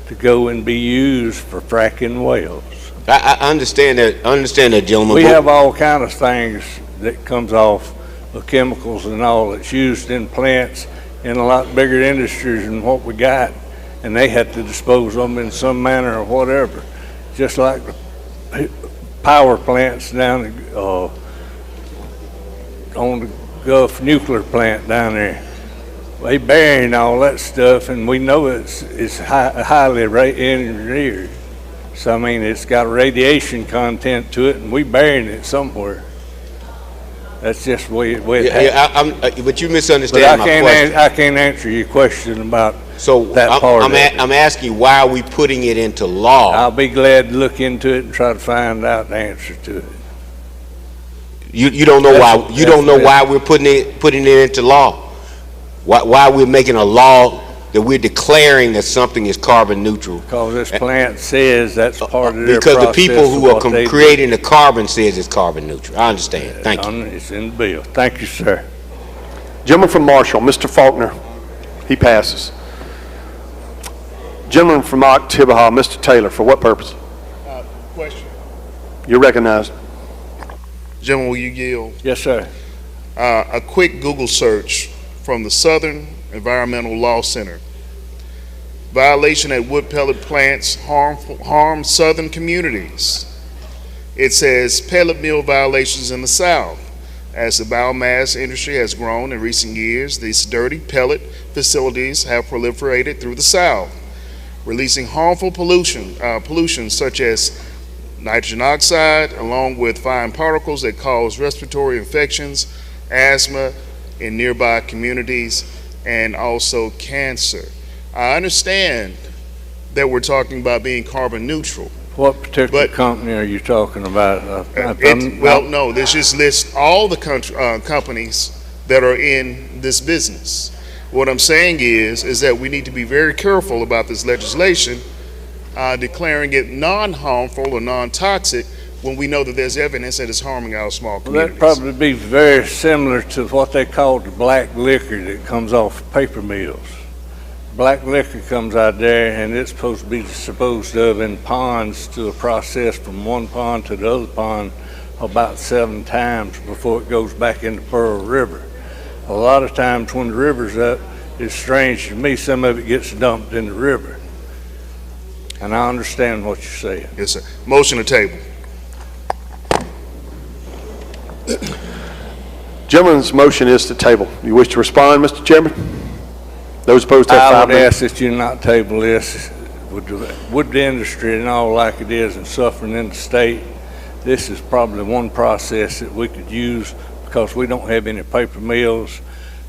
to go and be used for fracking wells. I understand that, gentlemen. We have all kind of things that comes off of chemicals and all that's used in plants in a lot bigger industries than what we got, and they had to dispose of them in some manner or whatever. Just like the power plants down on the Gulf nuclear plant down there. They burying all that stuff, and we know it's highly engineered. So I mean, it's got radiation content to it, and we burying it somewhere. That's just the way it Yeah, happens. but you misunderstand my question. I can't answer your question about So that part of it. I'm asking, why are we putting it into law? I'll be glad to look into it and try to find out the answer to it. You don't know why you don't know why we're putting it into law. Why we're making a law that we're declaring that something is carbon neutral. Because this plant says that's part of their because process. the people who of are what they do. creating the carbon says it's carbon neutral. I understand. Thank you. It's in the bill. Thank you, sir. Gentleman from Marshall, Mr. Faulkner. He passes. Gentleman from Oktibbeha, Mr. Taylor. For what purpose? Question. You're recognized. Gentleman, will you yield? Yes, sir. A quick Google search from the Southern Environmental Law Center. Violation at wood pellet plants harm southern communities. It says pellet mill violations in the South. As the biomass industry has grown in recent years, these dirty pellet facilities have proliferated through the South, releasing harmful pollution such as nitrogen oxide, along with fine particles that cause respiratory infections, asthma in nearby communities, and also cancer. I understand that we're talking about being carbon neutral. What particular company are you talking about? No, this just lists all the companies that are in this business. What I'm saying is that we need to be very careful about this legislation, declaring it non-harmful or non-toxic when we know that there's evidence that it's harming our small communities. That'd probably be very similar to what they call the black liquor that comes off paper mills. Black liquor comes out there and it's supposed to be disposed of in ponds to a process from one pond to the other pond about 7 times before it goes back into Pearl River. A lot of times when the river's up, it's strange to me, some of it gets dumped in the river. And I understand what you're saying. Yes, sir. Motion to table. Gentleman's motion is to table. You wish to respond, Mr. Chairman? Those opposed have 5 I would minutes. ask that you not table this. With the industry and all like it is and suffering in the state, this is probably one process that we could use because we don't have any paper mills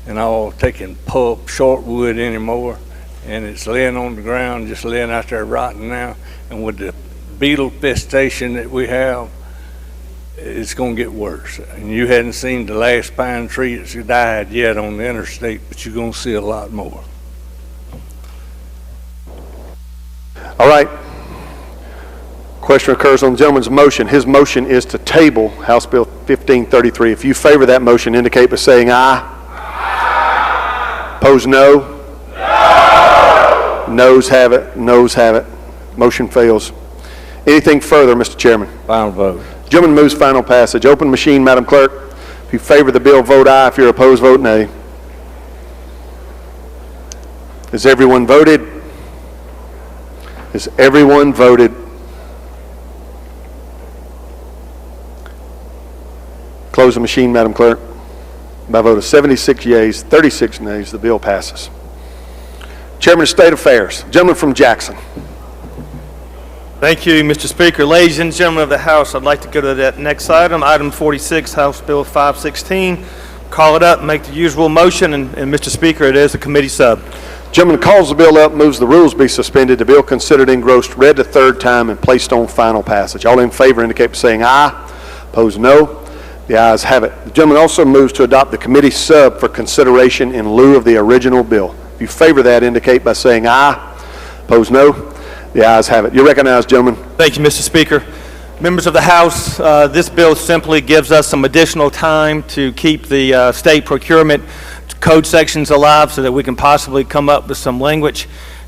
and all taking pulp, short wood anymore. And it's laying on the ground, just laying out there rotting now. And with the beetle infestation that we have, it's going to get worse. And you hadn't seen the last pine tree that's died yet on the interstate, but you're going to see a lot more. All right. Question occurs on the gentleman's motion. His motion is to table House Bill 1533. If you favor that motion, indicate by saying aye. Aye. Opposed, no. No. Noes have it. Noes have it. Motion fails. Anything further, Mr. Chairman? Final vote. Gentleman moves final passage. Open machine, Madam Clerk. If you favor the bill, vote aye. If you're opposed, vote nay. Has everyone voted? Has everyone voted? Close the machine, Madam Clerk. By a vote of 76 yeas, 36 nays, the bill passes. Chairman of State Affairs, gentleman from Jackson. Thank you, Mr. Speaker. Ladies and gentlemen of the House, I'd like to go to that next item, item 46, House Bill 516. Call it up, make the usual motion, and Mr. Speaker, it is a committee sub. Gentleman calls the bill up, moves the rules be suspended, the bill considered engrossed, read the third time, and placed on final passage. All in favor indicate by saying aye. Opposed, no. The ayes have it. The gentleman also moves to adopt the committee sub for consideration in lieu of the original bill. If you favor that, indicate by saying aye. Opposed, no. The ayes have it. You're recognized, gentlemen. Thank you, Mr. Speaker. Members of the House, this bill simply gives us some additional time to keep the state procurement code sections alive so that we can possibly come up with some language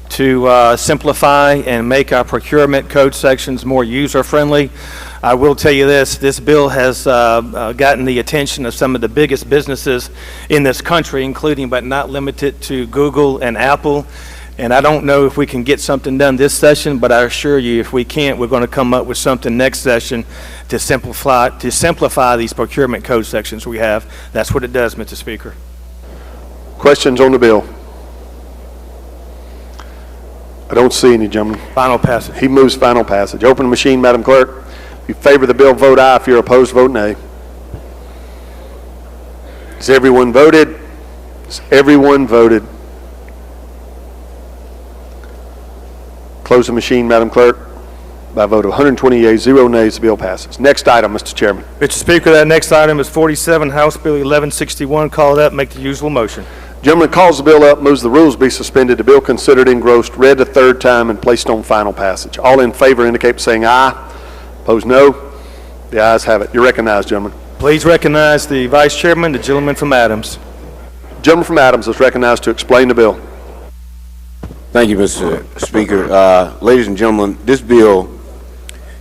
to simplify and make our procurement code sections more user-friendly. I will tell you this bill has gotten the attention of some of the biggest businesses in this country, including but not limited to Google and Apple. And I don't know if we can get something done this session, but I assure you if we can't, we're going to come up with something next session to simplify these procurement code sections we have. That's what it does, Mr. Speaker. Questions on the bill? I don't see any, gentlemen. Final passage. He moves final passage. Open the machine, Madam Clerk. If you favor the bill, vote aye. If you're opposed, vote nay. Has everyone voted? Has everyone voted? Close the machine, Madam Clerk. By a vote of 120 yeas, 0 nays, the bill passes. Next item, Mr. Chairman. Mr. Speaker, that next item is 47, House Bill 1161. Call it up, make the usual motion. Gentleman calls the bill up, moves the rules be suspended, the bill considered engrossed, read a third time, and placed on final passage. All in favor indicate by saying aye. Opposed, no. The ayes have it. You're recognized, gentlemen. Please recognize the Vice Chairman, the gentleman from Adams. Gentleman from Adams is recognized to explain the bill. Thank you, Mr. Speaker. Ladies and gentlemen, this bill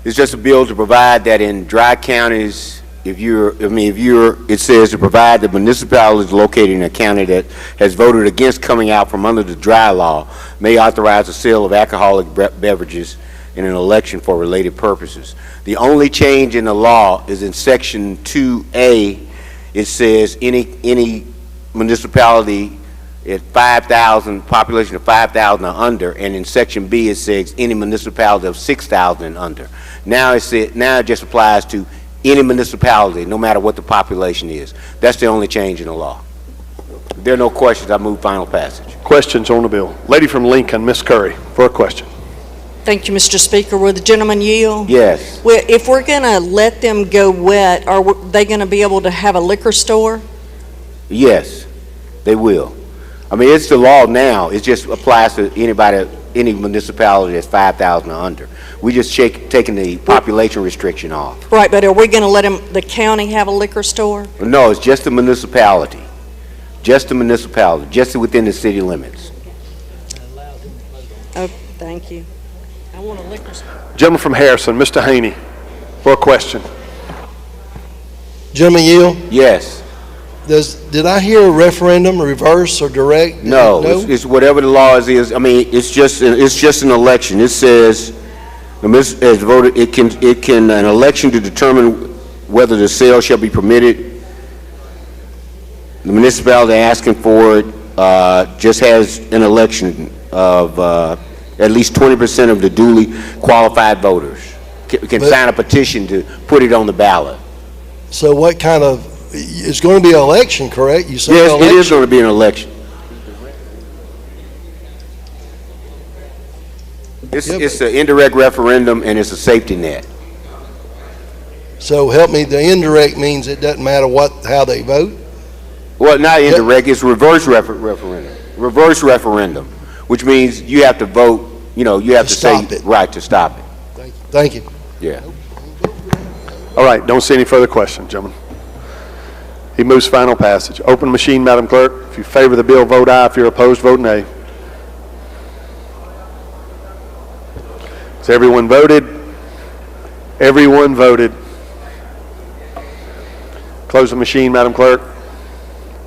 is just a bill to provide that in dry counties, it says to provide that municipalities located in a county that has voted against coming out from under the dry law may authorize the sale of alcoholic beverages in an election for related purposes. The only change in the law is in Section 2A. It says any municipality at 5,000, population of 5,000 or under, and in Section B it says any municipality of 6,000 and under. Now it just applies to any municipality, no matter what the population is. That's the only change in the law. If there are no questions, I move final passage. Questions on the bill. Lady from Lincoln, Ms. Curry, for a question. Thank you, Mr. Speaker. Will the gentleman yield? Yes. Well, if we're going to let them go wet, are they going to be able to have a liquor store? Yes, they will. I mean, it's the law now. It just applies to anybody, any municipality that's 5,000 or under. We just taking the population restriction off. Right, but are we going to let the county have a liquor store? No, it's just the municipality. Just the municipality, just within the city limits. Oh, thank you. I want a liquor store. Gentleman from Harrison, Mr. Haney, for a question. Gentleman yield? Yes. Did I hear a referendum, reverse, or direct? No, it's whatever the law is. I mean, it's just an election. It says as voted, it can an election to determine whether the sale shall be permitted. The municipality asking for it just has an election of at least 20% of the duly qualified voters can sign a petition to put it on the ballot. So what kind of? It's going to be an election, correct? You said yes, an election? It is going to be an election. It's an indirect referendum, and it's a safety net. So help me, the indirect means it doesn't matter how they vote? Well, not indirect, it's reverse referendum. Reverse referendum, which means you have to vote, you have to say, right, to stop it. Thank you. Yeah. All right, don't see any further questions, gentlemen. He moves final passage. Open machine, Madam Clerk. If you favor the bill, vote aye. If you're opposed, vote nay. Has everyone voted? Everyone voted. Close the machine, Madam Clerk.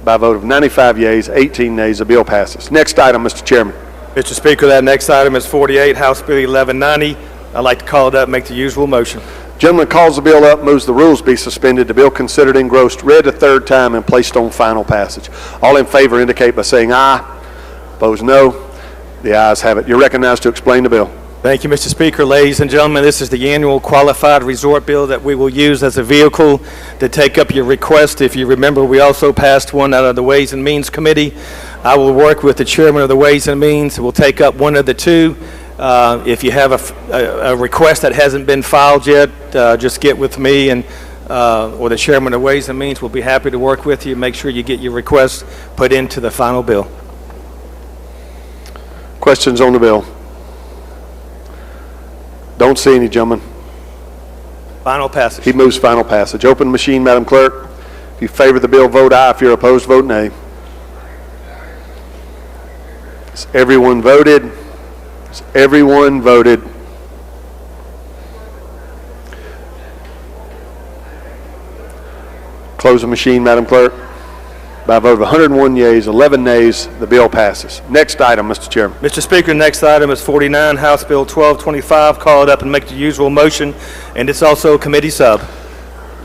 By a vote of 95 yeas, 18 nays, the bill passes. Next item, Mr. Chairman. Mr. Speaker, that next item is 48, House Bill 1190. I'd like to call it up, make the usual motion. Gentleman calls the bill up, moves the rules be suspended, the bill considered engrossed, read a third time, and placed on final passage. All in favor indicate by saying aye. Opposed, no. The ayes have it. You're recognized to explain the bill. Thank you, Mr. Speaker. Ladies and gentlemen, this is the annual qualified resort bill that we will use as a vehicle to take up your request. If you remember, we also passed one out of the Ways and Means Committee. I will work with the chairman of the Ways and Means. We'll take up one of the two. If you have a request that hasn't been filed yet, just get with me and or the chairman of Ways and Means. We'll be happy to work with you. Make sure you get your request put into the final bill. Questions on the bill? Don't see any, gentlemen. Final passage. He moves final passage. Open machine, Madam Clerk. If you favor the bill, vote aye. If you're opposed, vote nay. Has everyone voted? Has everyone voted? Close the machine, Madam Clerk. By a vote of 101 yeas, 11 nays, the bill passes. Next item, Mr. Chairman. Mr. Speaker, next item is 49, House Bill 1225. Call it up and make the usual motion, and it's also a committee sub.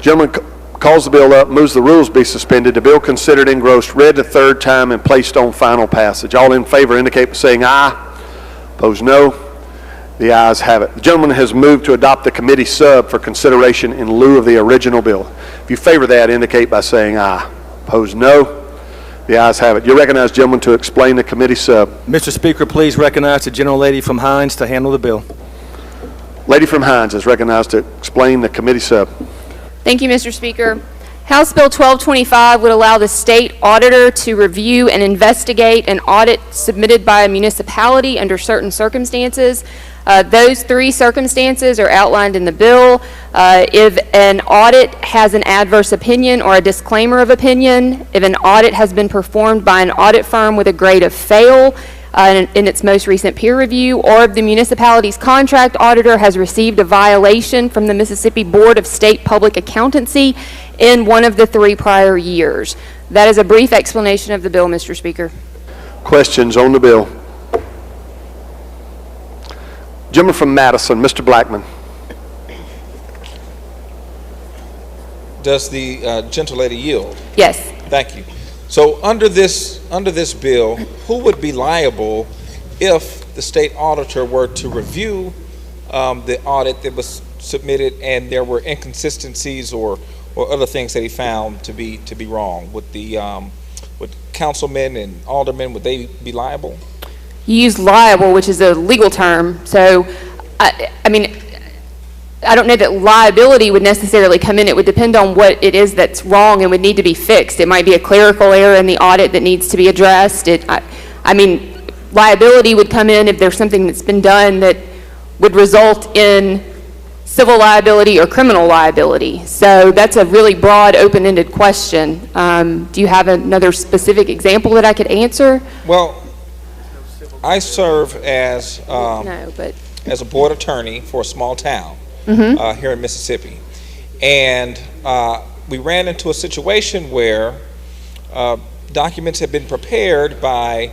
Gentleman calls the bill up, moves the rules be suspended, the bill considered engrossed, read the third time, and placed on final passage. All in favor indicate by saying aye. Opposed, no. The ayes have it. The gentleman has moved to adopt the committee sub for consideration in lieu of the original bill. If you favor that, indicate by saying aye. Opposed, no. The ayes have it. You're recognized, gentlemen, to explain the committee sub. Mr. Speaker, please recognize the gentlelady from Hines to handle the bill. Lady from Hines is recognized to explain the committee sub. Thank you, Mr. Speaker. House Bill 1225 would allow the state auditor to review and investigate an audit submitted by a municipality under certain circumstances. Those three circumstances are outlined in the bill. If an audit has an adverse opinion or a disclaimer of opinion, if an audit has been performed by an audit firm with a grade of fail in its most recent peer review, or if the municipality's contract auditor has received a violation from the Mississippi Board of State Public Accountancy in one of the 3 prior years. That is a brief explanation of the bill, Mr. Speaker. Questions on the bill? Gentleman from Madison, Mr. Blackman. Does the gentlelady yield? Yes. Thank you. So under this bill, who would be liable if the state auditor were to review the audit that was submitted and there were inconsistencies or other things that he found to be wrong? Would councilmen and aldermen, would they be liable? You use liable, which is a legal term, so I mean, I don't know that liability would necessarily come in. It would depend on what it is that's wrong and would need to be fixed. It might be a clerical error in the audit that needs to be addressed. I mean, liability would come in if there's something that's been done that would result in civil liability or criminal liability. So that's a really broad, open-ended question. Do you have another specific example that I could answer? Well, I serve as as a board attorney for a small town here in Mississippi, and we ran into a situation where documents had been prepared by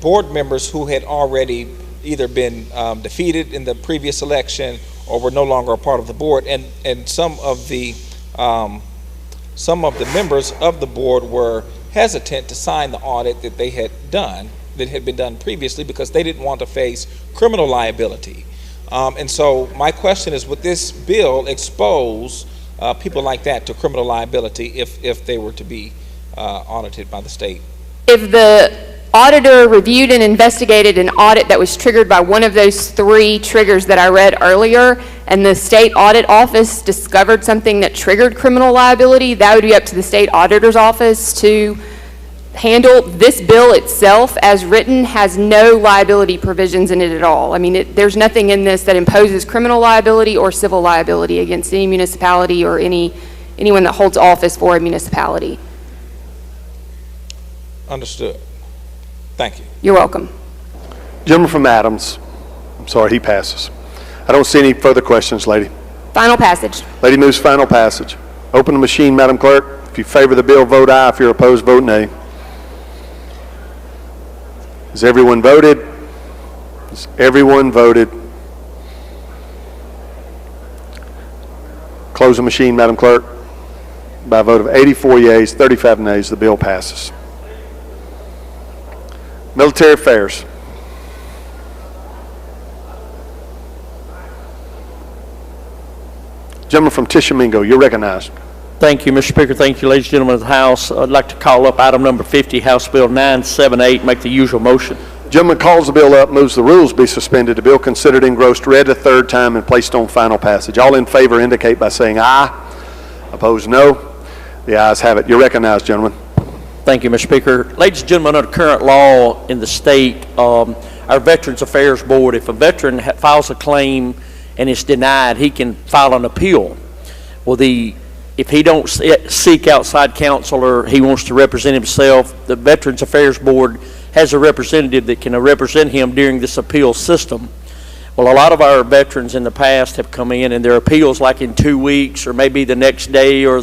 board members who had already either been defeated in the previous election or were no longer a part of the board, and some of the members of the board were hesitant to sign the audit that they had done, that had been done previously, because they didn't want to face criminal liability. And so my question is, would this bill expose people like that to criminal liability if they were to be audited by the state? If the auditor reviewed and investigated an audit that was triggered by one of those 3 triggers that I read earlier, and the state audit office discovered something that triggered criminal liability, that would be up to the state auditor's office to handle. This bill itself, as written, has no liability provisions in it at all. I mean, there's nothing in this that imposes criminal liability or civil liability against any municipality or anyone that holds office for a municipality. Understood. Thank you. You're welcome. Gentleman from Adams. I'm sorry, he passes. I don't see any further questions, lady. Final passage. Lady moves final passage. Open the machine, Madam Clerk. If you favor the bill, vote aye. If you're opposed, vote nay. Has everyone voted? Has everyone voted? Close the machine, Madam Clerk. By a vote of 84 yeas, 35 nays, the bill passes. Military Affairs. Gentleman from Tishomingo, you're recognized. Thank you, Mr. Speaker. Thank you, ladies and gentlemen of the House. I'd like to call up item number 50, House Bill 978, make the usual motion. Gentleman calls the bill up, moves the rules be suspended. The bill considered engrossed, read a 3rd time, and placed on final passage. All in favor indicate by saying aye. Opposed, no. The ayes have it. You're recognized, gentlemen. Thank you, Mr. Speaker. Ladies and gentlemen, under current law in the state, our Veterans Affairs Board, if a veteran files a claim and it's denied, he can file an appeal. Well, if he don't seek outside counsel or he wants to represent himself, the Veterans Affairs Board has a representative that can represent him during this appeal system. Well, a lot of our veterans in the past have come in and their appeals like in 2 weeks or maybe the next day or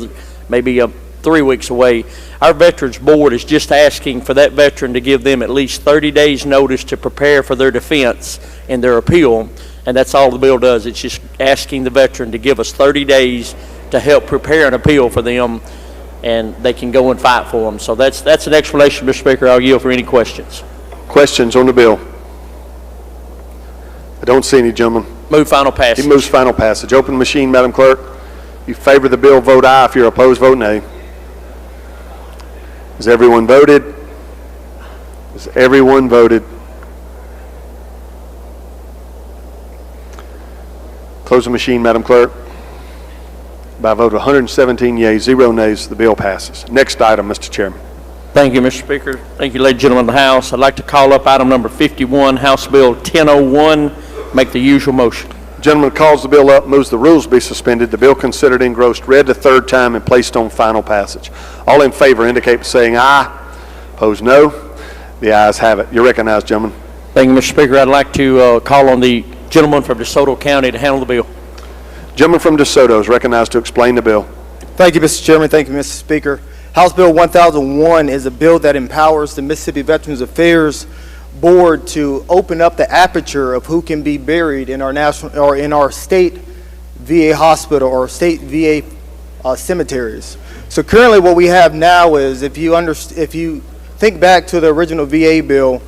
maybe 3 weeks away. Our Veterans Board is just asking for that veteran to give them at least 30 days notice to prepare for their defense in their appeal, and that's all the bill does. It's just asking the veteran to give us 30 days to help prepare an appeal for them, and they can go and fight for them. So that's an explanation, Mr. Speaker. I'll yield for any questions. Questions on the bill? I don't see any, gentlemen. Move final passage. He moves final passage. Open the machine, Madam Clerk. If you favor the bill, vote aye. If you're opposed, vote nay. Has everyone voted? Has everyone voted? Close the machine, Madam Clerk. By a vote of 117 yeas, 0 nays, the bill passes. Next item, Mr. Chairman. Thank you, Mr. Speaker. Thank you, ladies and gentlemen of the House. I'd like to call up item number 51, House Bill 1001. Make the usual motion. Gentleman calls the bill up, moves the rules be suspended, the bill considered engrossed, read the third time, and placed on final passage. All in favor indicate by saying aye. Opposed, no. The ayes have it. You're recognized, gentlemen. Thank you, Mr. Speaker. I'd like to call on the gentleman from DeSoto County to handle the bill. Gentleman from DeSoto is recognized to explain the bill. Thank you, Mr. Chairman. Thank you, Mr. Speaker. House Bill 1001 is a bill that empowers the Mississippi Veterans Affairs Board to open up the aperture of who can be buried in our national or in our state VA hospital or state VA cemeteries. So currently, what we have now is, if you think back to the original VA bill,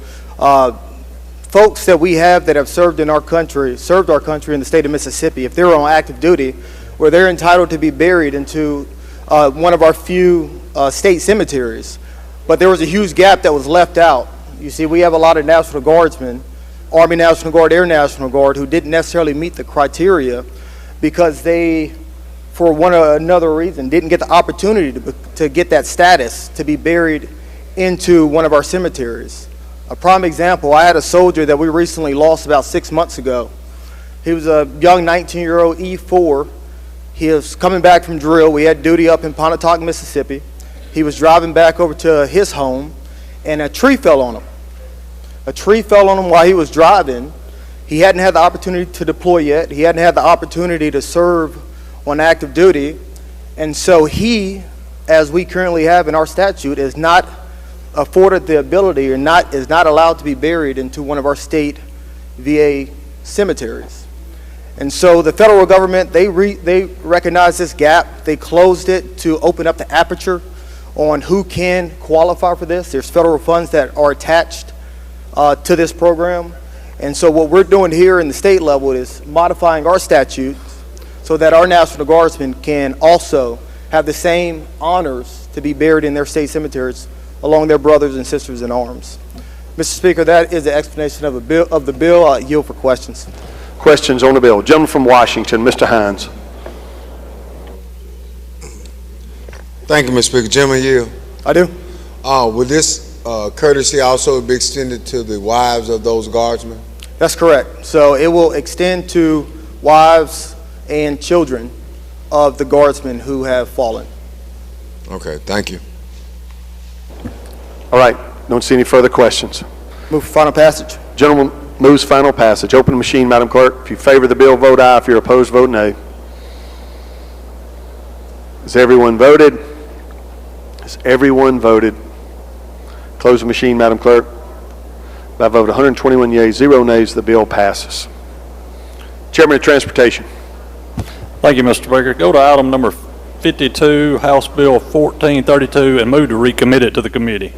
folks that we have that have served our country in the state of Mississippi, if they're on active duty, where they're entitled to be buried into one of our few state cemeteries. But there was a huge gap that was left out. You see, we have a lot of National Guardsmen, Army National Guard, Air National Guard, who didn't necessarily meet the criteria because they, for one or another reason, didn't get the opportunity to get that status to be buried into one of our cemeteries. A prime example, I had a soldier that we recently lost about 6 months ago. He was a young 19-year-old E4. He was coming back from drill. We had duty up in Pontotoc, Mississippi. He was driving back over to his home, and a tree fell on him. A tree fell on him while he was driving. He hadn't had the opportunity to deploy yet. He hadn't had the opportunity to serve on active duty. And so he, as we currently have in our statute, is not afforded the ability or is not allowed to be buried into one of our state VA cemeteries. And so the federal government, they recognized this gap. They closed it to open up the aperture on who can qualify for this. There's federal funds that are attached to this program. And so what we're doing here in the state level is modifying our statutes so that our National Guardsmen can also have the same honors to be buried in their state cemeteries along their brothers and sisters in arms. Mr. Speaker, that is the explanation of the bill. I yield for questions. Questions on the bill. Gentleman from Washington, Mr. Hines. Thank you, Mr. Speaker. Gentleman, yield. I do. Would this courtesy also be extended to the wives of those guardsmen? That's correct. So it will extend to wives and children of the guardsmen who have fallen. Okay, thank you. All right, don't see any further questions. Move for final passage. Gentleman moves final passage. Open the machine, Madam Clerk. If you favor the bill, vote aye. If you're opposed, vote nay. Has everyone voted? Has everyone voted? Close the machine, Madam Clerk. By a vote of 121 yeas, 0 nays, the bill passes. Chairman of Transportation. Thank you, Mr. Speaker. Go to item number 52, House Bill 1432, and move to recommit it to the committee.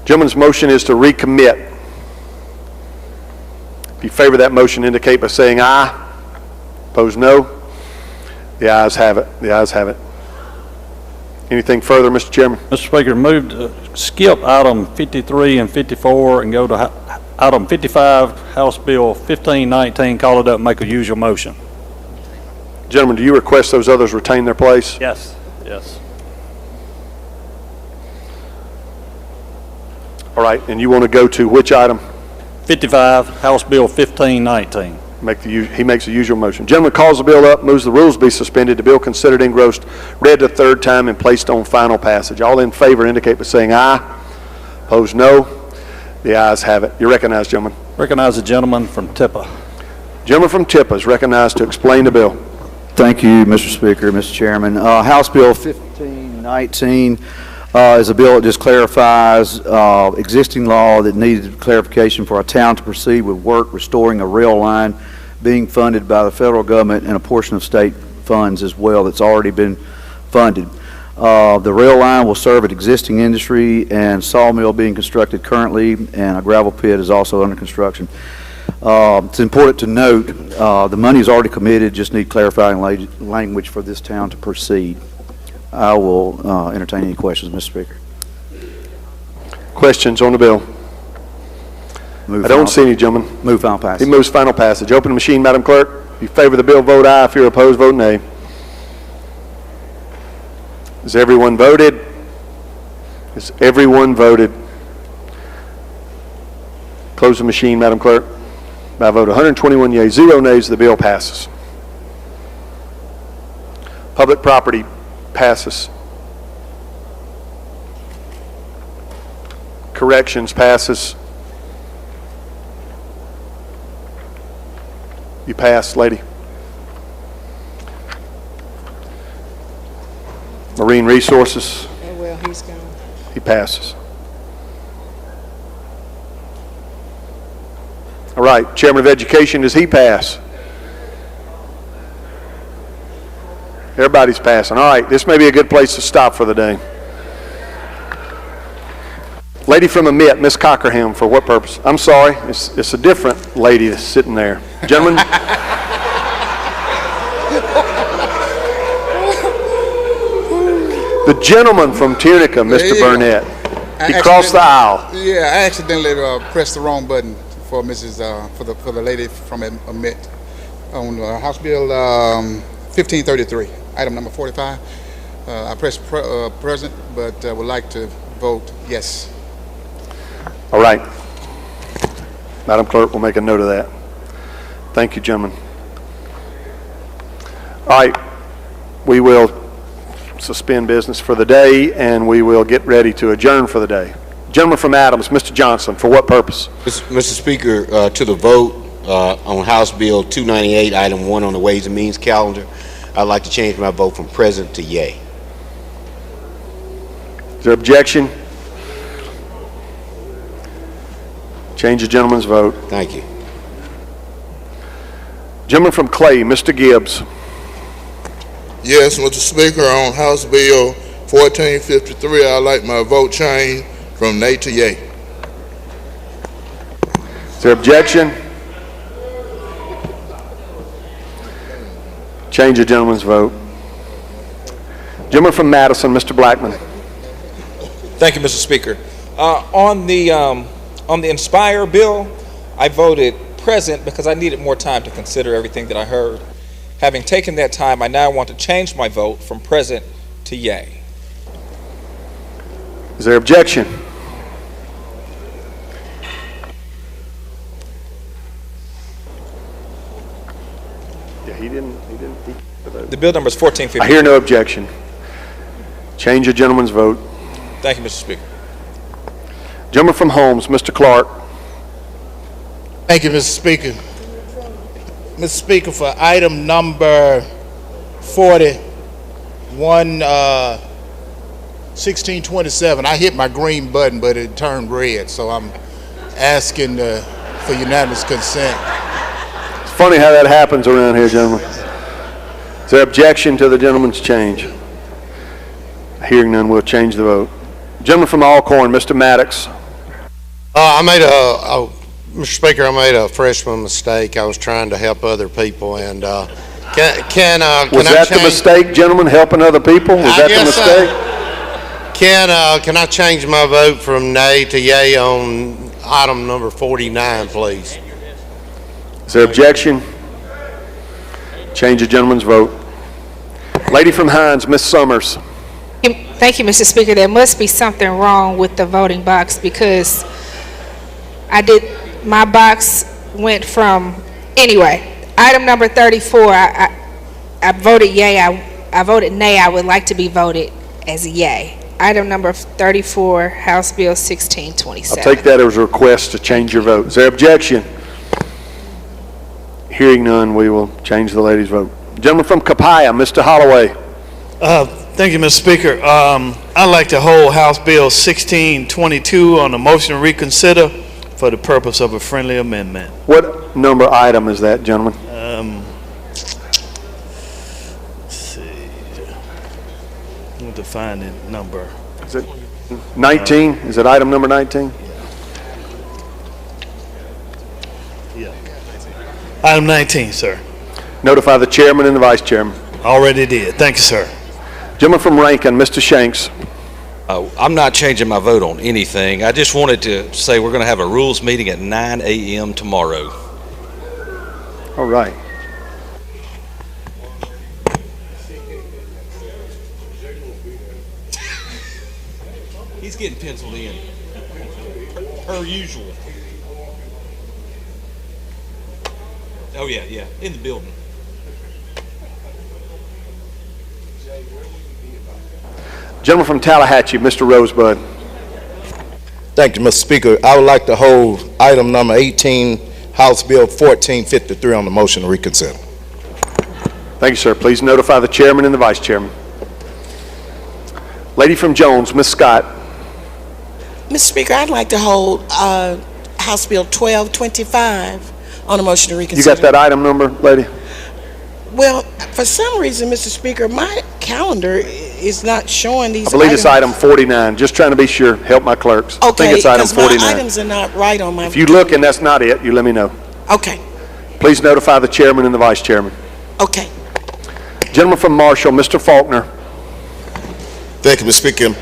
Gentleman's motion is to recommit. If you favor that motion, indicate by saying aye. Opposed, no. The ayes have it. The ayes have it. Anything further, Mr. Chairman? Mr. Speaker, move to skip item 53 and 54 and go to item 55, House Bill 1519. Call it up and make a usual motion. Gentlemen, do you request those others retain their place? Yes. Yes. All right, and you want to go to which item? 55, House Bill 1519. He makes the usual motion. Gentleman calls the bill up, moves the rules be suspended, the bill considered engrossed, read the third time, and placed on final passage. All in favor indicate by saying aye. Opposed, no. The ayes have it. You're recognized, gentlemen. Recognize the gentleman from Tippa. Gentleman from Tippa is recognized to explain the bill. Thank you, Mr. Speaker, Mr. Chairman. House Bill 1519 is a bill that just clarifies existing law that needed clarification for a town to proceed with work restoring a rail line being funded by the federal government and a portion of state funds as well that's already been funded. The rail line will serve an existing industry and sawmill being constructed currently, and a gravel pit is also under construction. It's important to note the money is already committed, just need clarifying language for this town to proceed. I will entertain any questions, Mr. Speaker. Questions on the bill? I don't see any, gentlemen. Move final passage. He moves final passage. Open the machine, Madam Clerk. If you favor the bill, vote aye. If you're opposed, vote nay. Has everyone voted? Has everyone voted? Close the machine, Madam Clerk. By a vote of 121 yeas, 0 nays, the bill passes. Public property passes. Corrections passes. You pass, lady. Marine Resources. Oh, well, he's gone. He passes. All right, Chairman of Education, does he pass? Everybody's passing. All right, this may be a good place to stop for the day. Lady from the MIT, Miss Cockerham, for what purpose? I'm sorry, it's a different lady that's sitting there. Gentlemen? The gentleman from Tunica, Mr. Burnett. He crossed the aisle. Yeah, I accidentally pressed the wrong button for Mrs. For the lady from MIT on House Bill 1533, item number 45. I pressed present, but would like to vote yes. All right. Madam Clerk will make a note of that. Thank you, gentlemen. All right. We will suspend business for the day, and we will get ready to adjourn for the day. Gentleman from Adams, Mr. Johnson, for what purpose? Mr. Speaker, to the vote on House Bill 298, item 1 on the Ways and Means calendar, I'd like to change my vote from present to yea. Is there objection? Change the gentleman's vote. Thank you. Gentleman from Clay, Mr. Gibbs. Yes, Mr. Speaker, on House Bill 1453, I'd like my vote changed from nay to yea. Is there objection? Change the gentleman's vote. Gentleman from Madison, Mr. Blackman. Thank you, Mr. Speaker. On the Inspire bill, I voted present because I needed more time to consider everything that I heard. Having taken that time, I now want to change my vote from present to yea. Is there objection? Yeah, he didn't. The bill number is 1450. I hear no objection. Change the gentleman's vote. Thank you, Mr. Speaker. Gentleman from Holmes, Mr. Clark. Thank you, Mr. Speaker. Mr. Speaker, for item number 1627, I hit my green button, but it turned red, so I'm asking for unanimous consent. It's funny how that happens around here, gentlemen. Is there objection to the gentleman's change? Hearing none, we'll change the vote. Gentleman from Alcorn, Mr. Maddox. Mr. Speaker, I made a freshman mistake. I was trying to help other people, and Was that the mistake, gentlemen, helping other people? Was that the mistake? Can I change my vote from nay to yea on item number 49, please? Is there objection? Change the gentleman's vote. Lady from Hines, Miss Summers. Thank you, Mr. Speaker. There must be something wrong with the voting box because my box went from, anyway, item number 34, I voted yay. I voted nay. I would like to be voted as a yay. Item number 34, House Bill 1627. I'll take that as a request to change your vote. Is there objection? Hearing none, we will change the lady's vote. Gentleman from Capaya, Mr. Holloway. Thank you, Mr. Speaker. I'd like to hold House Bill 1622 on the motion to reconsider for the purpose of a friendly amendment. What number item is that, gentlemen? Let's see. I want to find the number. Is it 19? Is it item number 19? Yeah. Item 19, sir. Notify the chairman and the vice chairman. Already did. Thank you, sir. Gentleman from Rankin, Mr. Shanks. I'm not changing my vote on anything. I just wanted to say we're going to have a rules meeting at 9 a.m. tomorrow. All right. He's getting penciled in, per usual. Oh, yeah, in the building. Gentleman from Tallahatchie, Mr. Rosebud. Thank you, Mr. Speaker. I would like to hold item number 18, House Bill 1453 on the motion to reconsider. Thank you, sir. Please notify the chairman and the vice chairman. Lady from Jones, Ms. Scott. Mr. Speaker, I'd like to hold House Bill 1225 on a motion to reconsider. You got that item number, lady? Well, for some reason, Mr. Speaker, my calendar is not showing these I believe items. it's item 49. Just trying to be sure. Help my clerks. I think it's item 49. My items are not right on my... If you look and that's not it, you let me know. Okay. Please notify the chairman and the vice chairman. Okay. Gentleman from Marshall, Mr. Faulkner. Thank you, Mr. Speaker.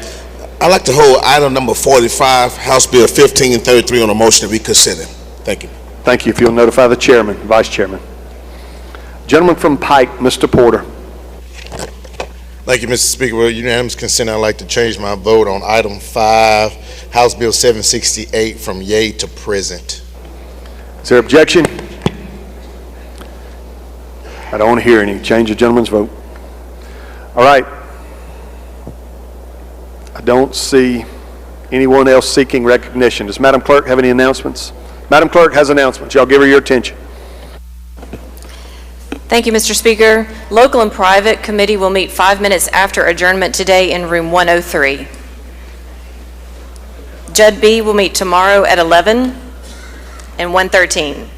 I'd like to hold item number 45, House Bill 1533 on a motion to reconsider. Thank you. Thank you. If you'll notify the chairman, vice chairman. Gentleman from Pike, Mr. Porter. Thank you, Mr. Speaker. With unanimous consent, I'd like to change my vote on item 5, House Bill 768 from yea to present. Is there objection? I don't want to hear any. Change the gentleman's vote. All right. I don't see anyone else seeking recognition. Does Madam Clerk have any announcements? Madam Clerk has announcements. Y'all give her your attention. Thank you, Mr. Speaker. Local and Private Committee will meet 5 minutes after adjournment today in room 103. Judd B will meet tomorrow at 11 and 113.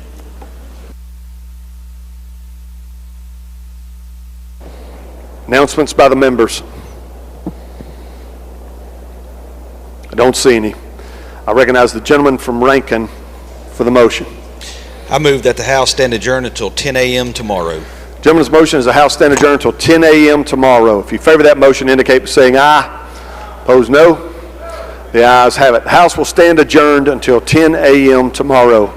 Announcements by the members. I don't see any. I recognize the gentleman from Rankin for the motion. I move that the House stand adjourned until 10 a.m. tomorrow. Gentleman's motion is the House stand adjourned until 10 a.m. tomorrow. If you favor that motion, indicate by saying aye. Opposed, no. The ayes have it. The House will stand adjourned until 10 a.m. tomorrow.